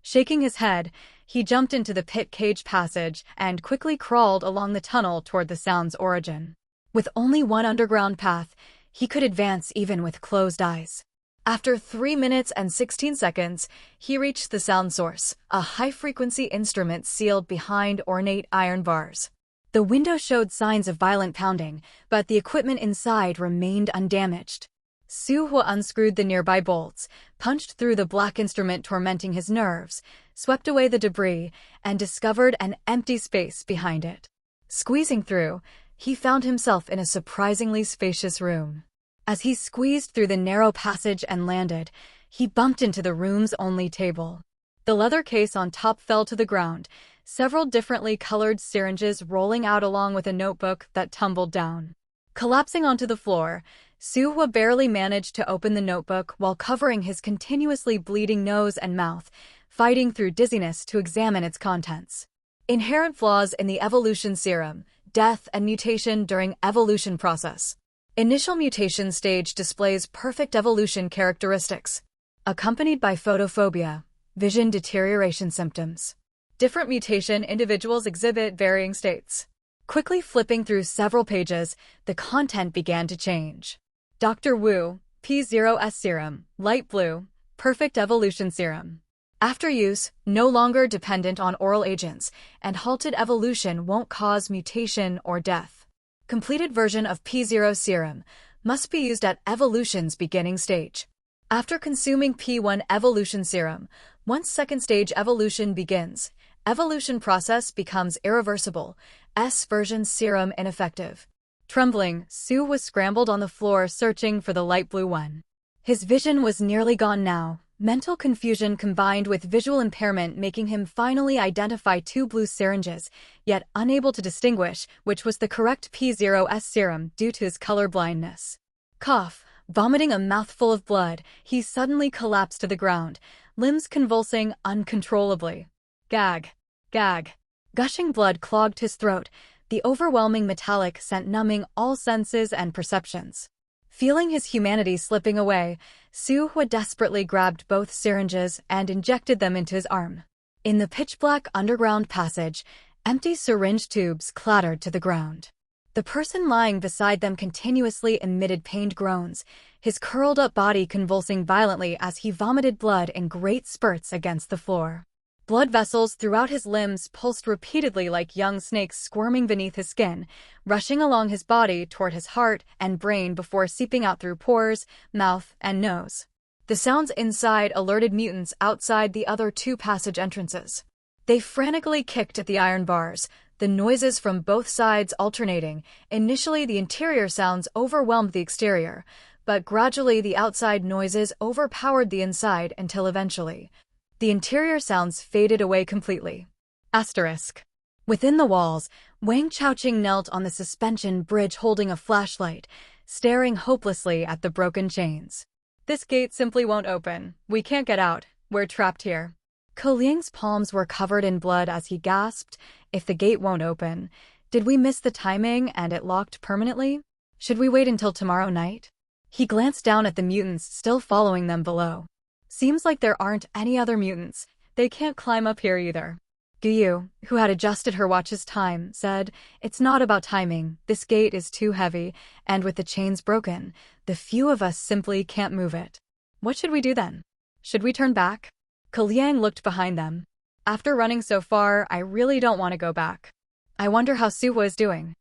Speaker 2: Shaking his head, he jumped into the pit cage passage and quickly crawled along the tunnel toward the sound's origin. With only one underground path, he could advance even with closed eyes. After 3 minutes and 16 seconds, he reached the sound source, a high-frequency instrument sealed behind ornate iron bars. The window showed signs of violent pounding, but the equipment inside remained undamaged. Su Hua unscrewed the nearby bolts, punched through the black instrument tormenting his nerves, swept away the debris, and discovered an empty space behind it. Squeezing through, he found himself in a surprisingly spacious room. As he squeezed through the narrow passage and landed, he bumped into the room's only table. The leather case on top fell to the ground, several differently colored syringes rolling out along with a notebook that tumbled down. Collapsing onto the floor, Su Hua barely managed to open the notebook while covering his continuously bleeding nose and mouth, fighting through dizziness to examine its contents. Inherent flaws in the evolution serum, death and mutation during evolution process. Initial mutation stage displays perfect evolution characteristics, accompanied by photophobia, vision deterioration symptoms. Different mutation individuals exhibit varying states. Quickly flipping through several pages, the content began to change. Dr. Wu, P0S serum, light blue, perfect evolution serum. After use, no longer dependent on oral agents, and halted evolution won't cause mutation or death. Completed version of P0 serum must be used at evolution's beginning stage. After consuming P1 evolution serum, once second stage evolution begins, evolution process becomes irreversible, S version serum ineffective. Trembling, Su was scrambled on the floor searching for the light blue one. His vision was nearly gone now, mental confusion combined with visual impairment making him finally identify 2 blue syringes, yet unable to distinguish which was the correct P0S serum due to his color blindness. Cough, vomiting a mouthful of blood, he suddenly collapsed to the ground, limbs convulsing uncontrollably. Gag. Gag. Gushing blood clogged his throat, the overwhelming metallic scent numbing all senses and perceptions. Feeling his humanity slipping away, Su Hua desperately grabbed both syringes and injected them into his arm. In the pitch-black underground passage, empty syringe tubes clattered to the ground. The person lying beside them continuously emitted pained groans, his curled-up body convulsing violently as he vomited blood in great spurts against the floor. Blood vessels throughout his limbs pulsed repeatedly like young snakes squirming beneath his skin, rushing along his body toward his heart and brain before seeping out through pores, mouth, and nose. The sounds inside alerted mutants outside the other 2 passage entrances. They frantically kicked at the iron bars, the noises from both sides alternating. Initially, the interior sounds overwhelmed the exterior, but gradually the outside noises overpowered the inside until eventually the interior sounds faded away completely. Asterisk. Within the walls, Wang Chaoqing knelt on the suspension bridge holding a flashlight, staring hopelessly at the broken chains. This gate simply won't open. We can't get out. We're trapped here. Ko Liang's palms were covered in blood as he gasped, if the gate won't open, did we miss the timing and it locked permanently? Should we wait until tomorrow night? He glanced down at the mutants still following them below. Seems like there aren't any other mutants. They can't climb up here either. Gu Yu, who had adjusted her watch's time, said, "It's not about timing. This gate is too heavy, and with the chains broken, the few of us simply can't move it. What should we do then? Should we turn back?" Ko Liang looked behind them. After running so far, I really don't want to go back. I wonder how Su Hua is doing.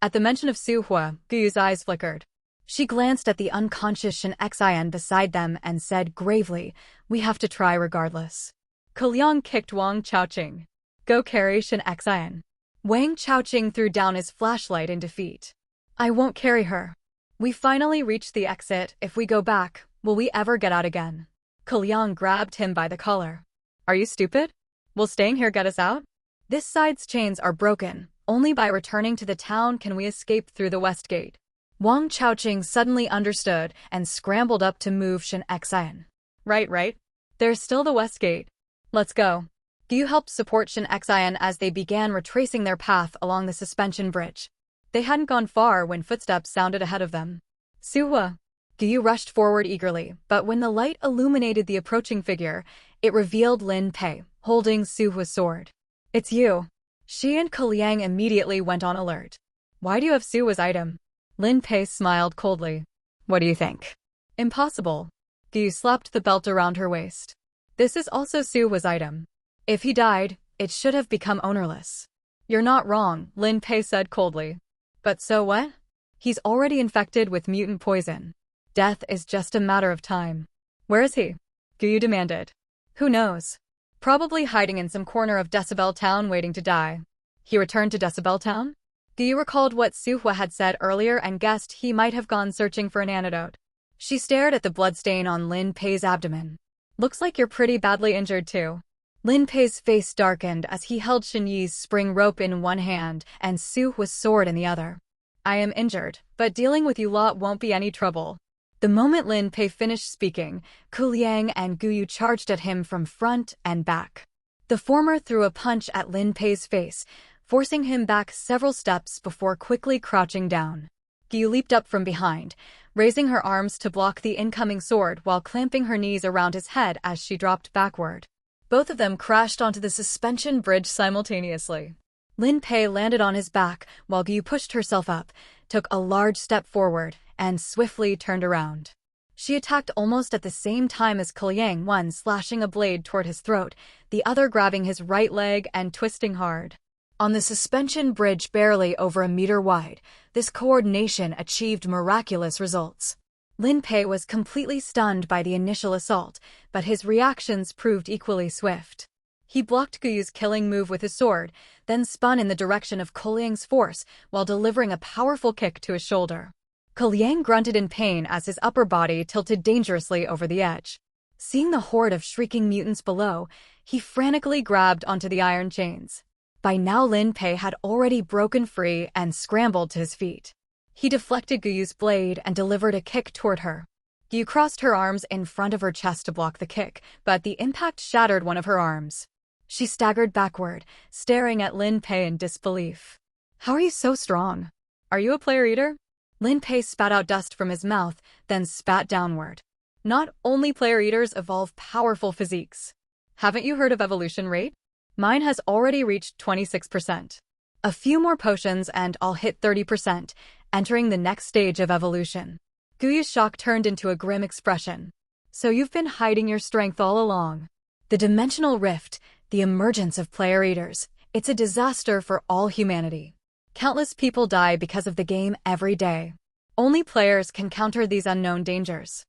Speaker 2: At the mention of Su Hua, Gu Yu's eyes flickered. She glanced at the unconscious Shen Xian beside them and said gravely, "We have to try regardless." Ko Liang kicked Wang Chaoqing. "Go carry Shen Xian." Wang Chaoqing threw down his flashlight in defeat. "I won't carry her. We finally reached the exit. If we go back, will we ever get out again?" Ko Liang grabbed him by the collar. "Are you stupid? Will staying here get us out? This side's chains are broken. Only by returning to the town can we escape through the west gate." Wang Chaoqing suddenly understood and scrambled up to move Shen Xian. Right. There's still the west gate. Let's go." Gu helped support Shen Xian as they began retracing their path along the suspension bridge. They hadn't gone far when footsteps sounded ahead of them. "Su Hua, Guyu rushed forward eagerly, but when the light illuminated the approaching figure, it revealed Lin Pei, holding Suhua's sword. It's you. She and Koliang immediately went on alert. Why do you have Suhua's item? Lin Pei smiled coldly. What do you think? Impossible. Guyu slapped the belt around her waist. This is also Suhua's item. If he died, it should have become ownerless. You're not wrong, Lin Pei said coldly. But so what? He's already infected with mutant poison. Death is just a matter of time. Where is he? Guyu demanded. Who knows? Probably hiding in some corner of Decibel Town waiting to die. He returned to Decibel Town? Guyu recalled what Suhua had said earlier and guessed he might have gone searching for an antidote. She stared at the bloodstain on Lin Pei's abdomen. Looks like you're pretty badly injured too. Lin Pei's face darkened as he held Xinyi's spring rope in one hand and Suhua's sword in the other. I am injured, but dealing with you lot won't be any trouble. The moment Lin Pei finished speaking, Kuliang and Guyu charged at him from front and back. The former threw a punch at Lin Pei's face, forcing him back several steps before quickly crouching down. Guyu leaped up from behind, raising her arms to block the incoming sword while clamping her knees around his head as she dropped backward. Both of them crashed onto the suspension bridge simultaneously. Lin Pei landed on his back while Guyu pushed herself up, took a large step forward, and swiftly turned around. She attacked almost at the same time as Koliang, one slashing a blade toward his throat, the other grabbing his right leg and twisting hard. On the suspension bridge barely over a meter wide, this coordination achieved miraculous results. Lin Pei was completely stunned by the initial assault, but his reactions proved equally swift. He blocked Guyu's killing move with his sword, then spun in the direction of Koliang's force while delivering a powerful kick to his shoulder. Koliang grunted in pain as his upper body tilted dangerously over the edge. Seeing the horde of shrieking mutants below, he frantically grabbed onto the iron chains. By now Lin Pei had already broken free and scrambled to his feet. He deflected Guyu's blade and delivered a kick toward her. Guyu crossed her arms in front of her chest to block the kick, but the impact shattered one of her arms. She staggered backward, staring at Lin Pei in disbelief. How are you so strong? Are you a player eater? Lin Pei spat out dust from his mouth, then spat downward. Not only player eaters evolve powerful physiques. Haven't you heard of evolution rate? Mine has already reached 26%. A few more potions and I'll hit 30%, entering the next stage of evolution. Guyu's shock turned into a grim expression. So you've been hiding your strength all along. The dimensional rift, the emergence of player eaters, it's a disaster for all humanity. Countless people die because of the game every day. Only players can counter these unknown dangers.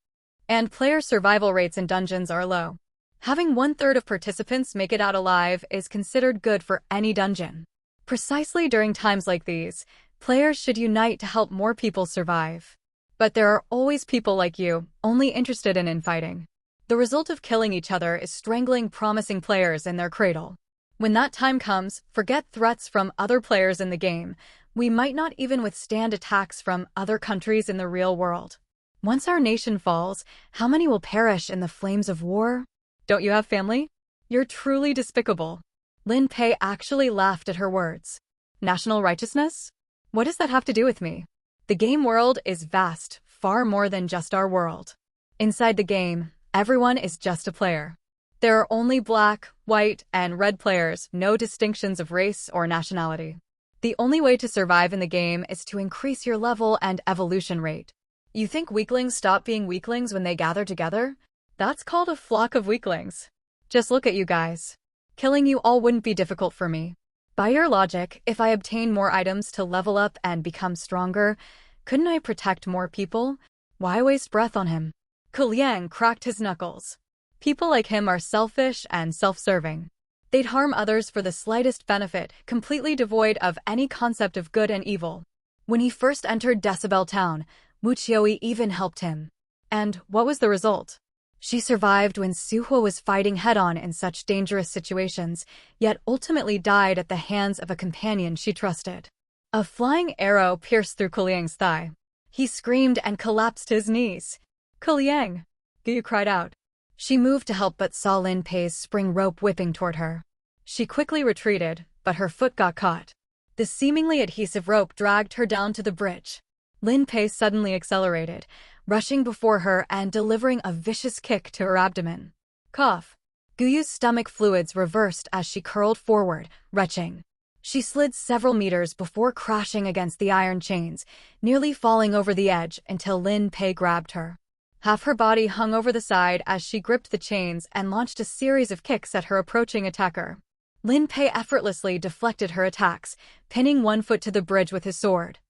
Speaker 2: And player survival rates in dungeons are low. Having 1/3 of participants make it out alive is considered good for any dungeon. Precisely during times like these, players should unite to help more people survive. But there are always people like you, only interested in infighting. The result of killing each other is strangling promising players in their cradle. When that time comes, forget threats from other players in the game. We might not even withstand attacks from other countries in the real world. Once our nation falls, how many will perish in the flames of war? Don't you have family? You're truly despicable. Lin Pei actually laughed at her words. National righteousness? What does that have to do with me? The game world is vast, far more than just our world. Inside the game, everyone is just a player. There are only black, white, and red players, no distinctions of race or nationality. The only way to survive in the game is to increase your level and evolution rate. You think weaklings stop being weaklings when they gather together? That's called a flock of weaklings. Just look at you guys. Killing you all wouldn't be difficult for me. By your logic, if I obtain more items to level up and become stronger, couldn't I protect more people? Why waste breath on him? Kuliang cracked his knuckles. People like him are selfish and self-serving. They'd harm others for the slightest benefit, completely devoid of any concept of good and evil. When he first entered Decibel Town, Wu Qiuyi even helped him. And what was the result? She survived when Suhua was fighting head-on in such dangerous situations, yet ultimately died at the hands of a companion she trusted. A flying arrow pierced through Kuliang's thigh. He screamed and collapsed to his knees. Kuliang! Guyu cried out. She moved to help but saw Lin Pei's spring rope whipping toward her. She quickly retreated, but her foot got caught. The seemingly adhesive rope dragged her down to the bridge. Lin Pei suddenly accelerated, rushing before her and delivering a vicious kick to her abdomen. Cough. Guyu's stomach fluids reversed as she curled forward, retching. She slid several meters before crashing against the iron chains, nearly falling over the edge until Lin Pei grabbed her. Half her body hung over the side as she gripped the chains and launched a series of kicks at her approaching attacker. Lin Pei effortlessly deflected her attacks, pinning one foot to the bridge with his sword.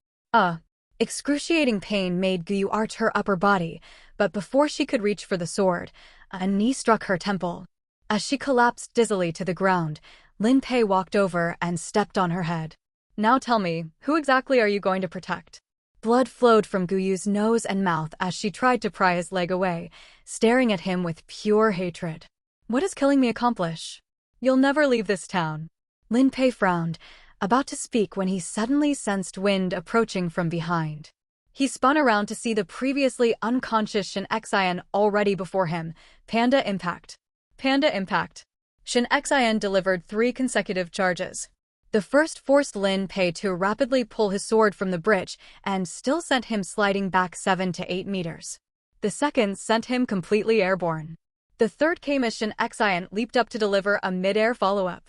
Speaker 2: Excruciating pain made Guyu arch her upper body, but before she could reach for the sword, a knee struck her temple. As she collapsed dizzily to the ground, Lin Pei walked over and stepped on her head. Now tell me, who exactly are you going to protect? Blood flowed from Guyu's nose and mouth as she tried to pry his leg away, staring at him with pure hatred. What does killing me accomplish? You'll never leave this town. Lin Pei frowned, about to speak when he suddenly sensed wind approaching from behind. He spun around to see the previously unconscious Shin Xian already before him. Panda Impact. Panda Impact. Shin Xian delivered 3 consecutive charges. The first forced Lin Pei to rapidly pull his sword from the bridge and still sent him sliding back 7 to 8 meters. The second sent him completely airborne. The third came as Shin Xian leaped up to deliver a mid-air follow-up.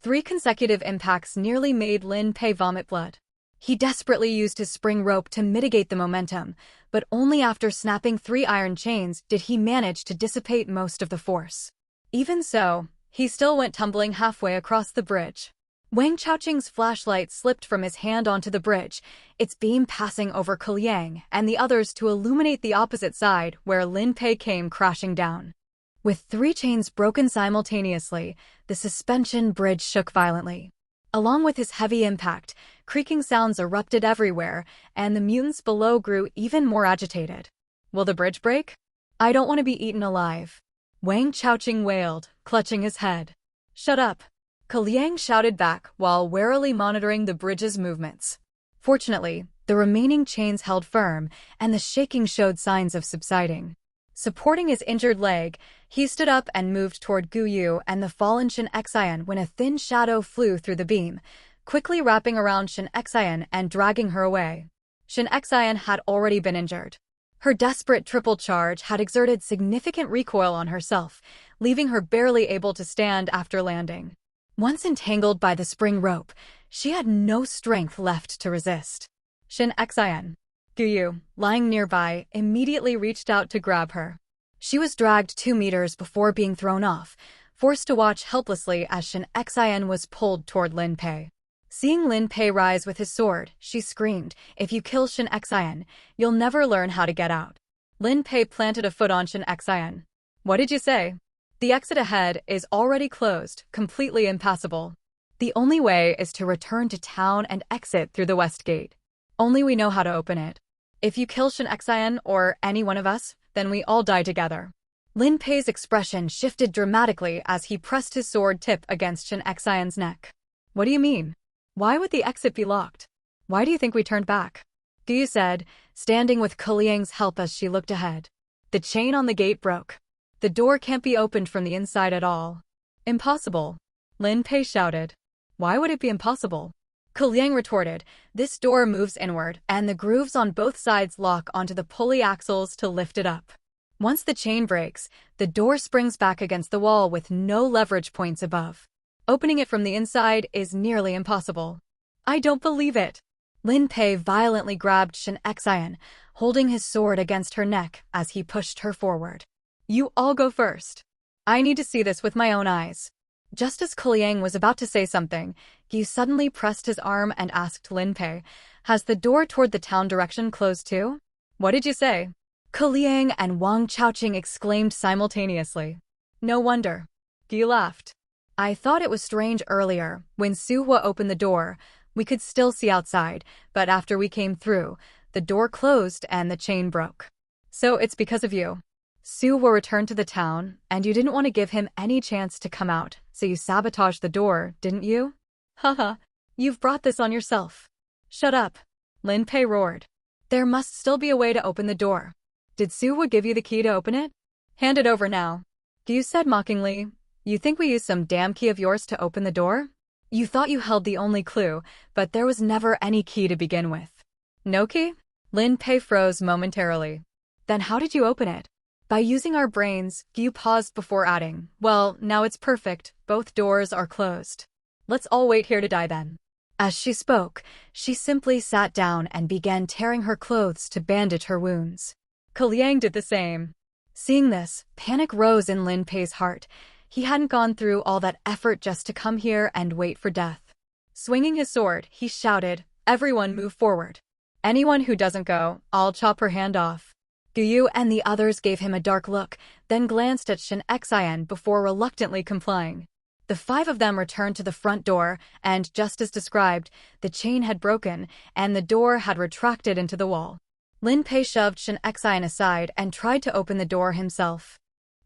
Speaker 2: 3 consecutive impacts nearly made Lin Pei vomit blood. He desperately used his spring rope to mitigate the momentum, but only after snapping 3 iron chains did he manage to dissipate most of the force. Even so, he still went tumbling halfway across the bridge. Wang Chaoqing's flashlight slipped from his hand onto the bridge, its beam passing over Kiliang and the others to illuminate the opposite side where Lin Pei came crashing down. With 3 chains broken simultaneously, the suspension bridge shook violently. Along with his heavy impact, creaking sounds erupted everywhere, and the mutants below grew even more agitated. Will the bridge break? I don't want to be eaten alive. Wang Chaoqing wailed, clutching his head. Shut up. Kiliang shouted back while warily monitoring the bridge's movements. Fortunately, the remaining chains held firm, and the shaking showed signs of subsiding. Supporting his injured leg, he stood up and moved toward Guyu and the fallen Shin Xian when a thin shadow flew through the beam, quickly wrapping around Shin Xian and dragging her away. Shin Xian had already been injured. Her desperate triple charge had exerted significant recoil on herself, leaving her barely able to stand after landing. Once entangled by the spring rope, she had no strength left to resist. Shin Xian. Guyu, lying nearby, immediately reached out to grab her. She was dragged 2 meters before being thrown off, forced to watch helplessly as Shin Xian was pulled toward Lin Pei. Seeing Lin Pei rise with his sword, she screamed, "If you kill Shin Xian, you'll never learn how to get out." Lin Pei planted a foot on Shin Xian. What did you say? The exit ahead is already closed, completely impassable. The only way is to return to town and exit through the west gate. Only we know how to open it. If you kill Shin Xian or any one of us, then we all die together. Lin Pei's expression shifted dramatically as he pressed his sword tip against Shin Xian's neck. What do you mean? Why would the exit be locked? Why do you think we turned back? Guyu said, standing with Kiliang's help as she looked ahead. The chain on the gate broke. The door can't be opened from the inside at all. Impossible. Lin Pei shouted. Why would it be impossible? Kiliang retorted, this door moves inward, and the grooves on both sides lock onto the pulley axles to lift it up. Once the chain breaks, the door springs back against the wall with no leverage points above. Opening it from the inside is nearly impossible. I don't believe it. Lin Pei violently grabbed Shin Xian, holding his sword against her neck as he pushed her forward. You all go first. I need to see this with my own eyes. Just as Kiliang was about to say something, Guyu suddenly pressed his arm and asked Lin Pei, has the door toward the town direction closed too? What did you say? Kiliang and Wang Chaoqing exclaimed simultaneously. No wonder. Guyu laughed. I thought it was strange earlier, when Su Hua opened the door, we could still see outside, but after we came through, the door closed and the chain broke. So it's because of you. Su Hua returned to the town, and you didn't want to give him any chance to come out, so you sabotaged the door, didn't you? Haha, you've brought this on yourself. Shut up. Lin Pei roared. There must still be a way to open the door. Did Su Hua give you the key to open it? Hand it over now. Guyu said mockingly, you think we used some damn key of yours to open the door? You thought you held the only clue, but there was never any key to begin with. No key? Lin Pei froze momentarily. Then how did you open it? By using our brains, Gyu paused before adding, well, now it's perfect, both doors are closed. Let's all wait here to die then. As she spoke, she simply sat down and began tearing her clothes to bandage her wounds. Liang did the same. Seeing this, panic rose in Lin Pei's heart. He hadn't gone through all that effort just to come here and wait for death. Swinging his sword, he shouted, everyone move forward. Anyone who doesn't go, I'll chop her hand off. Gyu and the others gave him a dark look, then glanced at Shin Xian before reluctantly complying. The 5 of them returned to the front door, and just as described, the chain had broken, and the door had retracted into the wall. Lin Pei shoved Shin Xian aside and tried to open the door himself.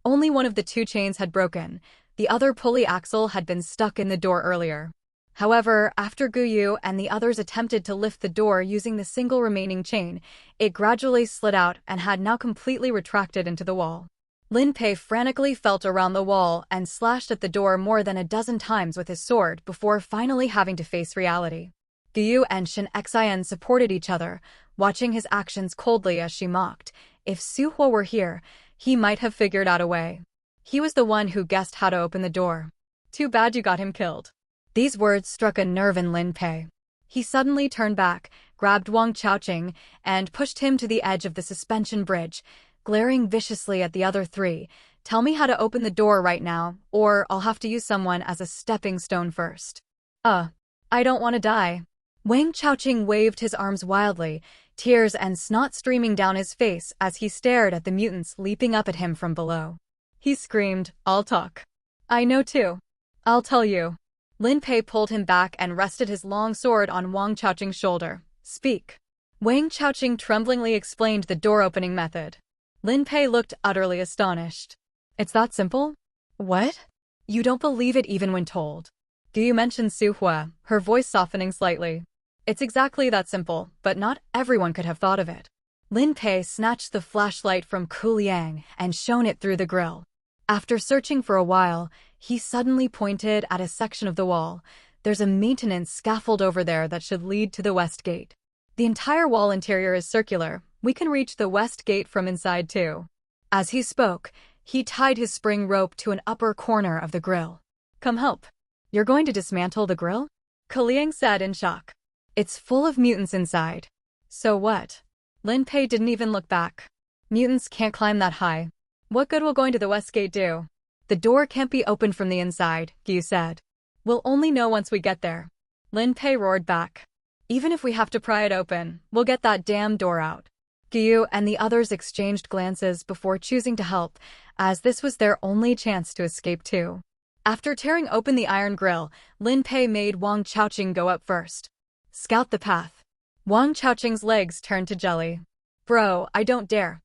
Speaker 2: Only one of the 2 chains had broken. The other pulley axle had been stuck in the door earlier. However, after Gyu and the others attempted to lift the door using the single remaining chain, it gradually slid out and had now completely retracted into the wall. Lin Pei frantically felt around the wall and slashed at the door more than a dozen times with his sword before finally having to face reality. Gyu and Shin Xian supported each other, watching his actions coldly as she mocked. If Su Hua were here, he might have figured out a way. He was the one who guessed how to open the door. Too bad you got him killed. These words struck a nerve in Lin Pei. He suddenly turned back, grabbed Wang Chaoqing, and pushed him to the edge of the suspension bridge, glaring viciously at the other 3. Tell me how to open the door right now, or I'll have to use someone as a stepping stone first. I don't want to die. Wang Chaoqing waved his arms wildly, tears and snot streaming down his face as he stared at the mutants leaping up at him from below. He screamed, I'll talk. I know too. I'll tell you. Lin Pei pulled him back and rested his long sword on Wang Chaoqing's shoulder. Speak. Wang Chaoqing tremblingly explained the door-opening method. Lin Pei looked utterly astonished. It's that simple? What? You don't believe it even when told. Gyu mentioned Su Hua, her voice softening slightly. It's exactly that simple, but not everyone could have thought of it. Lin Pei snatched the flashlight from Liang and shone it through the grill. After searching for a while, he suddenly pointed at a section of the wall. There's a maintenance scaffold over there that should lead to the west gate. The entire wall interior is circular. We can reach the west gate from inside too. As he spoke, he tied his spring rope to an upper corner of the grill. Come help. You're going to dismantle the grill? Liang said in shock. It's full of mutants inside. So what? Lin Pei didn't even look back. Mutants can't climb that high. What good will going to the west gate do? The door can't be opened from the inside, Gyu said. We'll only know once we get there. Lin Pei roared back. Even if we have to pry it open, we'll get that damn door out. Gyu and the others exchanged glances before choosing to help, as this was their only chance to escape too. After tearing open the iron grill, Lin Pei made Wang Chaoqing go up first. Scout the path. Wang Chaoqing's legs turned to jelly. Bro, I don't dare.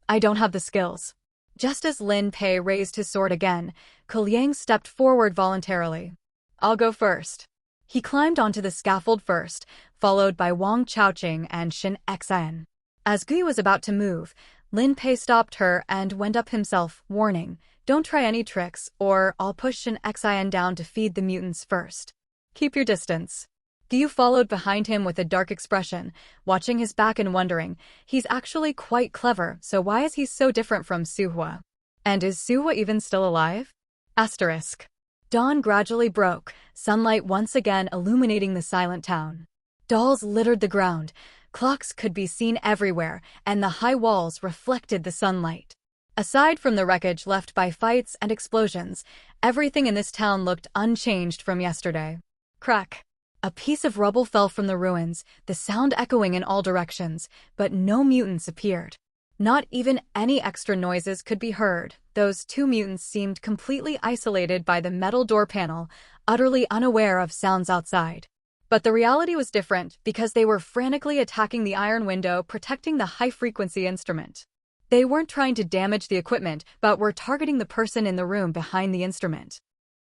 Speaker 2: I don't have the skills. Just as Lin Pei raised his sword again, Liang stepped forward voluntarily. I'll go first. He climbed onto the scaffold first, followed by Wang Chaoqing and Shin Xian. As Gui was about to move, Lin Pei stopped her and went up himself, warning, don't try any tricks, or I'll push Shin Xian down to feed the mutants first. Keep your distance. Gyu followed behind him with a dark expression, watching his back and wondering, he's actually quite clever, so why is he so different from Su Hua? And is Su Hua even still alive? Asterisk. Dawn gradually broke, sunlight once again illuminating the silent town. Dolls littered the ground, clocks could be seen everywhere, and the high walls reflected the sunlight. Aside from the wreckage left by fights and explosions, everything in this town looked unchanged from yesterday. Crack. A piece of rubble fell from the ruins, the sound echoing in all directions, but no mutants appeared. Not even any extra noises could be heard. Those 2 mutants seemed completely isolated by the metal door panel, utterly unaware of sounds outside. But the reality was different because they were frantically attacking the iron window protecting the high-frequency instrument. They weren't trying to damage the equipment, but were targeting the person in the room behind the instrument.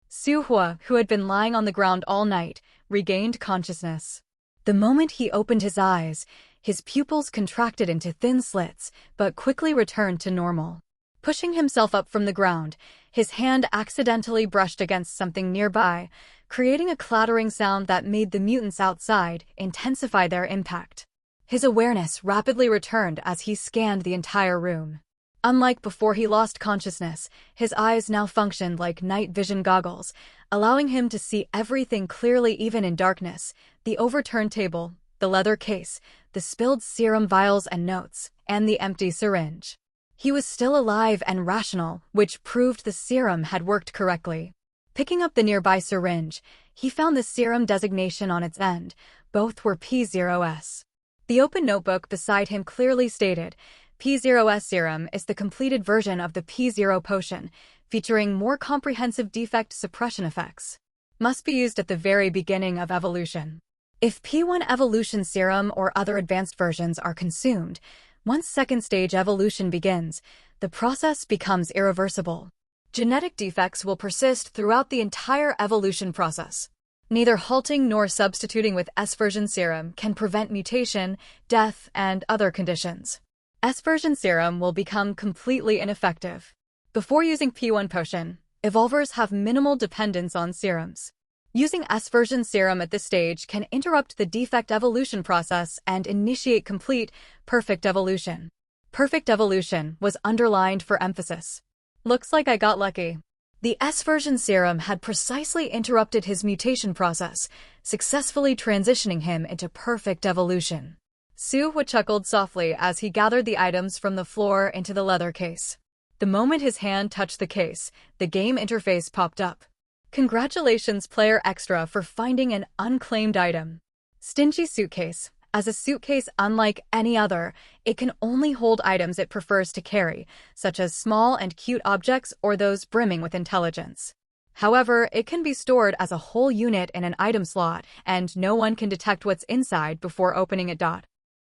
Speaker 2: Su Hua, who had been lying on the ground all night, regained consciousness. The moment he opened his eyes, his pupils contracted into thin slits, but quickly returned to normal. Pushing himself up from the ground, his hand accidentally brushed against something nearby, creating a clattering sound that made the mutants outside intensify their impact. His awareness rapidly returned as he scanned the entire room. Unlike before he lost consciousness, his eyes now functioned like night vision goggles, allowing him to see everything clearly even in darkness: the overturned table, the leather case, the spilled serum vials and notes, and the empty syringe. He was still alive and rational, which proved the serum had worked correctly. Picking up the nearby syringe, he found the serum designation on its end. Both were P0S. The open notebook beside him clearly stated, P0S serum is the completed version of the P0 potion, featuring more comprehensive defect suppression effects. Must be used at the very beginning of evolution. If P1 evolution serum or other advanced versions are consumed, once second stage evolution begins, the process becomes irreversible. Genetic defects will persist throughout the entire evolution process. Neither halting nor substituting with S-version serum can prevent mutation, death, and other conditions. S-version serum will become completely ineffective. Before using P1 potion, evolvers have minimal dependence on serums. Using S-version serum at this stage can interrupt the defect evolution process and initiate complete, perfect evolution. Perfect evolution was underlined for emphasis. Looks like I got lucky. The S-version serum had precisely interrupted his mutation process, successfully transitioning him into perfect evolution. Suhua chuckled softly as he gathered the items from the floor into the leather case. The moment his hand touched the case, the game interface popped up. Congratulations, Player Extra, for finding an unclaimed item. Stingy Suitcase. As a suitcase unlike any other, it can only hold items it prefers to carry, such as small and cute objects or those brimming with intelligence. However, it can be stored as a whole unit in an item slot, and no one can detect what's inside before opening it.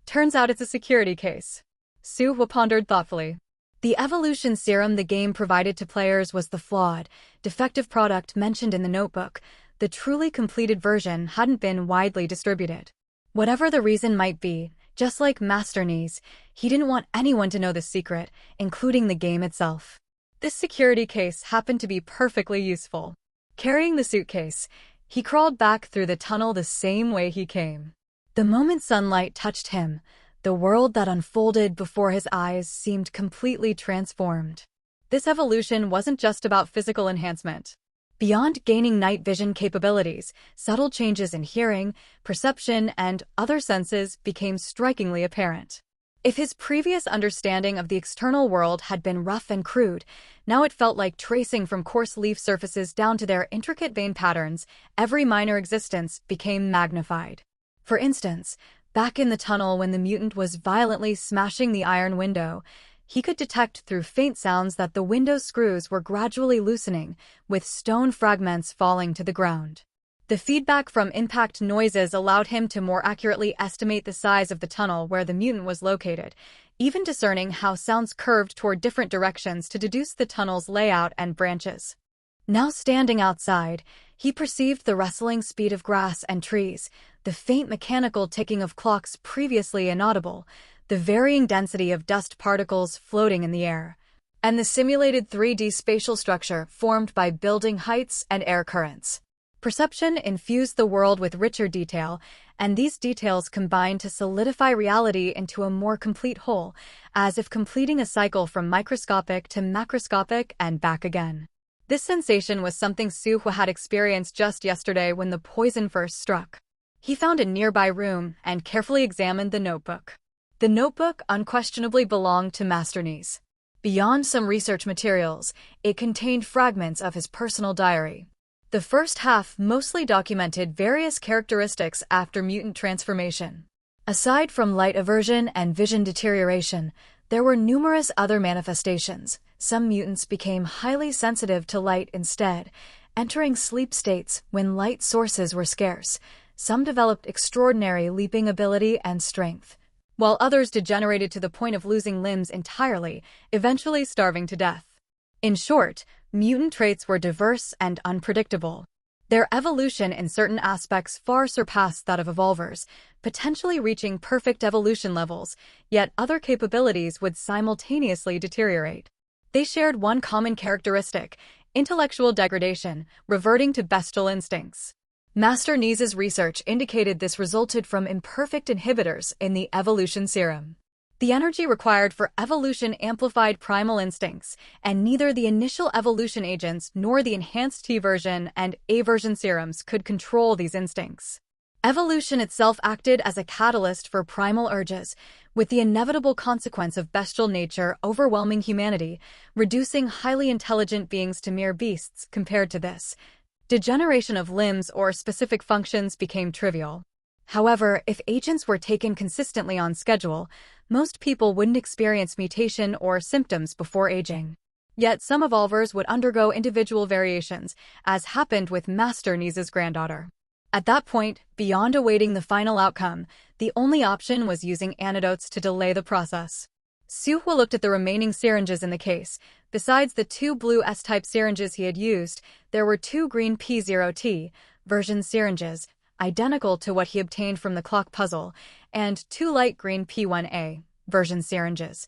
Speaker 2: Turns out it's a security case. Suhua pondered thoughtfully. The evolution serum the game provided to players was the flawed, defective product mentioned in the notebook. The truly completed version hadn't been widely distributed. Whatever the reason might be, just like Master Knees, he didn't want anyone to know the secret, including the game itself. This security case happened to be perfectly useful. Carrying the suitcase, he crawled back through the tunnel the same way he came. The moment sunlight touched him, the world that unfolded before his eyes seemed completely transformed. This evolution wasn't just about physical enhancement. Beyond gaining night vision capabilities, subtle changes in hearing, perception, and other senses became strikingly apparent. If his previous understanding of the external world had been rough and crude, now it felt like tracing from coarse leaf surfaces down to their intricate vein patterns. Every minor existence became magnified. For instance, back in the tunnel when the mutant was violently smashing the iron window, he could detect through faint sounds that the window's screws were gradually loosening, with stone fragments falling to the ground. The feedback from impact noises allowed him to more accurately estimate the size of the tunnel where the mutant was located, even discerning how sounds curved toward different directions to deduce the tunnel's layout and branches. Now standing outside, he perceived the rustling speed of grass and trees, the faint mechanical ticking of clocks previously inaudible, the varying density of dust particles floating in the air, and the simulated 3D spatial structure formed by building heights and air currents. Perception infused the world with richer detail, and these details combined to solidify reality into a more complete whole, as if completing a cycle from microscopic to macroscopic and back again. This sensation was something Suhua had experienced just yesterday when the poison first struck. He found a nearby room and carefully examined the notebook. The notebook unquestionably belonged to Master Knees. Beyond some research materials, it contained fragments of his personal diary. The first half mostly documented various characteristics after mutant transformation. Aside from light aversion and vision deterioration, there were numerous other manifestations. Some mutants became highly sensitive to light instead, entering sleep states when light sources were scarce. Some developed extraordinary leaping ability and strength, while others degenerated to the point of losing limbs entirely, eventually starving to death. In short, mutant traits were diverse and unpredictable. Their evolution in certain aspects far surpassed that of evolvers, potentially reaching perfect evolution levels, yet other capabilities would simultaneously deteriorate. They shared one common characteristic: intellectual degradation, reverting to bestial instincts. Master Nees's research indicated this resulted from imperfect inhibitors in the evolution serum. The energy required for evolution amplified primal instincts, and neither the initial evolution agents nor the enhanced T version and A version serums could control these instincts. Evolution itself acted as a catalyst for primal urges, with the inevitable consequence of bestial nature overwhelming humanity, reducing highly intelligent beings to mere beasts compared to this. Degeneration of limbs or specific functions became trivial. However, if agents were taken consistently on schedule, most people wouldn't experience mutation or symptoms before aging. Yet some evolvers would undergo individual variations, as happened with Master Nees's granddaughter. At that point, beyond awaiting the final outcome, the only option was using antidotes to delay the process. Suhua looked at the remaining syringes in the case. Besides the 2 blue S-type syringes he had used, there were 2 green P0T version syringes, identical to what he obtained from the clock puzzle, and 2 light green P1A version syringes,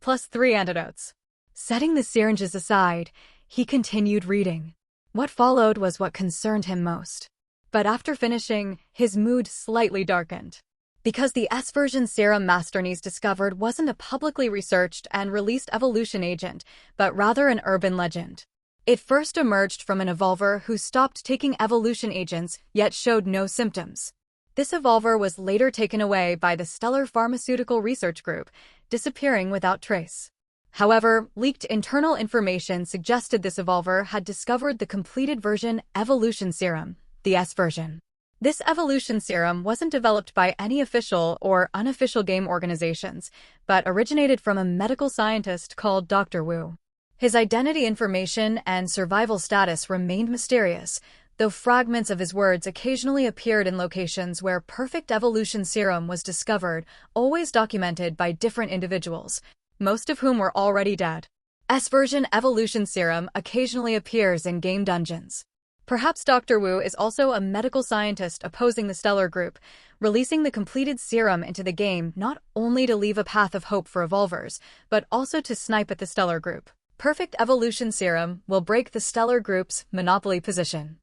Speaker 2: plus 3 antidotes. Setting the syringes aside, he continued reading. What followed was what concerned him most. But after finishing, his mood slightly darkened. Because the S-version serum Master Nees discovered wasn't a publicly researched and released evolution agent, but rather an urban legend. It first emerged from an evolver who stopped taking evolution agents yet showed no symptoms. This evolver was later taken away by the Stellar Pharmaceutical Research Group, disappearing without trace. However, leaked internal information suggested this evolver had discovered the completed version evolution serum, the S version. This evolution serum wasn't developed by any official or unofficial game organizations, but originated from a medical scientist called Dr. Wu. His identity information and survival status remained mysterious, though fragments of his words occasionally appeared in locations where perfect evolution serum was discovered, always documented by different individuals, most of whom were already dead. S-version evolution serum occasionally appears in game dungeons. Perhaps Dr. Wu is also a medical scientist opposing the Stellar Group, releasing the completed serum into the game not only to leave a path of hope for evolvers, but also to snipe at the Stellar Group. Perfect evolution serum will break the Stellar Group's monopoly position.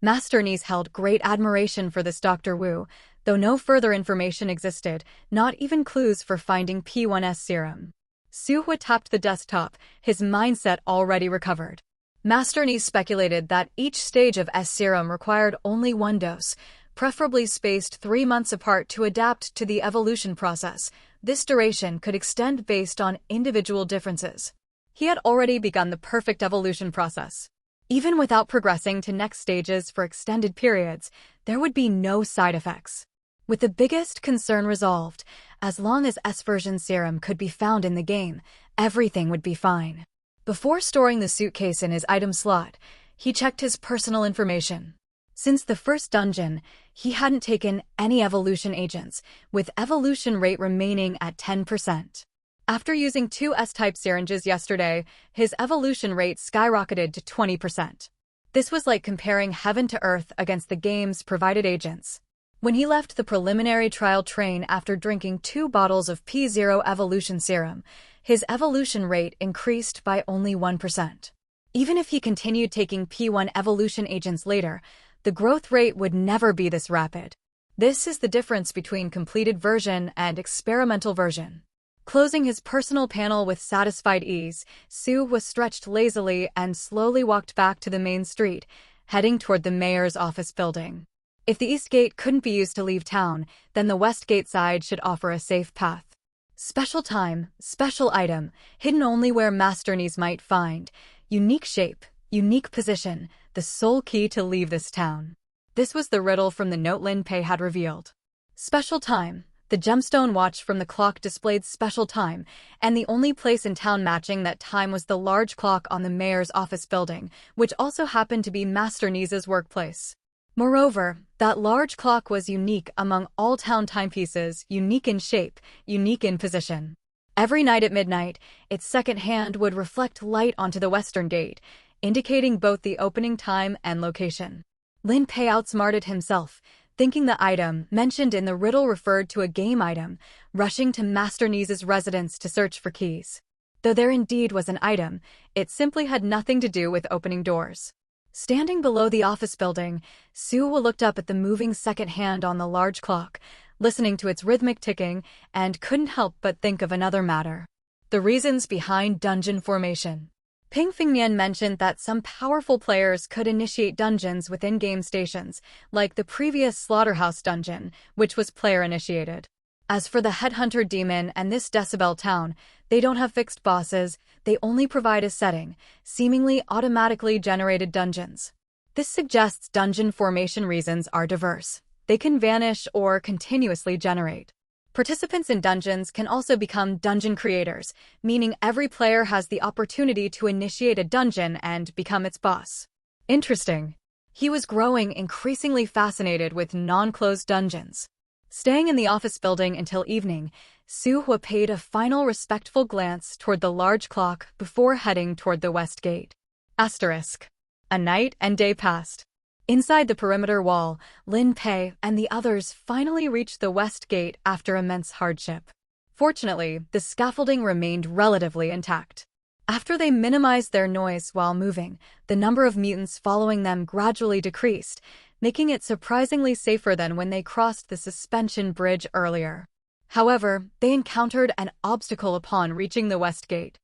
Speaker 2: Master Nees held great admiration for this Dr. Wu, though no further information existed, not even clues for finding P1S serum. Suhua tapped the desktop, his mindset already recovered. Master Nees speculated that each stage of S serum required only 1 dose, preferably spaced 3 months apart to adapt to the evolution process. This duration could extend based on individual differences. He had already begun the perfect evolution process. Even without progressing to next stages for extended periods, there would be no side effects. With the biggest concern resolved, as long as S-version serum could be found in the game, everything would be fine. Before storing the suitcase in his item slot, he checked his personal information. Since the first dungeon, he hadn't taken any evolution agents, with evolution rate remaining at 10%. After using 2 S-type syringes yesterday, his evolution rate skyrocketed to 20%. This was like comparing heaven to earth against the game's provided agents. When he left the preliminary trial train after drinking 2 bottles of P0 evolution serum, his evolution rate increased by only 1%. Even if he continued taking P1 evolution agents later, the growth rate would never be this rapid. This is the difference between completed version and experimental version. Closing his personal panel with satisfied ease, Suhua stretched lazily and slowly walked back to the main street, heading toward the mayor's office building. If the east gate couldn't be used to leave town, then the west gate side should offer a safe path. Special time, special item, hidden only where Master Nees might find. Unique shape, unique position, the sole key to leave this town. This was the riddle from the note Lin Pei had revealed. Special time. The gemstone watch from the clock displayed special time, and the only place in town matching that time was the large clock on the mayor's office building, which also happened to be Master Nees's workplace. Moreover, that large clock was unique among all town timepieces, unique in shape, unique in position. Every night at midnight, its second hand would reflect light onto the western gate, indicating both the opening time and location. Lin Pei outsmarted himself, thinking the item mentioned in the riddle referred to a game item, rushing to Master Nees's residence to search for keys. Though there indeed was an item, it simply had nothing to do with opening doors. Standing below the office building, Suwa looked up at the moving second hand on the large clock, listening to its rhythmic ticking, and couldn't help but think of another matter. The reasons behind dungeon formation. Ping Fingnian mentioned that some powerful players could initiate dungeons within game stations, like the previous Slaughterhouse dungeon, which was player-initiated. As for the Headhunter Demon and this Decibel Town, they don't have fixed bosses, they only provide a setting, seemingly automatically generated dungeons. This suggests dungeon formation reasons are diverse. They can vanish or continuously generate. Participants in dungeons can also become dungeon creators, meaning every player has the opportunity to initiate a dungeon and become its boss. Interesting. He was growing increasingly fascinated with non-closed dungeons. Staying in the office building until evening, Suhua paid a final respectful glance toward the large clock before heading toward the west gate. Asterisk. A night and day passed. Inside the perimeter wall, Lin Pei and the others finally reached the west gate after immense hardship. Fortunately, the scaffolding remained relatively intact. After they minimized their noise while moving, the number of mutants following them gradually decreased, making it surprisingly safer than when they crossed the suspension bridge earlier. However, they encountered an obstacle upon reaching the west gate.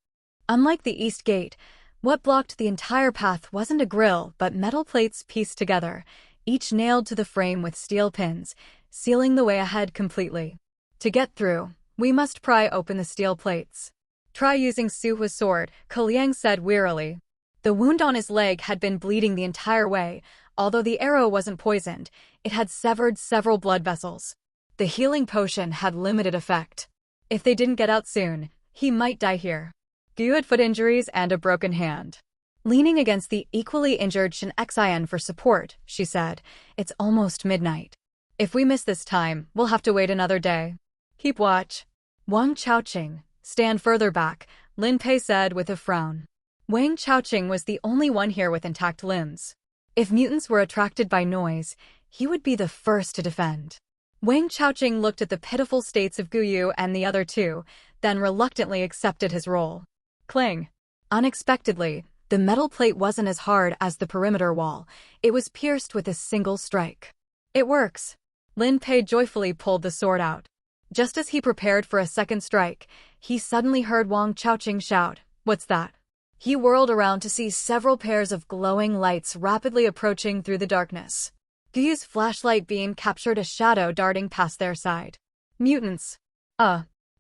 Speaker 2: Unlike the east gate, what blocked the entire path wasn't a grill but metal plates pieced together, each nailed to the frame with steel pins, sealing the way ahead completely. To get through, we must pry open the steel plates. Try using Suhua's sword, Kaliang said wearily. The wound on his leg had been bleeding the entire way. Although the arrow wasn't poisoned, it had severed several blood vessels. The healing potion had limited effect. If they didn't get out soon, he might die here. Gyu had foot injuries and a broken hand. Leaning against the equally injured Shin Xian for support, she said, "It's almost midnight. If we miss this time, we'll have to wait another day. Keep watch." Wang Chaoqing, stand further back, Lin Pei said with a frown. Wang Chaoqing was the only one here with intact limbs. If mutants were attracted by noise, he would be the first to defend. Wang Chaoqing looked at the pitiful states of Guyu and the other two, then reluctantly accepted his role. Cling. Unexpectedly, the metal plate wasn't as hard as the perimeter wall. It was pierced with a single strike. It works. Lin Pei joyfully pulled the sword out. Just as he prepared for a second strike, he suddenly heard Wang Chaoqing shout, "What's that?" He whirled around to see several pairs of glowing lights rapidly approaching through the darkness. Guyu's flashlight beam captured a shadow darting past their side. Mutants.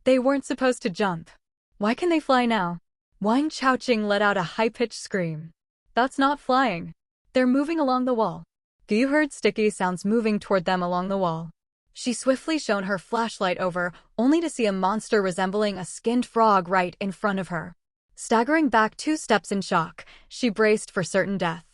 Speaker 2: They weren't supposed to jump. Why can they fly now? Wang Chaoqing let out a high-pitched scream. That's not flying. They're moving along the wall. Guyu heard sticky sounds moving toward them along the wall. She swiftly shone her flashlight over, only to see a monster resembling a skinned frog right in front of her. Staggering back 2 steps in shock, she braced for certain death.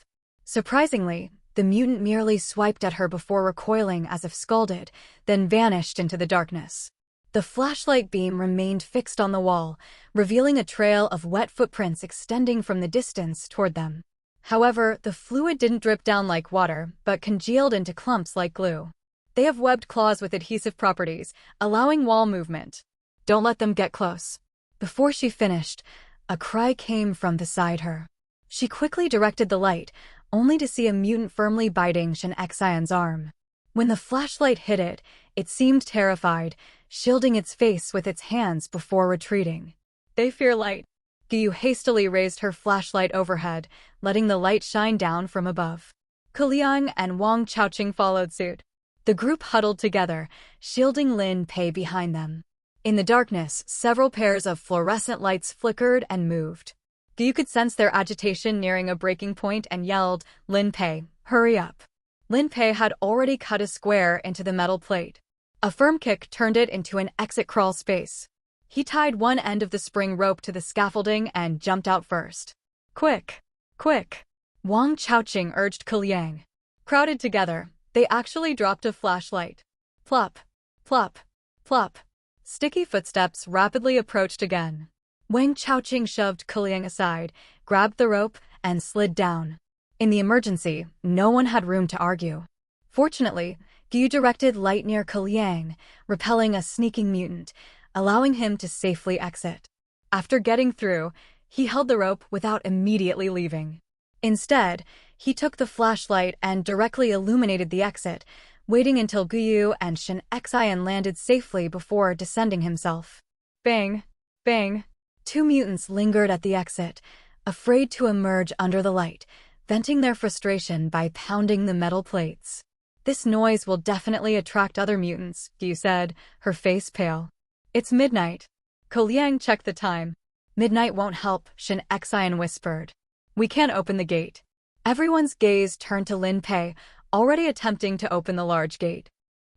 Speaker 2: Surprisingly, the mutant merely swiped at her before recoiling as if scalded, then vanished into the darkness. The flashlight beam remained fixed on the wall, revealing a trail of wet footprints extending from the distance toward them. However, the fluid didn't drip down like water, but congealed into clumps like glue. They have webbed claws with adhesive properties, allowing wall movement. Don't let them get close. Before she finished, a cry came from beside her. She quickly directed the light, only to see a mutant firmly biting Shin Xian's arm. When the flashlight hit it, it seemed terrified, shielding its face with its hands before retreating. They fear light. Gyu hastily raised her flashlight overhead, letting the light shine down from above. Kaliang and Wang Chaoqing followed suit. The group huddled together, shielding Lin Pei behind them. In the darkness, several pairs of fluorescent lights flickered and moved. Gyu could sense their agitation nearing a breaking point and yelled, "Lin Pei, hurry up." Lin Pei had already cut a square into the metal plate. A firm kick turned it into an exit crawl space. He tied one end of the spring rope to the scaffolding and jumped out first. Quick! Quick! Wang Chaoqing urged Kaliang. Crowded together, they actually dropped a flashlight. Plop! Plop! Plop! Sticky footsteps rapidly approached again. Wang Chaoqing shoved Kaliang aside, grabbed the rope, and slid down. In the emergency, no one had room to argue. Fortunately, Gyu directed light near Kaliang, repelling a sneaking mutant, allowing him to safely exit. After getting through, he held the rope without immediately leaving. Instead, He took the flashlight and directly illuminated the exit, waiting until Guyu and Shin Xian landed safely before descending himself. Bang! Bang! Two mutants lingered at the exit, afraid to emerge under the light, venting their frustration by pounding the metal plates. This noise will definitely attract other mutants, Guyu said, her face pale. It's midnight. Koliang checked the time. Midnight won't help, Shin Xian whispered. We can't open the gate. Everyone's gaze turned to Lin Pei, already attempting to open the large gate.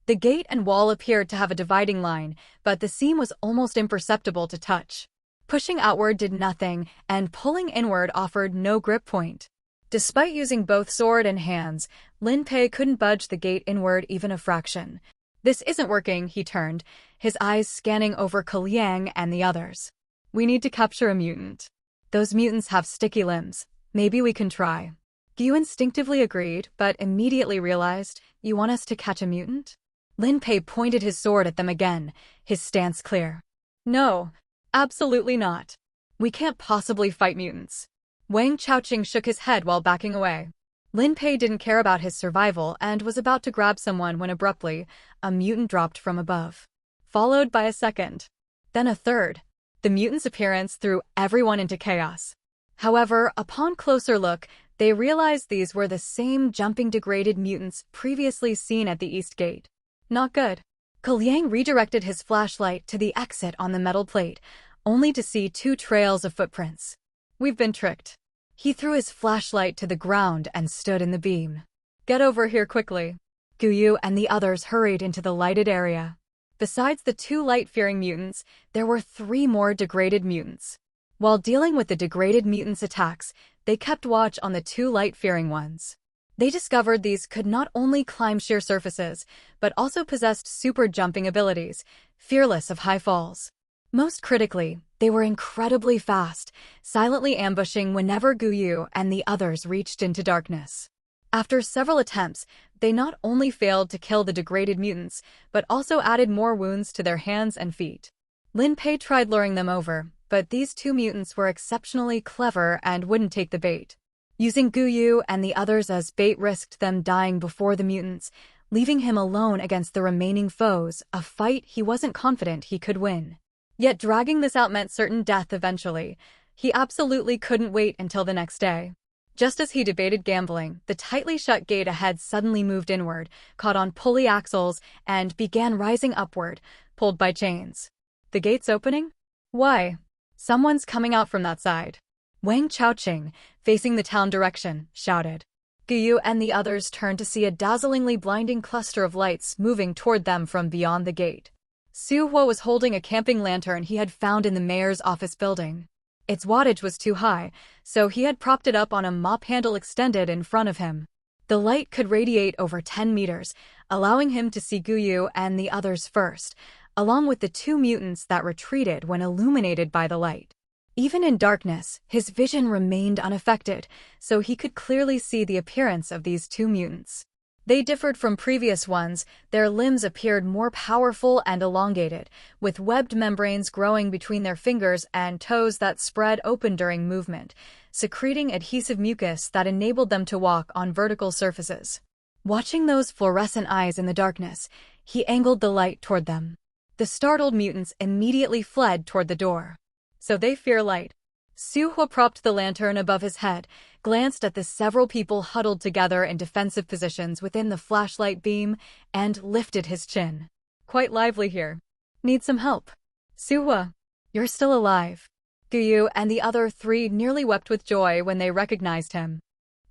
Speaker 2: The gate and wall appeared to have a dividing line, but the seam was almost imperceptible to touch. Pushing outward did nothing, and pulling inward offered no grip point. Despite using both sword and hands, Lin Pei couldn't budge the gate inward even a fraction. This isn't working, he turned, his eyes scanning over Koliang and the others. We need to capture a mutant. Those mutants have sticky limbs. Maybe we can try. Guyu instinctively agreed, but immediately realized, you want us to catch a mutant? Lin Pei pointed his sword at them again, his stance clear. No, absolutely not. We can't possibly fight mutants. Wang Chaoqing shook his head while backing away. Lin Pei didn't care about his survival and was about to grab someone when abruptly, a mutant dropped from above. Followed by a second. Then a third. The mutant's appearance threw everyone into chaos. However, upon closer look, they realized these were the same jumping degraded mutants previously seen at the East Gate. Not good. Koliang redirected his flashlight to the exit on the metal plate, only to see two trails of footprints. We've been tricked. He threw his flashlight to the ground and stood in the beam. Get over here quickly. Guyu and the others hurried into the lighted area. Besides the two light-fearing mutants, there were 3 more degraded mutants. While dealing with the degraded mutants' attacks, they kept watch on the 2 light-fearing ones. They discovered these could not only climb sheer surfaces, but also possessed super jumping abilities, fearless of high falls. Most critically, they were incredibly fast, silently ambushing whenever Guyu and the others reached into darkness. After several attempts, they not only failed to kill the degraded mutants, but also added more wounds to their hands and feet. Lin Pei tried luring them over, but these 2 mutants were exceptionally clever and wouldn't take the bait. Using Guyu and the others as bait risked them dying before the mutants, leaving him alone against the remaining foes, a fight he wasn't confident he could win. Yet dragging this out meant certain death eventually. He absolutely couldn't wait until the next day. Just as he debated gambling, the tightly shut gate ahead suddenly moved inward, caught on pulley axles, and began rising upward, pulled by chains. The gate's opening? Why? Someone's coming out from that side. Wang Chaoqing, facing the town direction, shouted. Guyu and the others turned to see a dazzlingly blinding cluster of lights moving toward them from beyond the gate. Su Hua was holding a camping lantern he had found in the mayor's office building. Its wattage was too high, so he had propped it up on a mop handle extended in front of him. The light could radiate over 10 meters, allowing him to see Guyu and the others first, along with the 2 mutants that retreated when illuminated by the light. Even in darkness, his vision remained unaffected, so he could clearly see the appearance of these 2 mutants. They differed from previous ones. Their limbs appeared more powerful and elongated, with webbed membranes growing between their fingers and toes that spread open during movement, secreting adhesive mucus that enabled them to walk on vertical surfaces. Watching those fluorescent eyes in the darkness, he angled the light toward them. The startled mutants immediately fled toward the door. So they fear light. Su Hua propped the lantern above his head, glanced at the several people huddled together in defensive positions within the flashlight beam, and lifted his chin. Quite lively here. Need some help. Su Hua, you're still alive. Guyu and the other 3 nearly wept with joy when they recognized him.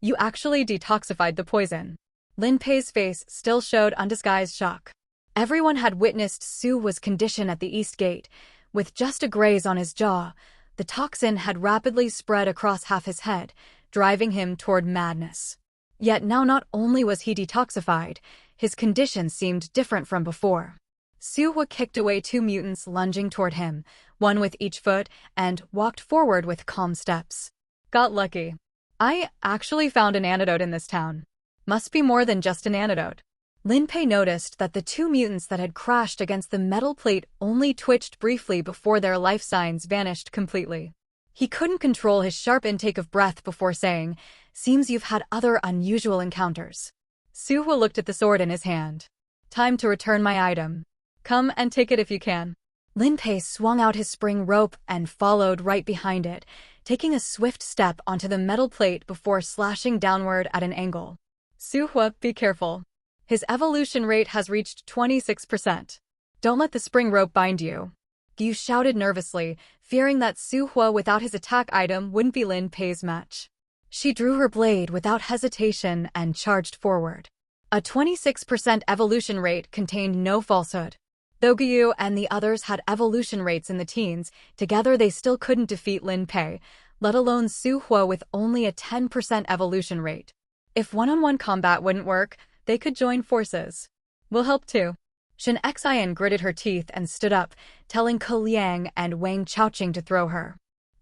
Speaker 2: You actually detoxified the poison. Lin Pei's face still showed undisguised shock. Everyone had witnessed Su Hua's condition at the East Gate. With just a graze on his jaw, the toxin had rapidly spread across half his head, driving him toward madness. Yet now not only was he detoxified, his condition seemed different from before. Su Hua kicked away 2 mutants lunging toward him, one with each foot, and walked forward with calm steps. Got lucky. I actually found an antidote in this town. Must be more than just an antidote. Lin Pei noticed that the 2 mutants that had crashed against the metal plate only twitched briefly before their life signs vanished completely. He couldn't control his sharp intake of breath before saying, "Seems you've had other unusual encounters." Suhua looked at the sword in his hand. "Time to return my item. Come and take it if you can." Lin Pei swung out his spring rope and followed right behind it, taking a swift step onto the metal plate before slashing downward at an angle. "Suhua, be careful. His evolution rate has reached 26%. Don't let the spring rope bind you." Yu shouted nervously, fearing that Suhua without his attack item wouldn't be Lin Pei's match. She drew her blade without hesitation and charged forward. A 26% evolution rate contained no falsehood. Though Yu and the others had evolution rates in the teens, together they still couldn't defeat Lin Pei, let alone Suhua with only a 10% evolution rate. If one-on-one combat wouldn't work, they could join forces. "We'll help too." Shen Xian gritted her teeth and stood up, telling Ke Liang and Wang Chaoqing to throw her.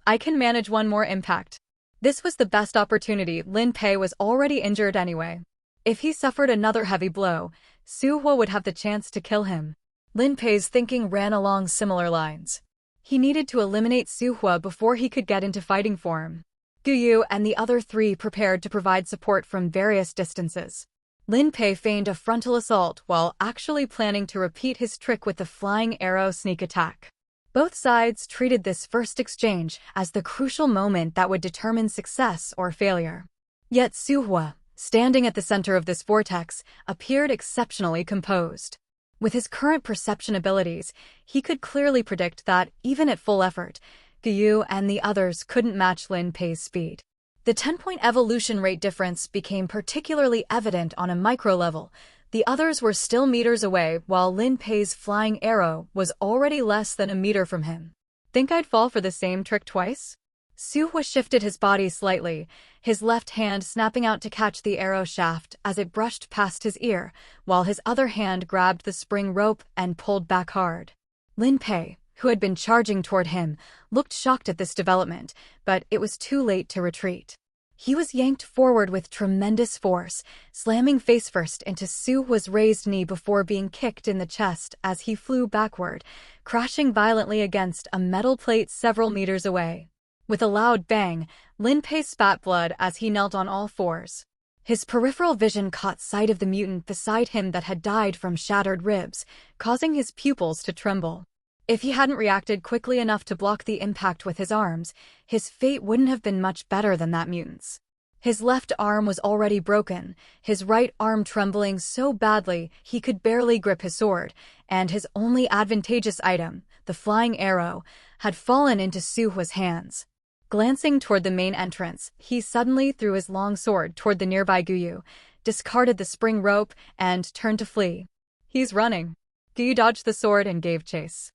Speaker 2: "I can manage one more impact." This was the best opportunity. Lin Pei was already injured anyway. If he suffered another heavy blow, Suhua would have the chance to kill him. Lin Pei's thinking ran along similar lines. He needed to eliminate Suhua before he could get into fighting form. Yu and the other three prepared to provide support from various distances. Lin Pei feigned a frontal assault while actually planning to repeat his trick with the flying arrow sneak attack. Both sides treated this first exchange as the crucial moment that would determine success or failure. Yet Suhua, standing at the center of this vortex, appeared exceptionally composed. With his current perception abilities, he could clearly predict that, even at full effort, Yu and the others couldn't match Lin Pei's speed. The 10-point evolution rate difference became particularly evident on a micro level. The others were still meters away, while Lin Pei's flying arrow was already less than a meter from him. "Think I'd fall for the same trick twice?" Suhua shifted his body slightly, his left hand snapping out to catch the arrow shaft as it brushed past his ear, while his other hand grabbed the spring rope and pulled back hard. Lin Pei, who had been charging toward him, looked shocked at this development, but it was too late to retreat. He was yanked forward with tremendous force, slamming face-first into Suhua's raised knee before being kicked in the chest as he flew backward, crashing violently against a metal plate several meters away. With a loud bang, Lin Pei spat blood as he knelt on all fours. His peripheral vision caught sight of the mutant beside him that had died from shattered ribs, causing his pupils to tremble. If he hadn't reacted quickly enough to block the impact with his arms, his fate wouldn't have been much better than that mutant's. His left arm was already broken, his right arm trembling so badly he could barely grip his sword, and his only advantageous item, the flying arrow, had fallen into Suhua's hands. Glancing toward the main entrance, he suddenly threw his long sword toward the nearby Yu, discarded the spring rope, and turned to flee. "He's running." Yu dodged the sword and gave chase.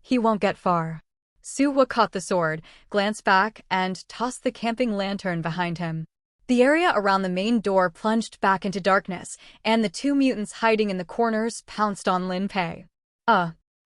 Speaker 2: "He won't get far." Suhua caught the sword, glanced back, and tossed the camping lantern behind him. The area around the main door plunged back into darkness, and the two mutants hiding in the corners pounced on Lin Pei.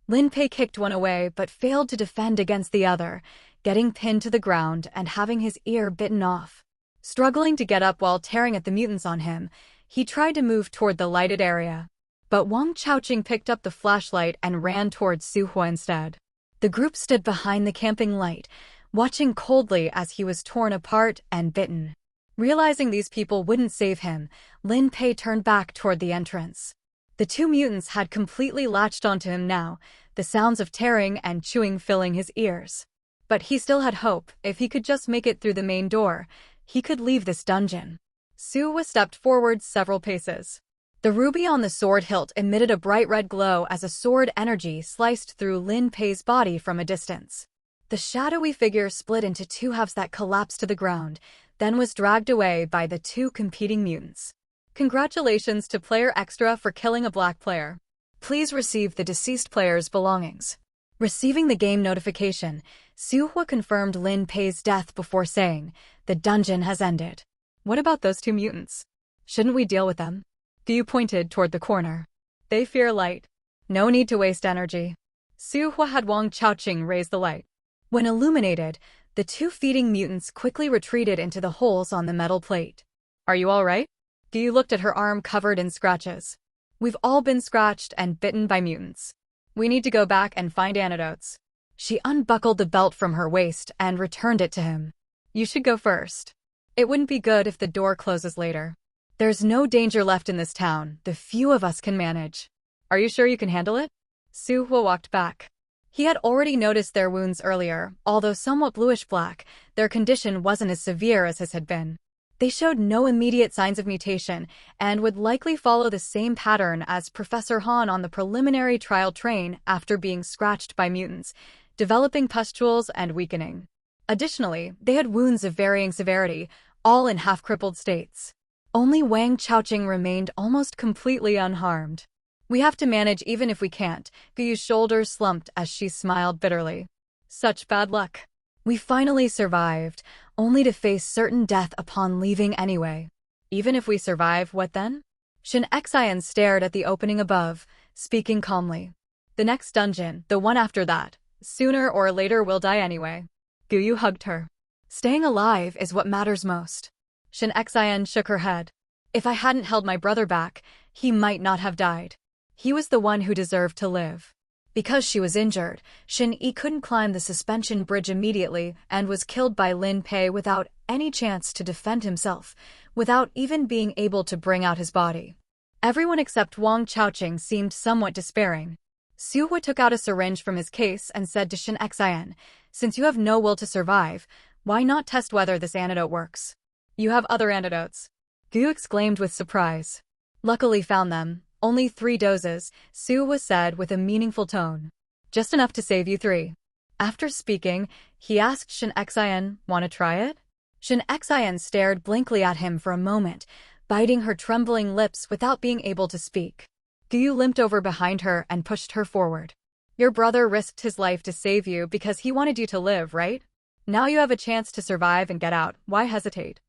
Speaker 2: Lin Pei kicked one away but failed to defend against the other, getting pinned to the ground and having his ear bitten off. Struggling to get up while tearing at the mutants on him, he tried to move toward the lighted area. But Wang Chaoqing picked up the flashlight and ran towards Suhua instead. The group stood behind the camping light, watching coldly as he was torn apart and bitten. Realizing these people wouldn't save him, Lin Pei turned back toward the entrance. The two mutants had completely latched onto him now, the sounds of tearing and chewing filling his ears. But he still had hope. If he could just make it through the main door, he could leave this dungeon. Suhua stepped forward several paces. The ruby on the sword hilt emitted a bright red glow as a sword energy sliced through Lin Pei's body from a distance. The shadowy figure split into two halves that collapsed to the ground, then was dragged away by the two competing mutants. Congratulations to Player Extra for killing a black player. Please receive the deceased player's belongings. Receiving the game notification, Suhua confirmed Lin Pei's death before saying, "The dungeon has ended." "What about those two mutants? Shouldn't we deal with them?" Yu pointed toward the corner. "They fear light. No need to waste energy." Suhua had Wang Chaoqing raise the light. When illuminated, the two feeding mutants quickly retreated into the holes on the metal plate. "Are you all right?" Yu looked at her arm covered in scratches. "We've all been scratched and bitten by mutants. We need to go back and find antidotes." She unbuckled the belt from her waist and returned it to him. You should go first. It wouldn't be good if the door closes later. There's no danger left in this town. The few of us can manage. Are you sure you can handle it? Suhwa walked back. He had already noticed their wounds earlier. Although somewhat bluish-black, their condition wasn't as severe as his had been. They showed no immediate signs of mutation and would likely follow the same pattern as Professor Han on the preliminary trial train after being scratched by mutants, developing pustules and weakening. Additionally, they had wounds of varying severity, all in half-crippled states. Only Wang Chaoqing remained almost completely unharmed. We have to manage even if we can't. Guyu's shoulders slumped as she smiled bitterly. Such bad luck. We finally survived, only to face certain death upon leaving anyway. Even if we survive, what then? Shin Xian stared at the opening above, speaking calmly. The next dungeon, the one after that. Sooner or later we'll die anyway. Guyu hugged her. Staying alive is what matters most. Shin Xian shook her head. If I hadn't held my brother back, he might not have died. He was the one who deserved to live. Because she was injured, Shin Yi couldn't climb the suspension bridge immediately and was killed by Lin Pei without any chance to defend himself, without even being able to bring out his body. Everyone except Wang Chaoqing seemed somewhat despairing. Suhwa took out a syringe from his case and said to Shin Xian, since you have no will to survive, why not test whether this antidote works? You have other antidotes. Guyu exclaimed with surprise. Luckily found them. Only 3 doses, Suhwa said with a meaningful tone. Just enough to save you 3. After speaking, he asked Shin Xian, want to try it? Shin Xian stared blankly at him for a moment, biting her trembling lips without being able to speak. Guyu limped over behind her and pushed her forward. Your brother risked his life to save you because he wanted you to live, right? Now you have a chance to survive and get out. Why hesitate?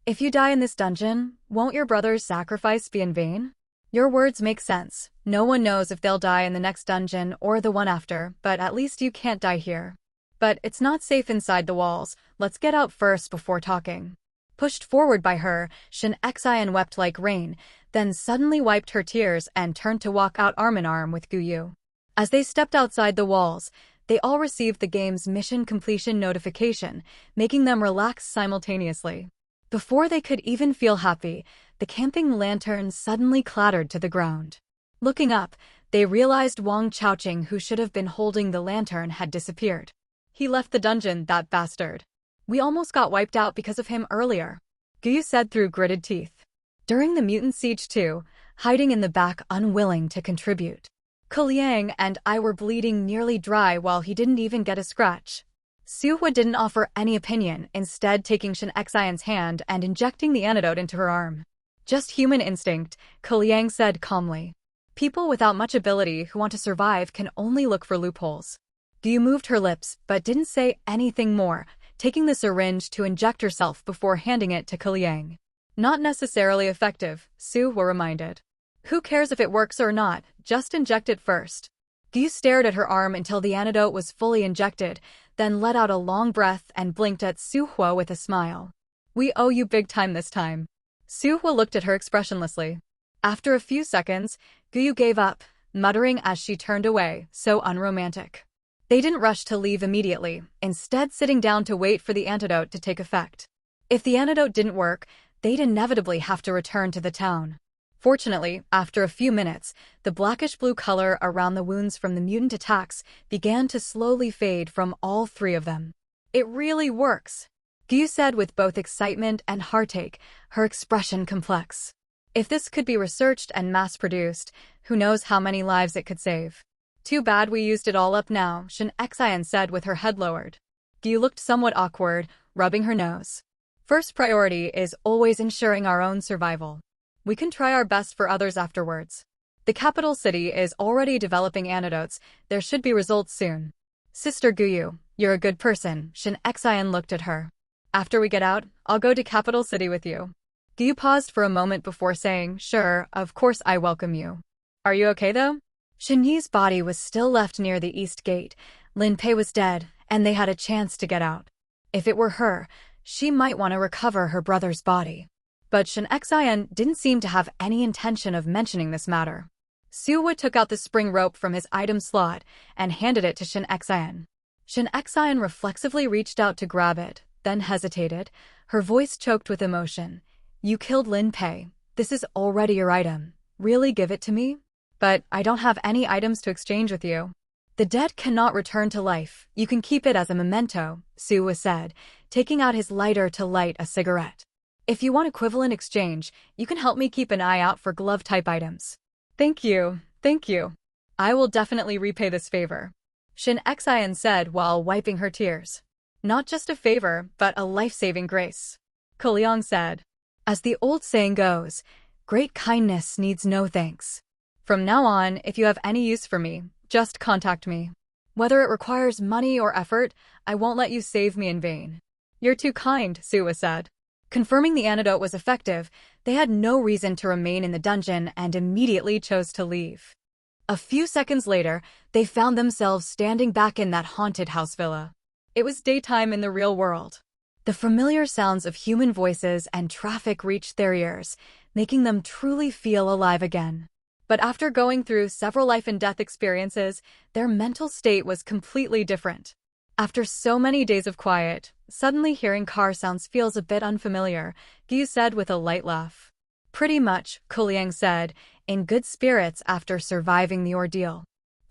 Speaker 2: If you die in this dungeon, won't your brother's sacrifice be in vain? Your words make sense. No one knows if they'll die in the next dungeon or the one after, but at least you can't die here. But it's not safe inside the walls. Let's get out first before talking. Pushed forward by her, Shin Xian wept like rain, then suddenly wiped her tears and turned to walk out arm in arm with Guyu. As they stepped outside the walls, they all received the game's mission completion notification, making them relax simultaneously. Before they could even feel happy, the camping lantern suddenly clattered to the ground. Looking up, they realized Wang Chaoqing, who should have been holding the lantern, had disappeared. He left the dungeon, that bastard. We almost got wiped out because of him earlier, Guyu said through gritted teeth. During the mutant siege too, hiding in the back unwilling to contribute. Liang and I were bleeding nearly dry while he didn't even get a scratch. Suhwa didn't offer any opinion, instead taking Shin Xian's hand and injecting the antidote into her arm. Just human instinct, Liang said calmly. People without much ability who want to survive can only look for loopholes. Guyu moved her lips but didn't say anything more, taking the syringe to inject herself before handing it to Liang. Not necessarily effective, Suhwa reminded. Who cares if it works or not, just inject it first. Guyu stared at her arm until the antidote was fully injected, then let out a long breath and blinked at Suhwa with a smile. We owe you big time this time. Suhwa looked at her expressionlessly. After a few seconds, Guyu gave up, muttering as she turned away, so unromantic. They didn't rush to leave immediately, instead sitting down to wait for the antidote to take effect. If the antidote didn't work, they'd inevitably have to return to the town. Fortunately, after a few minutes, the blackish-blue color around the wounds from the mutant attacks began to slowly fade from all 3 of them. It really works, Guyu said with both excitement and heartache, her expression complex. If this could be researched and mass-produced, who knows how many lives it could save. Too bad we used it all up now, Shin Xian said with her head lowered. Guyu looked somewhat awkward, rubbing her nose. First priority is always ensuring our own survival. We can try our best for others afterwards. The capital city is already developing antidotes. There should be results soon. Sister Guyu, you're a good person, Shin Xian looked at her. After we get out, I'll go to capital city with you. Guyu paused for a moment before saying, sure, of course I welcome you. Are you okay though? Shin Yi's body was still left near the east gate. Lin Pei was dead, and they had a chance to get out. If it were her, she might want to recover her brother's body. But Shin Xian didn't seem to have any intention of mentioning this matter. Suhwa took out the spring rope from his item slot and handed it to Shin Xian. Shin Xian reflexively reached out to grab it, then hesitated, her voice choked with emotion. You killed Lin Pei. This is already your item. Really give it to me? But I don't have any items to exchange with you. The dead cannot return to life. You can keep it as a memento, Suwa said, taking out his lighter to light a cigarette. If you want equivalent exchange, you can help me keep an eye out for glove-type items. Thank you. I will definitely repay this favor, Shin Xian said while wiping her tears. Not just a favor, but a life-saving grace, Kuliang said. As the old saying goes, great kindness needs no thanks. From now on, if you have any use for me, just contact me. Whether it requires money or effort, I won't let you save me in vain. You're too kind, Suwa said. Confirming the antidote was effective, they had no reason to remain in the dungeon and immediately chose to leave. A few seconds later, they found themselves standing back in that haunted house villa. It was daytime in the real world. The familiar sounds of human voices and traffic reached their ears, making them truly feel alive again. But after going through several life-and-death experiences, their mental state was completely different. After so many days of quiet, suddenly hearing car sounds feels a bit unfamiliar, Gyu said with a light laugh. Pretty much, Kuliang said, in good spirits after surviving the ordeal.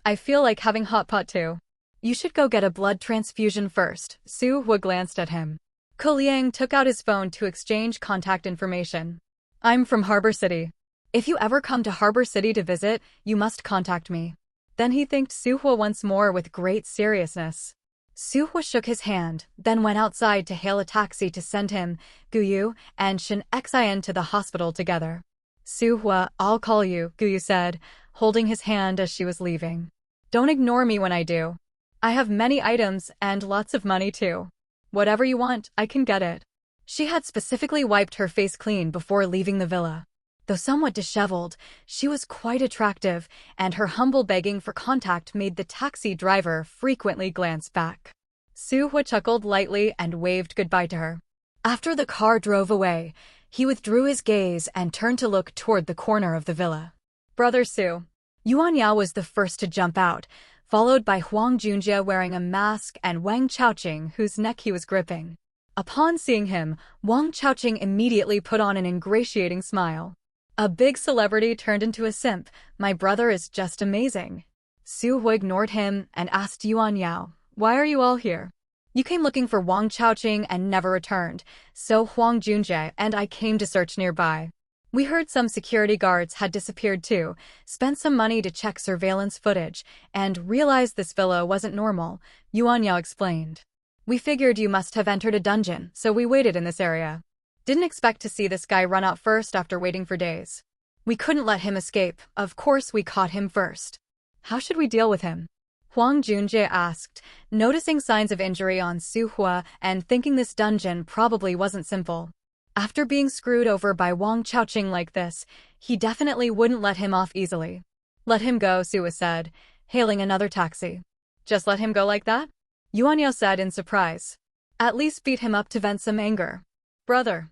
Speaker 2: I feel like having hot pot too. You should go get a blood transfusion first, Suwa glanced at him. Kuliang took out his phone to exchange contact information. I'm from Harbor City. If you ever come to Harbor City to visit, you must contact me. Then he thanked Suhwa once more with great seriousness. Suhwa shook his hand, then went outside to hail a taxi to send him, Guyu, and Shin Xian to the hospital together. Suhwa, I'll call you, Guyu said, holding his hand as she was leaving. Don't ignore me when I do. I have many items and lots of money too. Whatever you want, I can get it. She had specifically wiped her face clean before leaving the villa. Though somewhat disheveled, she was quite attractive, and her humble begging for contact made the taxi driver frequently glance back. Suhwa chuckled lightly and waved goodbye to her. After the car drove away, he withdrew his gaze and turned to look toward the corner of the villa. Brother Su. Yuan Yao was the first to jump out, followed by Huang Junjie wearing a mask and Wang Chaoqing, whose neck he was gripping. Upon seeing him, Wang Chaoqing immediately put on an ingratiating smile. A big celebrity turned into a simp. My brother is just amazing. Suhwa ignored him and asked Yuan Yao, why are you all here? You came looking for Wang Chaoqing and never returned, so Huang Junjie and I came to search nearby. We heard some security guards had disappeared too, spent some money to check surveillance footage, and realized this villa wasn't normal, Yuan Yao explained. We figured you must have entered a dungeon, so we waited in this area. Didn't expect to see this guy run out first after waiting for days. We couldn't let him escape, of course we caught him first. How should we deal with him? Huang Junjie asked, noticing signs of injury on Suhwa and thinking this dungeon probably wasn't simple. After being screwed over by Wang Chaoqing like this, he definitely wouldn't let him off easily. Let him go, Suhwa said, hailing another taxi. Just let him go like that? Yuan Yao said in surprise. At least beat him up to vent some anger. Brother.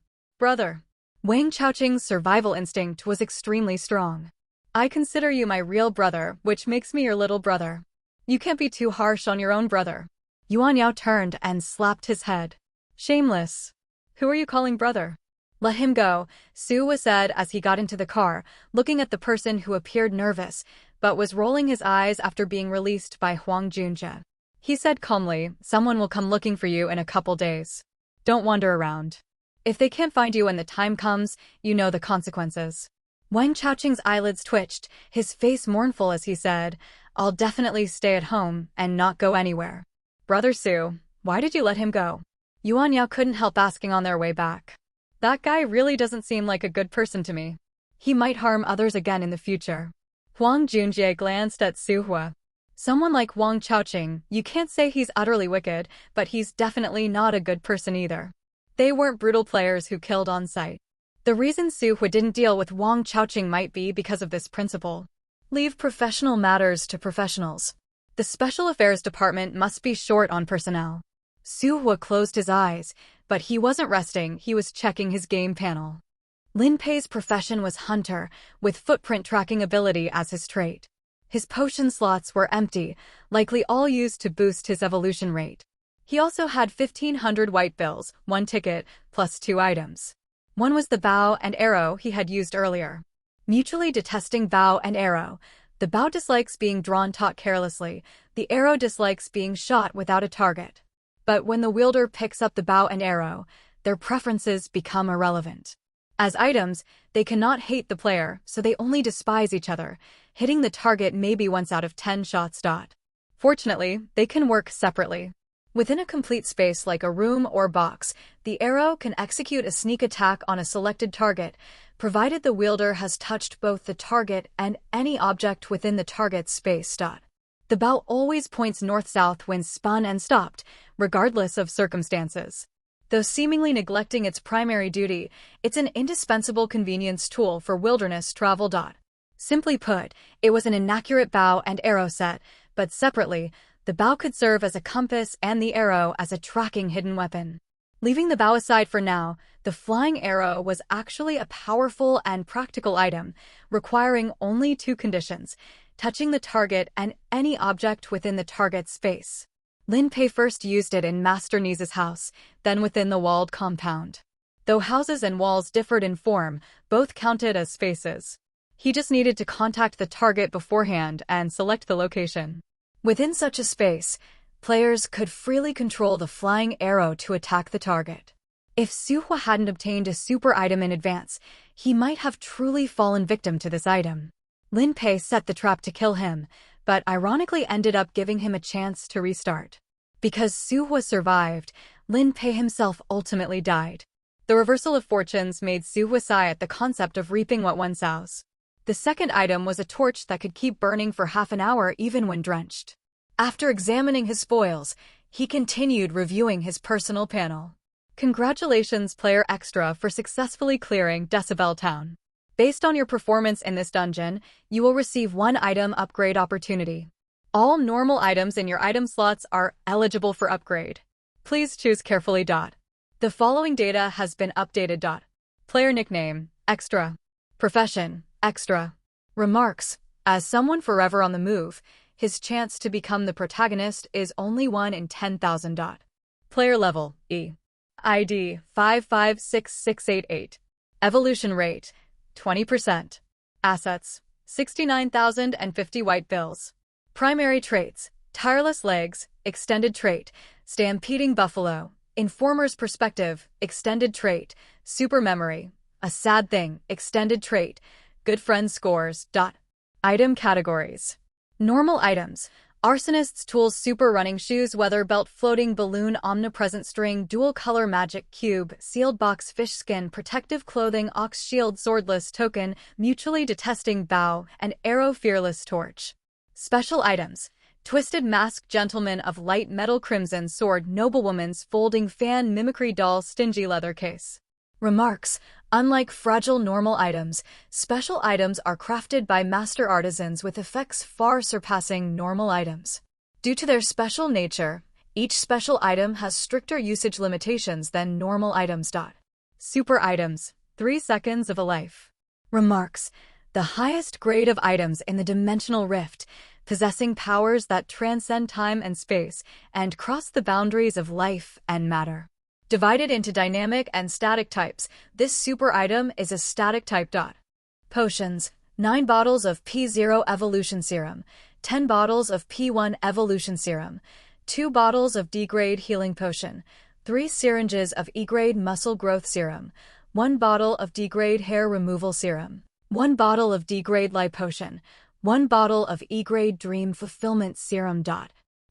Speaker 2: Wang Chaoqing's survival instinct was extremely strong. I consider you my real brother, which makes me your little brother. You can't be too harsh on your own brother. Yuan Yao turned and slapped his head. Shameless. Who are you calling brother? Let him go, Suhwa said as he got into the car, looking at the person who appeared nervous, but was rolling his eyes after being released by Huang Junjie. He said calmly, someone will come looking for you in a couple days. Don't wander around. If they can't find you when the time comes, you know the consequences. Wang Chaoqing's eyelids twitched, his face mournful as he said, I'll definitely stay at home and not go anywhere. Brother Su, why did you let him go? Yuan Yao couldn't help asking on their way back. That guy really doesn't seem like a good person to me. He might harm others again in the future. Huang Junjie glanced at Suhwa. Someone like Wang Chaoqing, you can't say he's utterly wicked, but he's definitely not a good person either. They weren't brutal players who killed on sight. The reason Suhwa didn't deal with Wang Chaoqing might be because of this principle. Leave professional matters to professionals. The Special Affairs Department must be short on personnel. Suhwa closed his eyes, but he wasn't resting, he was checking his game panel. Lin Pei's profession was hunter, with footprint tracking ability as his trait. His potion slots were empty, likely all used to boost his evolution rate. He also had 1,500 white bills, 1 ticket, plus 2 items. One was the bow and arrow he had used earlier. Mutually detesting bow and arrow. The bow dislikes being drawn taut carelessly, the arrow dislikes being shot without a target. But when the wielder picks up the bow and arrow, their preferences become irrelevant. As items, they cannot hate the player, so they only despise each other, hitting the target maybe once out of 10 shots. Fortunately, they can work separately. Within a complete space like a room or box, the arrow can execute a sneak attack on a selected target, provided the wielder has touched both the target and any object within the target's space. The bow always points north-south when spun and stopped, regardless of circumstances. Though seemingly neglecting its primary duty, it's an indispensable convenience tool for wilderness travel. Simply put, it was an inaccurate bow and arrow set, but separately, the bow could serve as a compass and the arrow as a tracking hidden weapon. Leaving the bow aside for now, the flying arrow was actually a powerful and practical item, requiring only 2 conditions: touching the target and any object within the target's space. Lin Pei first used it in Master Ni's house, then within the walled compound. Though houses and walls differed in form, both counted as spaces. He just needed to contact the target beforehand and select the location. Within such a space, players could freely control the flying arrow to attack the target. If Suhua hadn't obtained a super item in advance, he might have truly fallen victim to this item. Lin Pei set the trap to kill him, but ironically ended up giving him a chance to restart. Because Suhua survived, Lin Pei himself ultimately died. The reversal of fortunes made Suhua sigh at the concept of reaping what one sows. The second item was a torch that could keep burning for half an hour even when drenched. After examining his spoils, he continued reviewing his personal panel. Congratulations, Player Extra, for successfully clearing Decibel Town. Based on your performance in this dungeon, you will receive 1 item upgrade opportunity. All normal items in your item slots are eligible for upgrade. Please choose carefully. The following data has been updated. Player nickname, Extra. Profession, Extra. Remarks: as someone forever on the move, his chance to become the protagonist is only 1 in 10,000. Player level, E. ID, 556688. Evolution rate, 20%. Assets, 69,050 white bills. Primary traits: tireless legs, extended trait; stampeding buffalo, informer's perspective, extended trait; super memory, a sad thing, extended trait; good friend scores. Item categories: normal items: arsonist's tools, super running shoes, weather belt, floating balloon, omnipresent string, dual color magic cube, sealed box, fish skin, protective clothing, ox shield, swordless token, mutually detesting bow and arrow, fearless torch. Special items: twisted mask, gentleman of light metal, crimson sword, noblewoman's folding fan, mimicry doll, stingy leather case. Remarks: unlike fragile normal items, special items are crafted by master artisans with effects far surpassing normal items. Due to their special nature, each special item has stricter usage limitations than normal items. Super items: 3 seconds of a life. Remarks: the highest grade of items in the Dimensional Rift, possessing powers that transcend time and space and cross the boundaries of life and matter. Divided into dynamic and static types, this super item is a static type. Potions: 9 bottles of P0 Evolution Serum, 10 bottles of P1 Evolution Serum, 2 bottles of D-grade Healing Potion, 3 syringes of E-grade Muscle Growth Serum, 1 bottle of D-grade Hair Removal Serum, 1 bottle of D-grade Lipotion, 1 bottle of E-grade Dream Fulfillment Serum.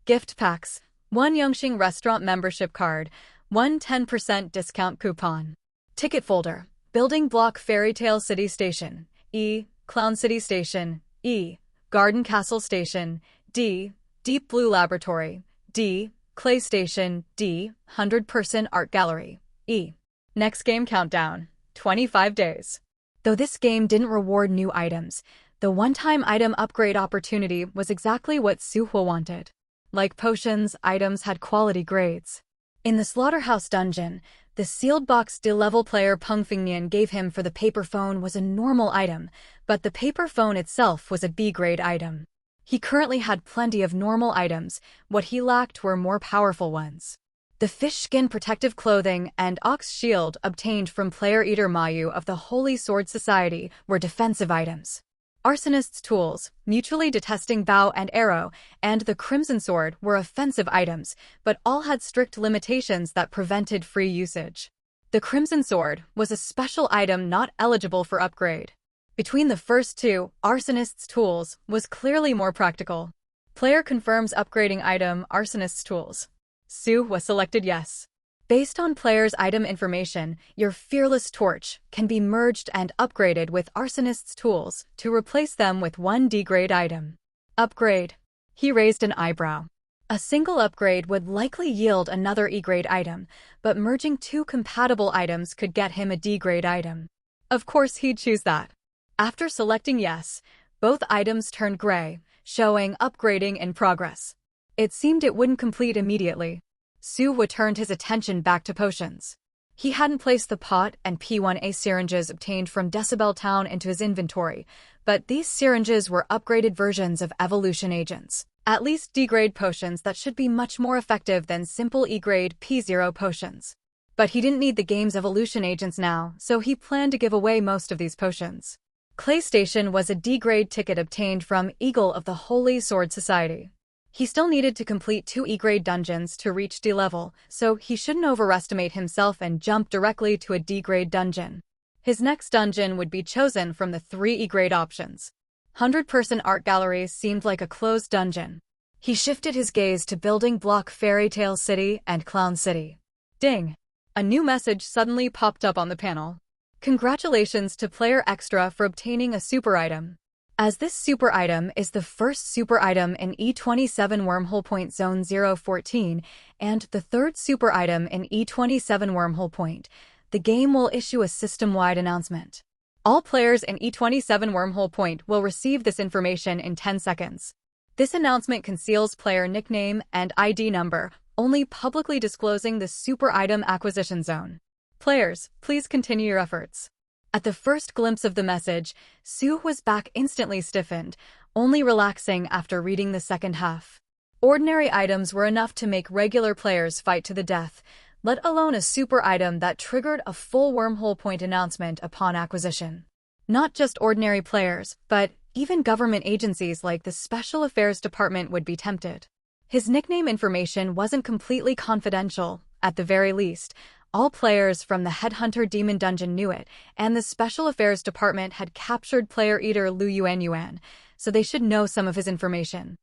Speaker 2: Gift packs: 1 Yongxing Restaurant membership card, 1 10% discount coupon. Ticket folder: Building Block Fairy Tale City Station, E. Clown City Station, E. Garden Castle Station, D. Deep Blue Laboratory, D. Clay Station, D. 100% Art Gallery, E. Next game countdown, 25 days. Though this game didn't reward new items, the one-time item upgrade opportunity was exactly what Suhua wanted. Like potions, items had quality grades. In the Slaughterhouse dungeon, the sealed box D-level player Peng Fingnian gave him for the paper phone was a normal item, but the paper phone itself was a B-grade item. He currently had plenty of normal items. What he lacked were more powerful ones. The fish skin protective clothing and ox shield obtained from Player Eater Mayu of the Holy Sword Society were defensive items. Arsonist's tools, mutually detesting bow and arrow, and the Crimson Sword were offensive items, but all had strict limitations that prevented free usage. The Crimson Sword was a special item not eligible for upgrade. Between the first two, Arsonist's tools was clearly more practical. Player confirms upgrading item Arsonist's tools. Su was selected yes. Based on player's item information, your Fearless Torch can be merged and upgraded with Arsonist's tools to replace them with one D-grade item. Upgrade. He raised an eyebrow. A single upgrade would likely yield another E-grade item, but merging two compatible items could get him a D-grade item. Of course he'd choose that. After selecting yes, both items turned gray, showing upgrading in progress. It seemed it wouldn't complete immediately. Su turned his attention back to potions. He hadn't placed the pot and P1A syringes obtained from Decibel Town into his inventory, but these syringes were upgraded versions of evolution agents. At least D-grade potions that should be much more effective than simple E-grade P0 potions. But he didn't need the game's evolution agents now, so he planned to give away most of these potions. Claystation was a D-grade ticket obtained from Eagle of the Holy Sword Society. He still needed to complete 2 E-grade dungeons to reach D level, so he shouldn't overestimate himself and jump directly to a D-grade dungeon. His next dungeon would be chosen from the 3 E-grade options. 100-person art galleries seemed like a closed dungeon. He shifted his gaze to Building Block Fairy Tale City and Clown City. Ding! A new message suddenly popped up on the panel. Congratulations to Player Extra for obtaining a super item. As this super item is the first super item in E27 Wormhole Point Zone 014 and the third super item in E27 Wormhole Point, the game will issue a system-wide announcement. All players in E27 Wormhole Point will receive this information in 10 seconds. This announcement conceals player nickname and ID number, only publicly disclosing the super item acquisition zone. Players, please continue your efforts. At the first glimpse of the message, Su's back instantly stiffened, only relaxing after reading the second half. Ordinary items were enough to make regular players fight to the death, let alone a super item that triggered a full Wormhole Point announcement upon acquisition. Not just ordinary players, but even government agencies like the Special Affairs Department would be tempted. His nickname information wasn't completely confidential, at the very least. All players from the Headhunter Demon Dungeon knew it, and the Special Affairs Department had captured Player Eater Lu Yuan, so they should know some of his information.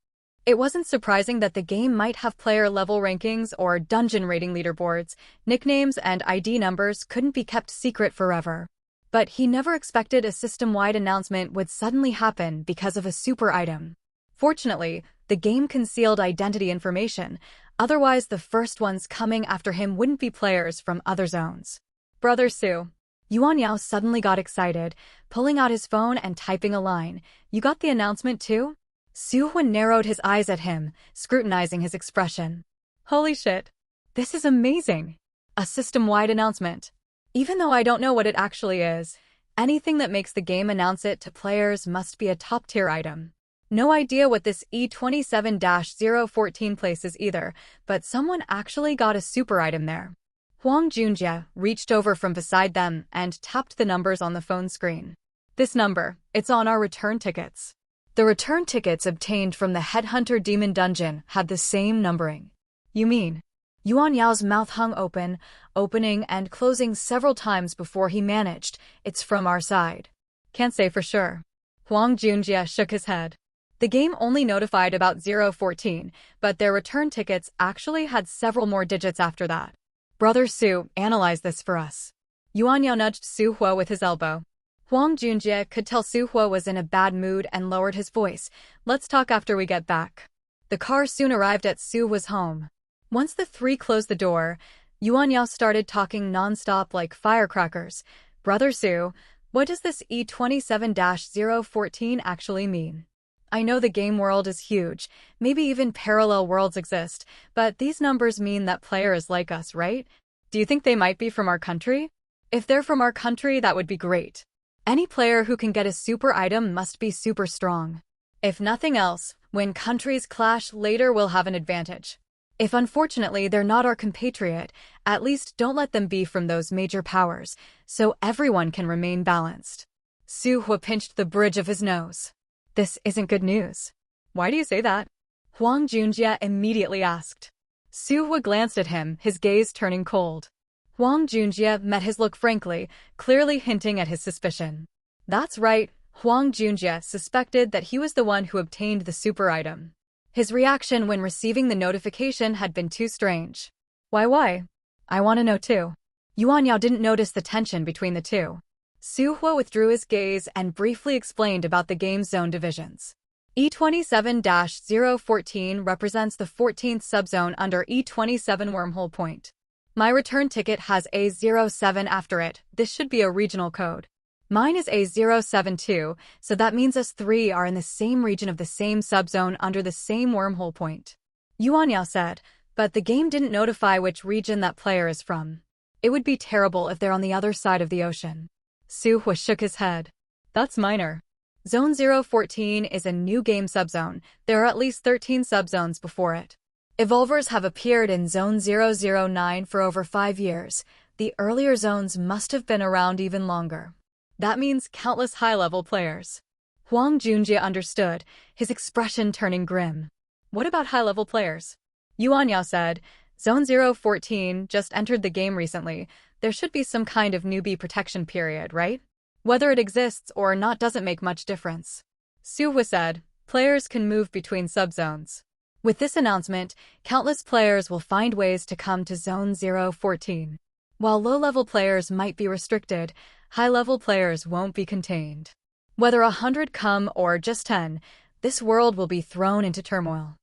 Speaker 2: It wasn't surprising that the game might have player level rankings or dungeon rating leaderboards. Nicknames and ID numbers couldn't be kept secret forever. But he never expected a system-wide announcement would suddenly happen because of a super item. Fortunately, the game concealed identity information. Otherwise, the first ones coming after him wouldn't be players from other zones. Brother Su. Yuan Yao suddenly got excited, pulling out his phone and typing a line. You got the announcement too? Su narrowed his eyes at him, scrutinizing his expression. Holy shit. This is amazing. A system-wide announcement. Even though I don't know what it actually is, anything that makes the game announce it to players must be a top-tier item. No idea what this E27-014 place is either, but someone actually got a super item there. Huang Junjie reached over from beside them and tapped the numbers on the phone screen. This number, it's on our return tickets. The return tickets obtained from the Headhunter Demon Dungeon had the same numbering. You mean? Yuan Yao's mouth hung open, opening and closing several times before he managed. It's from our side. Can't say for sure. Huang Junjie shook his head. The game only notified about 014, but their return tickets actually had several more digits after that. Brother Su, analyze this for us. Yuan Yao nudged Su Hua with his elbow. Huang Junjie could tell Su Hua was in a bad mood and lowered his voice. Let's talk after we get back. The car soon arrived at Su Hua's home. Once the three closed the door, Yuan Yao started talking non-stop like firecrackers. Brother Su, what does this E27-014 actually mean? I know the game world is huge, maybe even parallel worlds exist, but these numbers mean that players like us, right? Do you think they might be from our country? If they're from our country, that would be great. Any player who can get a super item must be super strong. If nothing else, when countries clash later, we'll have an advantage. If unfortunately they're not our compatriot, at least don't let them be from those major powers, so everyone can remain balanced. Su Hua pinched the bridge of his nose. This isn't good news. Why do you say that? Huang Junjie immediately asked. Su Hua glanced at him, his gaze turning cold. Huang Junjie met his look frankly, clearly hinting at his suspicion. That's right, Huang Junjie suspected that he was the one who obtained the super item. His reaction when receiving the notification had been too strange. Why? I want to know too. Yuan Yao didn't notice the tension between the two. Su Hua withdrew his gaze and briefly explained about the game's zone divisions. E27-014 represents the 14th subzone under E27 Wormhole Point. My return ticket has A07 after it. This should be a regional code. Mine is A072, so that means us three are in the same region of the same subzone under the same wormhole point. Yuan Yao said, but the game didn't notify which region that player is from. It would be terrible if they're on the other side of the ocean. Su Hua shook his head. That's minor. Zone 014 is a new game subzone. There are at least 13 subzones before it. Evolvers have appeared in Zone 009 for over 5 years. The earlier zones must have been around even longer. That means countless high-level players. Huang Junjie understood, his expression turning grim. What about high-level players? Yuan Yao said, Zone 014 just entered the game recently. There should be some kind of newbie protection period, right? Whether it exists or not doesn't make much difference. Su Hua said, players can move between subzones. With this announcement, countless players will find ways to come to Zone 014. While low-level players might be restricted, high-level players won't be contained. Whether 100 come or just 10, this world will be thrown into turmoil.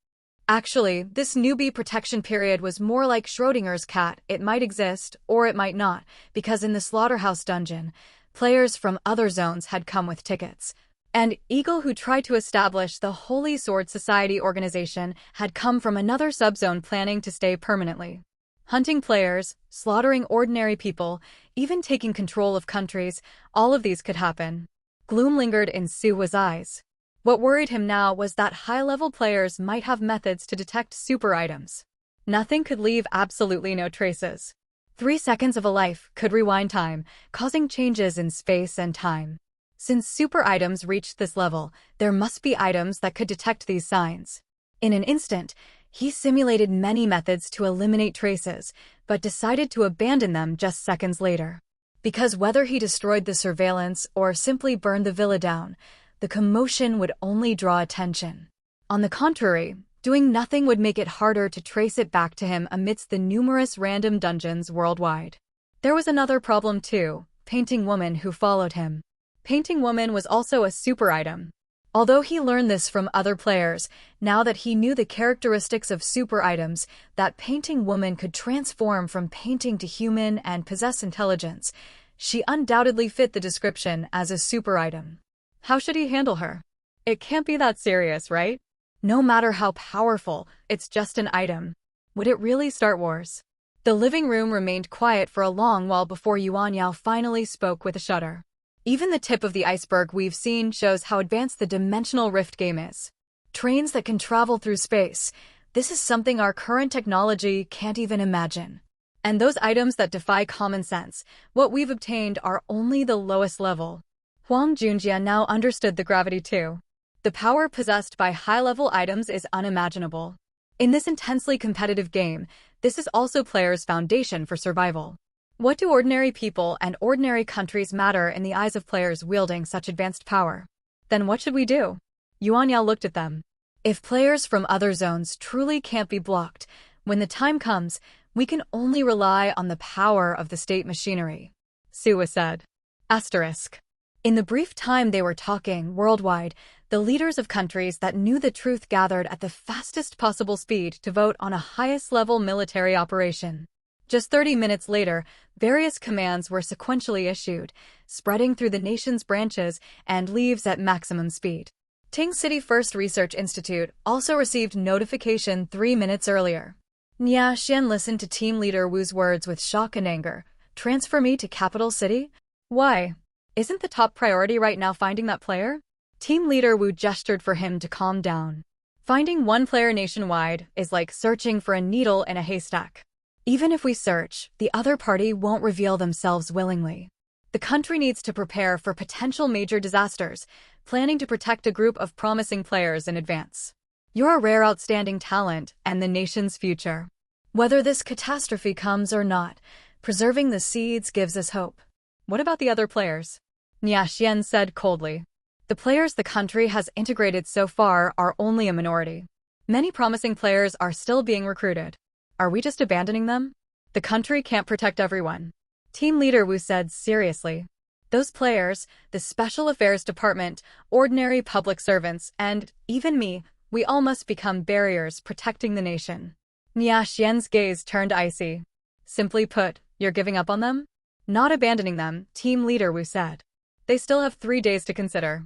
Speaker 2: Actually, this newbie protection period was more like Schrodinger's cat. It might exist, or it might not, because in the Slaughterhouse dungeon, players from other zones had come with tickets. And Eagle, who tried to establish the Holy Sword Society organization, had come from another subzone planning to stay permanently. Hunting players, slaughtering ordinary people, even taking control of countries, all of these could happen. Gloom lingered in Su Hua's eyes. What worried him now was that high-level players might have methods to detect super items. Nothing could leave absolutely no traces. 3 seconds of a life could rewind time, causing changes in space and time. Since super items reached this level, there must be items that could detect these signs. In an instant, he simulated many methods to eliminate traces, but decided to abandon them just seconds later. Because whether he destroyed the surveillance or simply burned the villa down, the commotion would only draw attention. On the contrary, doing nothing would make it harder to trace it back to him amidst the numerous random dungeons worldwide. There was another problem too, Painting Woman, who followed him. Painting Woman was also a super item. Although he learned this from other players, now that he knew the characteristics of super items, that Painting Woman could transform from painting to human and possess intelligence, she undoubtedly fit the description as a super item. How should he handle her? It can't be that serious, right? No matter how powerful, it's just an item. Would it really start wars? The living room remained quiet for a long while before Yuan Yao finally spoke with a shudder. Even the tip of the iceberg we've seen shows how advanced the Dimensional Rift game is. Trains that can travel through space. This is something our current technology can't even imagine. And those items that defy common sense, what we've obtained, are only the lowest level. Huang Junjie now understood the gravity too. The power possessed by high-level items is unimaginable. In this intensely competitive game, this is also players' foundation for survival. What do ordinary people and ordinary countries matter in the eyes of players wielding such advanced power? Then what should we do? Yuan Yao looked at them. If players from other zones truly can't be blocked, when the time comes, we can only rely on the power of the state machinery. Su Hua said. Asterisk. In the brief time they were talking, worldwide, the leaders of countries that knew the truth gathered at the fastest possible speed to vote on a highest-level military operation. Just 30 minutes later, various commands were sequentially issued, spreading through the nation's branches and leaves at maximum speed. Ting City First Research Institute also received notification 3 minutes earlier. Nia Xian listened to team leader Wu's words with shock and anger. Transfer me to Capital City? Why? Isn't the top priority right now finding that player? Team leader Wu gestured for him to calm down. Finding one player nationwide is like searching for a needle in a haystack. Even if we search, the other party won't reveal themselves willingly. The country needs to prepare for potential major disasters, planning to protect a group of promising players in advance. You're a rare outstanding talent and the nation's future. Whether this catastrophe comes or not, preserving the seeds gives us hope. What about the other players? Nia Xian said coldly. The players the country has integrated so far are only a minority. Many promising players are still being recruited. Are we just abandoning them? The country can't protect everyone. Team leader Wu said seriously. Those players, the Special Affairs Department, ordinary public servants, and even me, we all must become barriers protecting the nation. Nia Xian's gaze turned icy. Simply put, you're giving up on them? Not abandoning them, team leader Wu said. They still have 3 days to consider.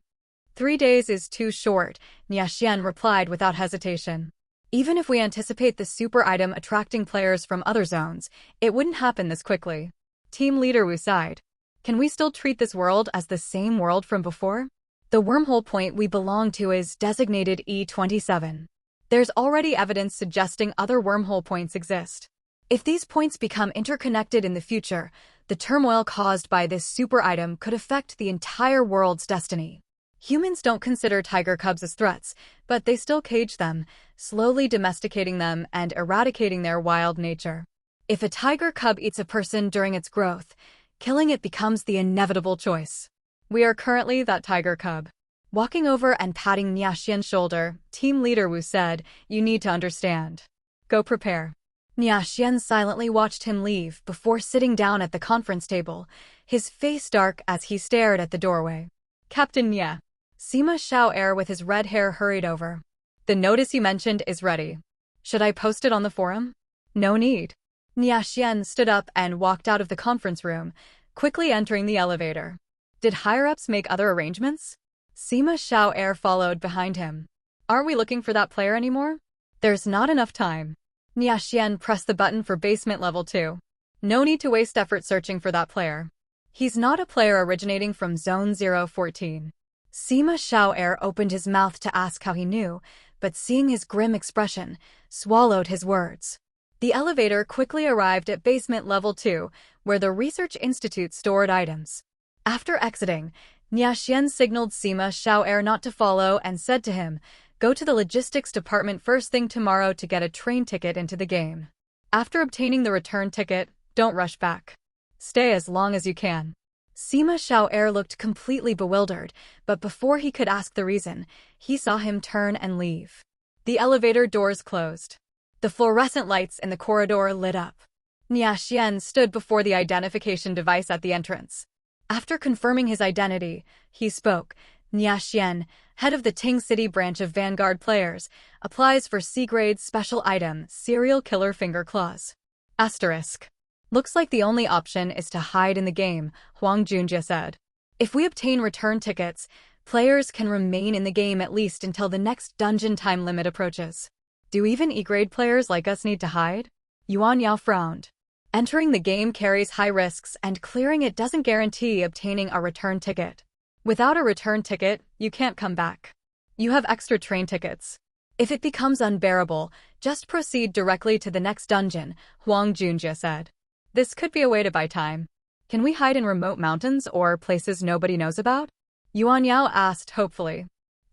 Speaker 2: 3 days is too short, Nia Xian replied without hesitation. Even if we anticipate the super item attracting players from other zones, it wouldn't happen this quickly. Team leader Wu sighed. Can we still treat this world as the same world from before? The wormhole point we belong to is designated E27. There's already evidence suggesting other wormhole points exist. If these points become interconnected in the future, the turmoil caused by this super item could affect the entire world's destiny. Humans don't consider tiger cubs as threats, but they still cage them, slowly domesticating them and eradicating their wild nature. If a tiger cub eats a person during its growth, killing it becomes the inevitable choice. We are currently that tiger cub. Walking over and patting Nia Xian's shoulder, team leader Wu said, "You need to understand. Go prepare." Nia Xian silently watched him leave before sitting down at the conference table, his face dark as he stared at the doorway. Captain Nia. Sima Xiao'er with his red hair hurried over. The notice you mentioned is ready. Should I post it on the forum? No need. Nia Xian stood up and walked out of the conference room, quickly entering the elevator. Did higher-ups make other arrangements? Sima Xiao'er followed behind him. Aren't we looking for that player anymore? There's not enough time. Nia Xian pressed the button for basement level 2. No need to waste effort searching for that player. He's not a player originating from Zone 014. Sima Xiao'er opened his mouth to ask how he knew, but seeing his grim expression, swallowed his words. The elevator quickly arrived at basement level 2, where the Research Institute stored items. After exiting, Nia Xian signaled Sima Xiao'er not to follow and said to him, "Go to the logistics department first thing tomorrow to get a train ticket into the game. After obtaining the return ticket, don't rush back. Stay as long as you can." Sima Xiao'er looked completely bewildered, but before he could ask the reason, he saw him turn and leave. The elevator doors closed. The fluorescent lights in the corridor lit up. Nia Xian stood before the identification device at the entrance. After confirming his identity, he spoke. Nia Xian, head of the Ting City branch of Vanguard players, applies for C-grade special item, Serial Killer Finger Claws. Asterisk. Looks like the only option is to hide in the game, Huang Junjie said. If we obtain return tickets, players can remain in the game at least until the next dungeon time limit approaches. Do even E-grade players like us need to hide? Yuan Yao frowned. Entering the game carries high risks and clearing it doesn't guarantee obtaining a return ticket. Without a return ticket, you can't come back. You have extra train tickets. If it becomes unbearable, just proceed directly to the next dungeon, Huang Junjie said. This could be a way to buy time. Can we hide in remote mountains or places nobody knows about? Yuan Yao asked hopefully.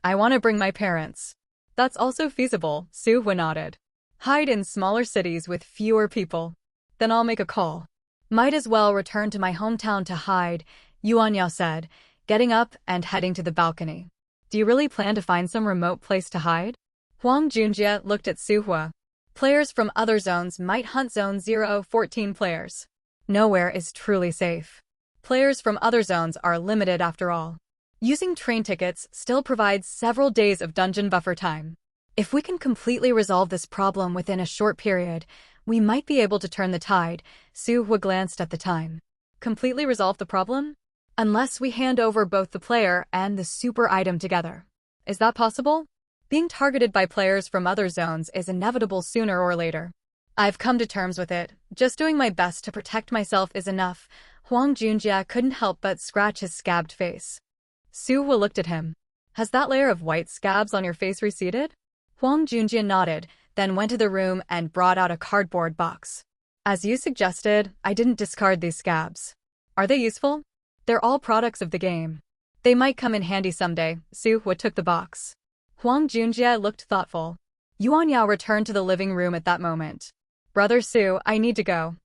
Speaker 2: I want to bring my parents. That's also feasible, Su Hua nodded. Hide in smaller cities with fewer people. Then I'll make a call. Might as well return to my hometown to hide, Yuan Yao said, getting up and heading to the balcony. Do you really plan to find some remote place to hide? Huang Junjie looked at Su Hua. Players from other zones might hunt Zone 014 players. Nowhere is truly safe. Players from other zones are limited after all. Using train tickets still provides several days of dungeon buffer time. If we can completely resolve this problem within a short period, we might be able to turn the tide, Su Hua glanced at the time. Completely resolve the problem? Unless we hand over both the player and the super item together. Is that possible? Being targeted by players from other zones is inevitable sooner or later. I've come to terms with it. Just doing my best to protect myself is enough. Huang Junjie couldn't help but scratch his scabbed face. Su Hua looked at him. Has that layer of white scabs on your face receded? Huang Junjie nodded, then went to the room and brought out a cardboard box. As you suggested, I didn't discard these scabs. Are they useful? They're all products of the game. They might come in handy someday. Su Hua took the box. Huang Junjie looked thoughtful. Yuan Yao returned to the living room at that moment. Brother Su, I need to go.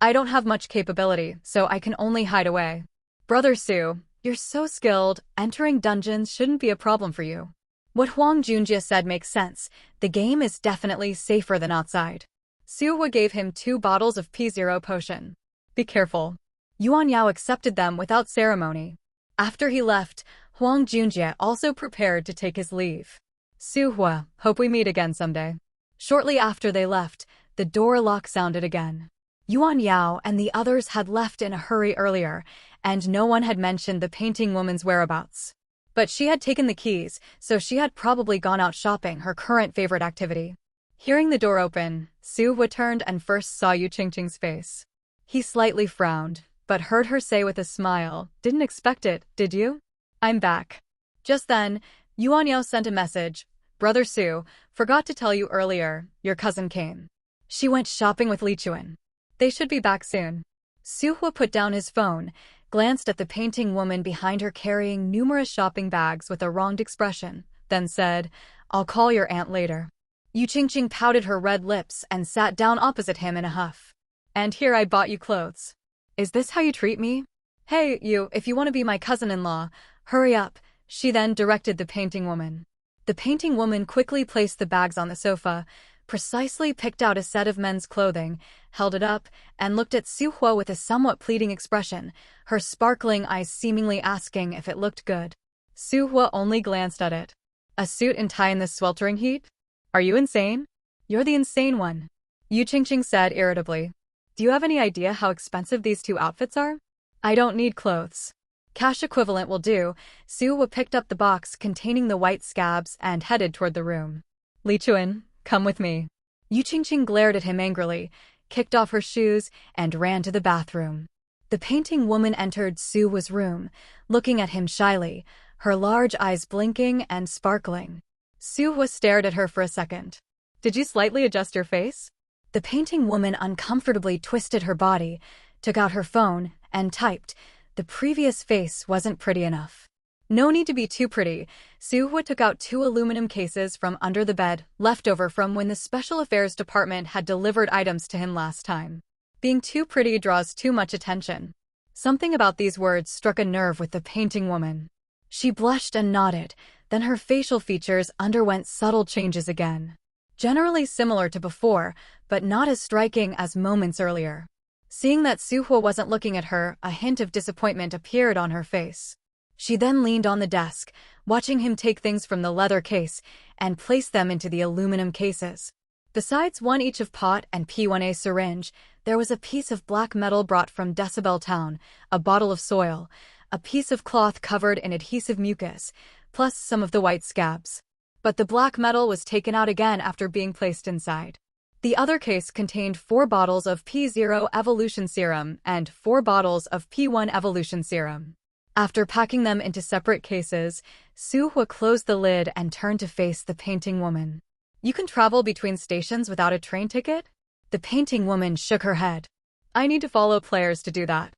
Speaker 2: I don't have much capability, so I can only hide away. Brother Su, you're so skilled, entering dungeons shouldn't be a problem for you. What Huang Junjie said makes sense. The game is definitely safer than outside. Su Hua gave him 2 bottles of P0 potion. Be careful. Yuan Yao accepted them without ceremony. After he left, Huang Junjie also prepared to take his leave. Su Hua, hope we meet again someday. Shortly after they left, the door lock sounded again. Yuan Yao and the others had left in a hurry earlier, and no one had mentioned the painting woman's whereabouts. But she had taken the keys, so she had probably gone out shopping, her current favorite activity. Hearing the door open, Su Hua turned and first saw Yu Qingqing's face. He slightly frowned, but heard her say with a smile, "Didn't expect it, did you? I'm back." Just then, Yuan Yao sent a message. "Brother Su, forgot to tell you earlier, your cousin came. She went shopping with Li Chuan. They should be back soon." Su Hua put down his phone, glanced at the painting woman behind her carrying numerous shopping bags with a wronged expression, then said, "I'll call your aunt later." Yu Qingqing pouted her red lips and sat down opposite him in a huff. "And here I bought you clothes. Is this how you treat me? Hey, you, if you want to be my cousin-in-law, hurry up," she then directed the painting woman. The painting woman quickly placed the bags on the sofa, precisely picked out a set of men's clothing, held it up, and looked at Su Hua with a somewhat pleading expression, her sparkling eyes seemingly asking if it looked good. Su Hua only glanced at it. "A suit and tie in this sweltering heat? Are you insane? You're the insane one," Yu Qingqing said irritably. "Do you have any idea how expensive these 2 outfits are? I don't need clothes. Cash equivalent will do." Su Hua picked up the box containing the white scabs and headed toward the room. "Li Chuan, come with me." Yu Qingqing glared at him angrily, kicked off her shoes, and ran to the bathroom. The painting woman entered Su Hua's room, looking at him shyly, her large eyes blinking and sparkling. Su Hua stared at her for a second. "Did you slightly adjust your face?" The painting woman uncomfortably twisted her body, took out her phone, and typed, "The previous face wasn't pretty enough." No need to be too pretty. Su Hua took out 2 aluminum cases from under the bed, leftover from when the Special Affairs Department had delivered items to him last time. Being too pretty draws too much attention. Something about these words struck a nerve with the painting woman. She blushed and nodded, then her facial features underwent subtle changes again. Generally similar to before, but not as striking as moments earlier. Seeing that Su Hua wasn't looking at her, a hint of disappointment appeared on her face. She then leaned on the desk, watching him take things from the leather case and place them into the aluminum cases. Besides 1 each of pot and P1A syringe, there was a piece of black metal brought from Decibel Town, a bottle of soil, a piece of cloth covered in adhesive mucus, plus some of the white scabs. But the black metal was taken out again after being placed inside. The other case contained 4 bottles of P0 Evolution Serum and 4 bottles of P1 Evolution Serum. After packing them into separate cases, Su Hua closed the lid and turned to face the painting woman. "You can travel between stations without a train ticket?" The painting woman shook her head. "I need to follow players to do that.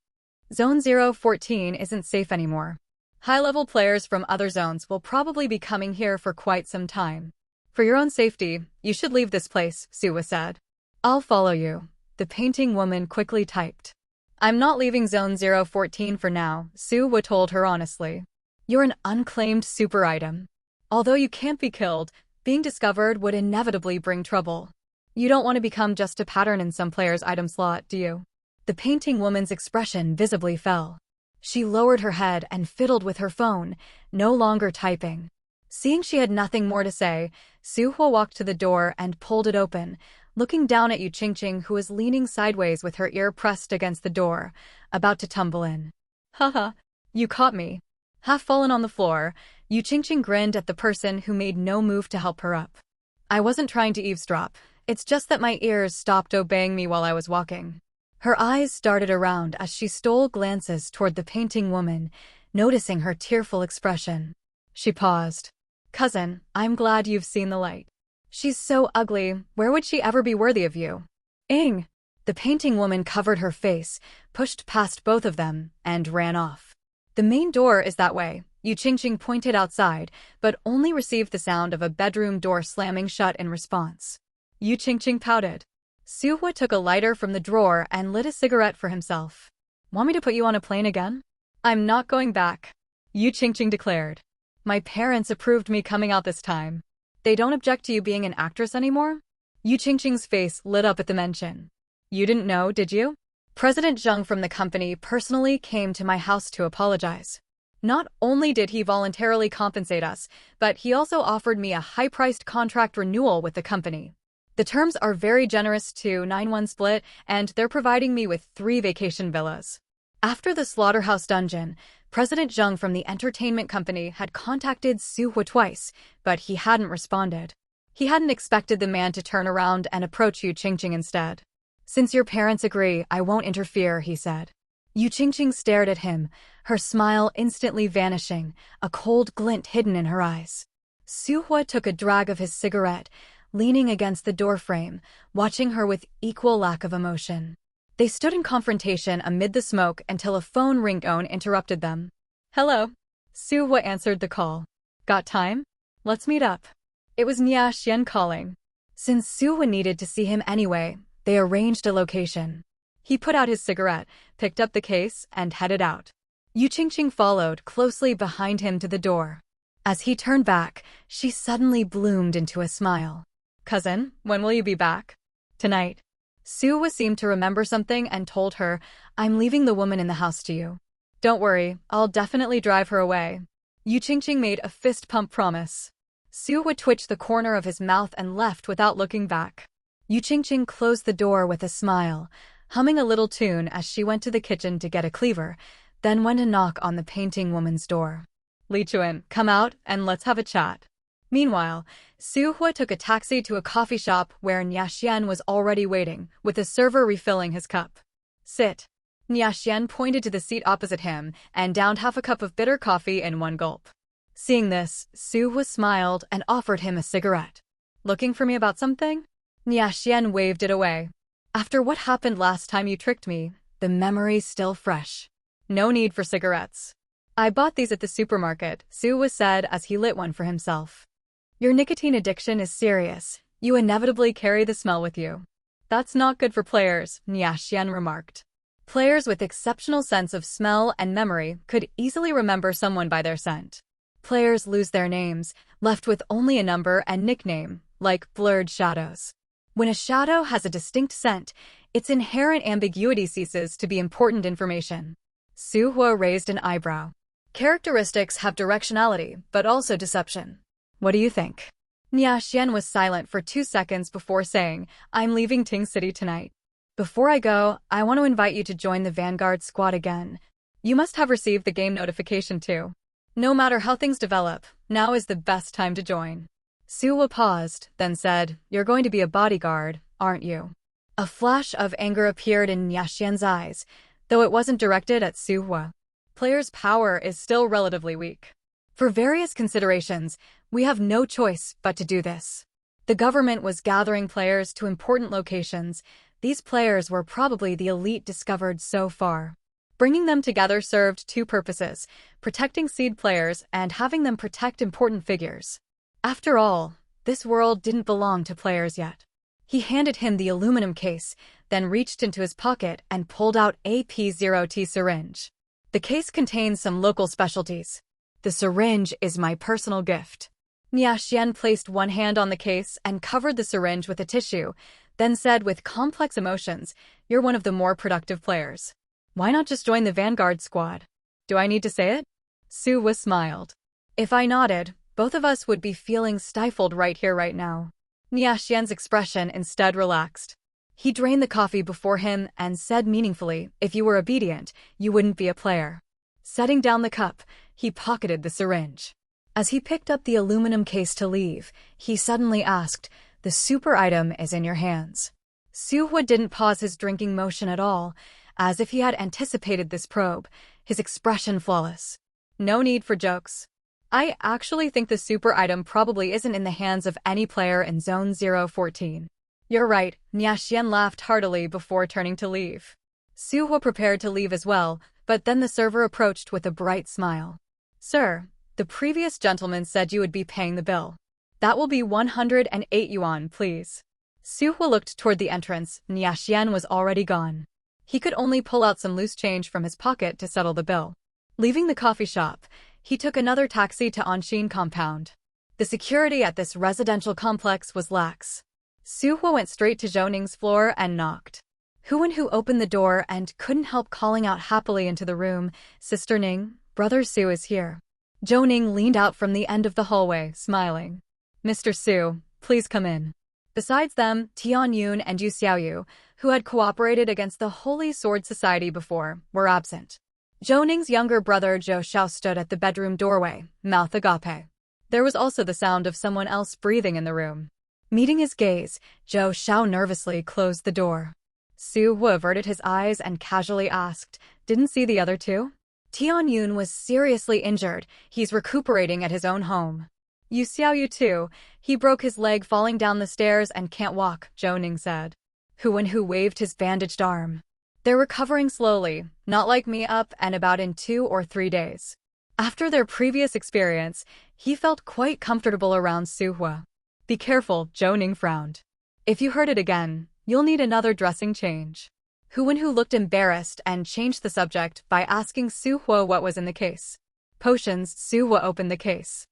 Speaker 2: Zone 014 isn't safe anymore. High-level players from other zones will probably be coming here for quite some time. For your own safety, you should leave this place," Su Hua said. "I'll follow you," the painting woman quickly typed. "I'm not leaving Zone 014 for now," Su Hua told her honestly. "You're an unclaimed super item. Although you can't be killed, being discovered would inevitably bring trouble. You don't want to become just a pattern in some player's item slot, do you?" The painting woman's expression visibly fell. She lowered her head and fiddled with her phone, no longer typing. Seeing she had nothing more to say, Su Hua walked to the door and pulled it open, looking down at Yu Qingqing, who was leaning sideways with her ear pressed against the door, about to tumble in. "Haha, you caught me." Half fallen on the floor, Yu Qingqing grinned at the person who made no move to help her up. "I wasn't trying to eavesdrop. It's just that my ears stopped obeying me while I was walking." Her eyes darted around as she stole glances toward the painting woman, noticing her tearful expression. She paused. Cousin, I'm glad you've seen the light. She's so ugly, where would she ever be worthy of you? Ing! The painting woman covered her face, pushed past both of them, and ran off. The main door is that way, Yu Qingqing pointed outside, but only received the sound of a bedroom door slamming shut in response. Yu Qingqing pouted. Su Hua took a lighter from the drawer and lit a cigarette for himself. Want me to put you on a plane again? I'm not going back, Yu Qingqing declared. My parents approved me coming out this time. They don't object to you being an actress anymore? Yu Qingqing's face lit up at the mention. You didn't know, did you? President Zheng from the company personally came to my house to apologize. Not only did he voluntarily compensate us, but he also offered me a high-priced contract renewal with the company. The terms are very generous to 9-1 split, and they're providing me with 3 vacation villas. After the slaughterhouse dungeon, President Zheng from the entertainment company had contacted Su Hua twice, but he hadn't responded. He hadn't expected the man to turn around and approach Yu Qingqing instead. Since your parents agree, I won't interfere, he said. Yu Qingqing stared at him, her smile instantly vanishing, a cold glint hidden in her eyes. Su Hua took a drag of his cigarette, leaning against the doorframe, watching her with equal lack of emotion. They stood in confrontation amid the smoke until a phone ringtone interrupted them. Hello. Su Hua answered the call. Got time? Let's meet up. It was Nia Xian calling. Since Su Hua needed to see him anyway, they arranged a location. He put out his cigarette, picked up the case, and headed out. Yu Qingqing followed closely behind him to the door. As he turned back, she suddenly bloomed into a smile. Cousin, when will you be back? Tonight. Su Hua seemed to remember something and told her, I'm leaving the woman in the house to you. Don't worry, I'll definitely drive her away. Yu Qingqing made a fist-pump promise. Su Hua twitched the corner of his mouth and left without looking back. Yu Qingqing closed the door with a smile, humming a little tune as she went to the kitchen to get a cleaver, then went to knock on the painting woman's door. Li Chuan, come out and let's have a chat. Meanwhile, Su Hua took a taxi to a coffee shop where Nia Xian was already waiting, with a server refilling his cup. Sit. Nia Xian pointed to the seat opposite him and downed half a cup of bitter coffee in one gulp. Seeing this, Su Hua smiled and offered him a cigarette. Looking for me about something? Nia Xian waved it away. After what happened last time you tricked me, the memory's still fresh. No need for cigarettes. I bought these at the supermarket, Su Hua said as he lit one for himself. Your nicotine addiction is serious. You inevitably carry the smell with you. That's not good for players, Nia Xian remarked. Players with exceptional sense of smell and memory could easily remember someone by their scent. Players lose their names, left with only a number and nickname, like blurred shadows. When a shadow has a distinct scent, its inherent ambiguity ceases to be important information. Su Hua raised an eyebrow. Characteristics have directionality, but also deception. What do you think? Nia Xian was silent for 2 seconds before saying, I'm leaving Ting City tonight. Before I go, I want to invite you to join the Vanguard squad again. You must have received the game notification too. No matter how things develop, now is the best time to join. Su Hua paused, then said, You're going to be a bodyguard, aren't you? A flash of anger appeared in Nia Xian's eyes, though it wasn't directed at Su Hua. Players' power is still relatively weak. For various considerations, we have no choice but to do this. The government was gathering players to important locations. These players were probably the elite discovered so far. Bringing them together served 2 purposes, protecting seed players and having them protect important figures. After all, this world didn't belong to players yet. He handed him the aluminum case, then reached into his pocket and pulled out a P0T syringe. The case contains some local specialties. The syringe is my personal gift. Nia Xian placed one hand on the case and covered the syringe with a tissue, then said with complex emotions, You're one of the more productive players. Why not just join the Vanguard squad? Do I need to say it? Su Hua smiled. If I nodded, both of us would be feeling stifled right here right now. Nia Xian's expression instead relaxed. He drained the coffee before him and said meaningfully, If you were obedient, you wouldn't be a player. Setting down the cup, he pocketed the syringe. As he picked up the aluminum case to leave, he suddenly asked, The super item is in your hands. Su Hua didn't pause his drinking motion at all, as if he had anticipated this probe, his expression flawless. No need for jokes. I actually think the super item probably isn't in the hands of any player in Zone 014. You're right, Nia Xian laughed heartily before turning to leave. Suhua prepared to leave as well, but then the server approached with a bright smile. Sir, the previous gentleman said you would be paying the bill. That will be 108 yuan, please. Suhua looked toward the entrance. Nia Xian was already gone. He could only pull out some loose change from his pocket to settle the bill. Leaving the coffee shop, he took another taxi to Anshin compound. The security at this residential complex was lax. Suhua went straight to Zhou Ning's floor and knocked. Hu and Hu opened the door and couldn't help calling out happily into the room, Sister Ning, Brother Su is here. Zhou Ning leaned out from the end of the hallway, smiling. Mr. Su, please come in. Besides them, Tian Yun and Yu Xiaoyu, who had cooperated against the Holy Sword Society before, were absent. Zhou Ning's younger brother Zhou Xiao stood at the bedroom doorway, mouth agape. There was also the sound of someone else breathing in the room. Meeting his gaze, Zhou Xiao nervously closed the door. Su Hu averted his eyes and casually asked, didn't see the other two? Tian Yun was seriously injured. He's recuperating at his own home. Yu Xiaoyu too. He broke his leg falling down the stairs and can't walk, Zhou Ning said. Hu and Hu waved his bandaged arm. They're recovering slowly, not like me up and about in 2 or 3 days. After their previous experience, he felt quite comfortable around Su Hua. Be careful, Zhou Ning frowned. If you hurt it again, you'll need another dressing change. Hu and Hu looked embarrassed and changed the subject by asking Su Hua what was in the case. Potions. Su Hua opened the case.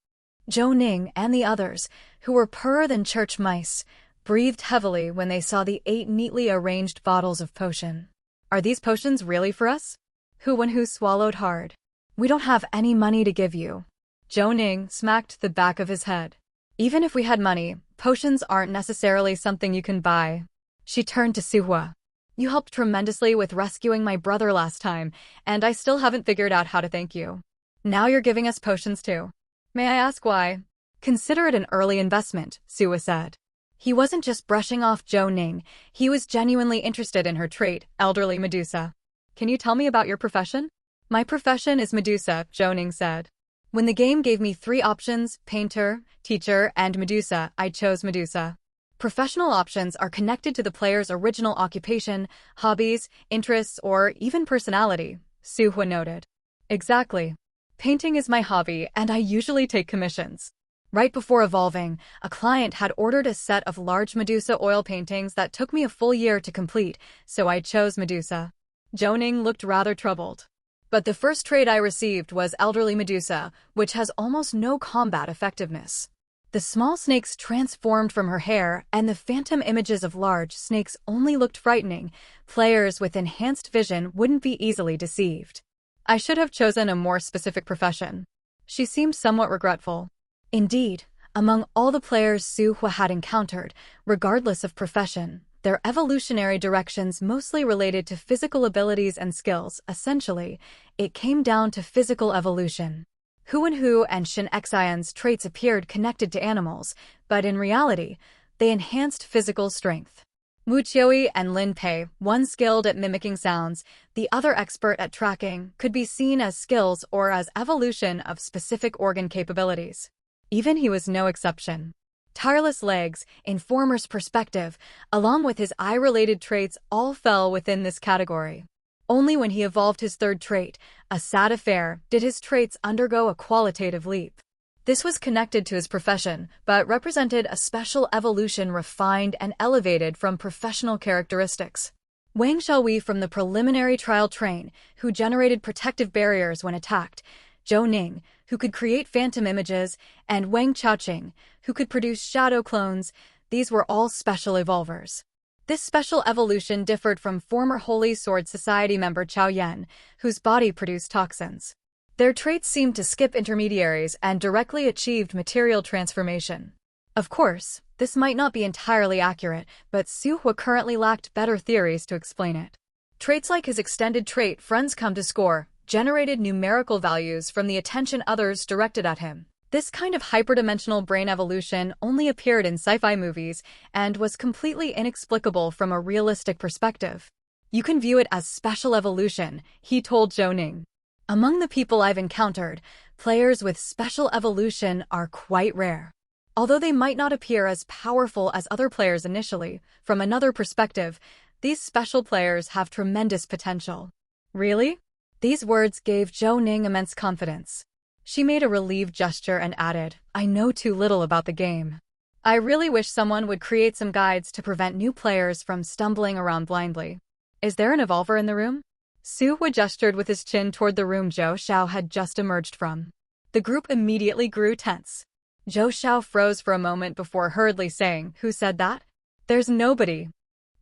Speaker 2: Zhou Ning and the others, who were poorer than church mice, breathed heavily when they saw the 8 neatly arranged bottles of potion. Are these potions really for us? Hu and Hu swallowed hard. We don't have any money to give you. Zhou Ning smacked the back of his head. Even if we had money, potions aren't necessarily something you can buy. She turned to Su Hua. You helped tremendously with rescuing my brother last time, and I still haven't figured out how to thank you. Now you're giving us potions too. May I ask why? Consider it an early investment, Su Hua said. He wasn't just brushing off Zhou Ning, he was genuinely interested in her trait, elderly Medusa. Can you tell me about your profession? My profession is Medusa, Zhou Ning said. When the game gave me 3 options, painter, teacher, and Medusa, I chose Medusa. Professional options are connected to the player's original occupation, hobbies, interests, or even personality, Su Hua noted. Exactly. Painting is my hobby, and I usually take commissions. Right before evolving, a client had ordered a set of large Medusa oil paintings that took me a full year to complete, so I chose Medusa. Zhou Ning looked rather troubled. But the first trait I received was Elderly Medusa, which has almost no combat effectiveness. The small snakes transformed from her hair, and the phantom images of large snakes only looked frightening. Players with enhanced vision wouldn't be easily deceived. I should have chosen a more specific profession. She seemed somewhat regretful. Indeed, among all the players Su Hua had encountered, regardless of profession, their evolutionary directions mostly related to physical abilities and skills. Essentially, it came down to physical evolution. Hu and Hu and Shin Xion's traits appeared connected to animals, but in reality, they enhanced physical strength. Wu Qiui and Lin Pei, one skilled at mimicking sounds, the other expert at tracking, could be seen as skills or as evolution of specific organ capabilities. Even he was no exception. Tireless legs, Informer's perspective, along with his eye-related traits all fell within this category. Only when he evolved his 3rd trait, a sad affair, did his traits undergo a qualitative leap. This was connected to his profession, but represented a special evolution refined and elevated from professional characteristics. Wang Xiaowei from the preliminary trial train, who generated protective barriers when attacked, Zhou Ning, who could create phantom images, and Wang Chaoqing, who could produce shadow clones, these were all special evolvers. This special evolution differed from former Holy Sword Society member Chao Yan, whose body produced toxins. Their traits seemed to skip intermediaries and directly achieved material transformation. Of course, this might not be entirely accurate, but Su Hua currently lacked better theories to explain it. Traits like his extended trait Friends Come to Score generated numerical values from the attention others directed at him. This kind of hyperdimensional brain evolution only appeared in sci-fi movies and was completely inexplicable from a realistic perspective. You can view it as special evolution, he told Zhou Ning. Among the people I've encountered, Players with special evolution are quite rare. Although they might not appear as powerful as other players initially, from another perspective, these special players have tremendous potential. Really? These words gave Zhou Ning immense confidence. She made a relieved gesture and added, I know too little about the game. I really wish someone would create some guides to prevent new players from stumbling around blindly. Is there an evolver in the room? Su Hua gestured with his chin toward the room Zhou Xiao had just emerged from. The group immediately grew tense. Zhou Xiao froze for a moment before hurriedly saying, Who said that? There's nobody.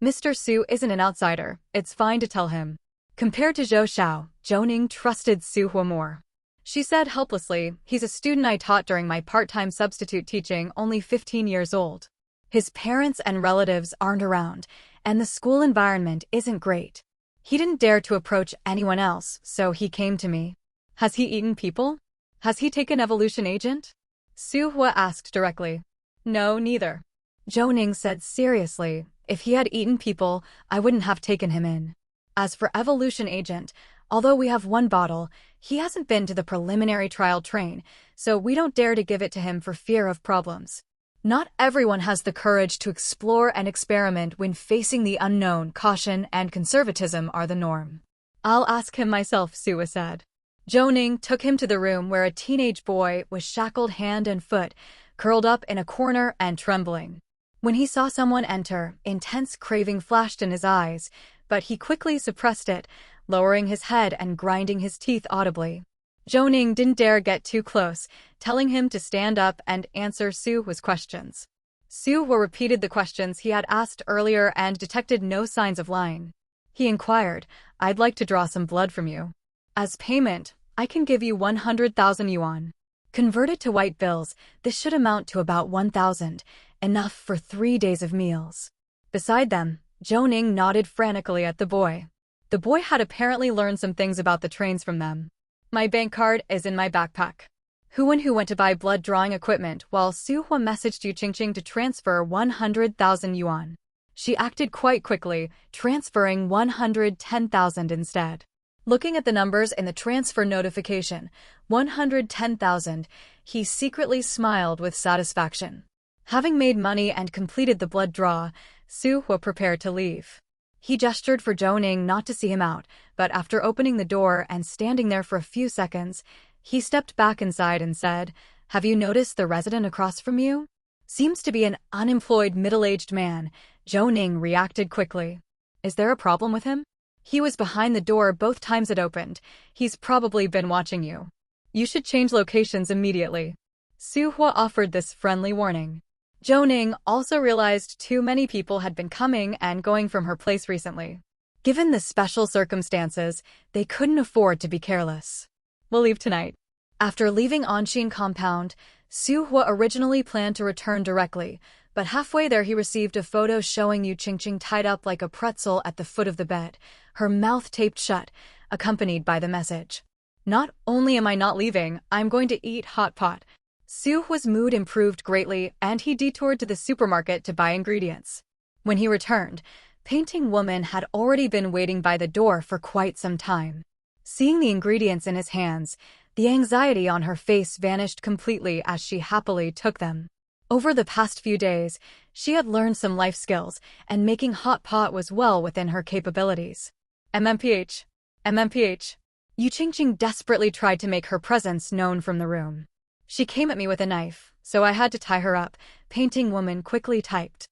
Speaker 2: Mr. Su isn't an outsider, it's fine to tell him. Compared to Zhou Xiao, Zhou Ning trusted Su Hua more. She said helplessly, He's a student I taught during my part-time substitute teaching, only 15 years old. His parents and relatives aren't around, and the school environment isn't great. He didn't dare to approach anyone else, so he came to me. Has he eaten people? Has he taken evolution agent? Su Hua asked directly. No, neither. Zhou Ning said seriously, if he had eaten people, I wouldn't have taken him in. As for evolution agent, although we have one bottle, he hasn't been to the preliminary trial train, so we don't dare to give it to him for fear of problems. Not everyone has the courage to explore and experiment when facing the unknown. Caution and conservatism are the norm. I'll ask him myself, Su Hua said. Zhou Ning took him to the room where a teenage boy was shackled hand and foot, curled up in a corner and trembling. When he saw someone enter, intense craving flashed in his eyes, but he quickly suppressed it, lowering his head and grinding his teeth audibly. Zhou Ning didn't dare get too close, telling him to stand up and answer Su Hua's questions. Su Hua repeated the questions he had asked earlier and detected no signs of lying. He inquired, I'd like to draw some blood from you. As payment, I can give you 100,000 yuan. Converted to white bills, this should amount to about 1,000, enough for 3 days of meals. Beside them, Zhou Ning nodded frantically at the boy. The boy had apparently learned some things about the trains from them. My bank card is in my backpack. Hu Wenhu went to buy blood drawing equipment while Su Hua messaged Yu Qingqing to transfer 100,000 yuan. She acted quite quickly, transferring 110,000 instead. Looking at the numbers in the transfer notification, 110,000, he secretly smiled with satisfaction. Having made money and completed the blood draw, Su Hua prepared to leave. He gestured for Zhou Ning not to see him out, but after opening the door and standing there for a few seconds, he stepped back inside and said, Have you noticed the resident across from you? Seems to be an unemployed middle-aged man. Zhou Ning reacted quickly. Is there a problem with him? He was behind the door both times it opened. He's probably been watching you. You should change locations immediately. Su Hua offered this friendly warning. Zhou Ning also realized too many people had been coming and going from her place recently. Given the special circumstances, they couldn't afford to be careless. We'll leave tonight. After leaving Anshin compound, Su Hua originally planned to return directly, but halfway there he received a photo showing Yu Qingqing tied up like a pretzel at the foot of the bed, her mouth taped shut, accompanied by the message. Not only am I not leaving, I'm going to eat hot pot. Su Hua's mood improved greatly and he detoured to the supermarket to buy ingredients. When he returned, Painting Woman had already been waiting by the door for quite some time. Seeing the ingredients in his hands, the anxiety on her face vanished completely as she happily took them. Over the past few days, she had learned some life skills, and making hot pot was well within her capabilities. MMPH. MMPH. Yu Qingqing desperately tried to make her presence known from the room. She came at me with a knife, so I had to tie her up, Painting Woman quickly typed.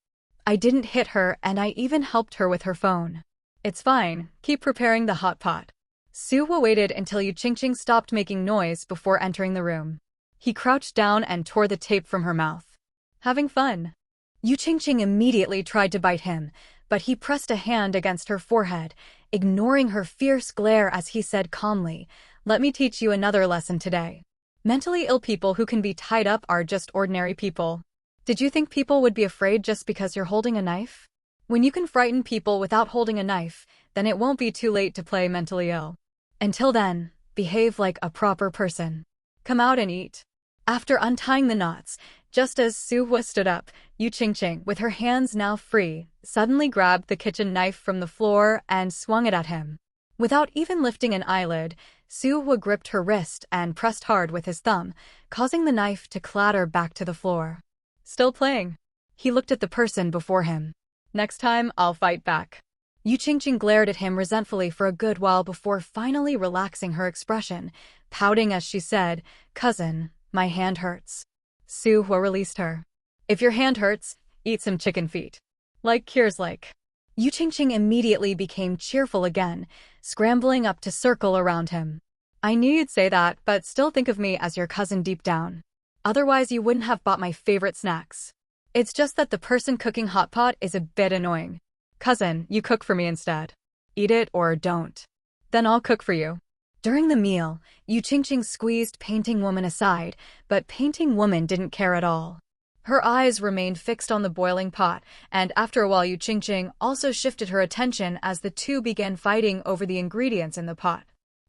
Speaker 2: I didn't hit her and I even helped her with her phone. It's fine, keep preparing the hot pot. Su Hua waited until Yu Qingqing stopped making noise before entering the room. He crouched down and tore the tape from her mouth. Having fun. Yu Qingqing immediately tried to bite him, but he pressed a hand against her forehead, ignoring her fierce glare as he said calmly, Let me teach you another lesson today. Mentally ill people who can be tied up are just ordinary people. Did you think people would be afraid just because you're holding a knife? When you can frighten people without holding a knife, then it won't be too late to play mentally ill. Until then, behave like a proper person. Come out and eat. After untying the knots, just as Su Hua stood up, Yu Qingqing, with her hands now free, suddenly grabbed the kitchen knife from the floor and swung it at him. Without even lifting an eyelid, Suhua gripped her wrist and pressed hard with his thumb, causing the knife to clatter back to the floor. Still playing? He looked at the person before him. Next time, I'll fight back. Yu Qingqing glared at him resentfully for a good while before finally relaxing her expression, pouting as she said, "Cousin, my hand hurts." Suhua released her. "If your hand hurts, eat some chicken feet. Like cures like." Yu Qingqing immediately became cheerful again, scrambling up to circle around him. "I knew you'd say that, but still think of me as your cousin deep down. Otherwise you wouldn't have bought my favorite snacks. It's just that the person cooking hot pot is a bit annoying. Cousin, you cook for me instead. Eat it or don't. Then I'll cook for you." During the meal, Yu Qingqing squeezed Painting Woman aside, but Painting Woman didn't care at all. Her eyes remained fixed on the boiling pot, and after a while Yu Qingqing also shifted her attention as the two began fighting over the ingredients in the pot.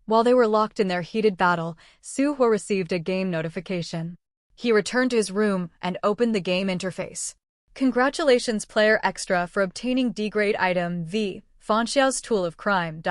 Speaker 2: While they were locked in their heated battle, Suhua received a game notification. He returned to his room and opened the game interface. "Congratulations, Player Extra, for obtaining D-grade item V, Fanxiao's Tool of Crime.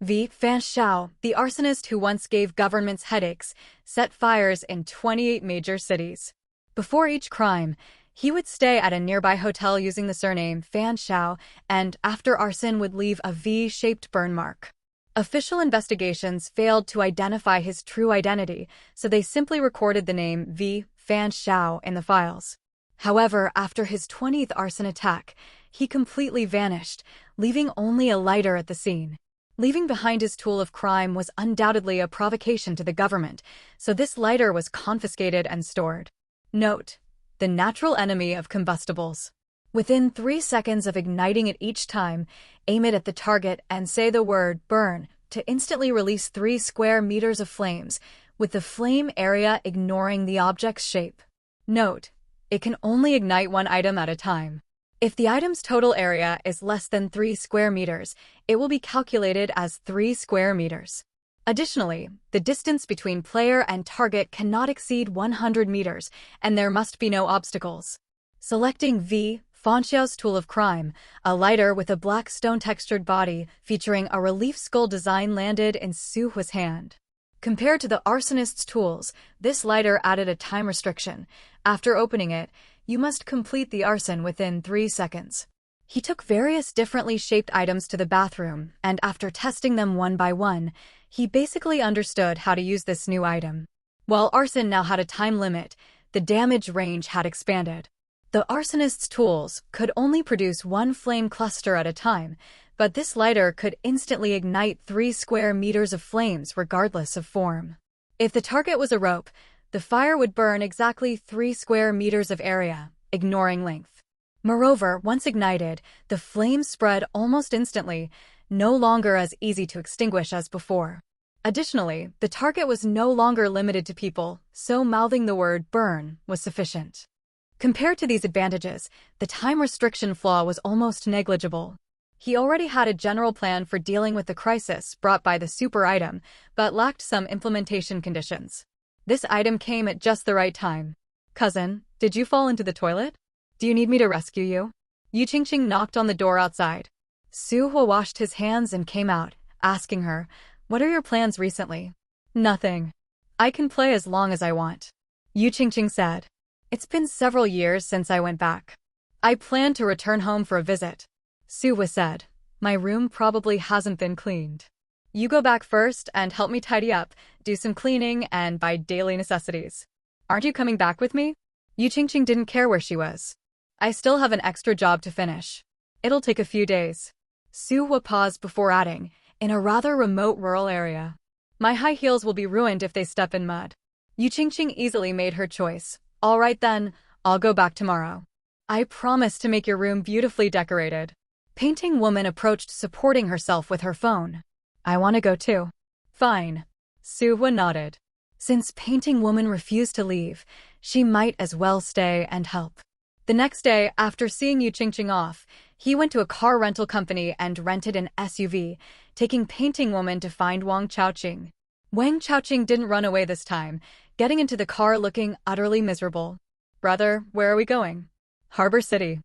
Speaker 2: V. Fanxiao, the arsonist who once gave governments headaches, set fires in 28 major cities. Before each crime, he would stay at a nearby hotel using the surname Fanxiao, and after arson would leave a V-shaped burn mark. Official investigations failed to identify his true identity, so they simply recorded the name V. Fanxiao in the files. However, after his 20th arson attack, he completely vanished, leaving only a lighter at the scene. Leaving behind his tool of crime was undoubtedly a provocation to the government, so this lighter was confiscated and stored. Note: the natural enemy of combustibles. Within 3 seconds of igniting it each time, aim it at the target and say the word burn to instantly release 3 square meters of flames, with the flame area ignoring the object's shape. Note: it can only ignite one item at a time. If the item's total area is less than 3 square meters, it will be calculated as 3 square meters. Additionally, the distance between player and target cannot exceed 100 meters, and there must be no obstacles. Selecting V. Fanxiao's Tool of Crime, a lighter with a black stone-textured body featuring a relief skull design landed in Suhua's hand. Compared to the arsonist's tools, this lighter added a time restriction. After opening it, you must complete the arson within 3 seconds. He took various differently shaped items to the bathroom, and after testing them one by one, he basically understood how to use this new item. While arson now had a time limit, the damage range had expanded. The arsonist's tools could only produce 1 flame cluster at a time, but this lighter could instantly ignite 3 square meters of flames regardless of form. If the target was a rope, the fire would burn exactly 3 square meters of area, ignoring length. Moreover, once ignited, the flames spread almost instantly, no longer as easy to extinguish as before. Additionally, the target was no longer limited to people, so mouthing the word burn was sufficient. Compared to these advantages, the time restriction flaw was almost negligible. He already had a general plan for dealing with the crisis brought by the super item, but lacked some implementation conditions. This item came at just the right time. "Cousin, did you fall into the toilet? Do you need me to rescue you?" Yu Qingqing knocked on the door outside. Suhua washed his hands and came out, asking her, "What are your plans recently?" "Nothing. I can play as long as I want," Yu Qingqing said. "It's been several years since I went back. I plan to return home for a visit." Suhua said, "My room probably hasn't been cleaned. You go back first and help me tidy up, do some cleaning, and buy daily necessities. Aren't you coming back with me?" Yu Qingqing didn't care where she was. "I still have an extra job to finish. It'll take a few days." Suhua paused before adding, "In a rather remote rural area. My high heels will be ruined if they step in mud." Yu Qingqing easily made her choice. "All right then, I'll go back tomorrow. I promise to make your room beautifully decorated." Painting Woman approached, supporting herself with her phone. "I want to go too." "Fine." Suhua nodded. Since Painting Woman refused to leave, she might as well stay and help. The next day, after seeing Yu Qingqing off, he went to a car rental company and rented an SUV, taking Painting Woman to find Wang Chaoqing. Wang Chaoqing didn't run away this time, getting into the car looking utterly miserable. "Brother, where are we going?" "Harbor City."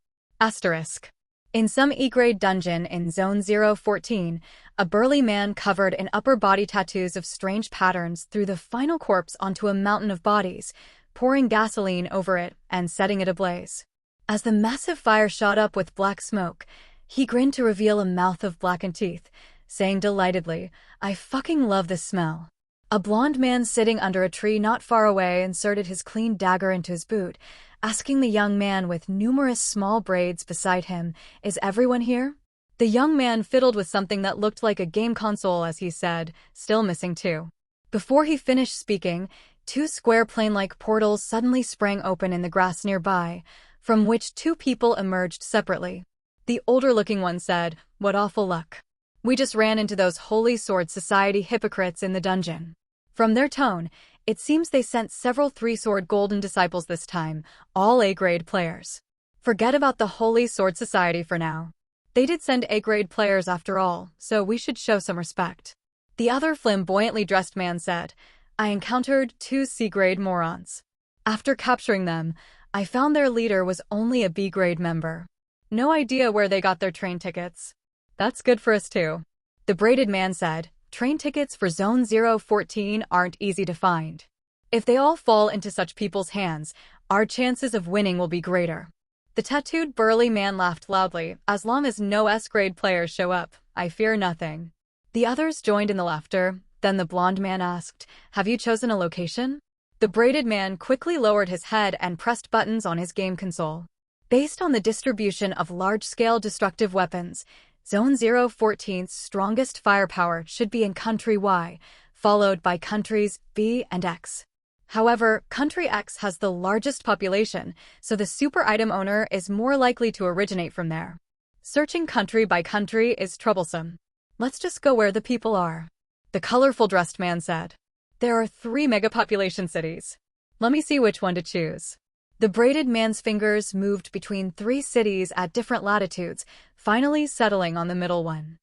Speaker 2: In some E-grade dungeon in Zone 014, a burly man covered in upper body tattoos of strange patterns threw the final corpse onto a mountain of bodies, pouring gasoline over it and setting it ablaze. As the massive fire shot up with black smoke, he grinned to reveal a mouth of blackened teeth, saying delightedly, "I fucking love this smell." A blonde man sitting under a tree not far away inserted his clean dagger into his boot, asking the young man with numerous small braids beside him, "Is everyone here?" The young man fiddled with something that looked like a game console as he said, "Still missing two." Before he finished speaking, two square plane-like portals suddenly sprang open in the grass nearby, from which two people emerged separately. The older-looking one said, "What awful luck. We just ran into those Holy Sword Society hypocrites in the dungeon." From their tone, it seems they sent several three-sword golden disciples this time, all A-grade players. Forget about the Holy Sword Society for now. They did send A-grade players after all, so we should show some respect. The other flamboyantly dressed man said, "I encountered two C-grade morons. After capturing them, I found their leader was only a B-grade member. No idea where they got their train tickets. That's good for us too." The braided man said, "Train tickets for Zone 014 aren't easy to find. If they all fall into such people's hands, our chances of winning will be greater." The tattooed burly man laughed loudly, "As long as no S-grade players show up, I fear nothing." The others joined in the laughter. Then the blonde man asked, "Have you chosen a location?" The braided man quickly lowered his head and pressed buttons on his game console. Based on the distribution of large-scale destructive weapons, Zone 014's strongest firepower should be in Country Y, followed by countries B and X. However, Country X has the largest population, so the super item owner is more likely to originate from there. Searching country by country is troublesome. Let's just go where the people are. The colorful dressed man said, "There are 3 megapopulation cities. Let me see which one to choose." The braided man's fingers moved between 3 cities at different latitudes, finally settling on the middle one.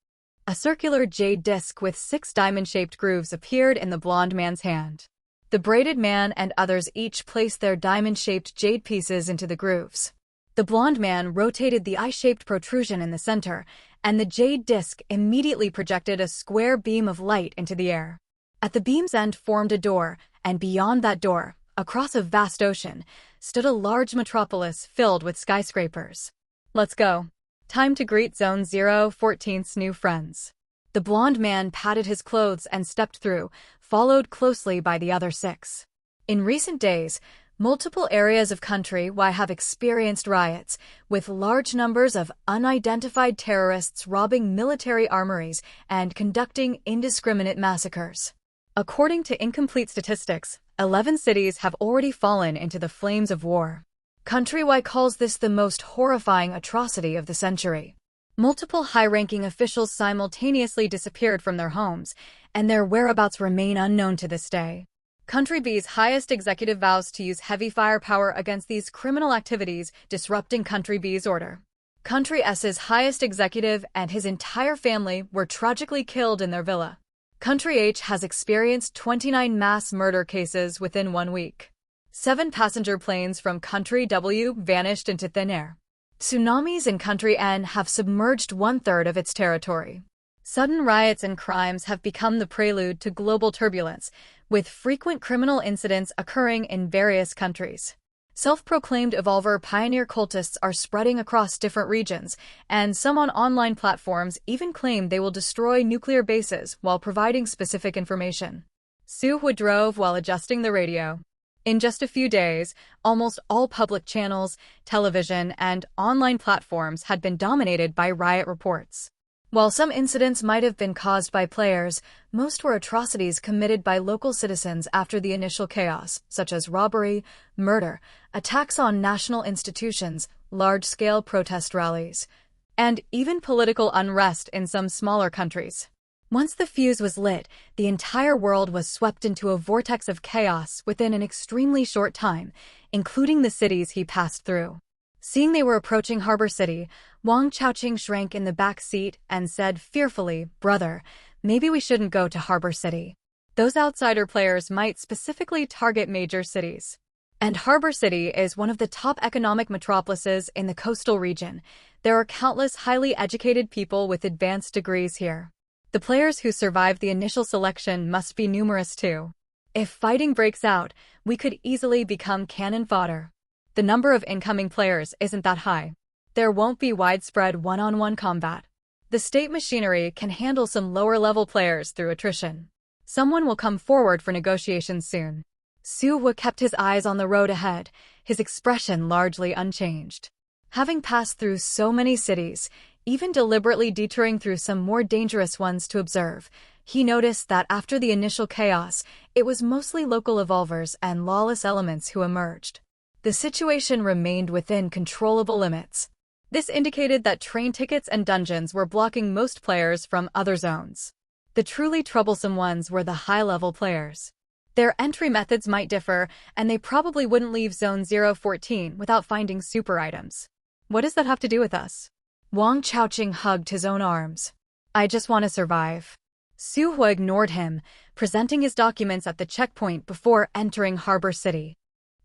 Speaker 2: A circular jade disc with 6 diamond-shaped grooves appeared in the blonde man's hand. The braided man and others each placed their diamond-shaped jade pieces into the grooves. The blonde man rotated the eye-shaped protrusion in the center, and the jade disc immediately projected a square beam of light into the air. At the beam's end formed a door, and beyond that door, across a vast ocean, stood a large metropolis filled with skyscrapers. "Let's go. Time to greet Zone 014's new friends." The blonde man patted his clothes and stepped through, followed closely by the other 6. In recent days, multiple areas of Country Y have experienced riots, with large numbers of unidentified terrorists robbing military armories and conducting indiscriminate massacres. According to incomplete statistics, 11 cities have already fallen into the flames of war. Country Y calls this the most horrifying atrocity of the century. Multiple high-ranking officials simultaneously disappeared from their homes, and their whereabouts remain unknown to this day. Country B's highest executive vows to use heavy firepower against these criminal activities, disrupting Country B's order. Country S's highest executive and his entire family were tragically killed in their villa. Country H has experienced 29 mass murder cases within 1 week. 7 passenger planes from Country W vanished into thin air. Tsunamis in Country N have submerged 1/3 of its territory. Sudden riots and crimes have become the prelude to global turbulence, with frequent criminal incidents occurring in various countries. Self-proclaimed Evolver pioneer cultists are spreading across different regions, and some on online platforms even claim they will destroy nuclear bases while providing specific information. Sue drove while adjusting the radio. In just a few days, almost all public channels, television, and online platforms had been dominated by riot reports. While some incidents might have been caused by players, most were atrocities committed by local citizens after the initial chaos, such as robbery, murder, attacks on national institutions, large-scale protest rallies, and even political unrest in some smaller countries. Once the fuse was lit, the entire world was swept into a vortex of chaos within an extremely short time, including the cities he passed through. Seeing they were approaching Harbor City, Wang Chaoqing shrank in the back seat and said fearfully, "Brother, maybe we shouldn't go to Harbor City. Those outsider players might specifically target major cities." And Harbor City is one of the top economic metropolises in the coastal region. There are countless highly educated people with advanced degrees here. The players who survived the initial selection must be numerous too. If fighting breaks out, we could easily become cannon fodder. The number of incoming players isn't that high. There won't be widespread one-on-one combat. The state machinery can handle some lower-level players through attrition. Someone will come forward for negotiations soon. Su-hwa kept his eyes on the road ahead, his expression largely unchanged. Having passed through so many cities, even deliberately detouring through some more dangerous ones to observe, he noticed that after the initial chaos, it was mostly local evolvers and lawless elements who emerged. The situation remained within controllable limits. This indicated that train tickets and dungeons were blocking most players from other zones. The truly troublesome ones were the high-level players. Their entry methods might differ, and they probably wouldn't leave Zone 014 without finding super items. What does that have to do with us? Wang Chaoqing hugged his own arms. I just want to survive. Su-hwa ignored him, presenting his documents at the checkpoint before entering Harbor City.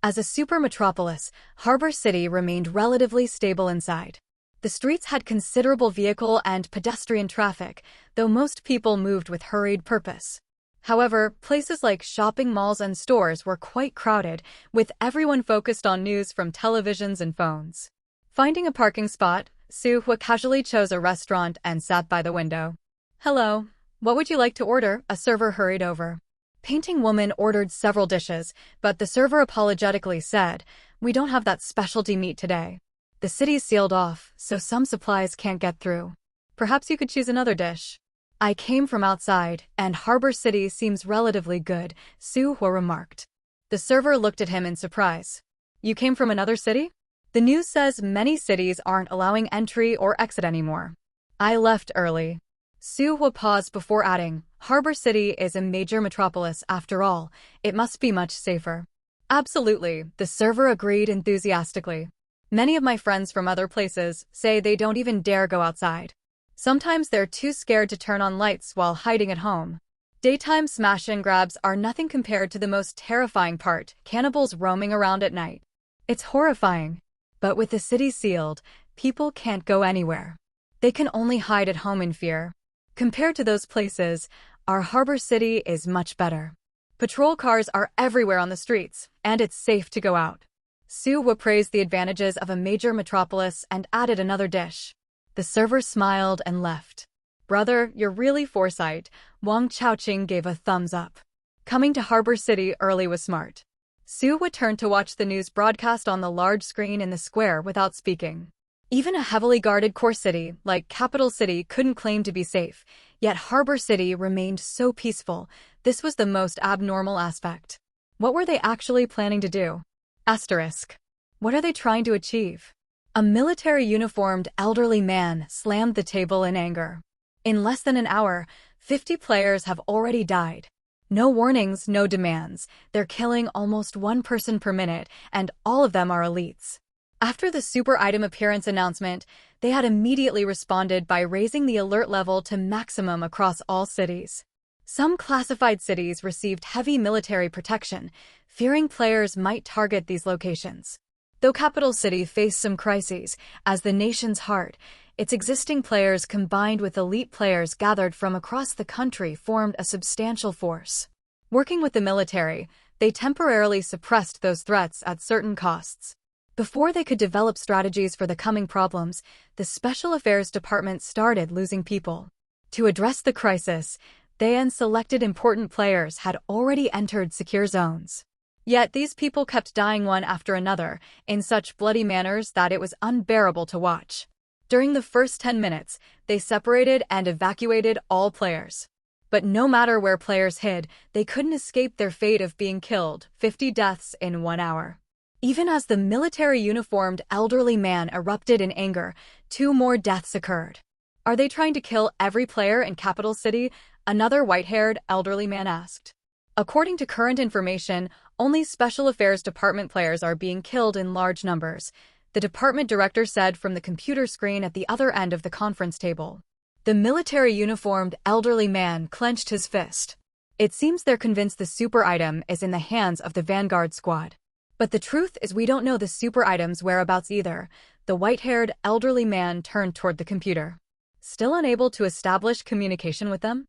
Speaker 2: As a super metropolis, Harbor City remained relatively stable inside. The streets had considerable vehicle and pedestrian traffic, though most people moved with hurried purpose. However, places like shopping malls and stores were quite crowded, with everyone focused on news from televisions and phones. Finding a parking spot, Su-hwa casually chose a restaurant and sat by the window. Hello, what would you like to order? A server hurried over. Painting Woman ordered several dishes, but the server apologetically said, "We don't have that specialty meat today. The city's sealed off, so some supplies can't get through. Perhaps you could choose another dish." I came from outside, and Harbor City seems relatively good, Su-hwa remarked. The server looked at him in surprise. You came from another city? The news says many cities aren't allowing entry or exit anymore. I left early. Su-hwa paused before adding, Harbor City is a major metropolis after all. It must be much safer. Absolutely, the server agreed enthusiastically. Many of my friends from other places say they don't even dare go outside. Sometimes they're too scared to turn on lights while hiding at home. Daytime smash and grabs are nothing compared to the most terrifying part, cannibals roaming around at night. It's horrifying. But with the city sealed, people can't go anywhere. They can only hide at home in fear. Compared to those places, our Harbor City is much better. Patrol cars are everywhere on the streets, and it's safe to go out. Su-hwa praised the advantages of a major metropolis and added another dish. The server smiled and left. Brother, you're really foresight. Wang Chaoqing gave a thumbs up. Coming to Harbor City early was smart. Su-hwa turned to watch the news broadcast on the large screen in the square without speaking. Even a heavily guarded core city, like Capital City, couldn't claim to be safe, yet Harbor City remained so peaceful. This was the most abnormal aspect. What were they actually planning to do? Asterisk. What are they trying to achieve? A military-uniformed elderly man slammed the table in anger. In less than an hour, 50 players have already died. No warnings, no demands. They're killing almost one person per minute, and all of them are elites. After the super item appearance announcement, they had immediately responded by raising the alert level to maximum across all cities. Some classified cities received heavy military protection, fearing players might target these locations. Though Capital City faced some crises, as the nation's heart, its existing players combined with elite players gathered from across the country formed a substantial force. Working with the military, they temporarily suppressed those threats at certain costs. Before they could develop strategies for the coming problems, the Special Affairs Department started losing people. To address the crisis, they and selected important players had already entered secure zones. Yet these people kept dying one after another, in such bloody manners that it was unbearable to watch. During the first 10 minutes, they separated and evacuated all players. But no matter where players hid, they couldn't escape their fate of being killed, 50 deaths in 1 hour. Even as the military-uniformed elderly man erupted in anger, 2 more deaths occurred. Are they trying to kill every player in Capital City? Another white-haired elderly man asked. According to current information, only Special Affairs Department players are being killed in large numbers, the department director said from the computer screen at the other end of the conference table. The military-uniformed elderly man clenched his fist. It seems they're convinced the super item is in the hands of the Vanguard squad. But the truth is we don't know the super item's whereabouts either. The white-haired, elderly man turned toward the computer. Still unable to establish communication with them?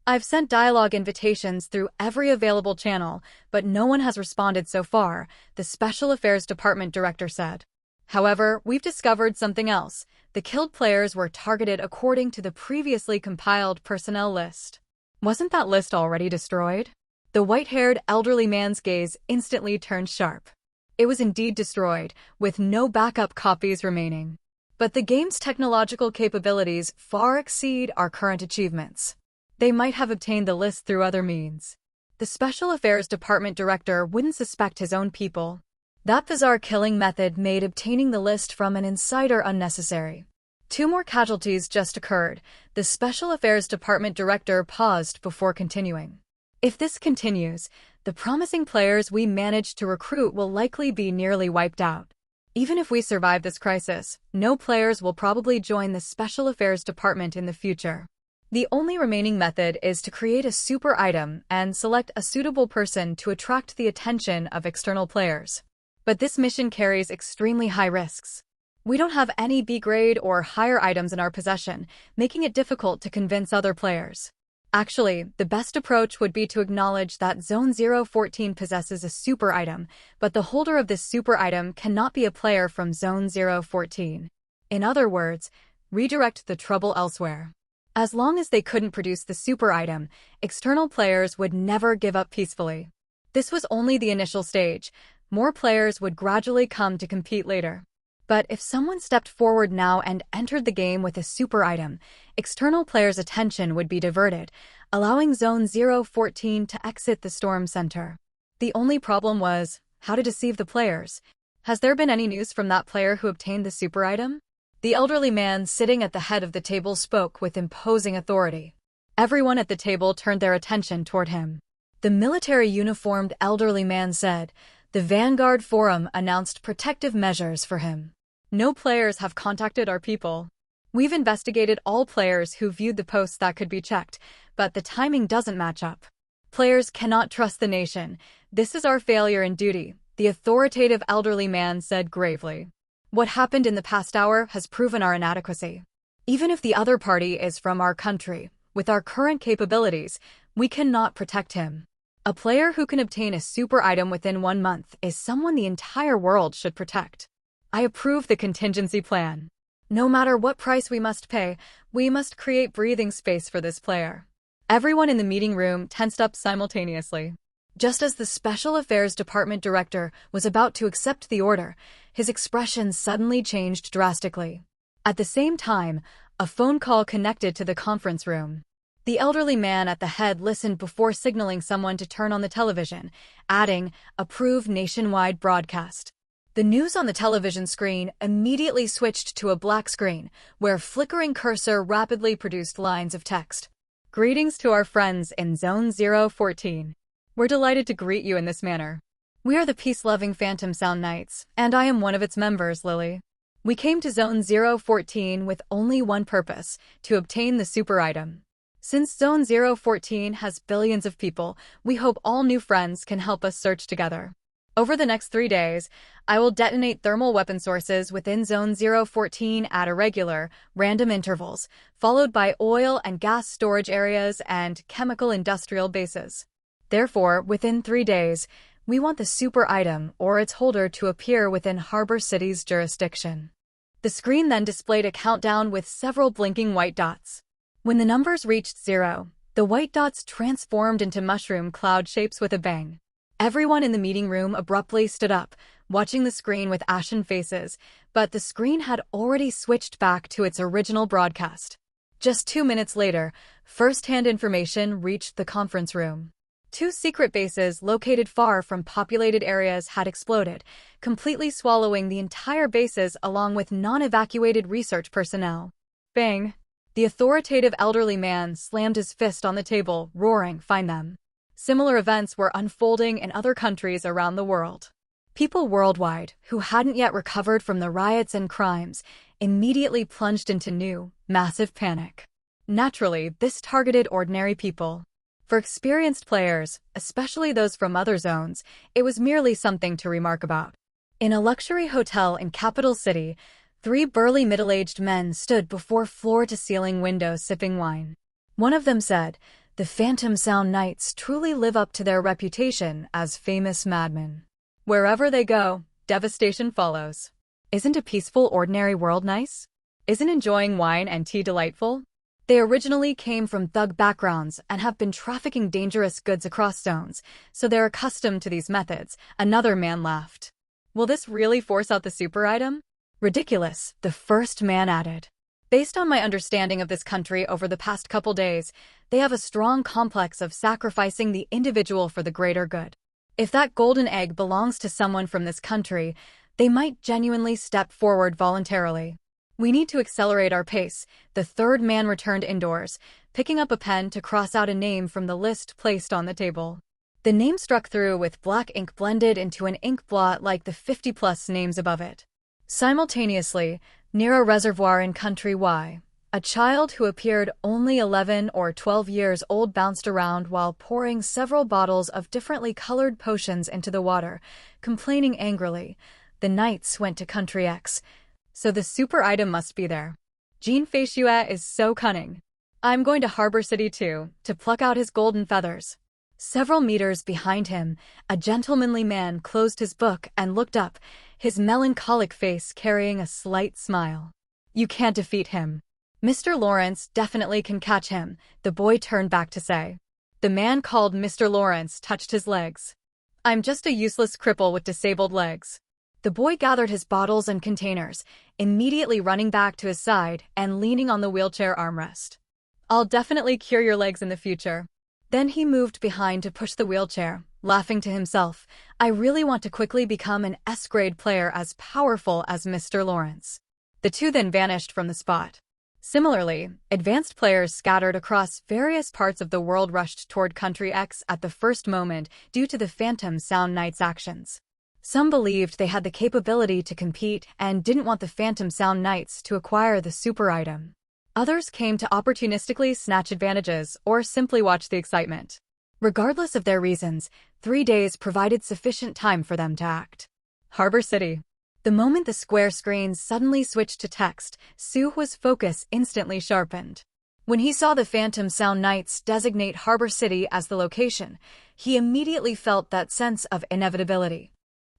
Speaker 2: I've sent dialogue invitations through every available channel, but no one has responded so far, the Special Affairs Department director said. However, we've discovered something else. The killed players were targeted according to the previously compiled personnel list. Wasn't that list already destroyed? The white-haired, elderly man's gaze instantly turned sharp. It was indeed destroyed, with no backup copies remaining. But the game's technological capabilities far exceed our current achievements. They might have obtained the list through other means. The Special Affairs Department director wouldn't suspect his own people. That bizarre killing method made obtaining the list from an insider unnecessary. 2 more casualties just occurred. The Special Affairs Department director paused before continuing. If this continues, the promising players we managed to recruit will likely be nearly wiped out. Even if we survive this crisis, no players will probably join the Special Affairs Department in the future. The only remaining method is to create a super item and select a suitable person to attract the attention of external players. But this mission carries extremely high risks. We don't have any B-grade or higher items in our possession, making it difficult to convince other players. Actually, the best approach would be to acknowledge that Zone 014 possesses a super item, but the holder of this super item cannot be a player from Zone 014. In other words, redirect the trouble elsewhere. As long as they couldn't produce the super item, external players would never give up peacefully. This was only the initial stage. More players would gradually come to compete later. But if someone stepped forward now and entered the game with a super item, external players' attention would be diverted, allowing Zone 014 to exit the Storm Center. The only problem was how to deceive the players. Has there been any news from that player who obtained the super item? The elderly man sitting at the head of the table spoke with imposing authority. Everyone at the table turned their attention toward him. The military-uniformed elderly man said, "The Vanguard Forum announced protective measures for him. No players have contacted our people. We've investigated all players who viewed the posts that could be checked, but the timing doesn't match up. Players cannot trust the nation. This is our failure in duty," the authoritative elderly man said gravely. "What happened in the past hour has proven our inadequacy. Even if the other party is from our country, with our current capabilities, we cannot protect him. A player who can obtain a super item within 1 month is someone the entire world should protect. I approve the contingency plan. No matter what price we must pay, we must create breathing space for this player." Everyone in the meeting room tensed up simultaneously. Just as the Special Affairs Department director was about to accept the order, his expression suddenly changed drastically. At the same time, a phone call connected to the conference room. The elderly man at the head listened before signaling someone to turn on the television, adding, "Approve nationwide broadcast." The news on the television screen immediately switched to a black screen, where flickering cursor rapidly produced lines of text. "Greetings to our friends in Zone 014. We're delighted to greet you in this manner. We are the peace-loving Phantom Sound Knights, and I am one of its members, Lily. We came to Zone 014 with only one purpose, to obtain the super item. Since Zone 014 has billions of people, we hope all new friends can help us search together. Over the next 3 days, I will detonate thermal weapon sources within Zone 014 at irregular, random intervals, followed by oil and gas storage areas and chemical industrial bases. Therefore, within 3 days, we want the super item or its holder to appear within Harbor City's jurisdiction." The screen then displayed a countdown with several blinking white dots. When the numbers reached 0, the white dots transformed into mushroom cloud shapes with a bang. Everyone in the meeting room abruptly stood up, watching the screen with ashen faces, but the screen had already switched back to its original broadcast. Just 2 minutes later, first-hand information reached the conference room. 2 secret bases located far from populated areas had exploded, completely swallowing the entire bases along with non-evacuated research personnel. Bang! The authoritative elderly man slammed his fist on the table, roaring, "Find them." Similar events were unfolding in other countries around the world. People worldwide, who hadn't yet recovered from the riots and crimes, immediately plunged into new, massive panic. Naturally, this targeted ordinary people. For experienced players, especially those from other zones, it was merely something to remark about. In a luxury hotel in Capital City, 3 burly middle-aged men stood before floor-to-ceiling windows sipping wine. One of them said, "The Phantom Sound Knights truly live up to their reputation as famous madmen. Wherever they go, devastation follows. Isn't a peaceful, ordinary world nice? Isn't enjoying wine and tea delightful?" They originally came from thug backgrounds and have been trafficking dangerous goods across zones, so they're accustomed to these methods, another man laughed. Will this really force out the super item? Ridiculous, the first man added. Based on my understanding of this country over the past couple days, they have a strong complex of sacrificing the individual for the greater good. If that golden egg belongs to someone from this country, they might genuinely step forward voluntarily. We need to accelerate our pace, the third man returned indoors, picking up a pen to cross out a name from the list placed on the table. The name struck through with black ink blended into an ink blot like the 50-plus names above it. Simultaneously, near a reservoir in Country Y, a child who appeared only 11 or 12 years old bounced around while pouring several bottles of differently colored potions into the water, complaining angrily. The knights went to Country X, so the super item must be there. Jean Feixue is so cunning. I'm going to Harbor City too, to pluck out his golden feathers. Several meters behind him, a gentlemanly man closed his book and looked up, his melancholic face carrying a slight smile. You can't defeat him. Mr. Lawrence definitely can catch him, the boy turned back to say. The man called Mr. Lawrence touched his legs. I'm just a useless cripple with disabled legs. The boy gathered his bottles and containers, immediately running back to his side and leaning on the wheelchair armrest. I'll definitely cure your legs in the future. Then he moved behind to push the wheelchair, laughing to himself. I really want to quickly become an S-grade player as powerful as Mr. Lawrence. The two then vanished from the spot. Similarly, advanced players scattered across various parts of the world rushed toward Country X at the first moment due to the Phantom Sound Knights' actions. Some believed they had the capability to compete and didn't want the Phantom Sound Knights to acquire the super item. Others came to opportunistically snatch advantages or simply watch the excitement. Regardless of their reasons, 3 days provided sufficient time for them to act. Harbor City. The moment the square screen suddenly switched to text, Suhua's focus instantly sharpened. When he saw the Phantom Sound Knights designate Harbor City as the location, he immediately felt that sense of inevitability.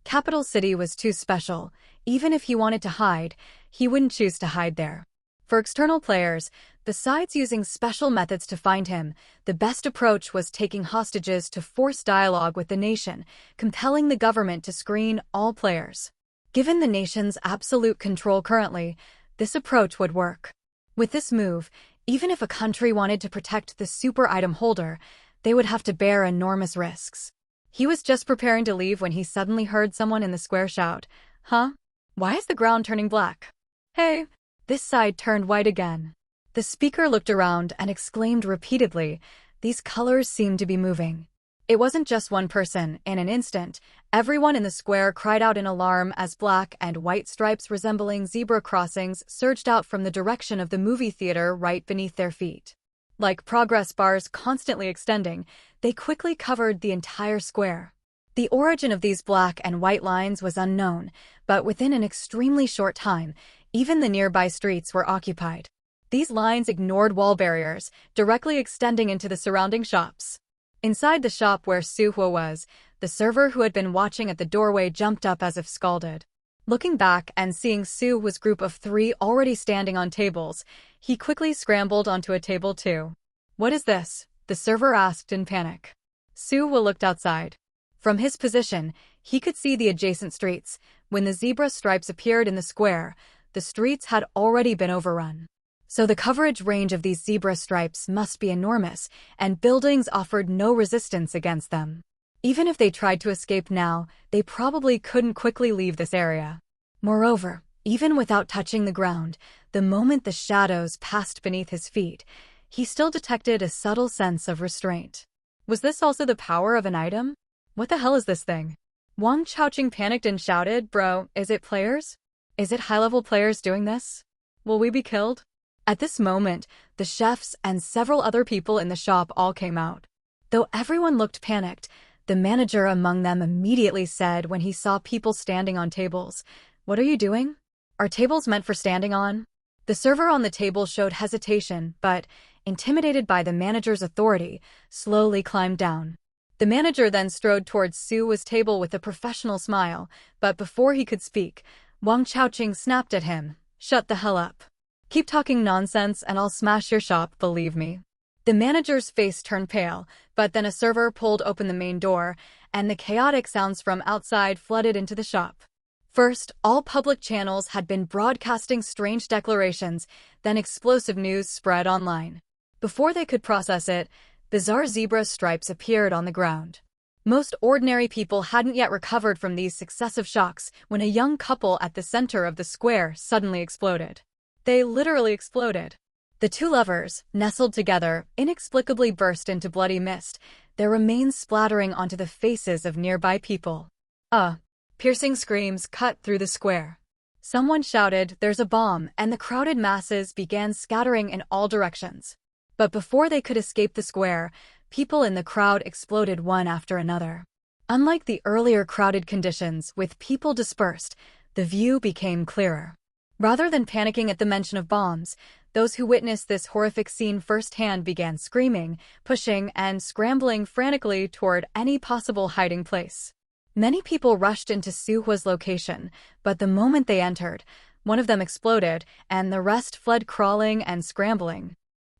Speaker 2: Capital City was too special. Even if he wanted to hide, he wouldn't choose to hide there. For external players, besides using special methods to find him, the best approach was taking hostages to force dialogue with the nation, compelling the government to screen all players. Given the nation's absolute control currently, this approach would work. With this move, even if a country wanted to protect the super item holder, they would have to bear enormous risks. He was just preparing to leave when he suddenly heard someone in the square shout, "Huh? Why is the ground turning black? Hey!" This side turned white again. The speaker looked around and exclaimed repeatedly, "These colors seem to be moving." It wasn't just one person. In an instant, everyone in the square cried out in alarm as black and white stripes resembling zebra crossings surged out from the direction of the movie theater right beneath their feet. Like progress bars constantly extending, they quickly covered the entire square. The origin of these black and white lines was unknown, but within an extremely short time, even the nearby streets were occupied. These lines ignored wall barriers, directly extending into the surrounding shops. Inside the shop where Suhua was, the server who had been watching at the doorway jumped up as if scalded. Looking back and seeing Suhua's group of 3 already standing on tables, he quickly scrambled onto a table too. "What is this?" the server asked in panic. Suhua looked outside. From his position, he could see the adjacent streets. When the zebra stripes appeared in the square, the streets had already been overrun. So the coverage range of these zebra stripes must be enormous, and buildings offered no resistance against them. Even if they tried to escape now, they probably couldn't quickly leave this area. Moreover, even without touching the ground, the moment the shadows passed beneath his feet, he still detected a subtle sense of restraint. Was this also the power of an item? What the hell is this thing? Wang Chaoqing panicked and shouted, "Bro, is it players? Is it high-level players doing this? Will we be killed?" At this moment, the chefs and several other people in the shop all came out. Though everyone looked panicked, the manager among them immediately said when he saw people standing on tables, "What are you doing? Are tables meant for standing on?" The server on the table showed hesitation, but, intimidated by the manager's authority, slowly climbed down. The manager then strode towards Su's table with a professional smile, but before he could speak, Wang Chaoqing snapped at him, "Shut the hell up. Keep talking nonsense and I'll smash your shop, believe me." The manager's face turned pale, but then a server pulled open the main door, and the chaotic sounds from outside flooded into the shop. First, all public channels had been broadcasting strange declarations, then explosive news spread online. Before they could process it, bizarre zebra stripes appeared on the ground. Most ordinary people hadn't yet recovered from these successive shocks when a young couple at the center of the square suddenly exploded. They literally exploded. The two lovers, nestled together, inexplicably burst into bloody mist, their remains splattering onto the faces of nearby people. Piercing screams cut through the square. Someone shouted, "There's a bomb," and the crowded masses began scattering in all directions. But before they could escape the square, people in the crowd exploded one after another. Unlike the earlier crowded conditions, with people dispersed, the view became clearer. Rather than panicking at the mention of bombs, those who witnessed this horrific scene firsthand began screaming, pushing, and scrambling frantically toward any possible hiding place. Many people rushed into Suhua's location, but the moment they entered, one of them exploded, and the rest fled crawling and scrambling.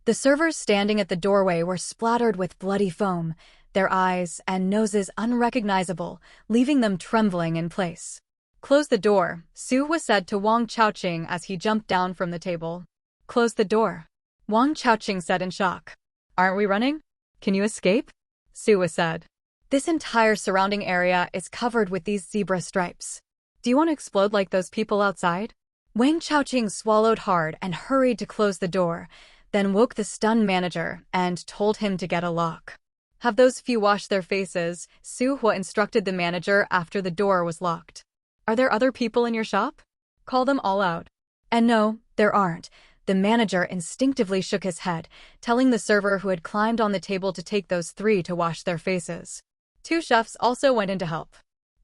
Speaker 2: The servers standing at the doorway were splattered with bloody foam, their eyes and noses unrecognizable, leaving them trembling in place. "Close the door," Suhua said to Wang Chaoqing as he jumped down from the table. "Close the door," Wang Chaoqing said in shock. "Aren't we running? Can you escape?" Suhua said. "This entire surrounding area is covered with these zebra stripes. Do you want to explode like those people outside?" Wang Chaoqing swallowed hard and hurried to close the door, then woke the stunned manager and told him to get a lock. "Have those few wash their faces," Suhua instructed the manager after the door was locked. "Are there other people in your shop? Call them all out." "And no, there aren't." The manager instinctively shook his head, telling the server who had climbed on the table to take those three to wash their faces. Two chefs also went in to help.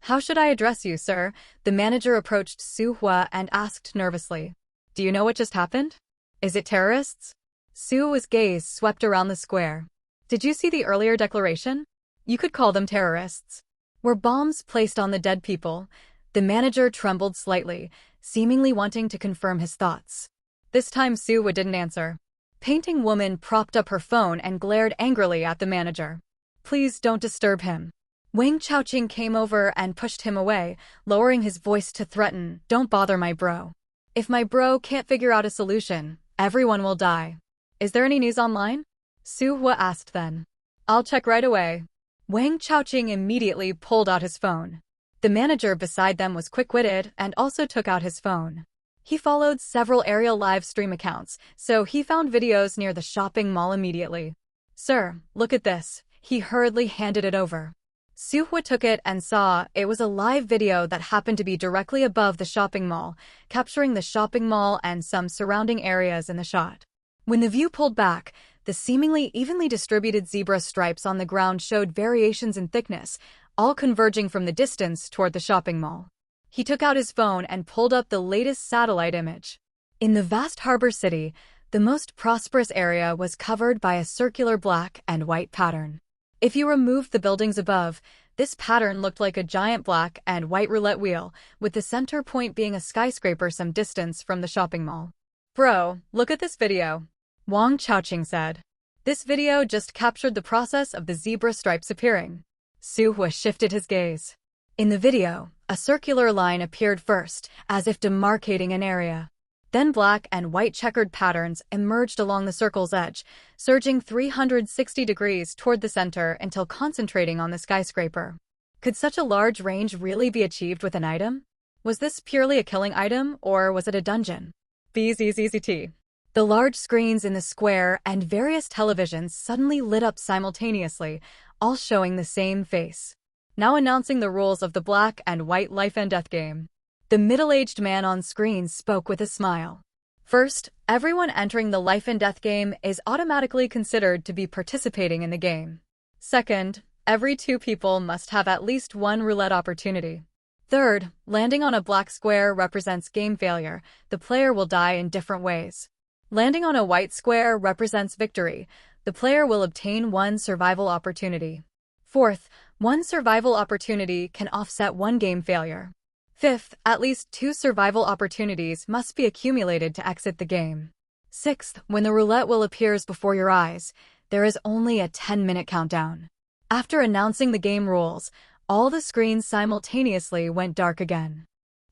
Speaker 2: "How should I address you, sir?" The manager approached Suhua and asked nervously. "Do you know what just happened? Is it terrorists?" Suhua's gaze swept around the square. "Did you see the earlier declaration? You could call them terrorists. Were bombs placed on the dead people?" The manager trembled slightly, seemingly wanting to confirm his thoughts. This time Suhua didn't answer. Painting woman propped up her phone and glared angrily at the manager. "Please don't disturb him." Wang Chaoqing came over and pushed him away, lowering his voice to threaten, "Don't bother my bro. If my bro can't figure out a solution, everyone will die." "Is there any news online?" Suhua asked then. "I'll check right away." Wang Chaoqing immediately pulled out his phone. The manager beside them was quick-witted and also took out his phone. He followed several aerial live stream accounts, so he found videos near the shopping mall immediately. "Sir, look at this." He hurriedly handed it over. Suhua took it and saw it was a live video that happened to be directly above the shopping mall, capturing the shopping mall and some surrounding areas in the shot. When the view pulled back, the seemingly evenly distributed zebra stripes on the ground showed variations in thickness, all converging from the distance toward the shopping mall. He took out his phone and pulled up the latest satellite image. In the vast harbor city, the most prosperous area was covered by a circular black and white pattern. If you removed the buildings above, this pattern looked like a giant black and white roulette wheel, with the center point being a skyscraper some distance from the shopping mall. "Bro, look at this video," Wang Chaoqing said. This video just captured the process of the zebra stripes appearing. Suhua shifted his gaze. In the video, a circular line appeared first, as if demarcating an area. Then black and white checkered patterns emerged along the circle's edge, surging 360 degrees toward the center until concentrating on the skyscraper. Could such a large range really be achieved with an item? Was this purely a killing item, or was it a dungeon? BZZZT. The large screens in the square and various televisions suddenly lit up simultaneously, all showing the same face. Now announcing the rules of the black and white life and death game. The middle-aged man on screen spoke with a smile. First, everyone entering the life and death game is automatically considered to be participating in the game. Second, every two people must have at least one roulette opportunity. Third, landing on a black square represents game failure. The player will die in different ways. Landing on a white square represents victory. The player will obtain one survival opportunity. Fourth, one survival opportunity can offset one game failure. Fifth, at least two survival opportunities must be accumulated to exit the game. Sixth, when the roulette wheel appears before your eyes, there is only a 10-minute countdown. After announcing the game rules, all the screens simultaneously went dark again.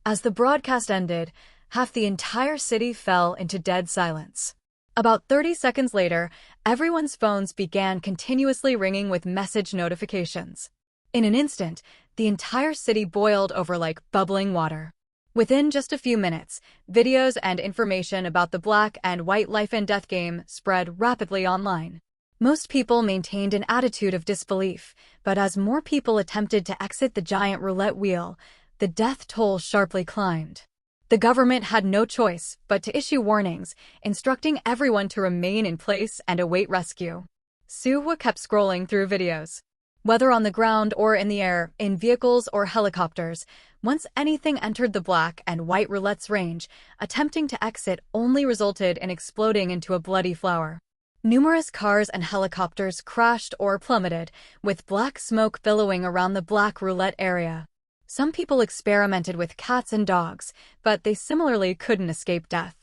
Speaker 2: As the broadcast ended, half the entire city fell into dead silence. About 30 seconds later, everyone's phones began continuously ringing with message notifications. In an instant, the entire city boiled over like bubbling water. Within just a few minutes, videos and information about the Black and White Life and Death game spread rapidly online. Most people maintained an attitude of disbelief, but as more people attempted to exit the giant roulette wheel, the death toll sharply climbed. The government had no choice but to issue warnings, instructing everyone to remain in place and await rescue. Suhwa kept scrolling through videos. Whether on the ground or in the air, in vehicles or helicopters, once anything entered the black and white roulette's range, attempting to exit only resulted in exploding into a bloody flower. Numerous cars and helicopters crashed or plummeted, with black smoke billowing around the black roulette area. Some people experimented with cats and dogs, but they similarly couldn't escape death.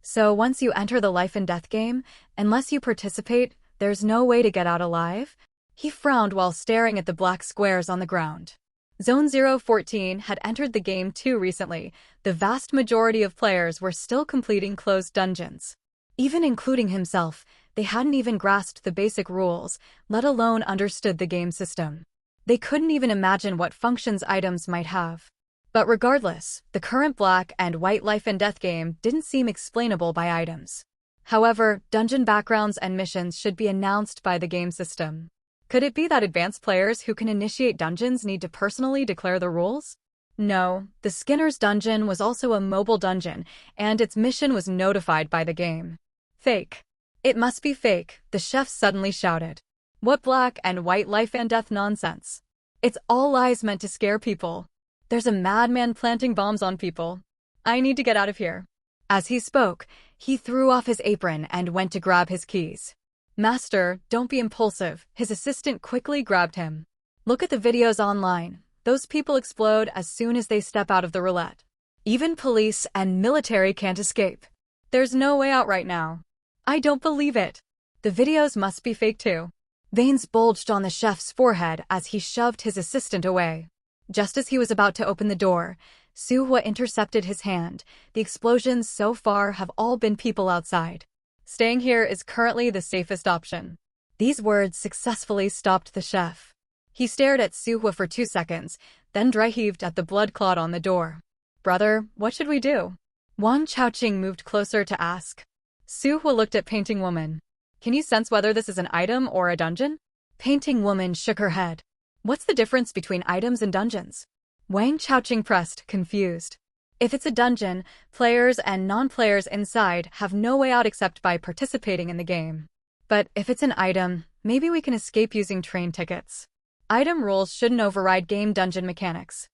Speaker 2: So once you enter the life and death game, unless you participate, there's no way to get out alive? He frowned while staring at the black squares on the ground. Zone 014 had entered the game too recently. The vast majority of players were still completing closed dungeons. Even including himself, they hadn't even grasped the basic rules, let alone understood the game system. They couldn't even imagine what functions items might have. But regardless, the current Black and White Life and Death game didn't seem explainable by items. However, dungeon backgrounds and missions should be announced by the game system. Could it be that advanced players who can initiate dungeons need to personally declare the rules? No, the Skinner's dungeon was also a mobile dungeon, and its mission was notified by the game. Fake. It must be fake, the chef suddenly shouted. What Black and White Life and Death nonsense? It's all lies meant to scare people. There's a madman planting bombs on people. I need to get out of here. As he spoke, he threw off his apron and went to grab his keys. Master, don't be impulsive, his assistant quickly grabbed him. Look at the videos online. Those people explode as soon as they step out of the roulette. Even police and military can't escape. There's no way out right now. I don't believe it. The videos must be fake too. Veins bulged on the chef's forehead as he shoved his assistant away. Just as he was about to open the door, Suhwa intercepted his hand. The explosions so far have all been people outside. Staying here is currently the safest option. These words successfully stopped the chef. He stared at Suhwa for 2 seconds, then dry-heaved at the blood clot on the door. Brother, what should we do? Wang Chaoqing moved closer to ask. Suhwa looked at Painting Woman. Can you sense whether this is an item or a dungeon? Painting Woman shook her head. What's the difference between items and dungeons? Wang Chaoqing pressed, confused. If it's a dungeon, players and non-players inside have no way out except by participating in the game. But if it's an item, maybe we can escape using train tickets. Item rules shouldn't override game dungeon mechanics.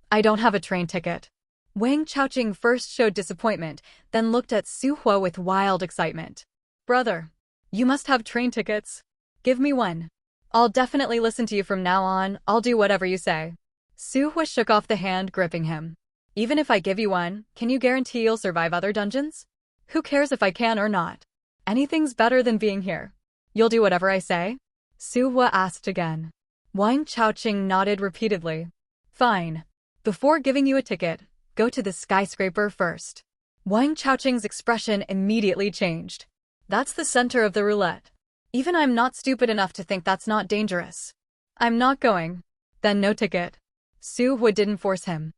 Speaker 2: I don't have a train ticket. Wang Chaoqing first showed disappointment, then looked at Suhwa with wild excitement. Brother, you must have train tickets. Give me one. I'll definitely listen to you from now on. I'll do whatever you say. Suhwa shook off the hand gripping him. Even if I give you one, can you guarantee you'll survive other dungeons? Who cares if I can or not? Anything's better than being here. You'll do whatever I say? Suhwa asked again. Wang Chaoqing nodded repeatedly. Fine. Before giving you a ticket, go to the skyscraper first. Wang Chaoqing's expression immediately changed. That's the center of the roulette. Even I'm not stupid enough to think that's not dangerous. I'm not going. Then no ticket. Suhwa didn't force him.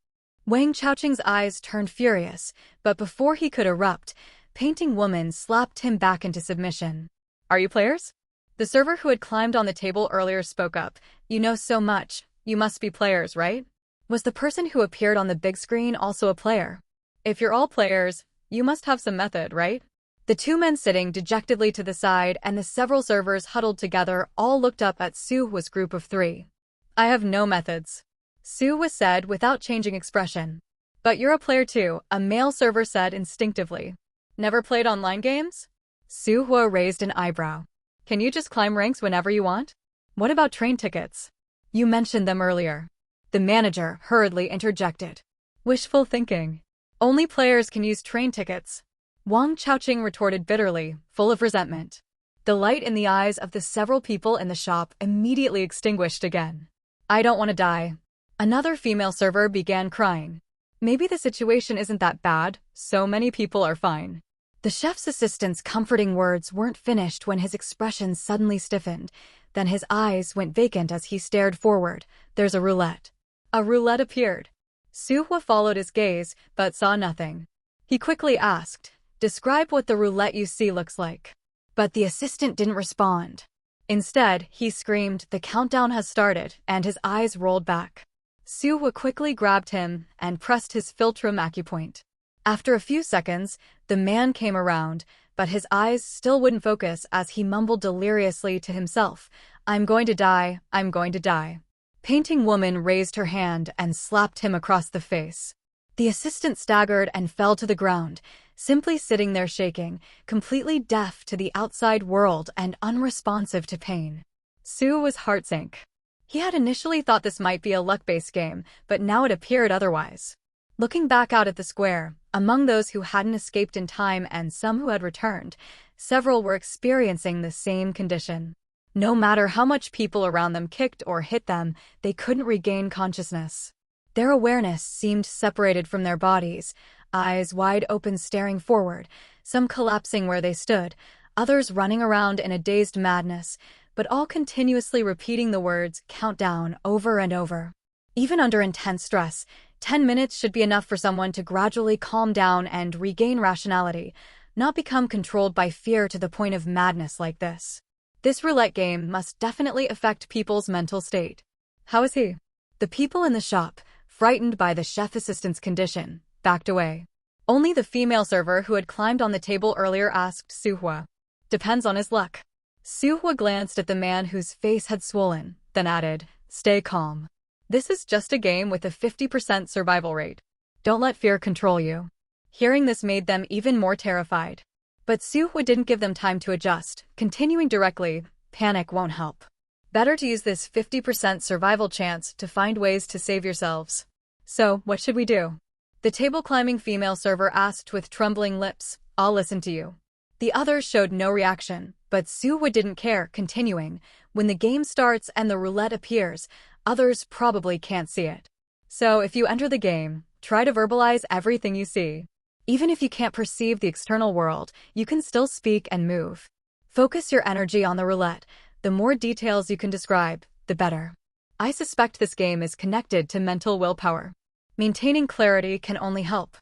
Speaker 2: Wang Chaoqing's eyes turned furious, but before he could erupt, Painting Woman slapped him back into submission. Are you players? The server who had climbed on the table earlier spoke up. You know so much. You must be players, right? Was the person who appeared on the big screen also a player? If you're all players, you must have some method, right? The two men sitting dejectedly to the side and the several servers huddled together all looked up at Suhwa's group of three. I have no methods, Suhwa said without changing expression. But you're a player too, a male server said instinctively. Never played online games? Suhwa raised an eyebrow. Can you just climb ranks whenever you want? What about train tickets? You mentioned them earlier. The manager hurriedly interjected. Wishful thinking. Only players can use train tickets. Wang Chaoqing retorted bitterly, full of resentment. The light in the eyes of the several people in the shop immediately extinguished again. I don't want to die. Another female server began crying. Maybe the situation isn't that bad, so many people are fine. The chef's assistant's comforting words weren't finished when his expression suddenly stiffened. Then his eyes went vacant as he stared forward. There's a roulette. A roulette appeared. Suhwa followed his gaze, but saw nothing. He quickly asked, describe what the roulette you see looks like. But the assistant didn't respond. Instead, he screamed, the countdown has started, and his eyes rolled back. Suhwa quickly grabbed him and pressed his Philtrum acupoint. After a few seconds, the man came around, but his eyes still wouldn't focus as he mumbled deliriously to himself, I'm going to die, I'm going to die. Painting woman raised her hand and slapped him across the face. The assistant staggered and fell to the ground, simply sitting there shaking, completely deaf to the outside world and unresponsive to pain. Suhwa's heart sank. He had initially thought this might be a luck-based game, but now it appeared otherwise. Looking back out at the square, among those who hadn't escaped in time and some who had returned, several were experiencing the same condition. No matter how much people around them kicked or hit them, they couldn't regain consciousness. Their awareness seemed separated from their bodies, eyes wide open staring forward, some collapsing where they stood, others running around in a dazed madness, but all continuously repeating the words countdown over and over. Even under intense stress, 10 minutes should be enough for someone to gradually calm down and regain rationality, not become controlled by fear to the point of madness like this. This roulette game must definitely affect people's mental state. How is he? The people in the shop, frightened by the chef assistant's condition, backed away. Only the female server who had climbed on the table earlier asked Suhwa. Depends on his luck. Suhwa glanced at the man whose face had swollen, then added, stay calm. This is just a game with a 50% survival rate. Don't let fear control you. Hearing this made them even more terrified. But Suhwa didn't give them time to adjust, continuing directly, panic won't help. Better to use this 50% survival chance to find ways to save yourselves. So, what should we do? The table-climbing female server asked with trembling lips. I'll listen to you. The others showed no reaction, but Suhwa didn't care, continuing. When the game starts and the roulette appears, others probably can't see it. So if you enter the game, try to verbalize everything you see. Even if you can't perceive the external world, you can still speak and move. Focus your energy on the roulette. The more details you can describe, the better. I suspect this game is connected to mental willpower. Maintaining clarity can only help.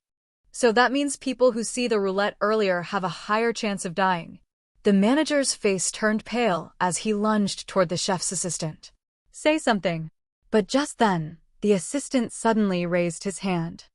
Speaker 2: So that means people who see the roulette earlier have a higher chance of dying. The manager's face turned pale as he lunged toward the chef's assistant. Say something. But just then, the assistant suddenly raised his hand.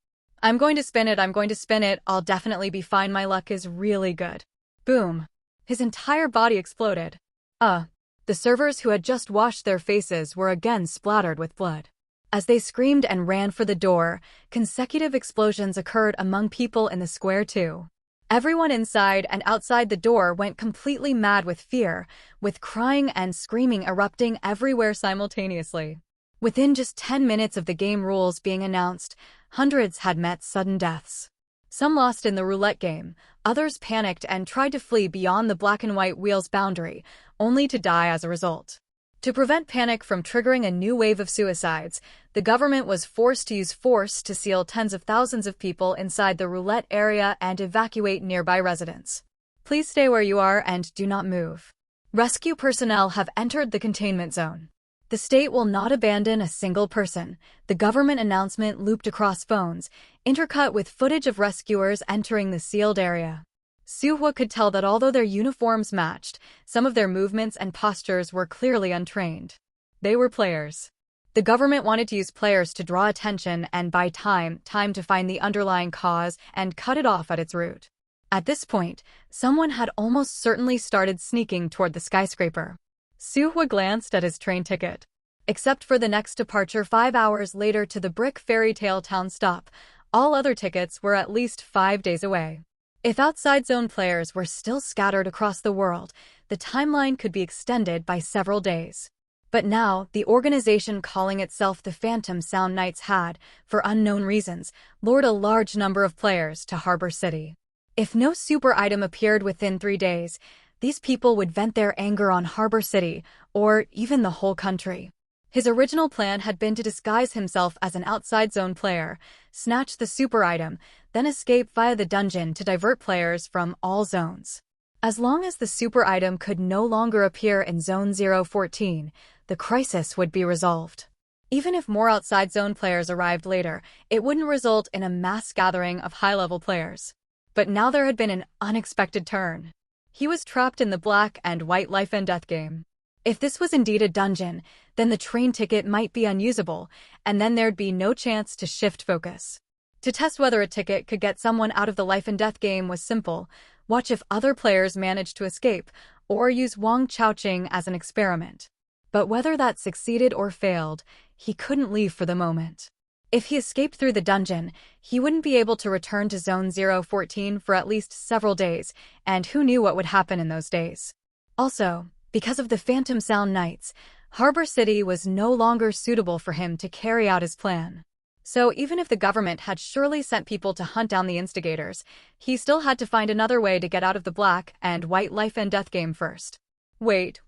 Speaker 2: I'm going to spin it, I'll definitely be fine, my luck is really good. Boom. His entire body exploded. The servers who had just washed their faces were again splattered with blood. As they screamed and ran for the door, consecutive explosions occurred among people in the square too. Everyone inside and outside the door went completely mad with fear, with crying and screaming erupting everywhere simultaneously. Within just 10 minutes of the game rules being announced, hundreds had met sudden deaths. Some lost in the roulette game, others panicked and tried to flee beyond the black and white wheel's boundary, only to die as a result. To prevent panic from triggering a new wave of suicides, the government was forced to use force to seal tens of thousands of people inside the roulette area and evacuate nearby residents. Please stay where you are and do not move. Rescue personnel have entered the containment zone. The state will not abandon a single person. The government announcement looped across phones, intercut with footage of rescuers entering the sealed area. Suhwa could tell that although their uniforms matched, some of their movements and postures were clearly untrained. They were players. The government wanted to use players to draw attention and buy time to find the underlying cause and cut it off at its root. At this point, someone had almost certainly started sneaking toward the skyscraper. Suhwa glanced at his train ticket. Except for the next departure 5 hours later to the Brick Fairy Tale Town stop, all other tickets were at least 5 days away. If Outside Zone players were still scattered across the world, the timeline could be extended by several days. But now, the organization calling itself the Phantom Sound Knights had, for unknown reasons, lured a large number of players to Harbor City. If no super item appeared within 3 days, these people would vent their anger on Harbor City, or even the whole country. His original plan had been to disguise himself as an Outside Zone player, snatch the super item, then escape via the dungeon to divert players from all zones. As long as the super item could no longer appear in Zone 014, the crisis would be resolved. Even if more Outside Zone players arrived later, it wouldn't result in a mass gathering of high-level players. But now there had been an unexpected turn. He was trapped in the black and white life and death game. If this was indeed a dungeon, then the train ticket might be unusable, and then there'd be no chance to shift focus. To test whether a ticket could get someone out of the life and death game was simple: watch if other players managed to escape, or use Wang Chaoqing as an experiment. But whether that succeeded or failed, he couldn't leave for the moment. If he escaped through the dungeon, he wouldn't be able to return to Zone 014 for at least several days, and who knew what would happen in those days. Also, because of the Phantom Sound Knights, Harbor City was no longer suitable for him to carry out his plan. So even if the government had surely sent people to hunt down the instigators, he still had to find another way to get out of the black and white life and death game first. Wait,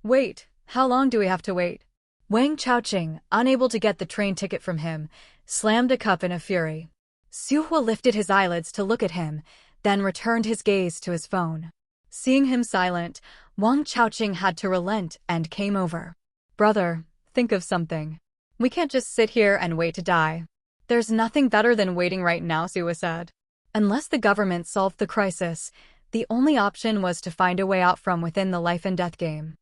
Speaker 2: how long do we have to wait? Wang Chaoqing, unable to get the train ticket from him, slammed a cup in a fury. Suhwa lifted his eyelids to look at him, then returned his gaze to his phone. Seeing him silent, Wang Chaoqing had to relent and came over. Brother, think of something. We can't just sit here and wait to die. There's nothing better than waiting right now, Suhwa said. Unless the government solved the crisis, the only option was to find a way out from within the life and death game.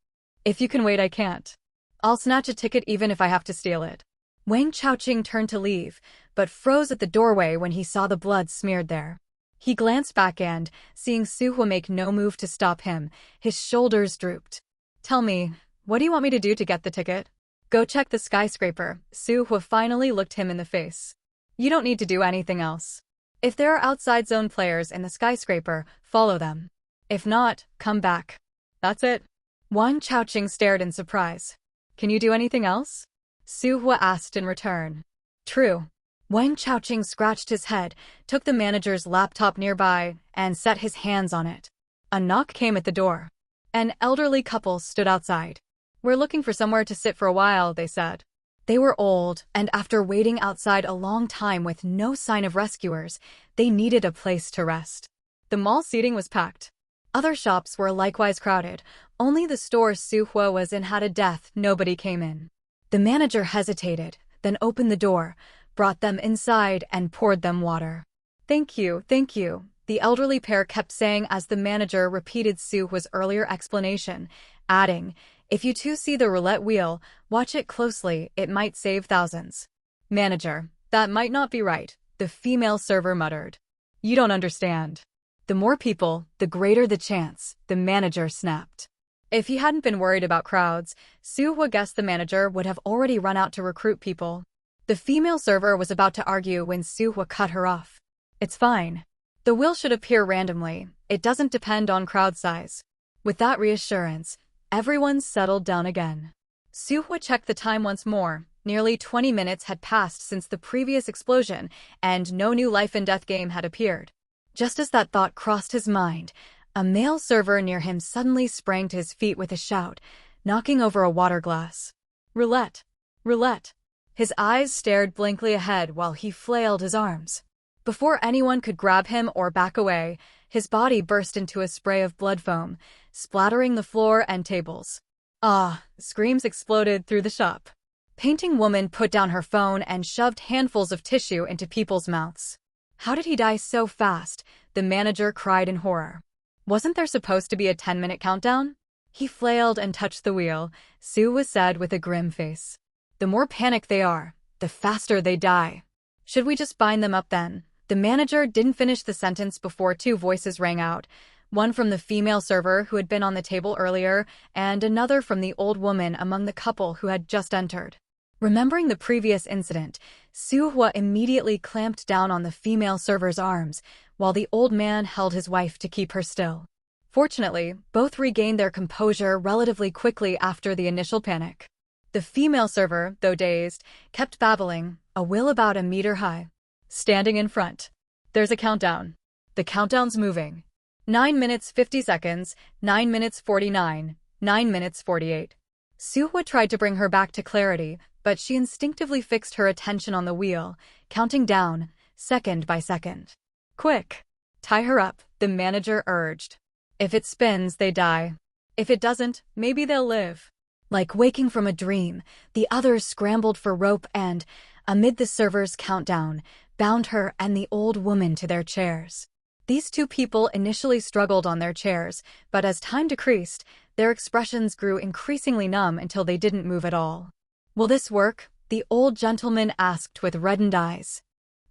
Speaker 2: If you can wait, I can't. I'll snatch a ticket even if I have to steal it. Wang Chaoqing turned to leave, but froze at the doorway when he saw the blood smeared there. He glanced back and, seeing Suhwa make no move to stop him, his shoulders drooped. Tell me, what do you want me to do to get the ticket? Go check the skyscraper. Suhwa finally looked him in the face. You don't need to do anything else. If there are Outside Zone players in the skyscraper, follow them. If not, come back. That's it. Wang Chaoqing stared in surprise. Can you do anything else? Suhwa asked in return. True. Wang Chaoqing scratched his head, took the manager's laptop nearby, and set his hands on it. A knock came at the door. An elderly couple stood outside. We're looking for somewhere to sit for a while, they said. They were old, and after waiting outside a long time with no sign of rescuers, they needed a place to rest. The mall seating was packed. Other shops were likewise crowded. Only the store Suhwa was in had a death. Nobody came in. The manager hesitated, then opened the door, brought them inside, and poured them water. Thank you, the elderly pair kept saying as the manager repeated Suhwa's earlier explanation, adding, if you two see the roulette wheel, watch it closely, it might save thousands. Manager, that might not be right, the female server muttered. You don't understand. The more people, the greater the chance, the manager snapped. If he hadn't been worried about crowds, Suhwa guessed the manager would have already run out to recruit people. The female server was about to argue when Suhwa cut her off. It's fine. The wheel should appear randomly. It doesn't depend on crowd size. With that reassurance, everyone settled down again. Suhwa checked the time once more. Nearly 20 minutes had passed since the previous explosion, and no new life and death game had appeared. Just as that thought crossed his mind, a male server near him suddenly sprang to his feet with a shout, knocking over a water glass. Roulette! Roulette! His eyes stared blankly ahead while he flailed his arms. Before anyone could grab him or back away, his body burst into a spray of blood foam, splattering the floor and tables. Ah! Screams exploded through the shop. Painting woman put down her phone and shoved handfuls of tissue into people's mouths. How did he die so fast? The manager cried in horror. Wasn't there supposed to be a 10-minute countdown? He flailed and touched the wheel, Suhwa said with a grim face. The more panicked they are, the faster they die. Should we just bind them up then? The manager didn't finish the sentence before two voices rang out, one from the female server who had been on the table earlier, and another from the old woman among the couple who had just entered. Remembering the previous incident, Suhua immediately clamped down on the female server's arms, while the old man held his wife to keep her still. Fortunately, both regained their composure relatively quickly after the initial panic. The female server, though dazed, kept babbling, a will about a meter high. Standing in front. There's a countdown. The countdown's moving. 9 minutes 50 seconds, 9 minutes 49, 9 minutes 48. Suhua tried to bring her back to clarity, but she instinctively fixed her attention on the wheel, counting down, second by second. Quick! Tie her up, the manager urged. If it spins, they die. If it doesn't, maybe they'll live. Like waking from a dream, the others scrambled for rope and, amid the server's countdown, bound her and the old woman to their chairs. These two people initially struggled on their chairs, but as time decreased, their expressions grew increasingly numb until they didn't move at all. Will this work? The old gentleman asked with reddened eyes.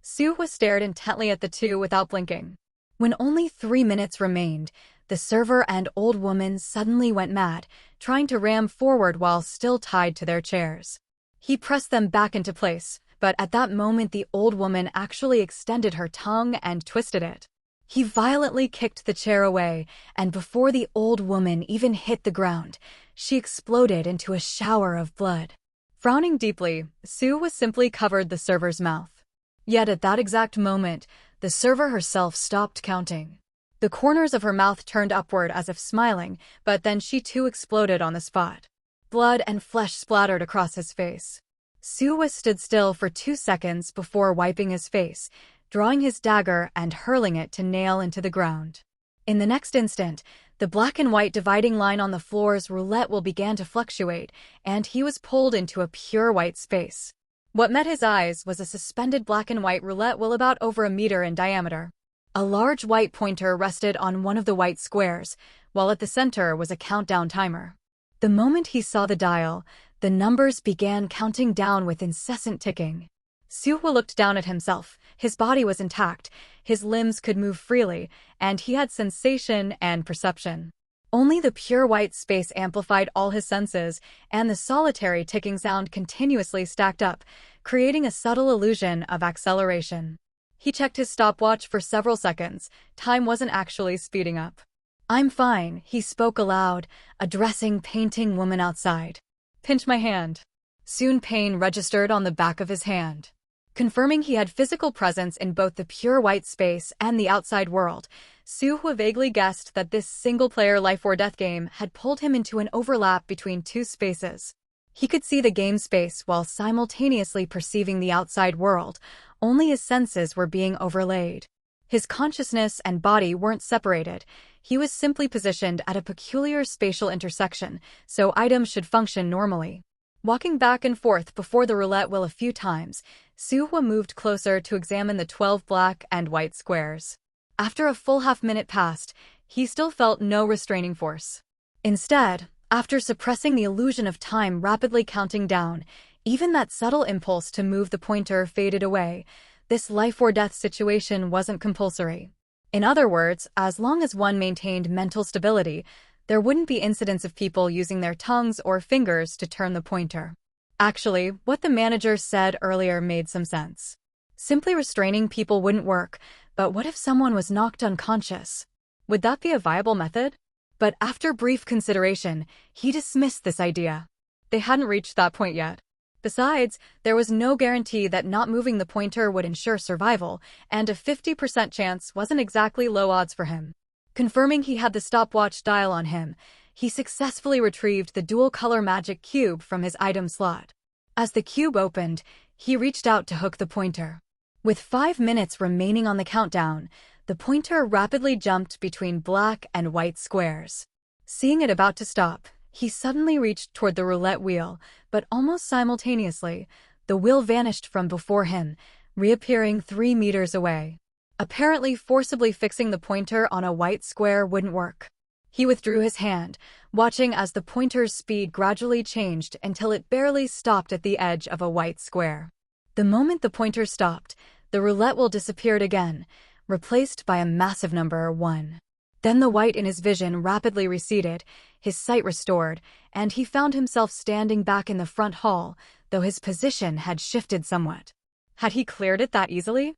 Speaker 2: Suhua stared intently at the two without blinking. When only 3 minutes remained, the server and old woman suddenly went mad, trying to ram forward while still tied to their chairs. He pressed them back into place, but at that moment the old woman actually extended her tongue and twisted it. He violently kicked the chair away, and before the old woman even hit the ground, she exploded into a shower of blood. Frowning deeply, Suhua simply covered the server's mouth. Yet at that exact moment, the server herself stopped counting. The corners of her mouth turned upward as if smiling, but then she too exploded on the spot. Blood and flesh splattered across his face. Suhua stood still for 2 seconds before wiping his face, drawing his dagger and hurling it to nail into the ground. In the next instant, the black and white dividing line on the floor's roulette wheel began to fluctuate, and he was pulled into a pure white space. What met his eyes was a suspended black and white roulette wheel about over a meter in diameter. A large white pointer rested on one of the white squares, while at the center was a countdown timer. The moment he saw the dial, the numbers began counting down with incessant ticking. Suhua looked down at himself. His body was intact, his limbs could move freely, and he had sensation and perception. Only the pure white space amplified all his senses, and the solitary ticking sound continuously stacked up, creating a subtle illusion of acceleration. He checked his stopwatch for several seconds. Time wasn't actually speeding up. "I'm fine," he spoke aloud, addressing painting woman outside. "Pinch my hand." Soon pain registered on the back of his hand. Confirming he had physical presence in both the pure white space and the outside world, Suhua vaguely guessed that this single-player life-or-death game had pulled him into an overlap between two spaces. He could see the game space while simultaneously perceiving the outside world, only his senses were being overlaid. His consciousness and body weren't separated. He was simply positioned at a peculiar spatial intersection, so items should function normally. Walking back and forth before the roulette wheel a few times, Suhua moved closer to examine the 12 black and white squares. After a full half-minute passed, he still felt no restraining force. Instead, after suppressing the illusion of time rapidly counting down, even that subtle impulse to move the pointer faded away. This life-or-death situation wasn't compulsory. In other words, as long as one maintained mental stability, there wouldn't be incidents of people using their tongues or fingers to turn the pointer. Actually, what the manager said earlier made some sense. Simply restraining people wouldn't work, but what if someone was knocked unconscious? Would that be a viable method? But after brief consideration, he dismissed this idea. They hadn't reached that point yet. Besides, there was no guarantee that not moving the pointer would ensure survival, and a 50% chance wasn't exactly low odds for him. Confirming he had the stopwatch dial on him, he successfully retrieved the dual-color magic cube from his item slot. As the cube opened, he reached out to hook the pointer. With 5 minutes remaining on the countdown, the pointer rapidly jumped between black and white squares. Seeing it about to stop, he suddenly reached toward the roulette wheel, but almost simultaneously, the wheel vanished from before him, reappearing 3 meters away. Apparently forcibly fixing the pointer on a white square wouldn't work. He withdrew his hand, watching as the pointer's speed gradually changed until it barely stopped at the edge of a white square. The moment the pointer stopped, The roulette wheel disappeared again, replaced by a massive number 1. Then the white in his vision rapidly receded, his sight restored, and he found himself standing back in the front hall, though his position had shifted somewhat. Had he cleared it that easily?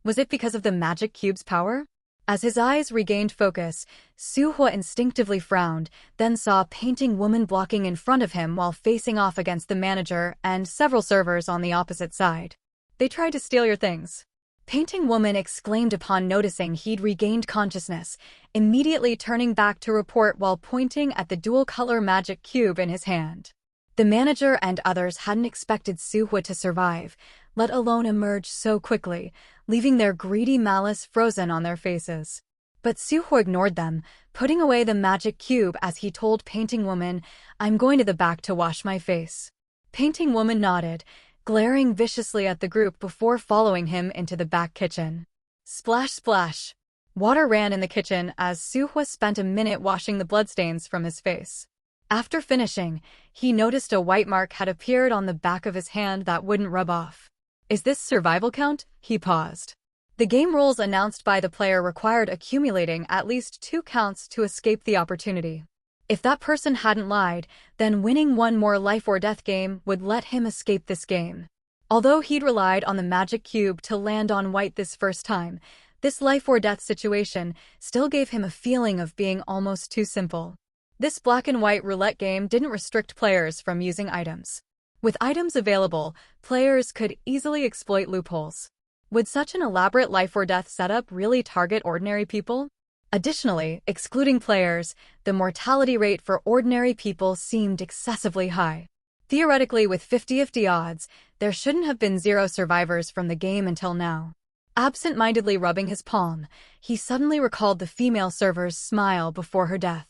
Speaker 2: Was it because of the magic cube's power? As his eyes regained focus, Suhua instinctively frowned, then saw a painting woman blocking in front of him while facing off against the manager and several servers on the opposite side. They tried to steal your things. Painting woman exclaimed upon noticing he'd regained consciousness, immediately turning back to report while pointing at the dual-color magic cube in his hand. The manager and others hadn't expected Suhua to survive, let alone emerge so quickly, leaving their greedy malice frozen on their faces. But Suhua ignored them, putting away the magic cube as he told Painting Woman, "I'm going to the back to wash my face." Painting Woman nodded, glaring viciously at the group before following him into the back kitchen. Splash, splash. Water ran in the kitchen as Suhua spent a minute washing the bloodstains from his face. After finishing, he noticed a white mark had appeared on the back of his hand that wouldn't rub off. Is this survival count? He paused. The game rules announced by the player required accumulating at least 2 counts to escape the opportunity. If that person hadn't lied, then winning one more life or death game would let him escape this game. Although he'd relied on the magic cube to land on white this first time, this life or death situation still gave him a feeling of being almost too simple. This black and white roulette game didn't restrict players from using items. With items available, players could easily exploit loopholes. Would such an elaborate life or death setup really target ordinary people? Additionally, excluding players, the mortality rate for ordinary people seemed excessively high. Theoretically, with 50-50 odds, there shouldn't have been 0 survivors from the game until now. Absent-mindedly rubbing his palm, he suddenly recalled the female server's smile before her death.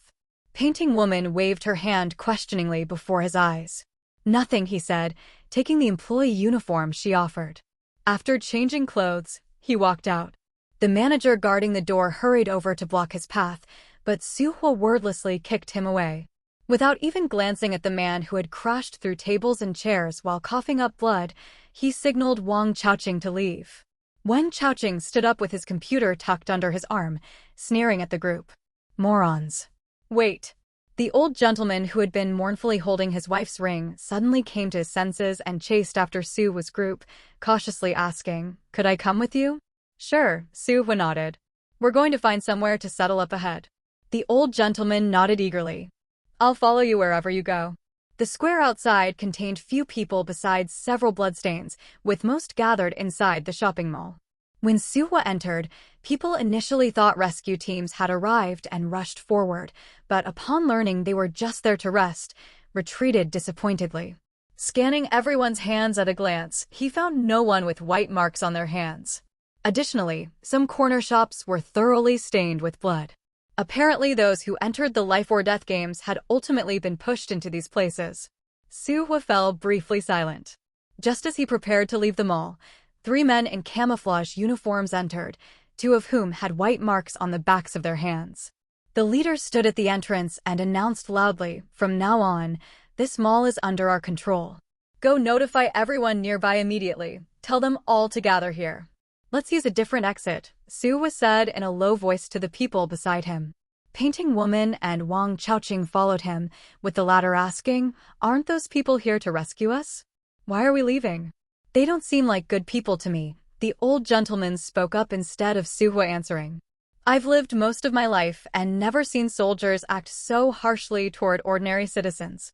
Speaker 2: Painting Woman waved her hand questioningly before his eyes. "Nothing," he said, taking the employee uniform she offered. After changing clothes, he walked out. The manager guarding the door hurried over to block his path, but Suhua wordlessly kicked him away. Without even glancing at the man who had crashed through tables and chairs while coughing up blood, he signaled Wang Chaoqing to leave. Wang Chaoqing stood up with his computer tucked under his arm, sneering at the group. Morons. Wait. The old gentleman who had been mournfully holding his wife's ring suddenly came to his senses and chased after Suhua's group, cautiously asking, "Could I come with you?" "Sure," Suhua nodded. "We're going to find somewhere to settle up ahead." The old gentleman nodded eagerly. "I'll follow you wherever you go." The square outside contained few people besides several bloodstains, with most gathered inside the shopping mall. When Suhua entered, people initially thought rescue teams had arrived and rushed forward, but upon learning they were just there to rest, retreated disappointedly. Scanning everyone's hands at a glance, he found no one with white marks on their hands. Additionally, some corner shops were thoroughly stained with blood. Apparently those who entered the life or death games had ultimately been pushed into these places. Suhua fell briefly silent. Just as he prepared to leave the mall, 3 men in camouflage uniforms entered, 2 of whom had white marks on the backs of their hands. The leader stood at the entrance and announced loudly, "From now on, this mall is under our control. Go notify everyone nearby immediately. Tell them all to gather here." "Let's use a different exit," Suhua said in a low voice to the people beside him. Painting Woman and Wang Chaoqing followed him, with the latter asking, "Aren't those people here to rescue us? Why are we leaving?" "They don't seem like good people to me," the old gentleman spoke up instead of Suhua answering. "I've lived most of my life and never seen soldiers act so harshly toward ordinary citizens."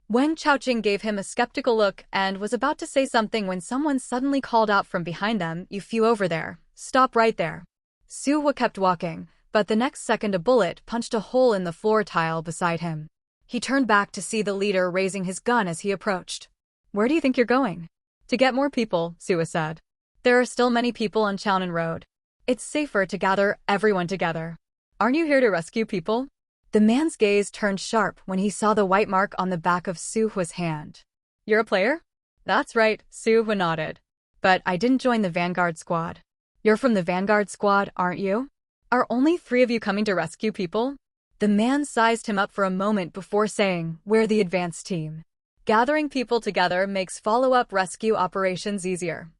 Speaker 2: Wang Chaoqing gave him a skeptical look and was about to say something when someone suddenly called out from behind them, "You few over there, stop right there." Suhua kept walking, but the next second a bullet punched a hole in the floor tile beside him. He turned back to see the leader raising his gun as he approached. "Where do you think you're going?" "To get more people," Suhua said. "There are still many people on Chaonan Road. It's safer to gather everyone together." "Aren't you here to rescue people?" The man's gaze turned sharp when he saw the white mark on the back of Suhua's hand. "You're a player?" "That's right," Suhua nodded. "But I didn't join the Vanguard squad." "You're from the Vanguard squad, aren't you? Are only 3 of you coming to rescue people?" The man sized him up for a moment before saying, "We're the advanced team. Gathering people together makes follow-up rescue operations easier."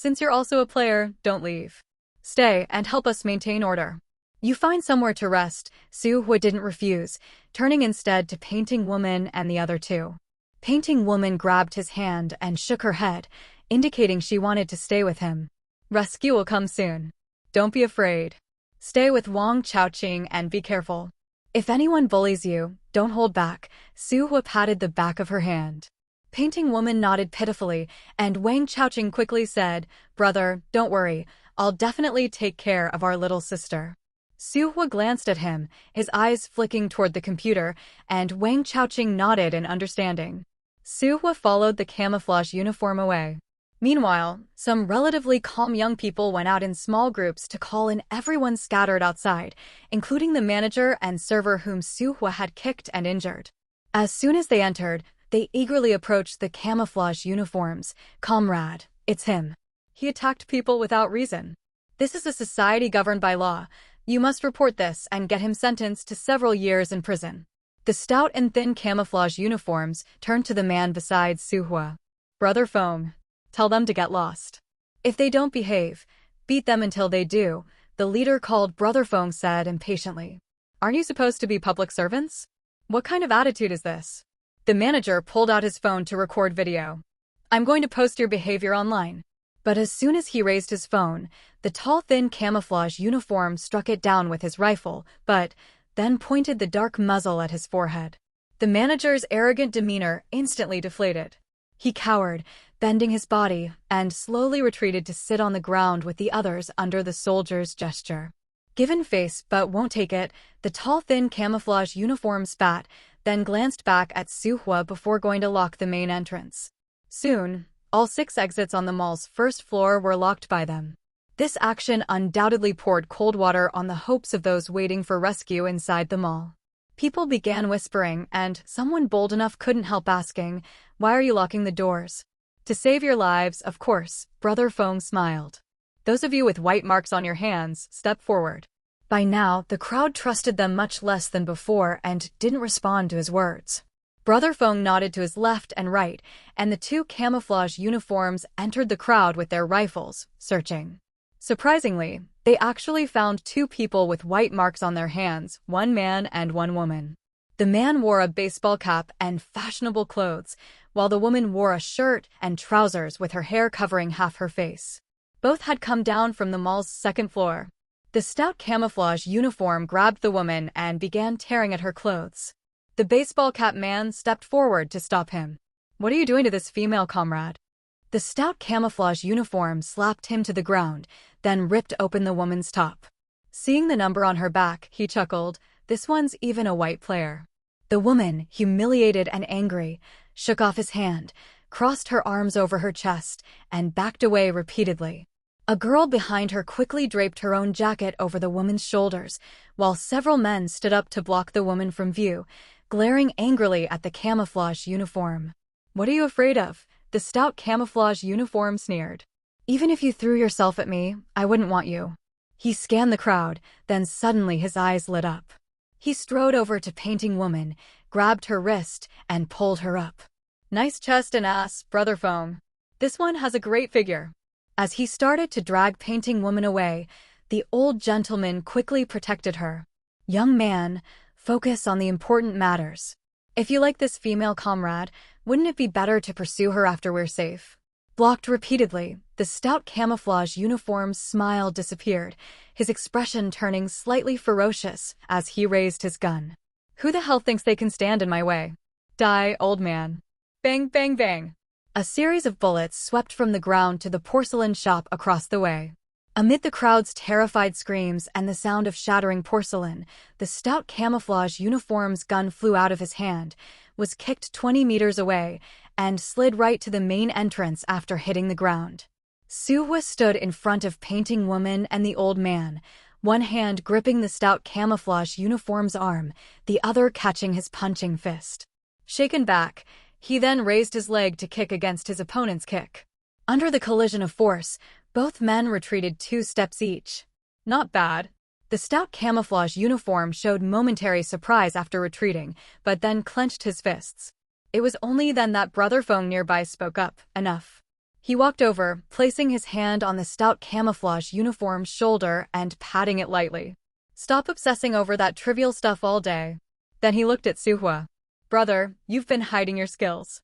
Speaker 2: Since you're also a player, don't leave. Stay and help us maintain order. You find somewhere to rest. Su Hua didn't refuse, turning instead to Painting Woman and the other two. Painting Woman grabbed his hand and shook her head, indicating she wanted to stay with him. Rescue will come soon. Don't be afraid. Stay with Wang Chaoqing and be careful. If anyone bullies you, don't hold back. Su Hua patted the back of her hand. Painting Woman nodded pitifully, and Wang Chaoqing quickly said, "Brother, don't worry. I'll definitely take care of our little sister." Su Hua glanced at him, his eyes flicking toward the computer, and Wang Chaoqing nodded in understanding. Su Hua followed the camouflage uniform away. Meanwhile, some relatively calm young people went out in small groups to call in everyone scattered outside, including the manager and server whom Su Hua had kicked and injured. As soon as they entered, they eagerly approached the camouflage uniforms. "Comrade, it's him. He attacked people without reason. This is a society governed by law. You must report this and get him sentenced to several years in prison." The stout and thin camouflage uniforms turned to the man beside Su Hua. "Brother Feng, tell them to get lost. If they don't behave, beat them until they do," the leader called Brother Feng said impatiently. "Aren't you supposed to be public servants? What kind of attitude is this?" The manager pulled out his phone to record video. "I'm going to post your behavior online." But as soon as he raised his phone, the tall thin camouflage uniform struck it down with his rifle, but then pointed the dark muzzle at his forehead. The manager's arrogant demeanor instantly deflated. He cowered, bending his body, and slowly retreated to sit on the ground with the others under the soldier's gesture. Given face but won't take it, the tall thin camouflage uniform spat, then glanced back at Su Hua before going to lock the main entrance. Soon, all 6 exits on the mall's first floor were locked by them. This action undoubtedly poured cold water on the hopes of those waiting for rescue inside the mall. People began whispering, and someone bold enough couldn't help asking, "Why are you locking the doors?" "To save your lives, of course," Brother Feng smiled. "Those of you with white marks on your hands, step forward." By now, the crowd trusted them much less than before and didn't respond to his words. Brother Feng nodded to his left and right, and the 2 camouflage uniforms entered the crowd with their rifles, searching. Surprisingly, they actually found 2 people with white marks on their hands, 1 man and 1 woman. The man wore a baseball cap and fashionable clothes, while the woman wore a shirt and trousers with her hair covering half her face. Both had come down from the mall's 2nd floor. The stout camouflage uniform grabbed the woman and began tearing at her clothes. The baseball cap man stepped forward to stop him. "What are you doing to this female, comrade?" The stout camouflage uniform slapped him to the ground, then ripped open the woman's top. Seeing the number on her back, he chuckled, "This one's even a white player." The woman, humiliated and angry, shook off his hand, crossed her arms over her chest, and backed away repeatedly. A girl behind her quickly draped her own jacket over the woman's shoulders, while several men stood up to block the woman from view, glaring angrily at the camouflage uniform. "What are you afraid of?" the stout camouflage uniform sneered. "Even if you threw yourself at me, I wouldn't want you." He scanned the crowd, then suddenly his eyes lit up. He strode over to Painting Woman, grabbed her wrist, and pulled her up. "Nice chest and ass, Brother Feng. This one has a great figure." As he started to drag Painting Woman away, the old gentleman quickly protected her. "Young man, focus on the important matters. If you like this female comrade, wouldn't it be better to pursue her after we're safe?" Blocked repeatedly, the stout camouflage uniform's smile disappeared, his expression turning slightly ferocious as he raised his gun. "Who the hell thinks they can stand in my way? Die, old man." Bang, bang, bang. A series of bullets swept from the ground to the porcelain shop across the way. Amid the crowd's terrified screams and the sound of shattering porcelain, the stout camouflage uniform's gun flew out of his hand, was kicked 20 meters away, and slid right to the main entrance after hitting the ground. Su Hua stood in front of Painting Woman and the old man, one hand gripping the stout camouflage uniform's arm, the other catching his punching fist. Shaken back, he then raised his leg to kick against his opponent's kick. Under the collision of force, both men retreated 2 steps each. "Not bad." The stout camouflage uniform showed momentary surprise after retreating, but then clenched his fists. It was only then that Brother Feng nearby spoke up, "Enough. He walked over, placing his hand on the stout camouflage uniform's shoulder and patting it lightly. Stop obsessing over that trivial stuff all day. Then he looked at Suhua. Brother, you've been hiding your skills.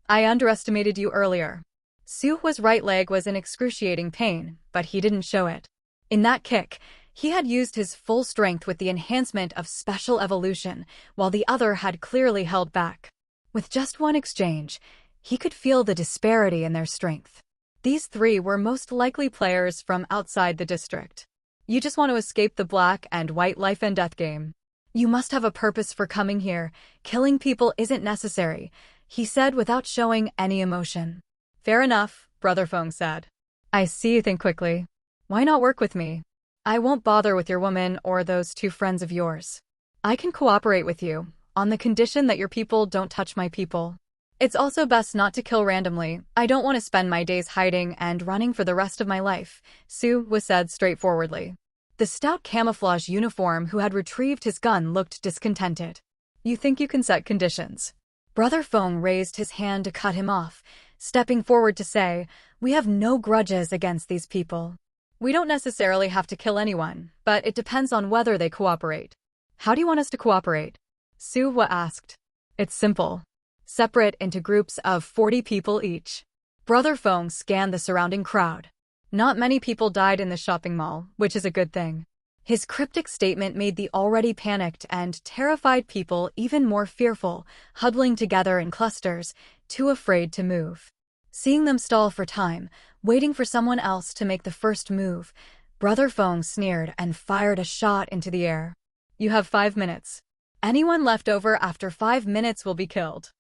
Speaker 2: I underestimated you earlier. Suhua's right leg was in excruciating pain, but he didn't show it. In that kick, he had used his full strength with the enhancement of special evolution, while the other had clearly held back. With just one exchange, he could feel the disparity in their strength. These three were most likely players from outside the district. You just want to escape the black and white life and death game. You must have a purpose for coming here. Killing people isn't necessary, he said without showing any emotion. Fair enough, Brother Feng said. I see you think quickly. Why not work with me? I won't bother with your woman or those two friends of yours. I can cooperate with you, on the condition that your people don't touch my people. It's also best not to kill randomly. I don't want to spend my days hiding and running for the rest of my life, Suhua said straightforwardly. The stout camouflage uniform who had retrieved his gun looked discontented. You think you can set conditions? Brother Feng raised his hand to cut him off, stepping forward to say, we have no grudges against these people. We don't necessarily have to kill anyone, but it depends on whether they cooperate. How do you want us to cooperate? Suhua asked. It's simple. Separate into groups of 40 people each. Brother Feng scanned the surrounding crowd. Not many people died in the shopping mall, which is a good thing. His cryptic statement made the already panicked and terrified people even more fearful, huddling together in clusters, too afraid to move. Seeing them stall for time, waiting for someone else to make the first move, Brother Feng sneered and fired a shot into the air. You have 5 minutes. Anyone left over after 5 minutes will be killed.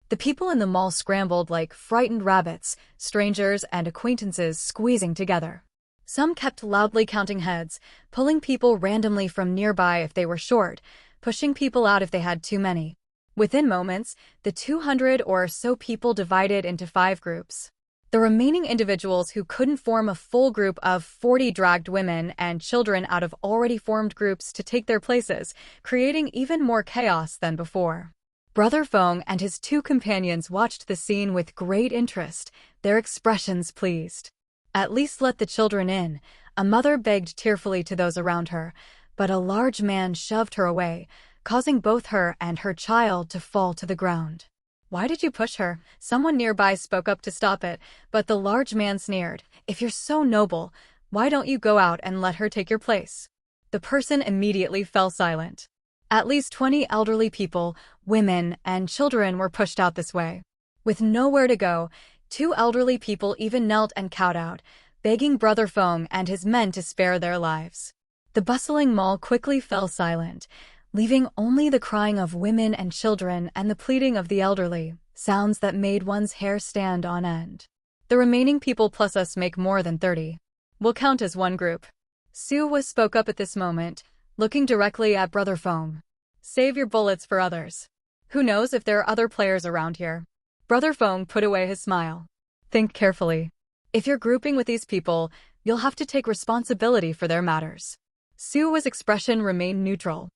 Speaker 2: The people in the mall scrambled like frightened rabbits, strangers and acquaintances squeezing together. Some kept loudly counting heads, pulling people randomly from nearby if they were short, pushing people out if they had too many. Within moments, the 200 or so people divided into 5 groups. The remaining individuals who couldn't form a full group of 40 dragged women and children out of already formed groups to take their places, creating even more chaos than before. Brother Feng and his 2 companions watched the scene with great interest, their expressions pleased. At least let the children in, a mother begged tearfully to those around her, but a large man shoved her away, causing both her and her child to fall to the ground. Why did you push her? Someone nearby spoke up to stop it, but the large man sneered. If you're so noble, why don't you go out and let her take your place? The person immediately fell silent. At least 20 elderly people, women, and children were pushed out this way. With nowhere to go, 2 elderly people even knelt and kowed out, begging Brother Feng and his men to spare their lives. The bustling mall quickly fell silent, leaving only the crying of women and children and the pleading of the elderly, sounds that made one's hair stand on end. The remaining people plus us make more than 30. We'll count as one group. Suhua spoke up at this moment, looking directly at Brother Feng. Save your bullets for others. Who knows if there are other players around here? Brother Feng put away his smile. Think carefully. If you're grouping with these people, you'll have to take responsibility for their matters. Suhua's expression remained neutral.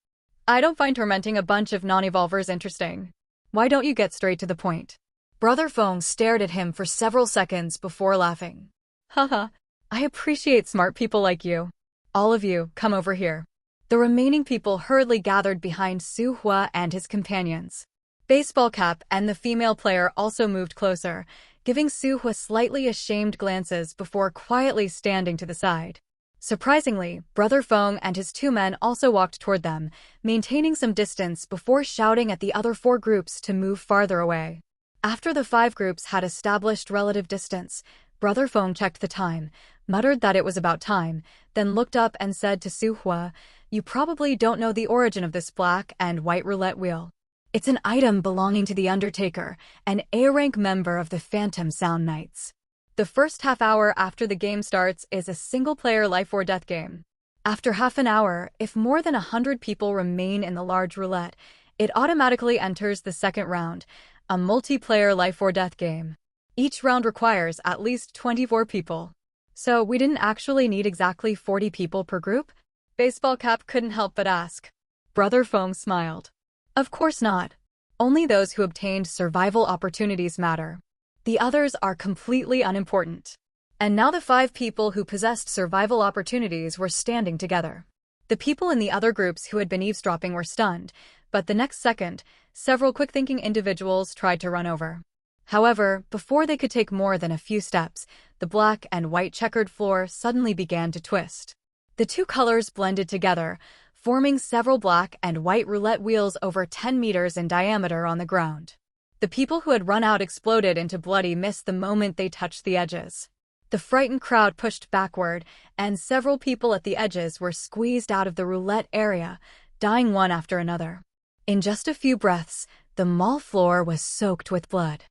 Speaker 2: I don't find tormenting a bunch of non-evolvers interesting. Why don't you get straight to the point? Brother Feng stared at him for several seconds before laughing. Haha, I appreciate smart people like you. All of you, come over here. The remaining people hurriedly gathered behind Suhua and his companions. Baseball Cap and the female player also moved closer, giving Suhua slightly ashamed glances before quietly standing to the side. Surprisingly, Brother Feng and his 2 men also walked toward them, maintaining some distance before shouting at the other 4 groups to move farther away. After the 5 groups had established relative distance, Brother Feng checked the time, muttered that it was about time, then looked up and said to Suhua, you probably don't know the origin of this black and white roulette wheel. It's an item belonging to the Undertaker, an A-rank member of the Phantom Sound Knights. The first half hour after the game starts is a single-player life or death game. After half an hour, if more than 100 people remain in the large roulette, it automatically enters the second round, a multiplayer life or death game. Each round requires at least 24 people. So we didn't actually need exactly 40 people per group? Baseball Cap couldn't help but ask. Brother Feng smiled. Of course not. Only those who obtained survival opportunities matter. The others are completely unimportant. And now the 5 people who possessed survival opportunities were standing together. The people in the other groups who had been eavesdropping were stunned, but the next second, several quick-thinking individuals tried to run over. However, before they could take more than a few steps, the black and white checkered floor suddenly began to twist. The two colors blended together, forming several black and white roulette wheels over 10 meters in diameter on the ground. The people who had run out exploded into bloody mist the moment they touched the edges. The frightened crowd pushed backward, and several people at the edges were squeezed out of the roulette area, dying one after another. In just a few breaths, the mall floor was soaked with blood.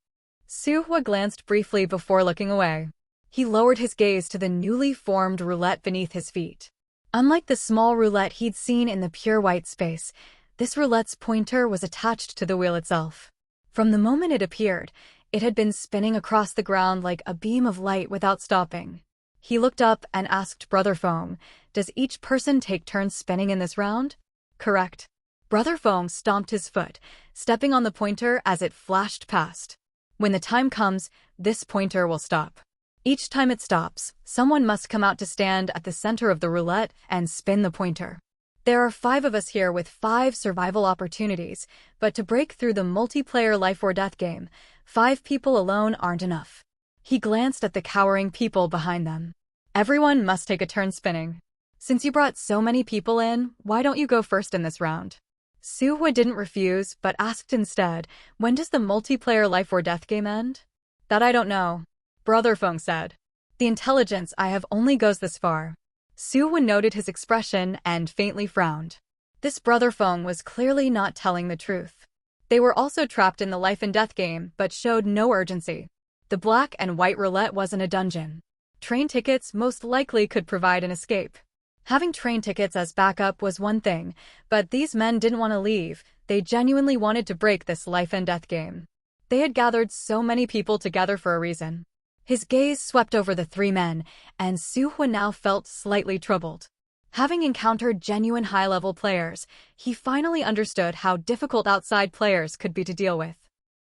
Speaker 2: Suhua glanced briefly before looking away. He lowered his gaze to the newly formed roulette beneath his feet. Unlike the small roulette he'd seen in the pure white space, this roulette's pointer was attached to the wheel itself. From the moment it appeared, it had been spinning across the ground like a beam of light without stopping. He looked up and asked Brother Fong, "Does each person take turns spinning in this round?" "Correct." Brother Fong stomped his foot, stepping on the pointer as it flashed past. "When the time comes, this pointer will stop. Each time it stops, someone must come out to stand at the center of the roulette and spin the pointer. There are 5 of us here with 5 survival opportunities, but to break through the multiplayer life or death game, 5 people alone aren't enough." He glanced at the cowering people behind them. "Everyone must take a turn spinning. Since you brought so many people in, why don't you go first in this round?" Suhua didn't refuse, but asked instead, "When does the multiplayer life or death game end?" "That I don't know," Brother Fong said. "The intelligence I have only goes this far." Suhua noted his expression and faintly frowned. This Brother Fong was clearly not telling the truth. They were also trapped in the life and death game, but showed no urgency. The black and white roulette wasn't a dungeon. Train tickets most likely could provide an escape. Having train tickets as backup was one thing, but these men didn't want to leave. They genuinely wanted to break this life and death game. They had gathered so many people together for a reason. His gaze swept over the 3 men, and Suhua now felt slightly troubled. Having encountered genuine high-level players, he finally understood how difficult outside players could be to deal with.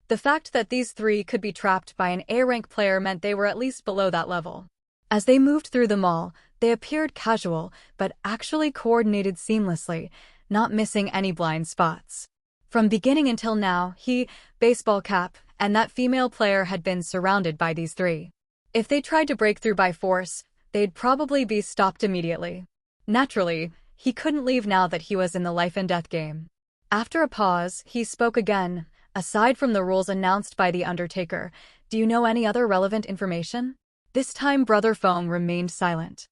Speaker 2: The fact that these 3 could be trapped by an A-rank player meant they were at least below that level. As they moved through the mall, they appeared casual, but actually coordinated seamlessly, not missing any blind spots. From beginning until now, he, baseball cap, and that female player had been surrounded by these 3. If they tried to break through by force, they'd probably be stopped immediately. Naturally, he couldn't leave now that he was in the life and death game. After a pause, he spoke again. "Aside from the rules announced by the Undertaker, do you know any other relevant information?" This time Brother Fong remained silent.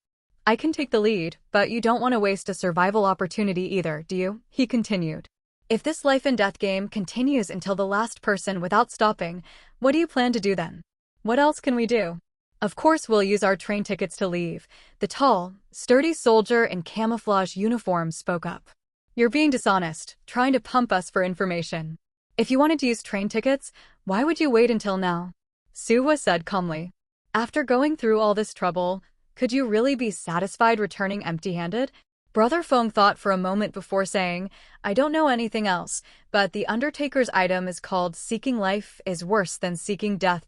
Speaker 2: "I can take the lead, but you don't want to waste a survival opportunity either, do you?" he continued. "If this life and death game continues until the last person without stopping, what do you plan to do then?" "What else can we do?" "Of course we'll use our train tickets to leave," the tall, sturdy soldier in camouflage uniform spoke up. "You're being dishonest, trying to pump us for information. If you wanted to use train tickets, why would you wait until now?" Suhua said calmly. "After going through all this trouble, could you really be satisfied returning empty-handed?" Brother Fong thought for a moment before saying, "I don't know anything else, but the Undertaker's item is called Seeking Life is worse than Seeking Death.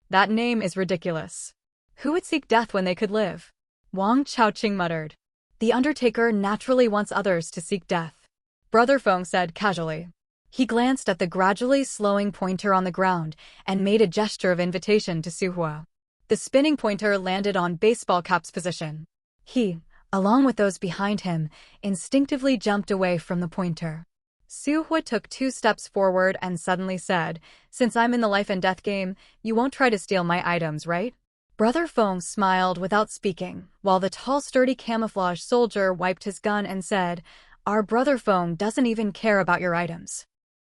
Speaker 2: That name is ridiculous. Who would seek death when they could live?" Wang Chaoqing muttered. "The Undertaker naturally wants others to seek death," Brother Fong said casually. He glanced at the gradually slowing pointer on the ground and made a gesture of invitation to Suhua. The spinning pointer landed on baseball cap's position. He, along with those behind him, instinctively jumped away from the pointer. Suhua took 2 steps forward and suddenly said, "Since I'm in the life and death game, you won't try to steal my items, right?" Brother Fong smiled without speaking, while the tall sturdy camouflage soldier wiped his gun and said, "Our Brother Fong doesn't even care about your items."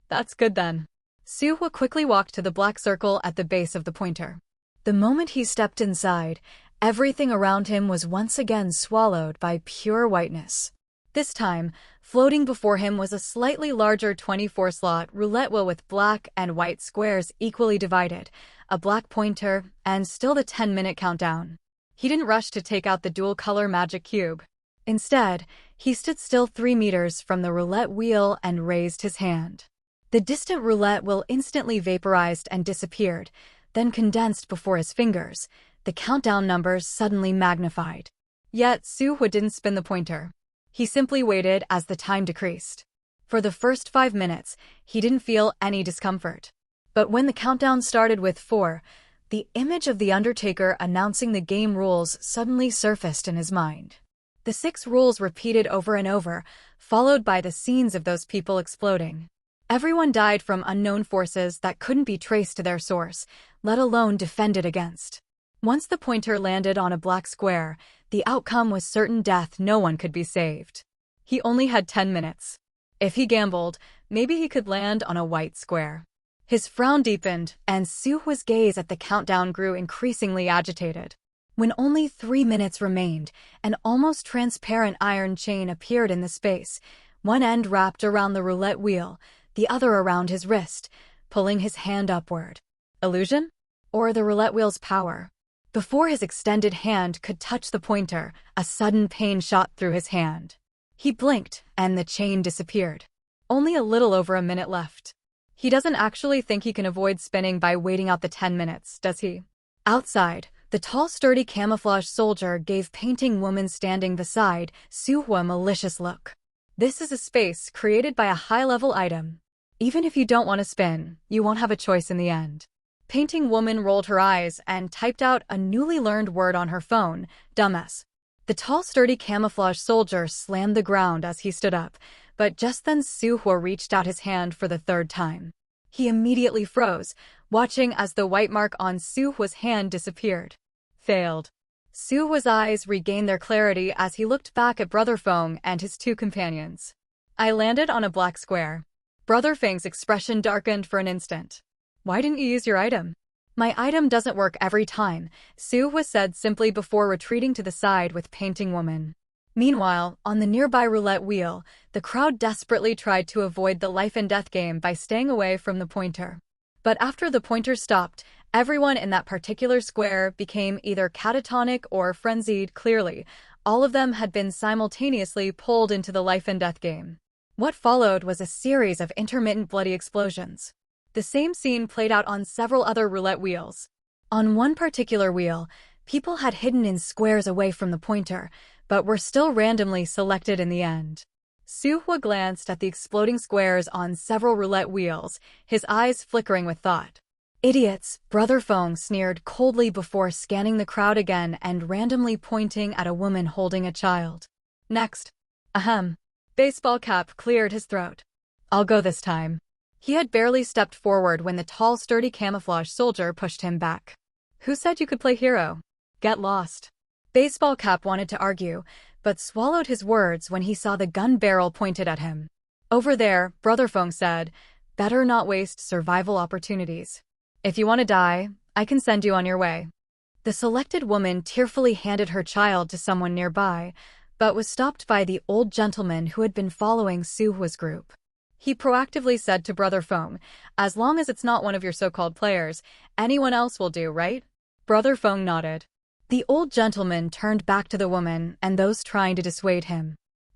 Speaker 2: "That's good then." Suhua quickly walked to the black circle at the base of the pointer. The moment he stepped inside, everything around him was once again swallowed by pure whiteness. This time, floating before him was a slightly larger 24-slot roulette wheel with black and white squares equally divided, a black pointer, and still the 10-minute countdown. He didn't rush to take out the dual-color magic cube. Instead, he stood still 3 meters from the roulette wheel and raised his hand. The distant roulette wheel instantly vaporized and disappeared, then condensed before his fingers, the countdown numbers suddenly magnified. Yet Suhua didn't spin the pointer. He simply waited as the time decreased. For the first 5 minutes, he didn't feel any discomfort. But when the countdown started with 4, the image of The Undertaker announcing the game rules suddenly surfaced in his mind. The 6 rules repeated over and over, followed by the scenes of those people exploding. Everyone died from unknown forces that couldn't be traced to their source, let alone defended against. Once the pointer landed on a black square, the outcome was certain death. No one could be saved. He only had 10 minutes. If he gambled, maybe he could land on a white square. His frown deepened, and Suhua's gaze at the countdown grew increasingly agitated. When only 3 minutes remained, an almost transparent iron chain appeared in the space, one end wrapped around the roulette wheel, the other around his wrist, pulling his hand upward. Illusion? Or the roulette wheel's power? Before his extended hand could touch the pointer, a sudden pain shot through his hand. He blinked, and the chain disappeared. Only a little over a minute left. He doesn't actually think he can avoid spinning by waiting out the 10 minutes, does he? Outside, the tall, sturdy camouflage soldier gave painting woman standing beside Suhua a malicious look. This is a space created by a high-level item. Even if you don't want to spin, you won't have a choice in the end. Painting woman rolled her eyes and typed out a newly learned word on her phone, dumbass. The tall, sturdy camouflage soldier slammed the ground as he stood up, but just then Suhua reached out his hand for the 3rd time. He immediately froze, watching as the white mark on Suhua's hand disappeared. Failed. Suhua's eyes regained their clarity as he looked back at Brother Feng and his 2 companions. I landed on a black square. Brother Feng's expression darkened for an instant. Why didn't you use your item? My item doesn't work every time, Suhua said simply before retreating to the side with painting woman. Meanwhile, on the nearby roulette wheel, the crowd desperately tried to avoid the life and death game by staying away from the pointer. But after the pointer stopped, everyone in that particular square became either catatonic or frenzied. Clearly, all of them had been simultaneously pulled into the life and death game. What followed was a series of intermittent bloody explosions. The same scene played out on several other roulette wheels. On one particular wheel, people had hidden in squares away from the pointer, but were still randomly selected in the end. Suhua glanced at the exploding squares on several roulette wheels, his eyes flickering with thought. Idiots, Brother Feng sneered coldly before scanning the crowd again and randomly pointing at a woman holding a child. Next. Ahem. Baseball cap cleared his throat. I'll go this time. He had barely stepped forward when the tall, sturdy camouflage soldier pushed him back. Who said you could play hero? Get lost. Baseball cap wanted to argue, but swallowed his words when he saw the gun barrel pointed at him. Over there, Brother Feng said, better not waste survival opportunities. If you want to die, I can send you on your way. The selected woman tearfully handed her child to someone nearby, but was stopped by the old gentleman who had been following Suhua's group. He proactively said to Brother Feng, as long as it's not one of your so-called players, anyone else will do, right? Brother Feng nodded. The old gentleman turned back to the woman and those trying to dissuade him.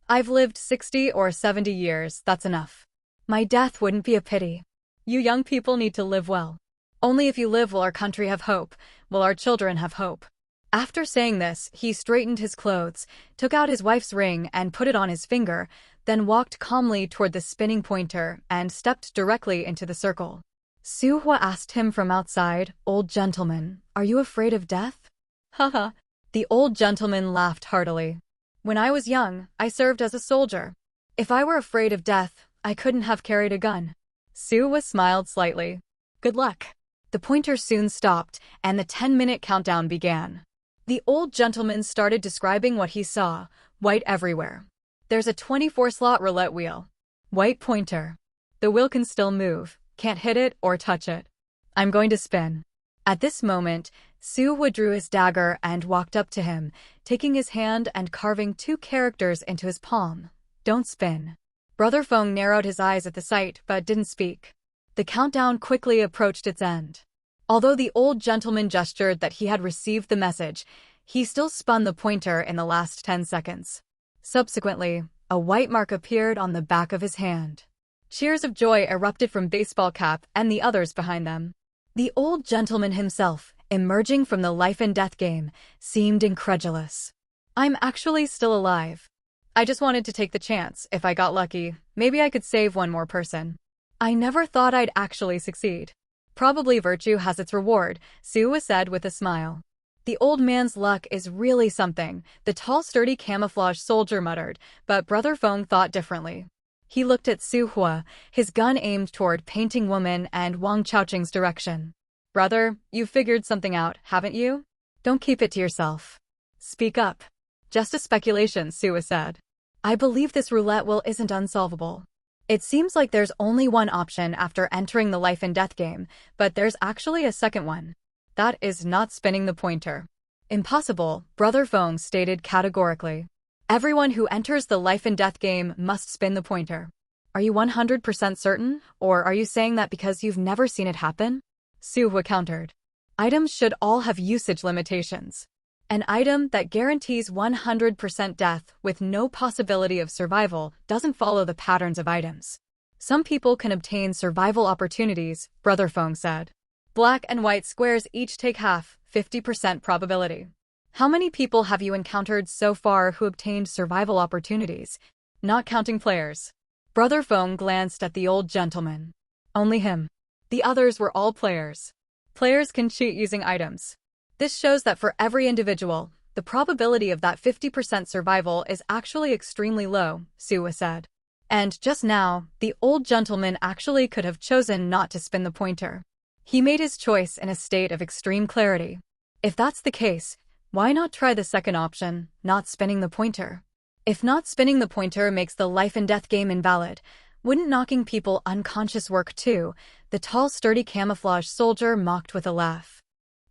Speaker 2: I've lived 60 or 70 years, that's enough. My death wouldn't be a pity. You young people need to live well. Only if you live will our country have hope, will our children have hope. After saying this, he straightened his clothes, took out his wife's ring and put it on his finger, then walked calmly toward the spinning pointer and stepped directly into the circle. Suhua asked him from outside, Old gentleman, are you afraid of death? Haha. The old gentleman laughed heartily. When I was young, I served as a soldier. If I were afraid of death, I couldn't have carried a gun. Suhua smiled slightly. Good luck. The pointer soon stopped, and the 10-minute countdown began. The old gentleman started describing what he saw, white everywhere. There's a 24-slot roulette wheel. White pointer. The wheel can still move, can't hit it or touch it. I'm going to spin. At this moment, Suhua drew his dagger and walked up to him, taking his hand and carving 2 characters into his palm. Don't spin. Brother Feng narrowed his eyes at the sight but didn't speak. The countdown quickly approached its end. Although the old gentleman gestured that he had received the message, he still spun the pointer in the last 10 seconds. Subsequently, a white mark appeared on the back of his hand. Cheers of joy erupted from Baseball Cap and the others behind them. The old gentleman himself, emerging from the life and death game, seemed incredulous. I'm actually still alive. I just wanted to take the chance. If I got lucky, maybe I could save one more person. I never thought I'd actually succeed. Probably virtue has its reward, Suwa said with a smile. The old man's luck is really something, the tall sturdy camouflage soldier muttered, but Brother Feng thought differently. He looked at Su Hua, his gun aimed toward Painting Woman and Wang Chaoqing's direction. Brother, you've figured something out, haven't you? Don't keep it to yourself. Speak up. Just a speculation, Suwa said. I believe this roulette wheel isn't unsolvable. It seems like there's only one option after entering the life and death game, but there's actually a second one. That is not spinning the pointer. Impossible, Brother Feng stated categorically. Everyone who enters the life and death game must spin the pointer. Are you 100% certain, or are you saying that because you've never seen it happen? Su Hua countered. Items should all have usage limitations. An item that guarantees 100% death with no possibility of survival doesn't follow the patterns of items. Some people can obtain survival opportunities, Brother Feng said. Black and white squares each take half, 50% probability. How many people have you encountered so far who obtained survival opportunities? Not counting players. Brother Feng glanced at the old gentleman. Only him. The others were all players. Players can cheat using items. This shows that for every individual, the probability of that 50% survival is actually extremely low, Suwa said. And just now, the old gentleman actually could have chosen not to spin the pointer. He made his choice in a state of extreme clarity. If that's the case, why not try the second option, not spinning the pointer? If not spinning the pointer makes the life and death game invalid, wouldn't knocking people unconscious work too? The tall, sturdy camouflage soldier mocked with a laugh.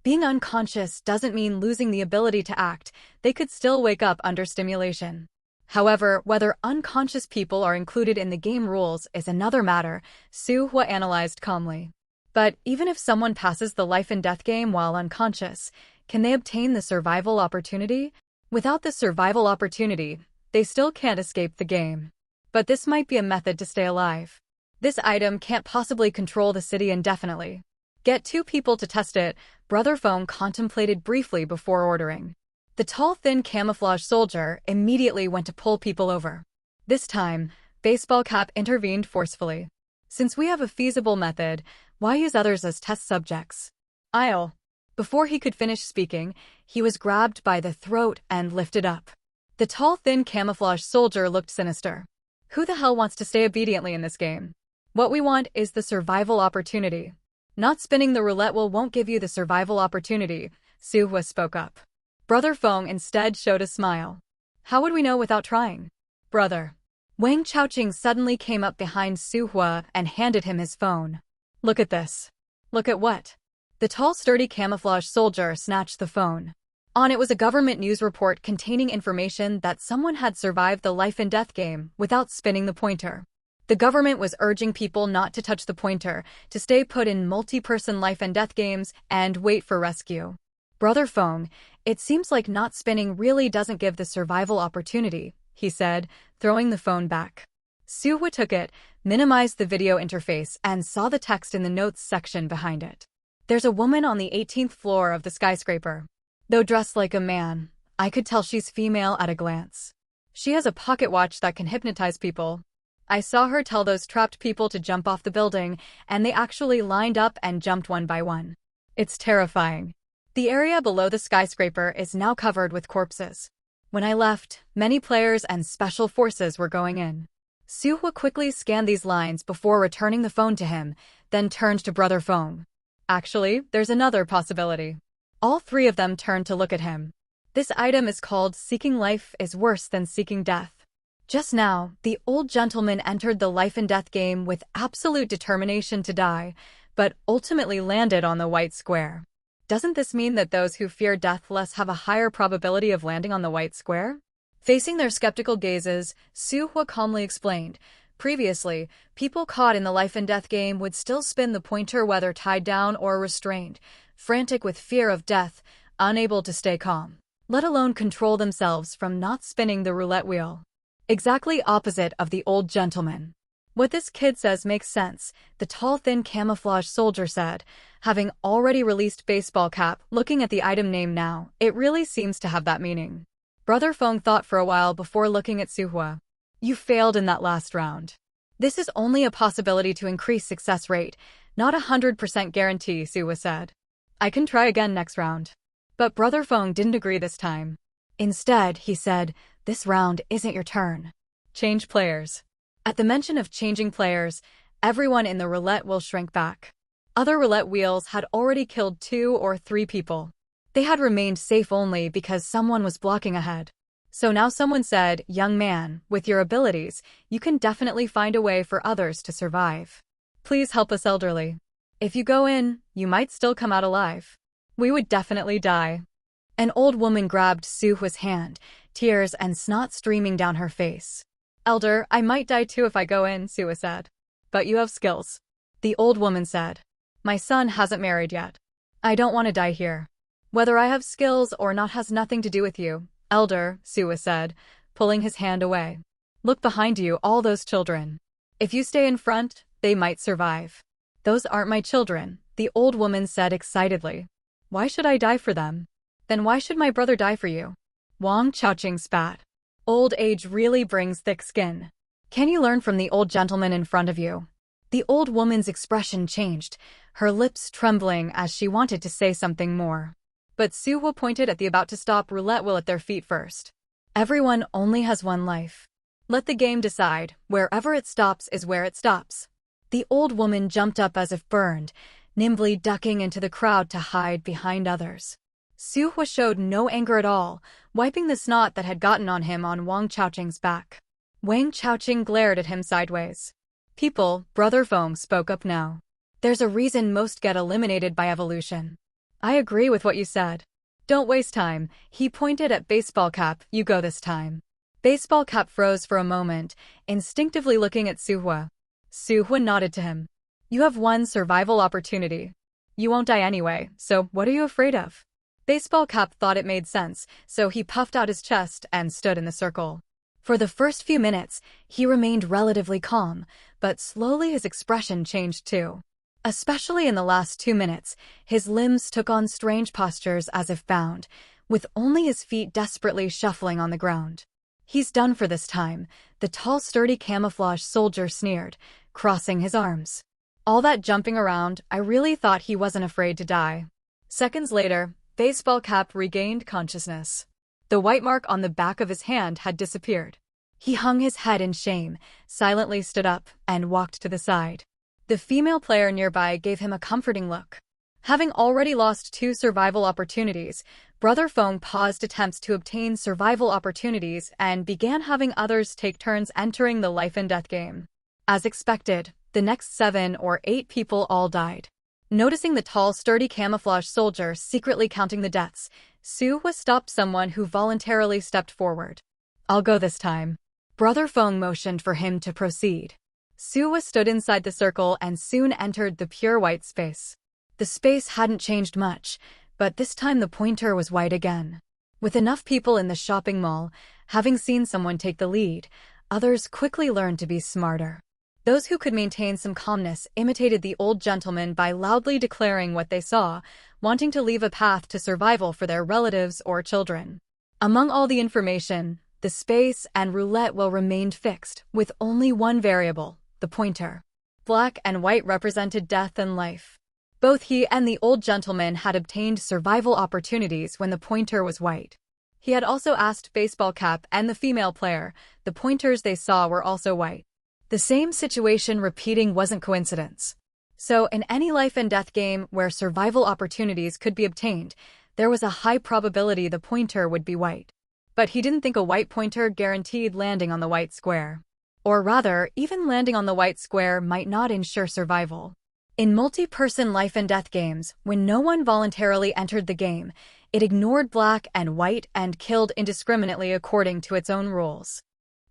Speaker 2: Being unconscious doesn't mean losing the ability to act. They could still wake up under stimulation. However, whether unconscious people are included in the game rules is another matter, Su Hua analyzed calmly. But even if someone passes the life and death game while unconscious, can they obtain the survival opportunity? Without the survival opportunity, they still can't escape the game. But this might be a method to stay alive. This item can't possibly control the city indefinitely. Get 2 people to test it, Brother Feng contemplated briefly before ordering. The tall, thin camouflage soldier immediately went to pull people over. This time, Baseball Cap intervened forcefully. Since we have a feasible method, why use others as test subjects? I'll. Before he could finish speaking, he was grabbed by the throat and lifted up. The tall, thin camouflage soldier looked sinister. Who the hell wants to stay obediently in this game? What we want is the survival opportunity. Not spinning the roulette wheel won't give you the survival opportunity, Su Hua spoke up. Brother Feng instead showed a smile. How would we know without trying? Brother. Wang Chaoqing suddenly came up behind Su Hua and handed him his phone. Look at this. Look at what? The tall, sturdy camouflage soldier snatched the phone. On it was a government news report containing information that someone had survived the life and death game without spinning the pointer. The government was urging people not to touch the pointer, to stay put in multi-person life and death games, and wait for rescue. Brother Feng, it seems like not spinning really doesn't give the survival opportunity, he said, throwing the phone back. Su Hua took it, minimized the video interface, and saw the text in the notes section behind it. There's a woman on the 18th floor of the skyscraper. Though dressed like a man, I could tell she's female at a glance. She has a pocket watch that can hypnotize people. I saw her tell those trapped people to jump off the building, and they actually lined up and jumped one by one. It's terrifying. The area below the skyscraper is now covered with corpses. When I left, many players and special forces were going in. Su Hua quickly scanned these lines before returning the phone to him, then turned to Brother Feng. Actually, there's another possibility. All 3 of them turned to look at him. This item is called Seeking Life is Worse Than Seeking Death. Just now, the old gentleman entered the life and death game with absolute determination to die, but ultimately landed on the white square. Doesn't this mean that those who fear death less have a higher probability of landing on the white square? Facing their skeptical gazes, Su Hua calmly explained. Previously, people caught in the life and death game would still spin the pointer whether tied down or restrained, frantic with fear of death, unable to stay calm, let alone control themselves from not spinning the roulette wheel. Exactly opposite of the old gentleman. What this kid says makes sense, the tall, thin camouflage soldier said, having already released baseball cap. Looking at the item name now, it really seems to have that meaning. Brother Feng thought for a while before looking at Suhua. You failed in that last round. This is only a possibility to increase success rate, not 100% guarantee, Suhua said. I can try again next round. But Brother Feng didn't agree this time. Instead, he said, this round isn't your turn. Change players. At the mention of changing players, everyone in the roulette will shrink back. Other roulette wheels had already killed 2 or 3 people. They had remained safe only because someone was blocking ahead. So now someone said, young man, with your abilities, you can definitely find a way for others to survive. Please help us, elderly. If you go in, you might still come out alive. We would definitely die. An old woman grabbed Suhua's hand, tears and snot streaming down her face. Elder, I might die too if I go in, Suhua said. But you have skills. The old woman said. My son hasn't married yet. I don't want to die here. Whether I have skills or not has nothing to do with you, Elder, Suhua said, pulling his hand away. Look behind you, all those children. If you stay in front, they might survive. Those aren't my children, the old woman said excitedly. Why should I die for them? Then why should my brother die for you? Wang Chaoqing spat. Old age really brings thick skin. Can you learn from the old gentleman in front of you? The old woman's expression changed, her lips trembling as she wanted to say something more. But Suhua pointed at the about-to-stop roulette wheel at their feet first. Everyone only has one life. Let the game decide, wherever it stops is where it stops. The old woman jumped up as if burned, nimbly ducking into the crowd to hide behind others. Suhua showed no anger at all, wiping the snot that had gotten on him on Wang Chaoqing's back. Wang Chaoqing glared at him sideways. People, Brother Feng spoke up now. There's a reason most get eliminated by evolution. I agree with what you said. Don't waste time, he pointed at Baseball Cap, you go this time. Baseball Cap froze for a moment, instinctively looking at Suhua. Suhua nodded to him. You have one survival opportunity. You won't die anyway, so what are you afraid of? Baseball Cap thought it made sense, so he puffed out his chest and stood in the circle. For the first few minutes, he remained relatively calm, but slowly his expression changed too. Especially in the last 2 minutes, his limbs took on strange postures as if bound, with only his feet desperately shuffling on the ground. He's done for this time, the tall sturdy camouflage soldier sneered, crossing his arms. All that jumping around, I really thought he wasn't afraid to die. Seconds later, Baseball Cap regained consciousness. The white mark on the back of his hand had disappeared. He hung his head in shame, silently stood up, and walked to the side. The female player nearby gave him a comforting look. Having already lost 2 survival opportunities, Brother Feng paused attempts to obtain survival opportunities and began having others take turns entering the life and death game. As expected, the next 7 or 8 people all died. Noticing the tall, sturdy camouflage soldier secretly counting the deaths, Suhua stopped someone who voluntarily stepped forward. I'll go this time. Brother Feng motioned for him to proceed. Suhua stood inside the circle and soon entered the pure white space. The space hadn't changed much, but this time the pointer was white again. With enough people in the shopping mall, having seen someone take the lead, others quickly learned to be smarter. Those who could maintain some calmness imitated the old gentleman by loudly declaring what they saw, wanting to leave a path to survival for their relatives or children. Among all the information, the space and roulette wheel remained fixed, with only one variable, the pointer. Black and white represented death and life. Both he and the old gentleman had obtained survival opportunities when the pointer was white. He had also asked Baseball Cap and the female player, the pointers they saw were also white. The same situation repeating wasn't coincidence. So in any life and death game where survival opportunities could be obtained, there was a high probability the pointer would be white. But he didn't think a white pointer guaranteed landing on the white square. Or rather, even landing on the white square might not ensure survival. In multi-person life and death games, when no one voluntarily entered the game, it ignored black and white and killed indiscriminately according to its own rules.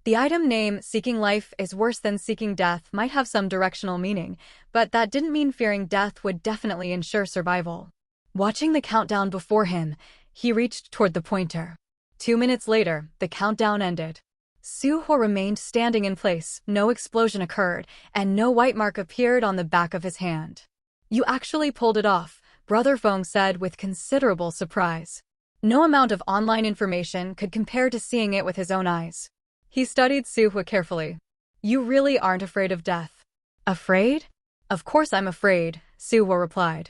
Speaker 2: The item name, Seeking Life is Worse Than Seeking Death, might have some directional meaning, but that didn't mean fearing death would definitely ensure survival. Watching the countdown before him, he reached toward the pointer. 2 minutes later, the countdown ended. Su Hua remained standing in place, no explosion occurred, and no white mark appeared on the back of his hand. "You actually pulled it off," Brother Feng said with considerable surprise. No amount of online information could compare to seeing it with his own eyes. He studied Su Hua carefully. "You really aren't afraid of death?" "Afraid? Of course I'm afraid," Su Hua replied.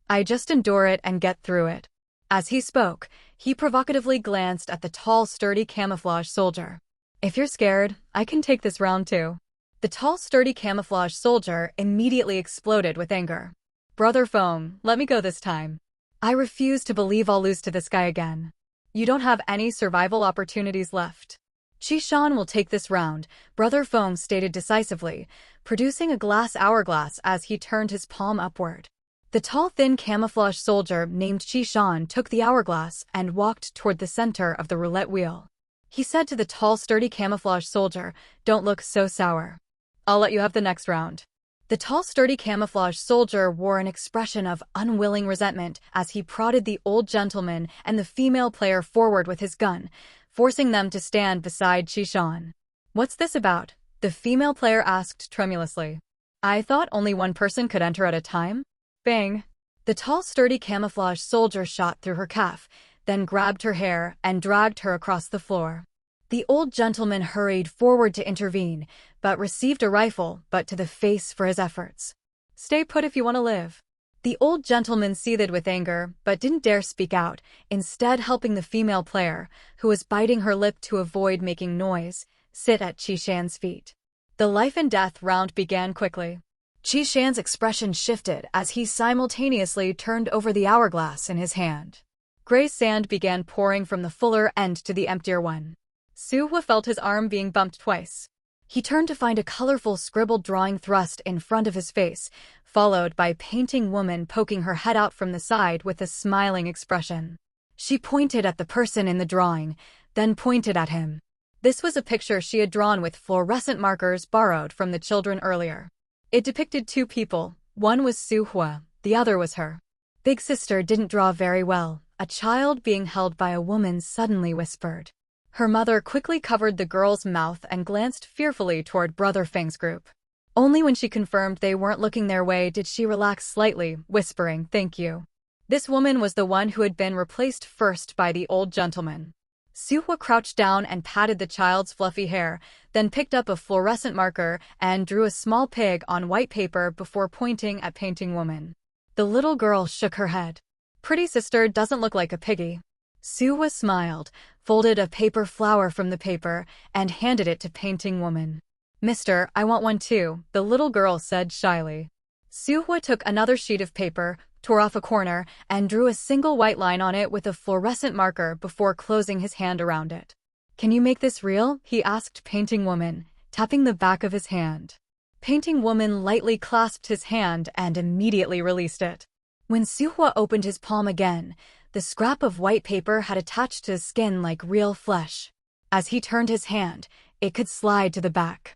Speaker 2: "I just endure it and get through it." As he spoke, he provocatively glanced at the tall, sturdy camouflage soldier. "If you're scared, I can take this round too." The tall, sturdy camouflage soldier immediately exploded with anger. "Brother Feng, let me go this time. I refuse to believe I'll lose to this guy again. You don't have any survival opportunities left." "Qi Shan will take this round," Brother Feng stated decisively, producing a glass hourglass as he turned his palm upward. The tall, thin camouflage soldier named Qi Shan took the hourglass and walked toward the center of the roulette wheel. He said to the tall, sturdy camouflage soldier, "Don't look so sour. I'll let you have the next round." The tall, sturdy camouflage soldier wore an expression of unwilling resentment as he prodded the old gentleman and the female player forward with his gun, forcing them to stand beside Qi Shan. "What's this about?" the female player asked tremulously. "I thought only one person could enter at a time?" Bang! The tall, sturdy camouflage soldier shot through her calf, then grabbed her hair and dragged her across the floor. The old gentleman hurried forward to intervene, but received a rifle butt to the face for his efforts. "Stay put if you want to live." The old gentleman seethed with anger, but didn't dare speak out, instead helping the female player, who was biting her lip to avoid making noise, sit at Qi Shan's feet. The life and death round began quickly. Qi Shan's expression shifted as he simultaneously turned over the hourglass in his hand. Gray sand began pouring from the fuller end to the emptier one. Su Hua felt his arm being bumped twice. He turned to find a colorful scribbled drawing thrust in front of his face, followed by a painting woman poking her head out from the side with a smiling expression. She pointed at the person in the drawing, then pointed at him. This was a picture she had drawn with fluorescent markers borrowed from the children earlier. It depicted two people. One was Su Hua, the other was her. Big sister didn't draw very well. A child being held by a woman suddenly whispered. Her mother quickly covered the girl's mouth and glanced fearfully toward Brother Feng's group. Only when she confirmed they weren't looking their way did she relax slightly, whispering, "Thank you." This woman was the one who had been replaced first by the old gentleman. Su Hua crouched down and patted the child's fluffy hair, then picked up a fluorescent marker and drew a small pig on white paper before pointing at painting woman. The little girl shook her head. "Pretty sister doesn't look like a piggy." Su Hua smiled, folded a paper flower from the paper, and handed it to painting woman. "Mister, I want one too," the little girl said shyly. Su Hua took another sheet of paper, tore off a corner, and drew a single white line on it with a fluorescent marker before closing his hand around it. "Can you make this real?" he asked painting woman, tapping the back of his hand. Painting woman lightly clasped his hand and immediately released it. When Su Hua opened his palm again, the scrap of white paper had attached to his skin like real flesh. As he turned his hand, it could slide to the back.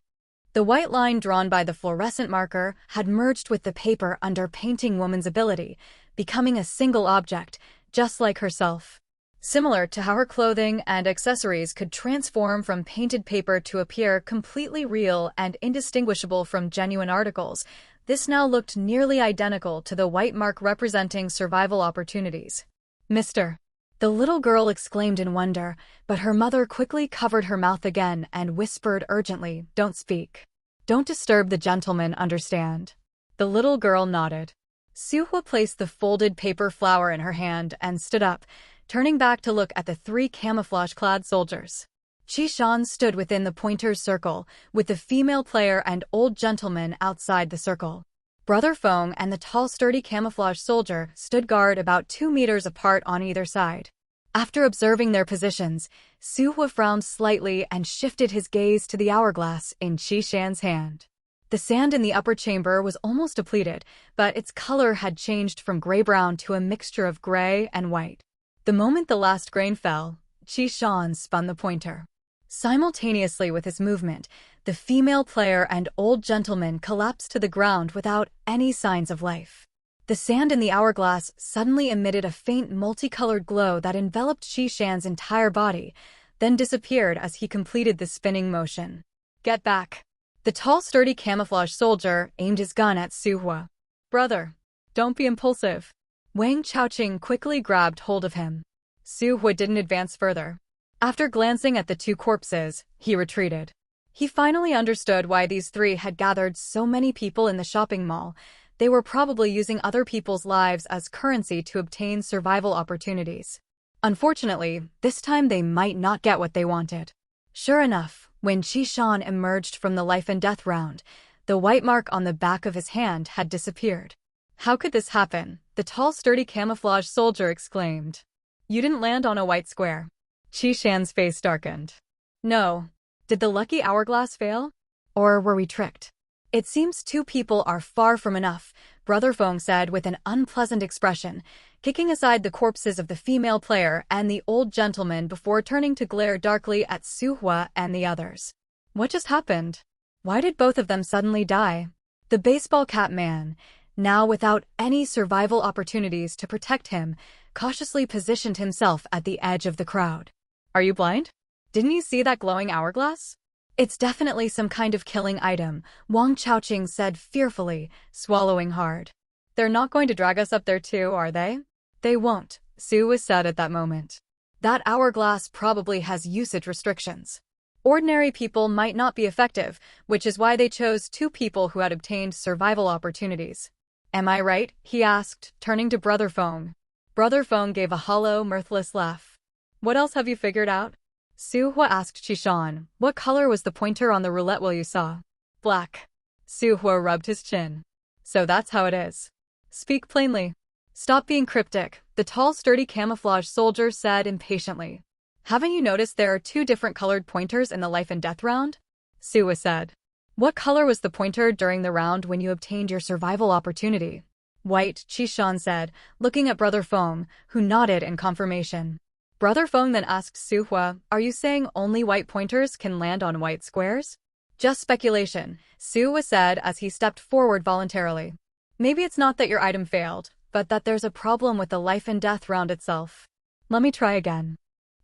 Speaker 2: The white line drawn by the fluorescent marker had merged with the paper under painting woman's ability, becoming a single object, just like herself. Similar to how her clothing and accessories could transform from painted paper to appear completely real and indistinguishable from genuine articles, this now looked nearly identical to the white mark representing survival opportunities. "Mister!" the little girl exclaimed in wonder, but her mother quickly covered her mouth again and whispered urgently, "Don't speak. Don't disturb the gentleman, understand?" The little girl nodded. Su Hua placed the folded paper flower in her hand and stood up, turning back to look at the three camouflage-clad soldiers. Qi Shan stood within the pointer's circle, with the female player and old gentleman outside the circle. Brother Feng and the tall, sturdy camouflage soldier stood guard about 2 meters apart on either side. After observing their positions, Su Hua frowned slightly and shifted his gaze to the hourglass in Qi Shan's hand. The sand in the upper chamber was almost depleted, but its color had changed from gray-brown to a mixture of gray and white. The moment the last grain fell, Qi Shan spun the pointer. Simultaneously with his movement, the female player and old gentleman collapsed to the ground without any signs of life. The sand in the hourglass suddenly emitted a faint multicolored glow that enveloped Qi Shan's entire body, then disappeared as he completed the spinning motion. Get back. The tall, sturdy camouflage soldier aimed his gun at Su Hua. Brother, don't be impulsive. Wang Chaoqing quickly grabbed hold of him. Su Hua didn't advance further. After glancing at the two corpses, he retreated. He finally understood why these three had gathered so many people in the shopping mall. They were probably using other people's lives as currency to obtain survival opportunities. Unfortunately, this time they might not get what they wanted. Sure enough, when Qishan emerged from the life and death round, the white mark on the back of his hand had disappeared. How could this happen? The tall, sturdy camouflage soldier exclaimed. You didn't land on a white square. Qishan's face darkened. No. Did the lucky hourglass fail? Or were we tricked? It seems two people are far from enough, Brother Feng said with an unpleasant expression, kicking aside the corpses of the female player and the old gentleman before turning to glare darkly at Su Hua and the others. What just happened? Why did both of them suddenly die? The baseball cap man, now without any survival opportunities to protect him, cautiously positioned himself at the edge of the crowd. Are you blind? Didn't you see that glowing hourglass? It's definitely some kind of killing item, Wang Chaoqing said fearfully, swallowing hard. They're not going to drag us up there too, are they? They won't, Su was said at that moment. That hourglass probably has usage restrictions. Ordinary people might not be effective, which is why they chose two people who had obtained survival opportunities. Am I right? He asked, turning to Brother Feng. Brother Feng gave a hollow, mirthless laugh. What else have you figured out? Su Hua asked Qishan. What color was the pointer on the roulette wheel you saw? Black. Su Hua rubbed his chin. So that's how it is. Speak plainly. Stop being cryptic, the tall, sturdy camouflage soldier said impatiently. Haven't you noticed there are two different colored pointers in the life and death round? Su Hua said. What color was the pointer during the round when you obtained your survival opportunity? White, Qishan said, looking at Brother Feng, who nodded in confirmation. Brother Feng then asked Su Hua, are you saying only white pointers can land on white squares? Just speculation, Su Hua said as he stepped forward voluntarily. Maybe it's not that your item failed, but that there's a problem with the life and death round itself. Let me try again.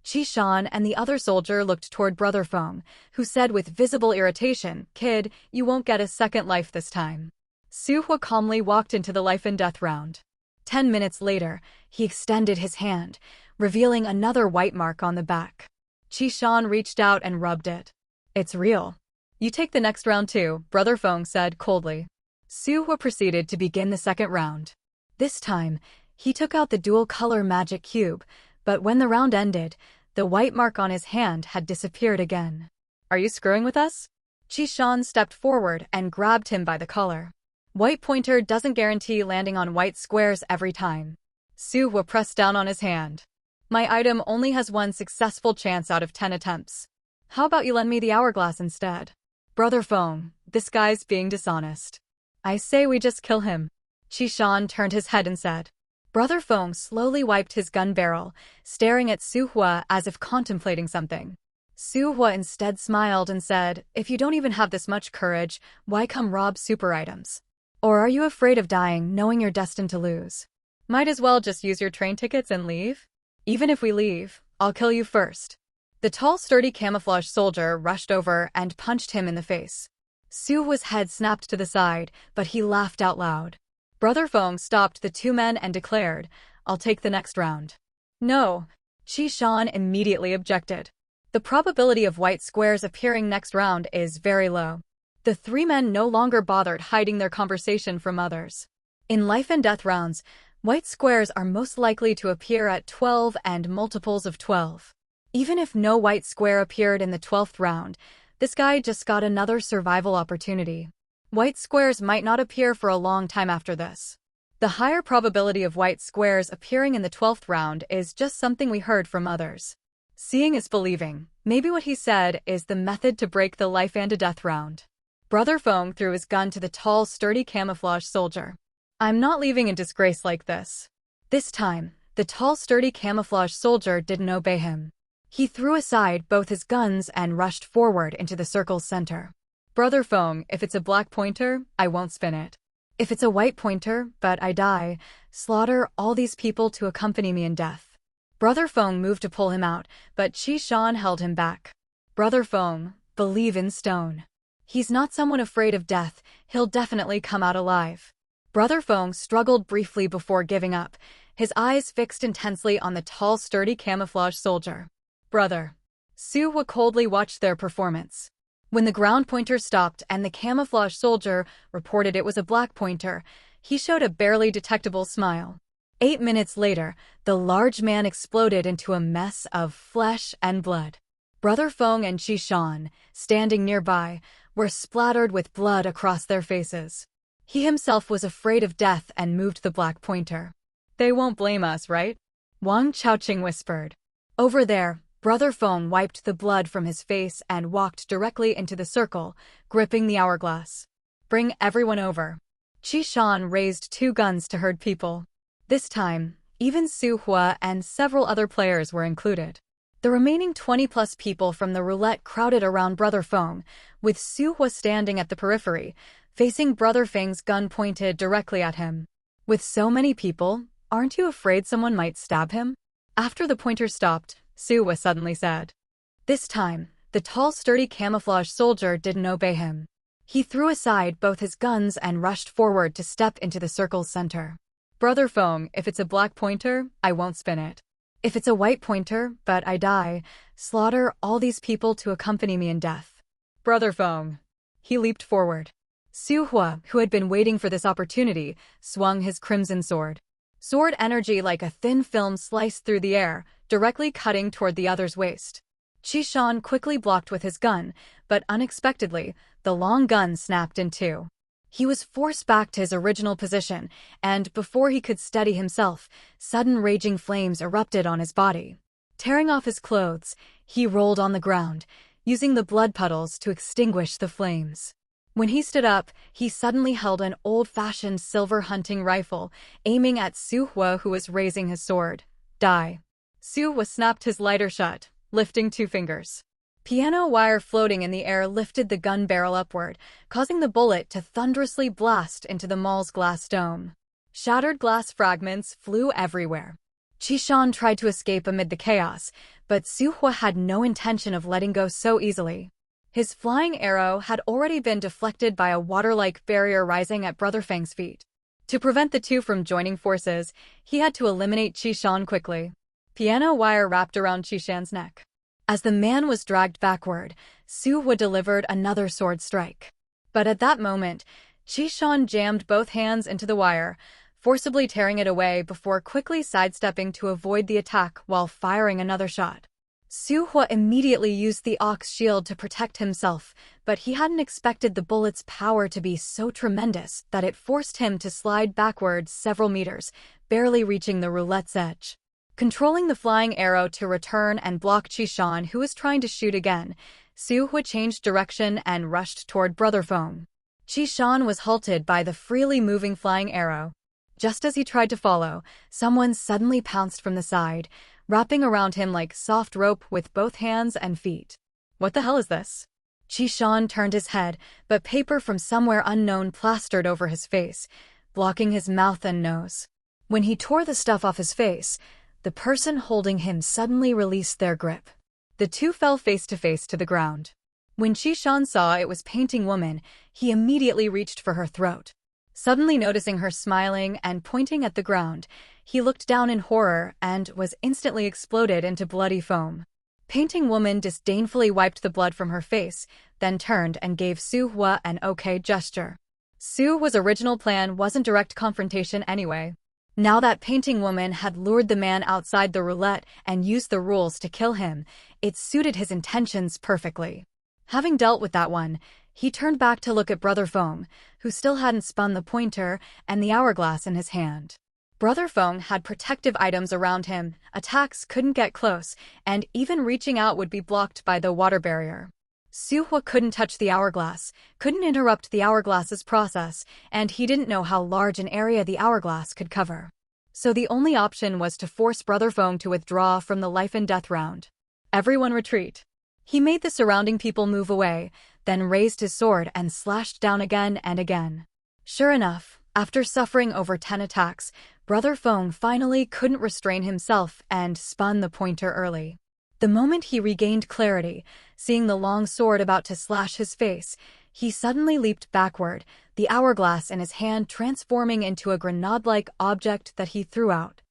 Speaker 2: Qishan and the other soldier looked toward Brother Feng, who said with visible irritation, Kid, you won't get a second life this time. Su Hua calmly walked into the life and death round. 10 minutes later, he extended his hand, revealing another white mark on the back. Qishan reached out and rubbed it. It's real. You take the next round too, Brother Feng said coldly. Su Hua proceeded to begin the second round. This time, he took out the dual-color magic cube, but when the round ended, the white mark on his hand had disappeared again. Are you screwing with us? Qishan stepped forward and grabbed him by the collar. White pointer doesn't guarantee landing on white squares every time. Su Hua pressed down on his hand. My item only has one successful chance out of 10 attempts. How about you lend me the hourglass instead? Brother Feng, this guy's being dishonest. I say we just kill him. Qishan turned his head and said. Brother Feng slowly wiped his gun barrel, staring at Su Hua as if contemplating something. Su Hua instead smiled and said, if you don't even have this much courage, why come rob super items? Or are you afraid of dying knowing you're destined to lose? Might as well just use your train tickets and leave? Even if we leave, I'll kill you first. The tall, sturdy camouflage soldier rushed over and punched him in the face. Su Hua's head snapped to the side, but he laughed out loud. Brother Feng stopped the two men and declared, I'll take the next round. No. Qishan immediately objected. The probability of white squares appearing next round is very low. The three men no longer bothered hiding their conversation from others. In life and death rounds, white squares are most likely to appear at 12 and multiples of 12. Even if no white square appeared in the 12th round, this guy just got another survival opportunity. White squares might not appear for a long time after this. The higher probability of white squares appearing in the 12th round is just something we heard from others. Seeing is believing. Maybe what he said is the method to break the life and death round. Brother Feng threw his gun to the tall, sturdy camouflage soldier. I'm not leaving in disgrace like this. This time, the tall, sturdy camouflage soldier didn't obey him. He threw aside both his guns and rushed forward into the circle's center. Brother Feng, if it's a black pointer, I won't spin it. If it's a white pointer, but I die, slaughter all these people to accompany me in death. Brother Feng moved to pull him out, but Qi Shan held him back. Brother Feng, believe in stone. He's not someone afraid of death, he'll definitely come out alive. Brother Feng struggled briefly before giving up, his eyes fixed intensely on the tall, sturdy camouflage soldier. Brother. Su Hua coldly watched their performance. When the ground pointer stopped and the camouflage soldier reported it was a black pointer, he showed a barely detectable smile. 8 minutes later, the large man exploded into a mess of flesh and blood. Brother Feng and Qi Shan, standing nearby, were splattered with blood across their faces. He himself was afraid of death and moved the black pointer. They won't blame us, right? Wang Chaoqing whispered. Over there, Brother Feng wiped the blood from his face and walked directly into the circle, gripping the hourglass. Bring everyone over. Qi Shan raised 2 guns to herd people. This time, even Su Hua and several other players were included. The remaining 20-plus people from the roulette crowded around Brother Feng, with Su Hua standing at the periphery, facing Brother Feng's gun pointed directly at him. With so many people, aren't you afraid someone might stab him? After the pointer stopped, Su Hua suddenly said. This time, the tall, sturdy camouflage soldier didn't obey him. He threw aside both his guns and rushed forward to step into the circle's center. Brother Feng, if it's a black pointer, I won't spin it. If it's a white pointer, but I die, slaughter all these people to accompany me in death. Brother Feng. He leaped forward. Su Hua, who had been waiting for this opportunity, swung his crimson sword. Sword energy like a thin film sliced through the air, directly cutting toward the other's waist. Qi Shan quickly blocked with his gun, but unexpectedly, the long gun snapped in 2. He was forced back to his original position, and before he could steady himself, sudden raging flames erupted on his body. Tearing off his clothes, he rolled on the ground, using the blood puddles to extinguish the flames. When he stood up, he suddenly held an old-fashioned silver hunting rifle, aiming at Su Hua, who was raising his sword. Die. Su Hua snapped his lighter shut, lifting 2 fingers. Piano wire floating in the air lifted the gun barrel upward, causing the bullet to thunderously blast into the mall's glass dome. Shattered glass fragments flew everywhere. Qi Shan tried to escape amid the chaos, but Su Hua had no intention of letting go so easily. His flying arrow had already been deflected by a water-like barrier rising at Brother Feng's feet. To prevent the two from joining forces, he had to eliminate Qi Shan quickly. Piano wire wrapped around Qi Shan's neck. As the man was dragged backward, Su Hua delivered another sword strike. But at that moment, Qi Shan jammed both hands into the wire, forcibly tearing it away before quickly sidestepping to avoid the attack while firing another shot. Su Hua immediately used the ox shield to protect himself, but he hadn't expected the bullet's power to be so tremendous that it forced him to slide backwards several meters, barely reaching the roulette's edge. Controlling the flying arrow to return and block Qi Shan, who was trying to shoot again, Su Hua changed direction and rushed toward Brother Feng. Qi Shan was halted by the freely moving flying arrow. Just as he tried to follow, someone suddenly pounced from the side, wrapping around him like soft rope with both hands and feet. What the hell is this? Qi Shan turned his head, but paper from somewhere unknown plastered over his face, blocking his mouth and nose. When he tore the stuff off his face, the person holding him suddenly released their grip. The two fell face to face to the ground. When Qi Shan saw it was Painting Woman, he immediately reached for her throat. Suddenly noticing her smiling and pointing at the ground, he looked down in horror and was instantly exploded into bloody foam. Painting Woman disdainfully wiped the blood from her face, then turned and gave Su Hua an okay gesture. Su Hua's original plan wasn't direct confrontation anyway. Now that Painting Woman had lured the man outside the roulette and used the rules to kill him, it suited his intentions perfectly. Having dealt with that one, he turned back to look at Brother Feng, who still hadn't spun the pointer and the hourglass in his hand. Brother Feng had protective items around him, attacks couldn't get close, and even reaching out would be blocked by the water barrier. Su Hua couldn't touch the hourglass, couldn't interrupt the hourglass's process, and he didn't know how large an area the hourglass could cover. So the only option was to force Brother Feng to withdraw from the life and death round. Everyone retreat. He made the surrounding people move away, then raised his sword and slashed down again and again. Sure enough, after suffering over 10 attacks, Brother Feng finally couldn't restrain himself and spun the pointer early. The moment he regained clarity, seeing the long sword about to slash his face, he suddenly leaped backward, the hourglass in his hand transforming into a grenade-like object that he threw out.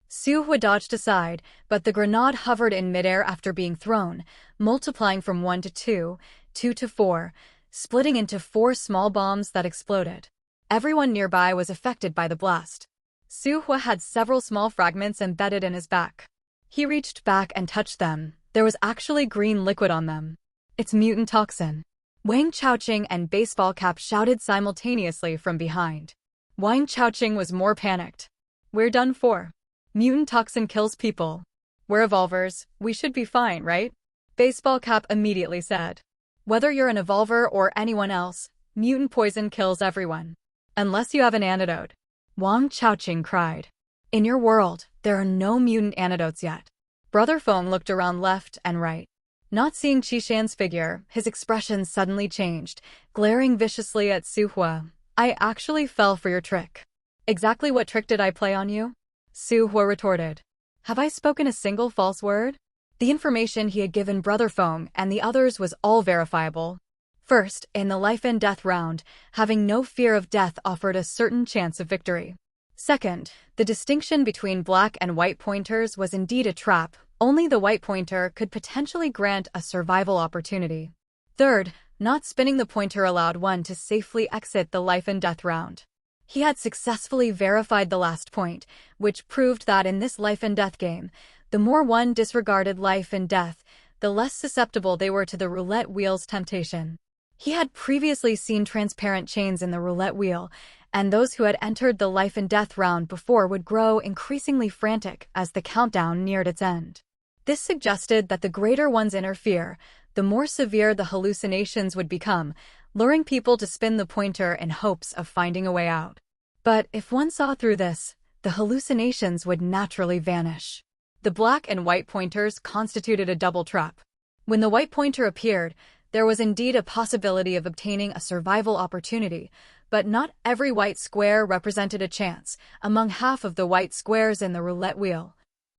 Speaker 2: Su Hua dodged aside, but the grenade hovered in midair after being thrown, multiplying from 1 to 2, 2 to 4, splitting into 4 small bombs that exploded. Everyone nearby was affected by the blast. Su Hua had several small fragments embedded in his back. He reached back and touched them. There was actually green liquid on them. It's mutant toxin. Wang Chaoqing and Baseball Cap shouted simultaneously from behind. Wang Chaoqing was more panicked. We're done for. Mutant toxin kills people. We're evolvers. We should be fine, right? Baseball Cap immediately said. Whether you're an evolver or anyone else, mutant poison kills everyone. Unless you have an antidote. Wang Chaoqing cried. In your world, there are no mutant antidotes yet. Brother Feng looked around left and right. Not seeing Qishan's figure, his expression suddenly changed, glaring viciously at Su Hua. I actually fell for your trick. Exactly what trick did I play on you? Su Hua retorted. Have I spoken a single false word? The information he had given Brother Feng and the others was all verifiable. First, in the life and death round, having no fear of death offered a certain chance of victory. Second, the distinction between black and white pointers was indeed a trap. Only the white pointer could potentially grant a survival opportunity. Third, not spinning the pointer allowed one to safely exit the life and death round. He had successfully verified the last point, which proved that in this life and death game, the more one disregarded life and death, the less susceptible they were to the roulette wheel's temptation. He had previously seen transparent chains in the roulette wheel, and those who had entered the life and death round before would grow increasingly frantic as the countdown neared its end. This suggested that the greater one's inner fear, the more severe the hallucinations would become, luring people to spin the pointer in hopes of finding a way out. But if one saw through this, the hallucinations would naturally vanish. The black and white pointers constituted a double trap. When the white pointer appeared, there was indeed a possibility of obtaining a survival opportunity, but not every white square represented a chance, among half of the white squares in the roulette wheel.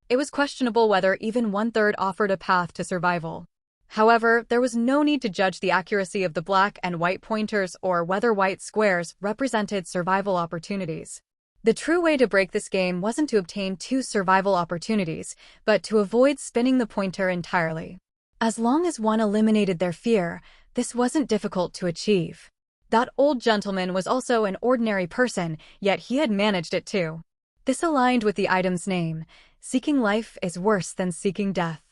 Speaker 2: It was questionable whether even 1/3 offered a path to survival. However, there was no need to judge the accuracy of the black and white pointers or whether white squares represented survival opportunities. The true way to break this game wasn't to obtain 2 survival opportunities, but to avoid spinning the pointer entirely. As long as one eliminated their fear, this wasn't difficult to achieve. That old gentleman was also an ordinary person, yet he had managed it too. This aligned with the item's name. Seeking life is worse than seeking death.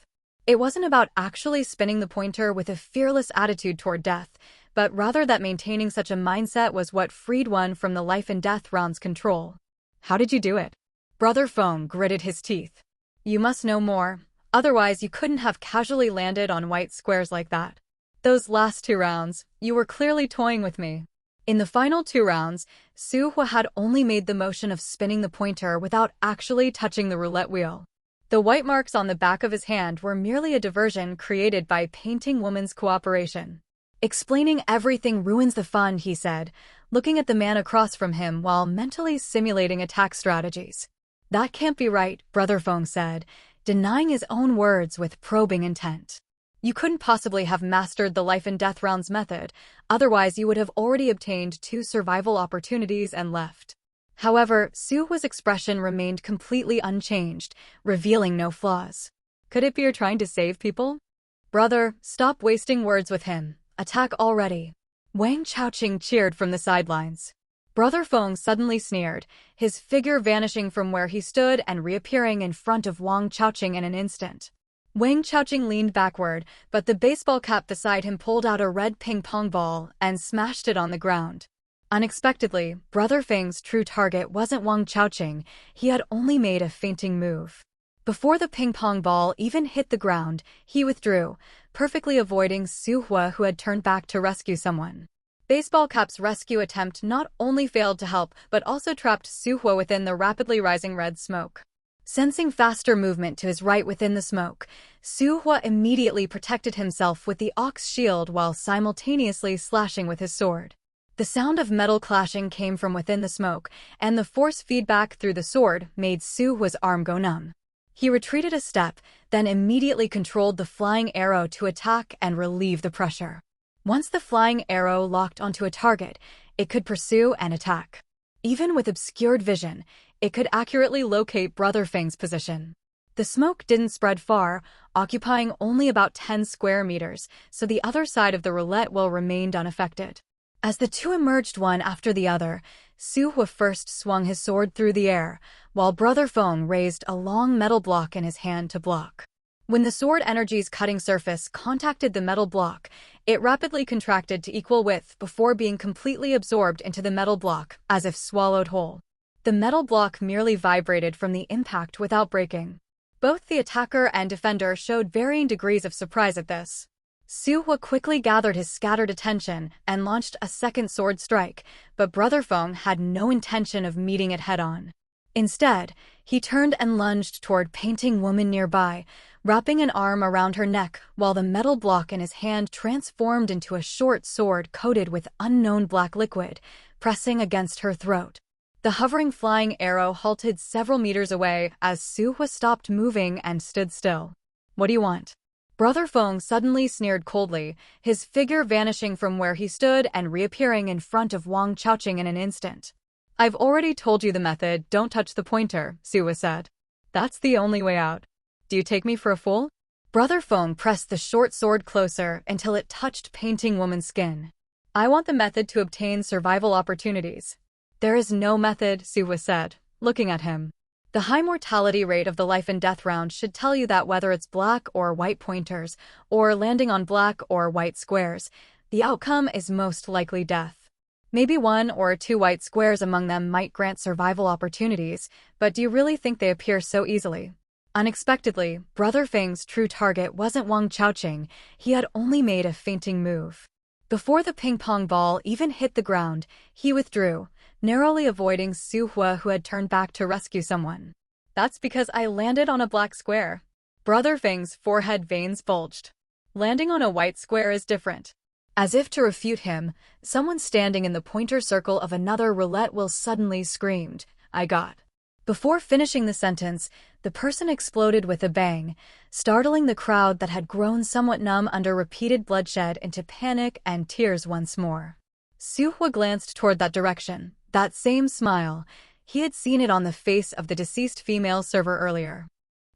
Speaker 2: It wasn't about actually spinning the pointer with a fearless attitude toward death, but rather that maintaining such a mindset was what freed one from the life and death round's control. How did you do it? Brother Feng gritted his teeth. You must know more, otherwise you couldn't have casually landed on white squares like that. Those last 2 rounds, you were clearly toying with me. In the final 2 rounds, Su Hua had only made the motion of spinning the pointer without actually touching the roulette wheel. The white marks on the back of his hand were merely a diversion created by Painting Woman's cooperation. Explaining everything ruins the fun, he said, looking at the man across from him while mentally simulating attack strategies. That can't be right, Brother Feng said, denying his own words with probing intent. You couldn't possibly have mastered the life and death rounds method, otherwise you would have already obtained 2 survival opportunities and left. However, Su Hua's expression remained completely unchanged, revealing no flaws. Could it be you're trying to save people? Brother, stop wasting words with him. Attack already. Wang Chaoqing cheered from the sidelines. Brother Feng suddenly sneered, his figure vanishing from where he stood and reappearing in front of Wang Chaoqing in an instant. Wang Chaoqing leaned backward, but the baseball cap beside him pulled out a red ping-pong ball and smashed it on the ground. Unexpectedly, Brother Feng's true target wasn't Wang Chaoqing, he had only made a feinting move. Before the ping-pong ball even hit the ground, he withdrew, perfectly avoiding Su Hua, who had turned back to rescue someone. Baseball Cap's rescue attempt not only failed to help but also trapped Su Hua within the rapidly rising red smoke. Sensing faster movement to his right within the smoke, Su Hua immediately protected himself with the ox shield while simultaneously slashing with his sword. The sound of metal clashing came from within the smoke, and the force feedback through the sword made Su Hua's arm go numb. He retreated a step, then immediately controlled the flying arrow to attack and relieve the pressure. Once the flying arrow locked onto a target, it could pursue and attack. Even with obscured vision, it could accurately locate Brother Feng's position. The smoke didn't spread far, occupying only about 10 square meters, so the other side of the roulette wheel remained unaffected. As the two emerged one after the other, Su Hua first swung his sword through the air, while Brother Feng raised a long metal block in his hand to block. When the sword energy's cutting surface contacted the metal block, it rapidly contracted to equal width before being completely absorbed into the metal block, as if swallowed whole. The metal block merely vibrated from the impact without breaking. Both the attacker and defender showed varying degrees of surprise at this. Su Hua quickly gathered his scattered attention and launched a second sword strike, but Brother Feng had no intention of meeting it head-on. Instead, he turned and lunged toward Painting Woman nearby, wrapping an arm around her neck while the metal block in his hand transformed into a short sword coated with unknown black liquid, pressing against her throat. The hovering flying arrow halted several meters away as Su Hua stopped moving and stood still. "What do you want?" Brother Feng suddenly sneered coldly, his figure vanishing from where he stood and reappearing in front of Wang Chaoqing in an instant. "I've already told you the method, don't touch the pointer," Su Hua said. "That's the only way out. Do you take me for a fool?" Brother Feng pressed the short sword closer until it touched Painting Woman's skin. "I want the method to obtain survival opportunities." "There is no method," Su Hua said, looking at him. "The high mortality rate of the life and death round should tell you that whether it's black or white pointers, or landing on black or white squares, the outcome is most likely death. Maybe 1 or 2 white squares among them might grant survival opportunities, but do you really think they appear so easily?" Unexpectedly, Brother Feng's true target wasn't Wang Chaoqing, he had only made a feinting move. Before the ping-pong ball even hit the ground, he withdrew, narrowly avoiding Su Hua, who had turned back to rescue someone. "That's because I landed on a black square." Brother Feng's forehead veins bulged. "Landing on a white square is different." As if to refute him, someone standing in the pointer circle of another roulette wheel suddenly screamed, "I got." Before finishing the sentence, the person exploded with a bang, startling the crowd that had grown somewhat numb under repeated bloodshed into panic and tears once more. Su Hua glanced toward that direction. That same smile, he had seen it on the face of the deceased female server earlier.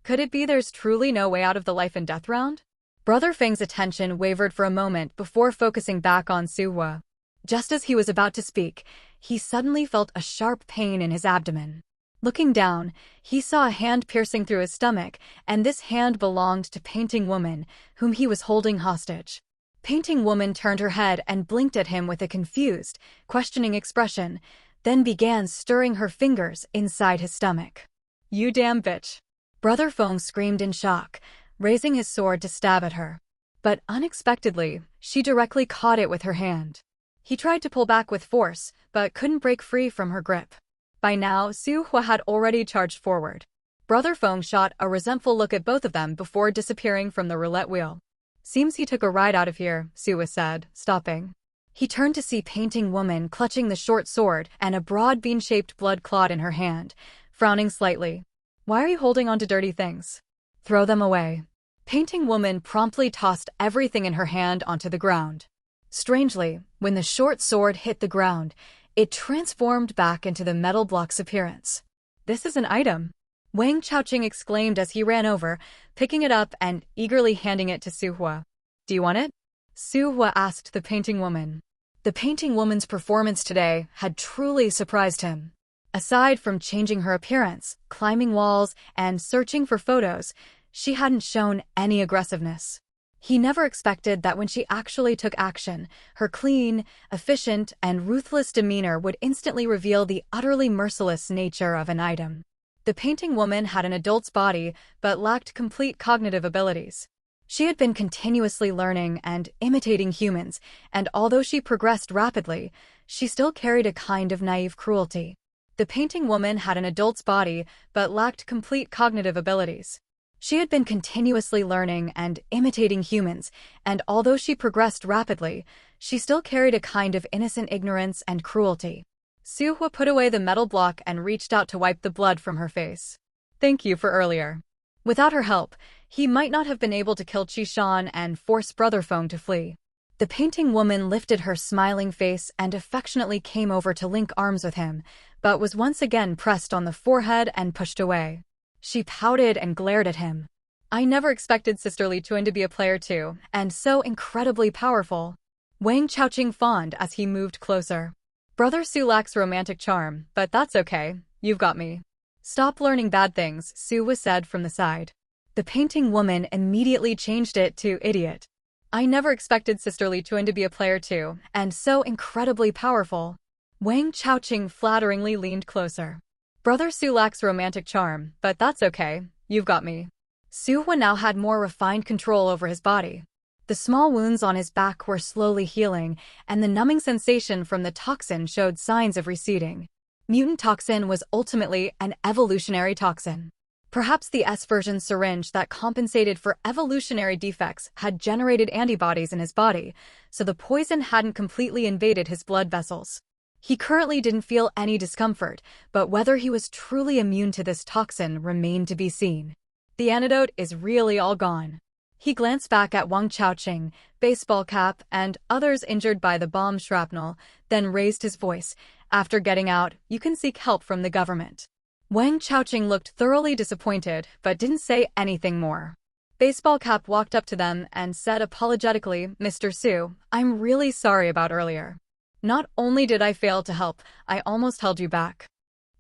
Speaker 2: Could it be there's truly no way out of the life and death round? Brother Feng's attention wavered for a moment before focusing back on Su Hua. Just as he was about to speak, he suddenly felt a sharp pain in his abdomen. Looking down, he saw a hand piercing through his stomach, and this hand belonged to Painting Woman, whom he was holding hostage. Painting Woman turned her head and blinked at him with a confused, questioning expression, then began stirring her fingers inside his stomach. "You damn bitch!" Brother Feng screamed in shock, raising his sword to stab at her. But unexpectedly, she directly caught it with her hand. He tried to pull back with force, but couldn't break free from her grip. By now, Su Hua had already charged forward. Brother Feng shot a resentful look at both of them before disappearing from the roulette wheel. "Seems he took a ride out of here," Su Hua said, stopping. He turned to see Painting Woman clutching the short sword and a broad bean-shaped blood clot in her hand, frowning slightly. "Why are you holding on to dirty things? Throw them away." Painting Woman promptly tossed everything in her hand onto the ground. Strangely, when the short sword hit the ground, it transformed back into the metal block's appearance. "This is an item," Wang Chaoqing exclaimed as he ran over, picking it up and eagerly handing it to Su Hua. "Do you want it?" Su Hua asked the Painting Woman. The Painting Woman's performance today had truly surprised him. Aside from changing her appearance, climbing walls, and searching for photos, she hadn't shown any aggressiveness. He never expected that when she actually took action, her clean, efficient, and ruthless demeanor would instantly reveal the utterly merciless nature of an item. The Painting Woman had an adult's body, but lacked complete cognitive abilities. She had been continuously learning and imitating humans, and although she progressed rapidly, she still carried a kind of naive cruelty. The Painting Woman had an adult's body, but lacked complete cognitive abilities. She had been continuously learning and imitating humans, and although she progressed rapidly, she still carried a kind of innocent ignorance and cruelty. Suhua put away the metal block and reached out to wipe the blood from her face. Thank you for earlier. Without her help, he might not have been able to kill Qishan and force Brother Feng to flee. The painting woman lifted her smiling face and affectionately came over to link arms with him, but was once again pressed on the forehead and pushed away. She pouted and glared at him. I never expected Sister Li Chuan to be a player too, and so incredibly powerful. Wang Chaoqing fawned as he moved closer. Brother Su lacks romantic charm, but that's okay, you've got me. Stop learning bad things, Su was said from the side. The painting woman immediately changed it to idiot. I never expected Sister Li Chuan to be a player too, and so incredibly powerful. Wang Chaoqing flatteringly leaned closer. Brother Su lacks romantic charm, but that's okay, you've got me. Su Hua now had more refined control over his body. The small wounds on his back were slowly healing, and the numbing sensation from the toxin showed signs of receding. Mutant toxin was ultimately an evolutionary toxin. Perhaps the S-version syringe that compensated for evolutionary defects had generated antibodies in his body, so the poison hadn't completely invaded his blood vessels. He currently didn't feel any discomfort, but whether he was truly immune to this toxin remained to be seen. The antidote is really all gone. He glanced back at Wang Chaoqing, Baseball Cap, and others injured by the bomb shrapnel, then raised his voice. After getting out, you can seek help from the government. Wang Chaoqing looked thoroughly disappointed, but didn't say anything more. Baseball Cap walked up to them and said apologetically, Mr. Su, I'm really sorry about earlier. Not only did I fail to help, I almost held you back.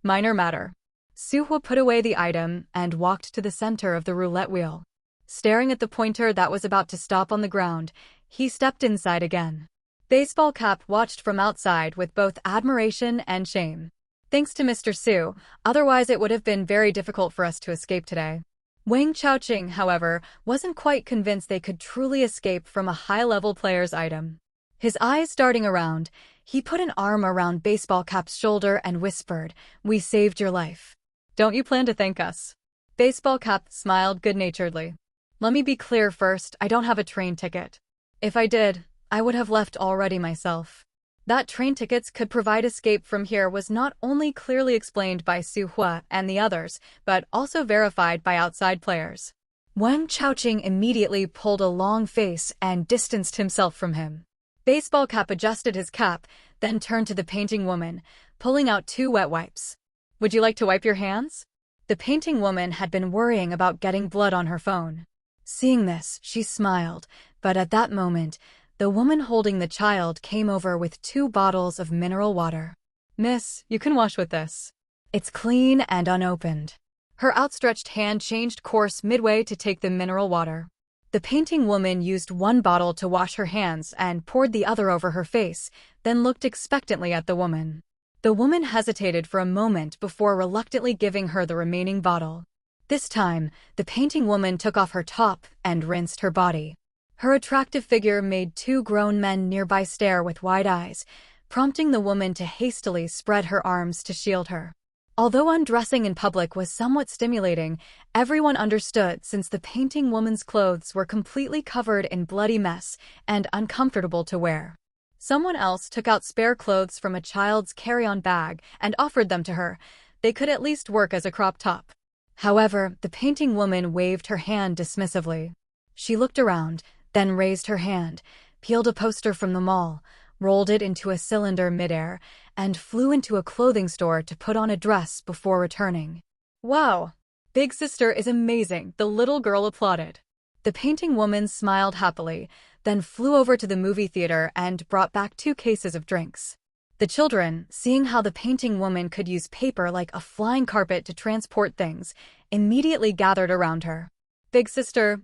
Speaker 2: Minor matter. Su Hua put away the item and walked to the center of the roulette wheel. Staring at the pointer that was about to stop on the ground, he stepped inside again. Baseball Cap watched from outside with both admiration and shame. Thanks to Mr. Su, otherwise it would have been very difficult for us to escape today. Wang Chaoqing, however, wasn't quite convinced they could truly escape from a high-level player's item. His eyes darting around, he put an arm around Baseball Cap's shoulder and whispered, We saved your life. Don't you plan to thank us? Baseball Cap smiled good-naturedly. Let me be clear first, I don't have a train ticket. If I did, I would have left already myself. That train tickets could provide escape from here was not only clearly explained by Su Hua and the others, but also verified by outside players. Wang Chaoqing immediately pulled a long face and distanced himself from him. Baseball Cap adjusted his cap, then turned to the painting woman, pulling out 2 wet wipes. Would you like to wipe your hands? The painting woman had been worrying about getting blood on her phone. Seeing this, she smiled, but at that moment, the woman holding the child came over with 2 bottles of mineral water. Miss, you can wash with this. It's clean and unopened. Her outstretched hand changed course midway to take the mineral water. The painting woman used 1 bottle to wash her hands and poured the other over her face, then looked expectantly at the woman. The woman hesitated for a moment before reluctantly giving her the remaining bottle. This time, the painting woman took off her top and rinsed her body. Her attractive figure made 2 grown men nearby stare with wide eyes, prompting the woman to hastily spread her arms to shield her. Although undressing in public was somewhat stimulating, everyone understood since the painting woman's clothes were completely covered in bloody mess and uncomfortable to wear. Someone else took out spare clothes from a child's carry-on bag and offered them to her. They could at least work as a crop top. However, the painting woman waved her hand dismissively. She looked around, then raised her hand, peeled a poster from the mall, rolled it into a cylinder midair, and flew into a clothing store to put on a dress before returning. Wow! Big sister is amazing, the little girl applauded. The painting woman smiled happily, then flew over to the movie theater and brought back 2 cases of drinks. The children, seeing how the painting woman could use paper like a flying carpet to transport things, immediately gathered around her. Big sister,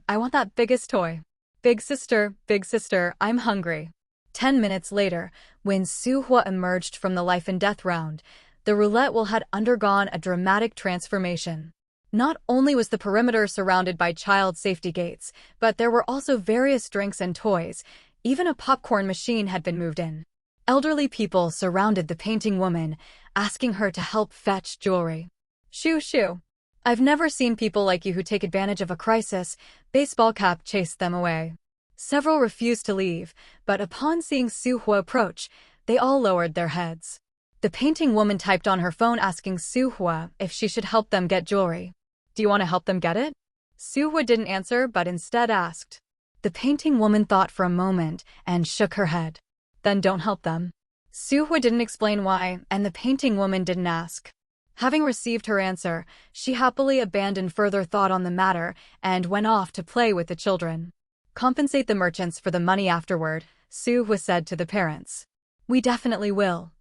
Speaker 2: I want that biggest toy. Big sister, I'm hungry. 10 minutes later, when Su Hua emerged from the life and death round, the roulette wheel had undergone a dramatic transformation. Not only was the perimeter surrounded by child safety gates, but there were also various drinks and toys. Even a popcorn machine had been moved in. Elderly people surrounded the painting woman, asking her to help fetch jewelry. Shoo. I've never seen people like you who take advantage of a crisis. Baseball Cap chased them away. Several refused to leave, but upon seeing Su Hua approach, they all lowered their heads. The painting woman typed on her phone asking Su Hua if she should help them get jewelry. Do you want to help them get it? Su Hua didn't answer but instead asked. The painting woman thought for a moment and shook her head. Then don't help them. Su Hua didn't explain why, and the painting woman didn't ask. Having received her answer, she happily abandoned further thought on the matter and went off to play with the children. Compensate the merchants for the money afterward, Su Hua said to the parents. We definitely will,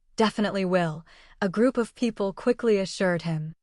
Speaker 2: a group of people quickly assured him.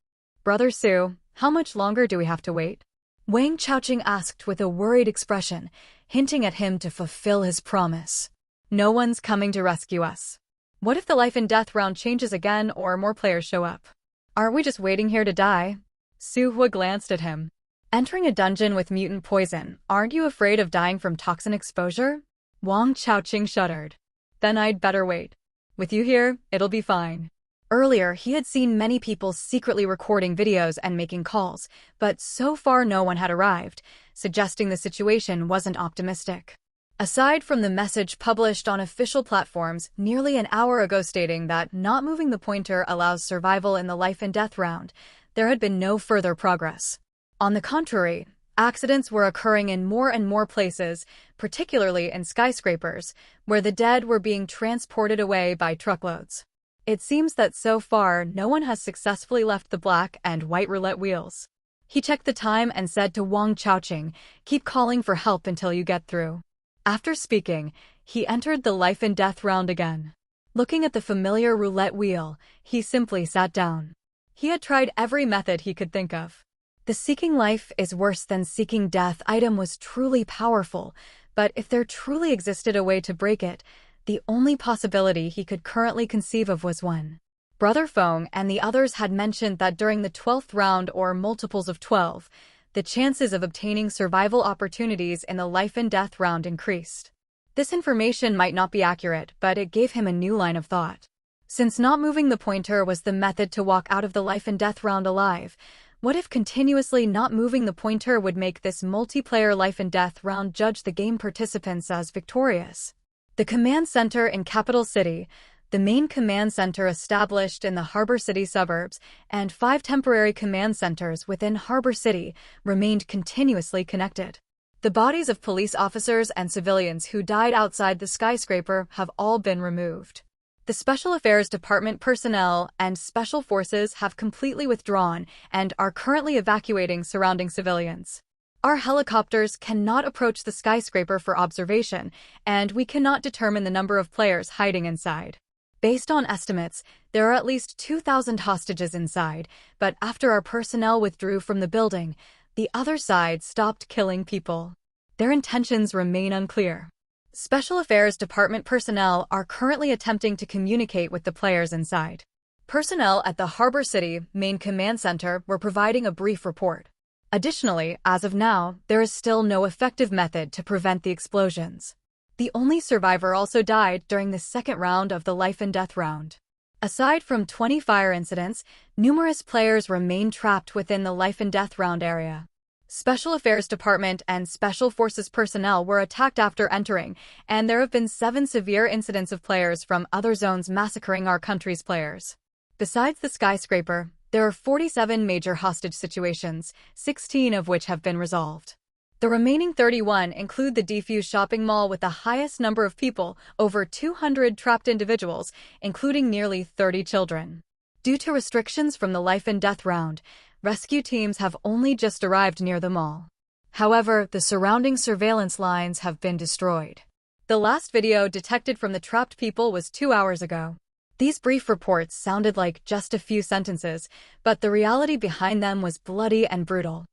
Speaker 2: Brother Su, how much longer do we have to wait? Wang Chaoqing asked with a worried expression, hinting at him to fulfill his promise. No one's coming to rescue us. What if the life and death round changes again or more players show up? Aren't we just waiting here to die? Su Hua glanced at him. Entering a dungeon with mutant poison, aren't you afraid of dying from toxin exposure? Wang Chaoqing shuddered. Then I'd better wait. With you here, it'll be fine. Earlier, he had seen many people secretly recording videos and making calls, but so far no one had arrived, suggesting the situation wasn't optimistic. Aside from the message published on official platforms nearly an hour ago stating that not moving the pointer allows survival in the life and death round, there had been no further progress. On the contrary, accidents were occurring in more and more places, particularly in skyscrapers, where the dead were being transported away by truckloads. It seems that so far no one has successfully left the black and white roulette wheels. He checked the time and said to Wang Chaoqing, keep calling for help until you get through. After speaking, he entered the life and death round again. Looking at the familiar roulette wheel, he simply sat down. He had tried every method he could think of. The seeking life is worse than seeking death item was truly powerful, but if there truly existed a way to break it, the only possibility he could currently conceive of was one. Brother Feng and the others had mentioned that during the 12th round or multiples of 12, the chances of obtaining survival opportunities in the life and death round increased. This information might not be accurate, but it gave him a new line of thought. Since not moving the pointer was the method to walk out of the life and death round alive, what if continuously not moving the pointer would make this multiplayer life and death round judge the game participants as victorious? The command center in Capital City, the main command center established in the Harbor City suburbs, and 5 temporary command centers within Harbor City remained continuously connected. The bodies of police officers and civilians who died outside the skyscraper have all been removed. The Special Affairs Department personnel and special forces have completely withdrawn and are currently evacuating surrounding civilians. Our helicopters cannot approach the skyscraper for observation, and we cannot determine the number of players hiding inside. Based on estimates, there are at least 2,000 hostages inside, but after our personnel withdrew from the building, the other side stopped killing people. Their intentions remain unclear. Special Affairs Department personnel are currently attempting to communicate with the players inside. Personnel at the Harbor City main command center were providing a brief report. Additionally, as of now, there is still no effective method to prevent the explosions. The only survivor also died during the second round of the life and death round. Aside from 20 fire incidents, numerous players remain trapped within the life and death round area. Special Affairs Department and Special Forces personnel were attacked after entering, and there have been 7 severe incidents of players from other zones massacring our country's players. Besides the skyscraper, there are 47 major hostage situations, 16 of which have been resolved. The remaining 31 include the Defuse shopping mall with the highest number of people, over 200 trapped individuals, including nearly 30 children. Due to restrictions from the life and death round, rescue teams have only just arrived near the mall. However, the surrounding surveillance lines have been destroyed. The last video detected from the trapped people was 2 hours ago. These brief reports sounded like just a few sentences, but the reality behind them was bloody and brutal.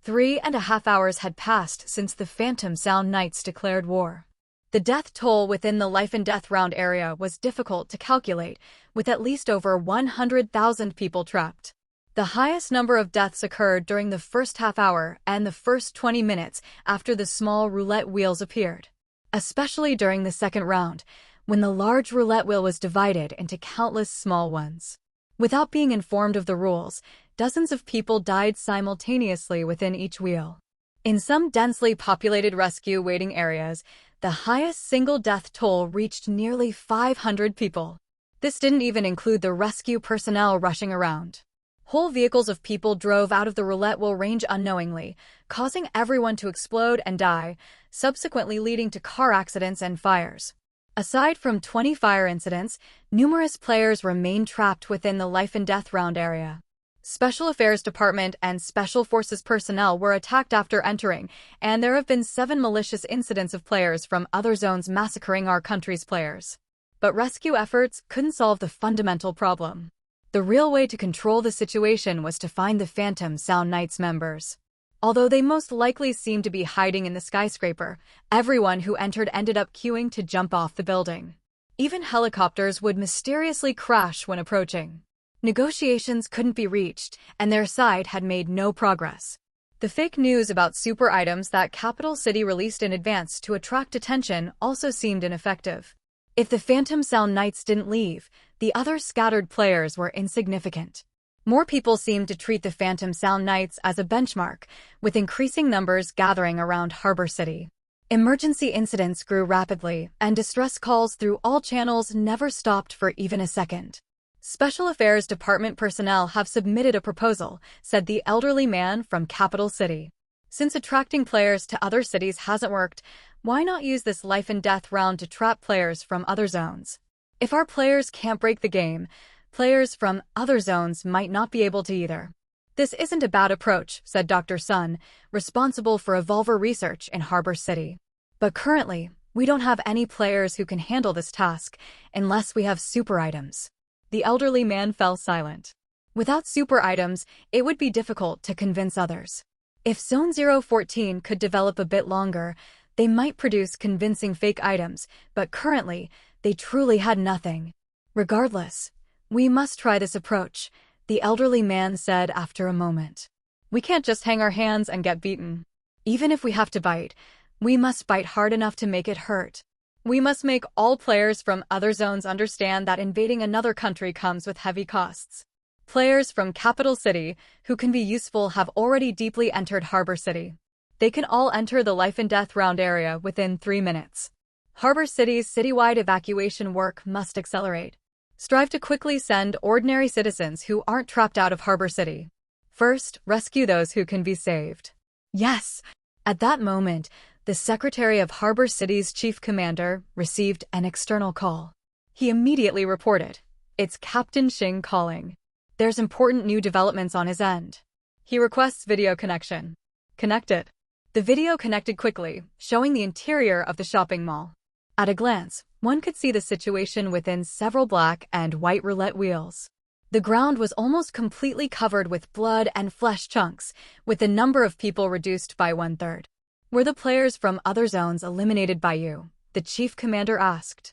Speaker 2: 3.5 hours had passed since the Phantom Sound Knights declared war. The death toll within the life and death round area was difficult to calculate, with at least over 100,000 people trapped. The highest number of deaths occurred during the first half hour and the first 20 minutes after the small roulette wheels appeared. Especially during the second round, when the large roulette wheel was divided into countless small ones. Without being informed of the rules, dozens of people died simultaneously within each wheel. In some densely populated rescue waiting areas, the highest single death toll reached nearly 500 people. This didn't even include the rescue personnel rushing around. Whole vehicles of people drove out of the roulette wheel range unknowingly, causing everyone to explode and die, subsequently leading to car accidents and fires. Aside from 20 fire incidents, numerous players remained trapped within the life and death round area. Special Affairs Department and Special Forces personnel were attacked after entering, and there have been 7 malicious incidents of players from other zones massacring our country's players. But rescue efforts couldn't solve the fundamental problem. The real way to control the situation was to find the Phantom Sound Knights members. Although they most likely seemed to be hiding in the skyscraper, everyone who entered ended up queuing to jump off the building. Even helicopters would mysteriously crash when approaching. Negotiations couldn't be reached, and their side had made no progress. The fake news about super items that Capital City released in advance to attract attention also seemed ineffective. If the Phantom Sound Knights didn't leave, the other scattered players were insignificant. More people seemed to treat the Phantom Sound Knights as a benchmark, with increasing numbers gathering around Harbor City. Emergency incidents grew rapidly, and distress calls through all channels never stopped for even a second. Special Affairs Department personnel have submitted a proposal, said the elderly man from Capital City. Since attracting players to other cities hasn't worked, why not use this life and death round to trap players from other zones? If our players can't break the game, players from other zones might not be able to either. This isn't a bad approach, said Dr. Sun, responsible for Evolver research in Harbor City. But currently, we don't have any players who can handle this task unless we have super items. The elderly man fell silent. Without super items, it would be difficult to convince others. If Zone 014 could develop a bit longer, they might produce convincing fake items, but currently, they truly had nothing. Regardless, we must try this approach, the elderly man said after a moment. We can't just hang our hands and get beaten. Even if we have to bite, we must bite hard enough to make it hurt. We must make all players from other zones understand that invading another country comes with heavy costs. Players from Capital City who can be useful have already deeply entered Harbor City. They can all enter the life and death round area within 3 minutes. Harbor City's citywide evacuation work must accelerate. Strive to quickly send ordinary citizens who aren't trapped out of Harbor City. First, rescue those who can be saved. Yes! At that moment, the Secretary of Harbor City's chief commander received an external call. He immediately reported, "It's Captain Xing calling. There's important new developments on his end." He requests video connection. Connected. The video connected quickly, showing the interior of the shopping mall. At a glance, one could see the situation within several black and white roulette wheels. The ground was almost completely covered with blood and flesh chunks, with the number of people reduced by 1/3. Were the players from other zones eliminated by you? The chief commander asked.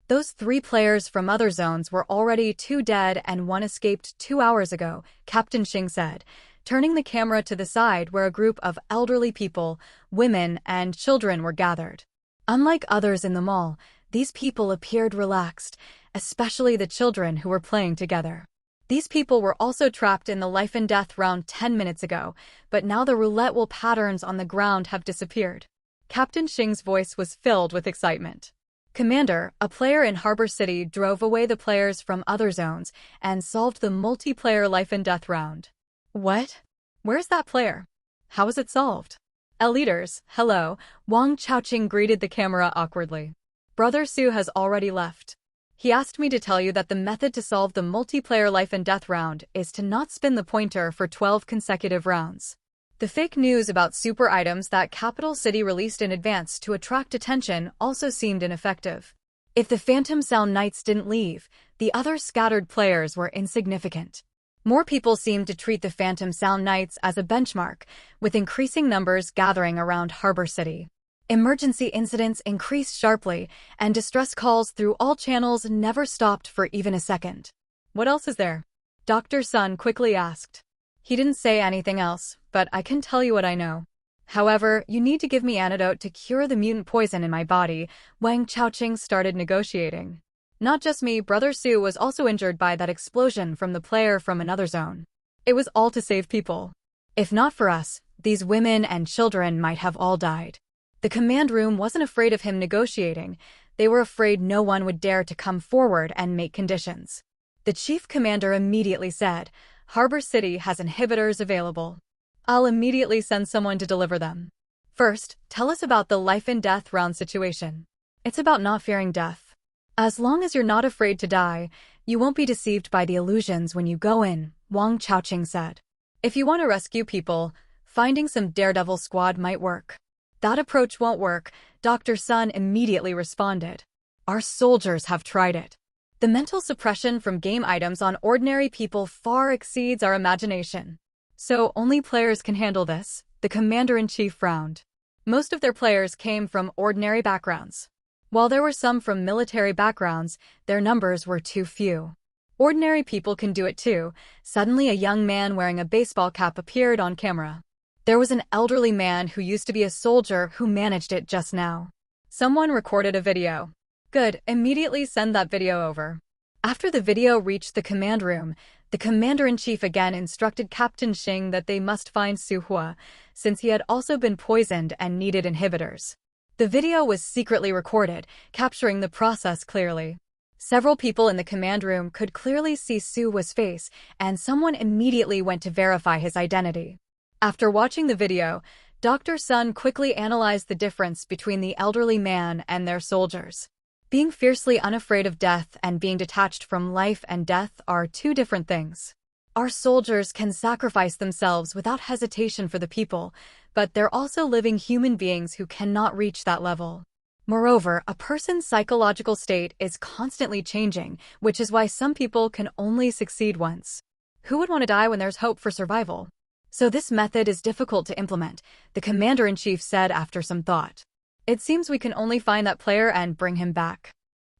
Speaker 2: Those 3 players from other zones were already 2 dead and 1 escaped 2 hours ago, Captain Xing said, turning the camera to the side where a group of elderly people, women, and children were gathered. Unlike others in the mall, these people appeared relaxed, especially the children who were playing together. These people were also trapped in the life and death round 10 minutes ago, but now the roulette wheel patterns on the ground have disappeared. Captain Xing's voice was filled with excitement. Commander, a player in Harbor City drove away the players from other zones and solved the multiplayer life and death round. What? Where's that player? How was it solved? Leaders, hello, Wang Chaoqing greeted the camera awkwardly. Brother Su has already left. He asked me to tell you that the method to solve the multiplayer life and death round is to not spin the pointer for 12 consecutive rounds. The fake news about super items that Capital City released in advance to attract attention also seemed ineffective. If the Phantom Sound Knights didn't leave, the other scattered players were insignificant. More people seemed to treat the Phantom Sound Knights as a benchmark, with increasing numbers gathering around Harbor City. Emergency incidents increased sharply, and distress calls through all channels never stopped for even a second. What else is there? Dr. Sun quickly asked. He didn't say anything else, but I can tell you what I know. However, you need to give me antidote to cure the mutant poison in my body. Wang Chaoqing started negotiating. Not just me, Brother Su was also injured by that explosion from the player from another zone. It was all to save people. If not for us, These women and children might have all died. The command room wasn't afraid of him negotiating. They were afraid no one would dare to come forward and make conditions. The chief commander immediately said, "Harbor City has inhibitors available. I'll immediately send someone to deliver them. First, tell us about the life and death round situation." "It's about not fearing death. As long as you're not afraid to die, you won't be deceived by the illusions when you go in," Wang Chaoqing said. "If you want to rescue people, finding some daredevil squad might work." "That approach won't work," Dr. Sun immediately responded. "Our soldiers have tried it. The mental suppression from game items on ordinary people far exceeds our imagination. So only players can handle this," the commander-in-chief frowned. Most of their players came from ordinary backgrounds. While there were some from military backgrounds, their numbers were too few. Ordinary people can do it too. Suddenly a young man wearing a baseball cap appeared on camera. There was an elderly man who used to be a soldier who managed it just now. Someone recorded a video. "Good, immediately send that video over." After the video reached the command room, the commander-in-chief again instructed Captain Xing that they must find Su Hua, since he had also been poisoned and needed inhibitors. The video was secretly recorded, capturing the process clearly. Several people in the command room could clearly see Su Hua's face, and someone immediately went to verify his identity. After watching the video, Dr. Sun quickly analyzed the difference between the elderly man and their soldiers. Being fiercely unafraid of death and being detached from life and death are two different things. Our soldiers can sacrifice themselves without hesitation for the people, but they're also living human beings who cannot reach that level. Moreover, a person's psychological state is constantly changing, which is why some people can only succeed once. Who would want to die when there's hope for survival? So this method is difficult to implement, the commander-in-chief said after some thought. It seems we can only find that player and bring him back.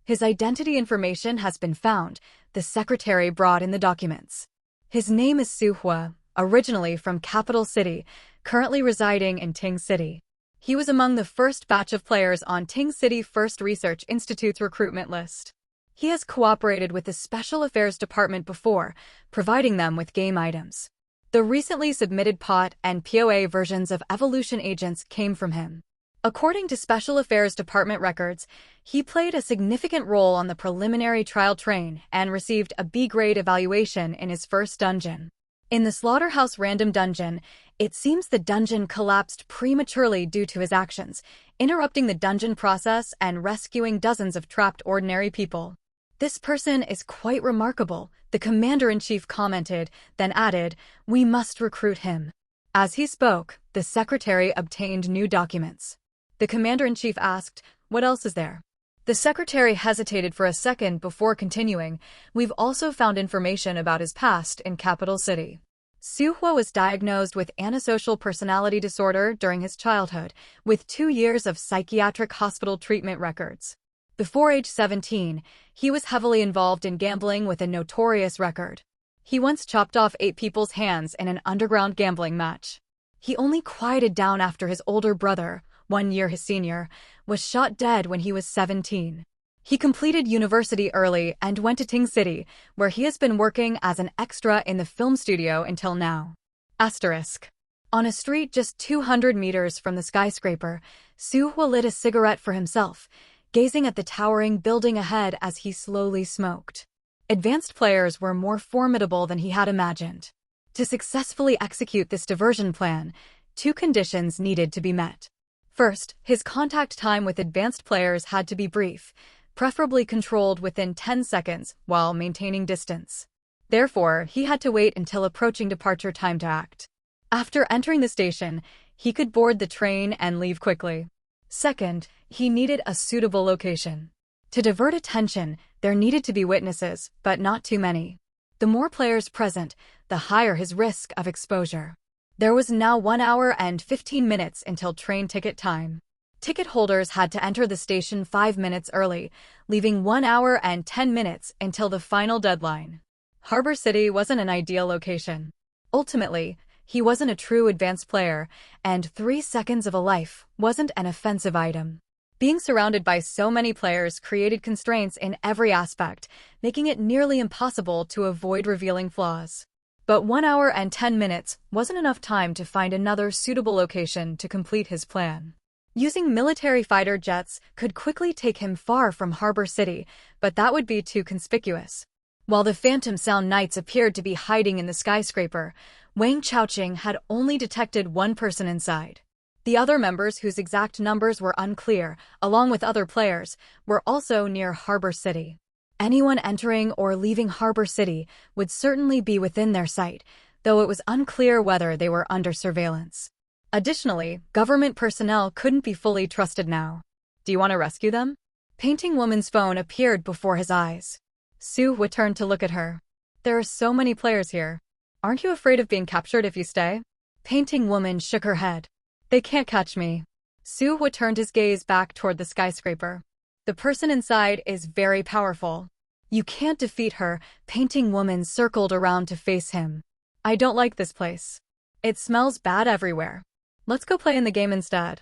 Speaker 2: His identity information has been found, the secretary brought in the documents. His name is Su Hua, originally from Capital City, currently residing in Ting City. He was among the first batch of players on Ting City First Research Institute's recruitment list. He has cooperated with the Special Affairs Department before, providing them with game items. The recently submitted POT and POA versions of Evolution Agents came from him. According to Special Affairs Department records, he played a significant role on the preliminary trial train and received a B-grade evaluation in his first dungeon. In the Slaughterhouse Random Dungeon, it seems the dungeon collapsed prematurely due to his actions, interrupting the dungeon process and rescuing dozens of trapped ordinary people. "This person is quite remarkable," the commander-in-chief commented, then added, "We must recruit him." As he spoke, the secretary obtained new documents. The commander-in-chief asked, "What else is there?" The secretary hesitated for a second before continuing, "We've also found information about his past in Capital City." Su Hua was diagnosed with antisocial personality disorder during his childhood, with 2 years of psychiatric hospital treatment records. Before age 17, he was heavily involved in gambling with a notorious record. He once chopped off 8 people's hands in an underground gambling match. He only quieted down after his older brother, 1 year his senior, was shot dead when he was 17. He completed university early and went to Ting City, where he has been working as an extra in the film studio until now. Asterisk. On a street just 200 meters from the skyscraper, Su Hua lit a cigarette for himself, gazing at the towering building ahead as he slowly smoked. Advanced players were more formidable than he had imagined. To successfully execute this diversion plan, 2 conditions needed to be met. First, his contact time with advanced players had to be brief, preferably controlled within 10 seconds while maintaining distance. Therefore, he had to wait until approaching departure time to act. After entering the station, he could board the train and leave quickly. Second, he needed a suitable location. To divert attention, there needed to be witnesses, but not too many. The more players present, the higher his risk of exposure. There was now 1 hour and 15 minutes until train ticket time. Ticket holders had to enter the station 5 minutes early, leaving 1 hour and 10 minutes until the final deadline. Harbor City wasn't an ideal location. Ultimately, he wasn't a true advanced player, and 3 seconds of a life wasn't an offensive item. Being surrounded by so many players created constraints in every aspect, making it nearly impossible to avoid revealing flaws. But 1 hour and 10 minutes wasn't enough time to find another suitable location to complete his plan. Using military fighter jets could quickly take him far from Harbor City, but that would be too conspicuous. While the Phantom Sound Knights appeared to be hiding in the skyscraper, Wang Chaoqing had only detected one person inside. The other members, whose exact numbers were unclear, along with other players, were also near Harbor City. Anyone entering or leaving Harbor City would certainly be within their sight, though it was unclear whether they were under surveillance. Additionally, government personnel couldn't be fully trusted now. Do you want to rescue them? Painting Woman's phone appeared before his eyes. Su Hui turned to look at her. There are so many players here. Aren't you afraid of being captured if you stay? Painting Woman shook her head. They can't catch me. Su Hui turned his gaze back toward the skyscraper. The person inside is very powerful. You can't defeat her. Painting Woman circled around to face him. I don't like this place. It smells bad everywhere. Let's go play in the game instead.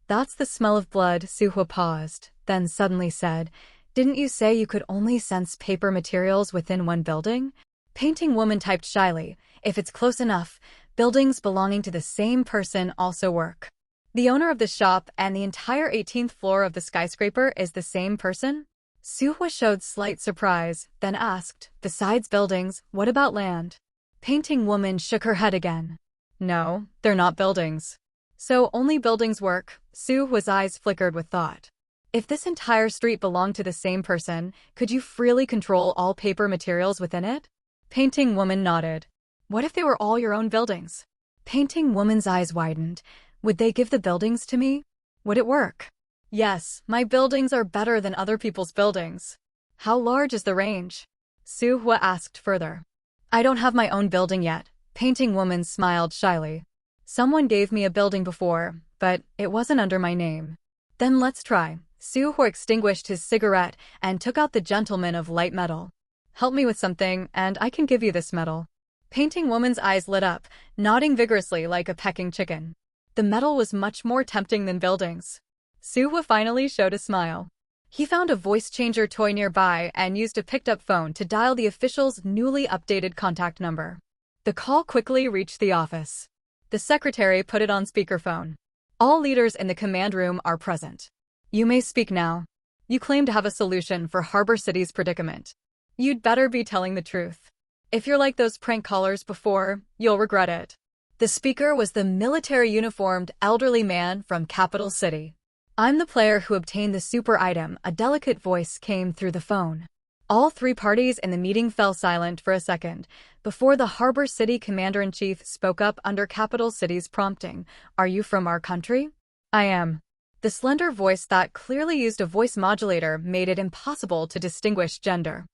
Speaker 2: That's the smell of blood. Su Hui paused, then suddenly said, Didn't you say you could only sense paper materials within one building? Painting Woman typed shyly, If it's close enough, buildings belonging to the same person also work. The owner of the shop and the entire 18th floor of the skyscraper is the same person? Su Hui showed slight surprise, then asked, Besides buildings, what about land? Painting Woman shook her head again. No, they're not buildings. So only buildings work. Su Hui's eyes flickered with thought. If this entire street belonged to the same person, could you freely control all paper materials within it? Painting Woman nodded. What if they were all your own buildings? Painting Woman's eyes widened. Would they give the buildings to me? Would it work? Yes, my buildings are better than other people's buildings. How large is the range? Su Hui asked further. I don't have my own building yet. Painting Woman smiled shyly. Someone gave me a building before, but it wasn't under my name. Then let's try. Su Hui extinguished his cigarette and took out the Gentleman of Light Metal. Help me with something, and I can give you this metal. Painting Woman's eyes lit up, nodding vigorously like a pecking chicken. The metal was much more tempting than buildings. Su Hui finally showed a smile. He found a voice changer toy nearby and used a picked-up phone to dial the official's newly updated contact number. The call quickly reached the office. The secretary put it on speakerphone. All leaders in the command room are present. You may speak now. You claim to have a solution for Harbor City's predicament. You'd better be telling the truth. If you're like those prank callers before, you'll regret it. The speaker was the military-uniformed elderly man from Capital City. I'm the player who obtained the super item. A delicate voice came through the phone. All three parties in the meeting fell silent for a second before the Harbor City Commander-in-Chief spoke up under Capital City's prompting. Are you from our country? I am. The slender voice that clearly used a voice modulator made it impossible to distinguish gender.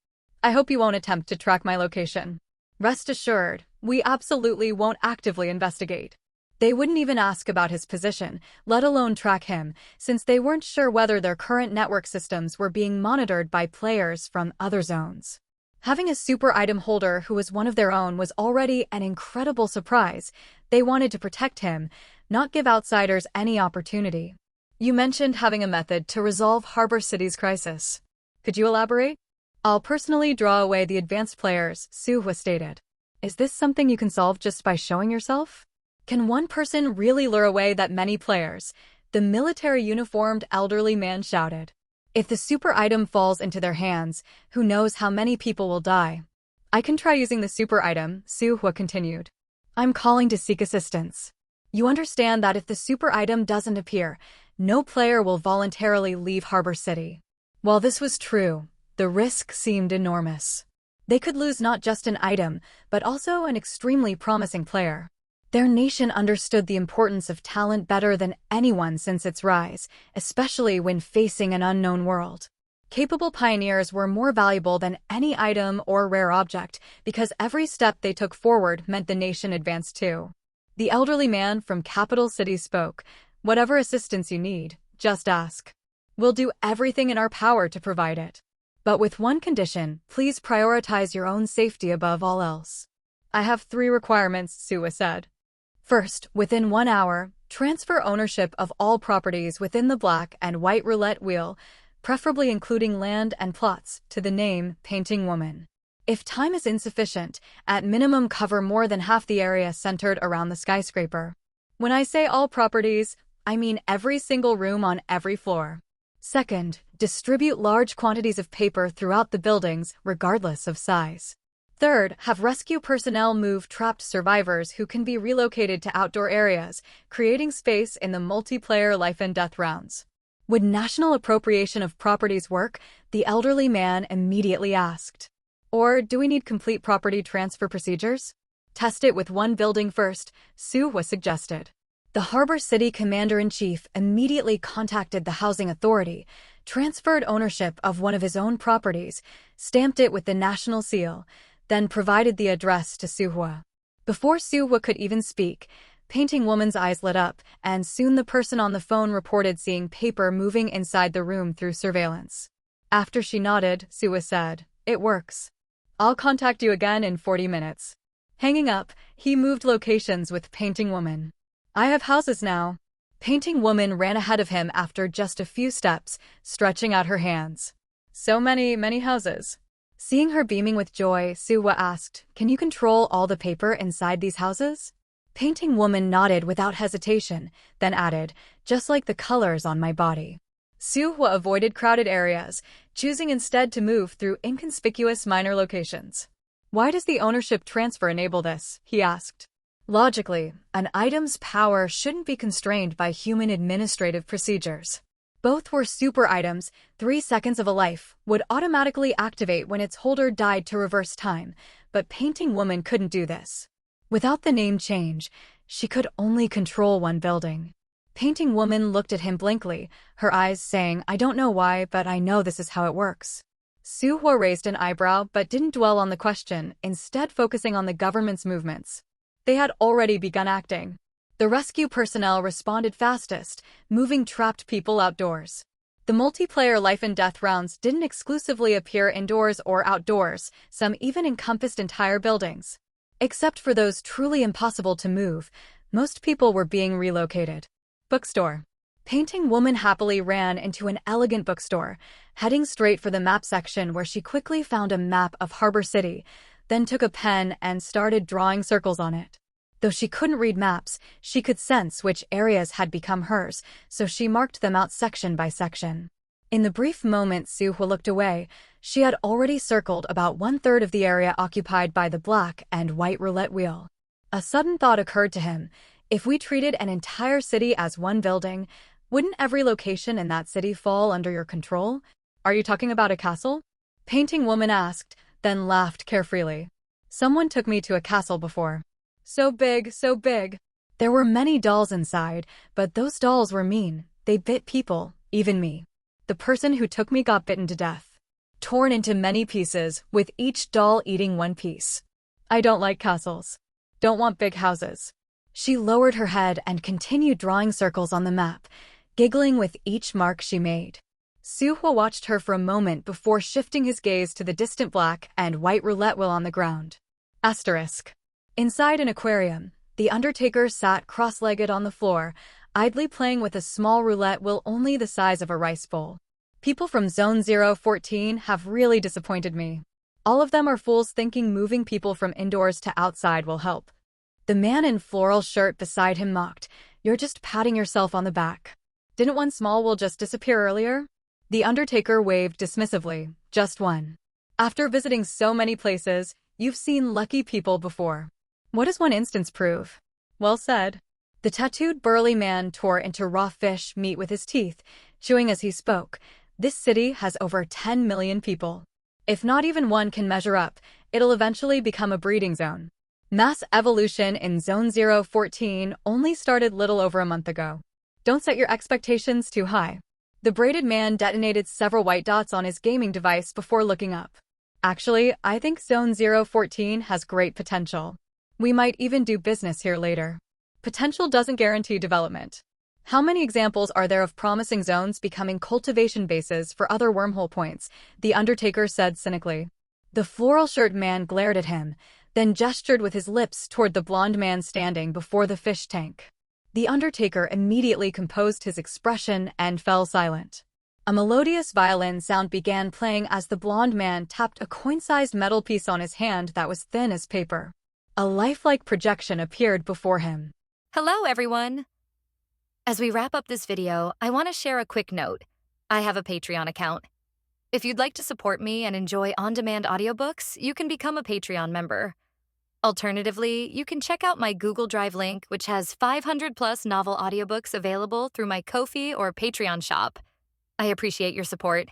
Speaker 2: I hope you won't attempt to track my location. Rest assured, we absolutely won't actively investigate. They wouldn't even ask about his position, let alone track him, since they weren't sure whether their current network systems were being monitored by players from other zones. Having a super item holder who was one of their own was already an incredible surprise. They wanted to protect him, not give outsiders any opportunity. You mentioned having a method to resolve Harbor City's crisis. Could you elaborate? I'll personally draw away the advanced players, Su Hui stated. Is this something you can solve just by showing yourself? Can one person really lure away that many players? The military-uniformed elderly man shouted. If the super item falls into their hands, who knows how many people will die? I can try using the super item, Su Hui continued. I'm calling to seek assistance. You understand that if the super item doesn't appear, no player will voluntarily leave Harbor City. While this was true, the risk seemed enormous. They could lose not just an item, but also an extremely promising player. Their nation understood the importance of talent better than anyone since its rise, especially when facing an unknown world. Capable pioneers were more valuable than any item or rare object because every step they took forward meant the nation advanced too. The elderly man from Capital City spoke. Whatever assistance you need, just ask. We'll do everything in our power to provide it. But with one condition, please prioritize your own safety above all else. I have 3 requirements, Su Hui said. First, within 1 hour, transfer ownership of all properties within the black and white roulette wheel, preferably including land and plots, to the name Painting Woman. If time is insufficient, at minimum cover more than half the area centered around the skyscraper. When I say all properties, I mean every single room on every floor. Second, distribute large quantities of paper throughout the buildings, regardless of size. Third, have rescue personnel move trapped survivors who can be relocated to outdoor areas, creating space in the multiplayer life and death rounds. Would national appropriation of properties work? The elderly man immediately asked. Or do we need complete property transfer procedures? Test it with one building first, Suhwa suggested. The Harbor City Commander-in-Chief immediately contacted the housing authority, transferred ownership of one of his own properties, stamped it with the national seal, then provided the address to Suhwa. Before Suhwa could even speak, Painting Woman's eyes lit up, and soon the person on the phone reported seeing paper moving inside the room through surveillance. After she nodded, Suhwa said, "It works. I'll contact you again in 40 minutes. Hanging up, he moved locations with Painting Woman. I have houses now. Painting Woman ran ahead of him after just a few steps, stretching out her hands. So many houses. Seeing her beaming with joy, Suhwa asked, "Can you control all the paper inside these houses?" Painting Woman nodded without hesitation, then added, "Just like the colors on my body." Suhwa avoided crowded areas, choosing instead to move through inconspicuous minor locations. Why does the ownership transfer enable this? He asked. Logically, an item's power shouldn't be constrained by human administrative procedures. Both were super items. 3 seconds of a life would automatically activate when its holder died to reverse time, but Painting Woman couldn't do this. Without the name change, she could only control one building. Painting Woman looked at him blankly, her eyes saying, "I don't know why, but I know this is how it works." Suhwa raised an eyebrow but didn't dwell on the question, instead focusing on the government's movements. They had already begun acting. The rescue personnel responded fastest, moving trapped people outdoors. The multiplayer life and death rounds didn't exclusively appear indoors or outdoors, some even encompassed entire buildings. Except for those truly impossible to move, most people were being relocated. Bookstore. Painting Woman happily ran into an elegant bookstore, heading straight for the map section where she quickly found a map of Harbor City, then took a pen and started drawing circles on it. Though she couldn't read maps, she could sense which areas had become hers, so she marked them out section by section. In the brief moment Suhwa looked away, she had already circled about 1/3 of the area occupied by the black and white roulette wheel. A sudden thought occurred to him. If we treated an entire city as one building, wouldn't every location in that city fall under your control? Are you talking about a castle? Painting Woman asked, then laughed carefreely. Someone took me to a castle before. So big, so big. There were many dolls inside, but those dolls were mean. They bit people, even me. The person who took me got bitten to death. Torn into many pieces, with each doll eating one piece. I don't like castles. Don't want big houses. She lowered her head and continued drawing circles on the map, giggling with each mark she made. Suhwa watched her for a moment before shifting his gaze to the distant black and white roulette wheel on the ground. Asterisk. Inside an aquarium, the Undertaker sat cross-legged on the floor, idly playing with a small roulette wheel only the size of a rice bowl. People from Zone 014 have really disappointed me. All of them are fools thinking moving people from indoors to outside will help. The man in floral shirt beside him mocked, "You're just patting yourself on the back. Didn't one small wheel just disappear earlier?" The Undertaker waved dismissively, "Just one. After visiting so many places, you've seen lucky people before. What does one instance prove?" Well said. The tattooed burly man tore into raw fish meat with his teeth, chewing as he spoke. This city has over 10 million people. If not even one can measure up, it'll eventually become a breeding zone. Mass evolution in Zone 014 only started little over a month ago. Don't set your expectations too high. The braided man detonated several white dots on his gaming device before looking up. Actually, I think Zone 014 has great potential. We might even do business here later. Potential doesn't guarantee development. How many examples are there of promising zones becoming cultivation bases for other wormhole points? The Undertaker said cynically. The floral shirt man glared at him, then gestured with his lips toward the blonde man standing before the fish tank. The Undertaker immediately composed his expression and fell silent. A melodious violin sound began playing as the blond man tapped a coin-sized metal piece on his hand that was thin as paper. A lifelike projection appeared before him.
Speaker 3: Hello, everyone! As we wrap up this video, I want to share a quick note. I have a Patreon account. If you'd like to support me and enjoy on-demand audiobooks, you can become a Patreon member. Alternatively, you can check out my Google Drive link, which has 500+ novel audiobooks available through my Ko-fi or Patreon shop. I appreciate your support.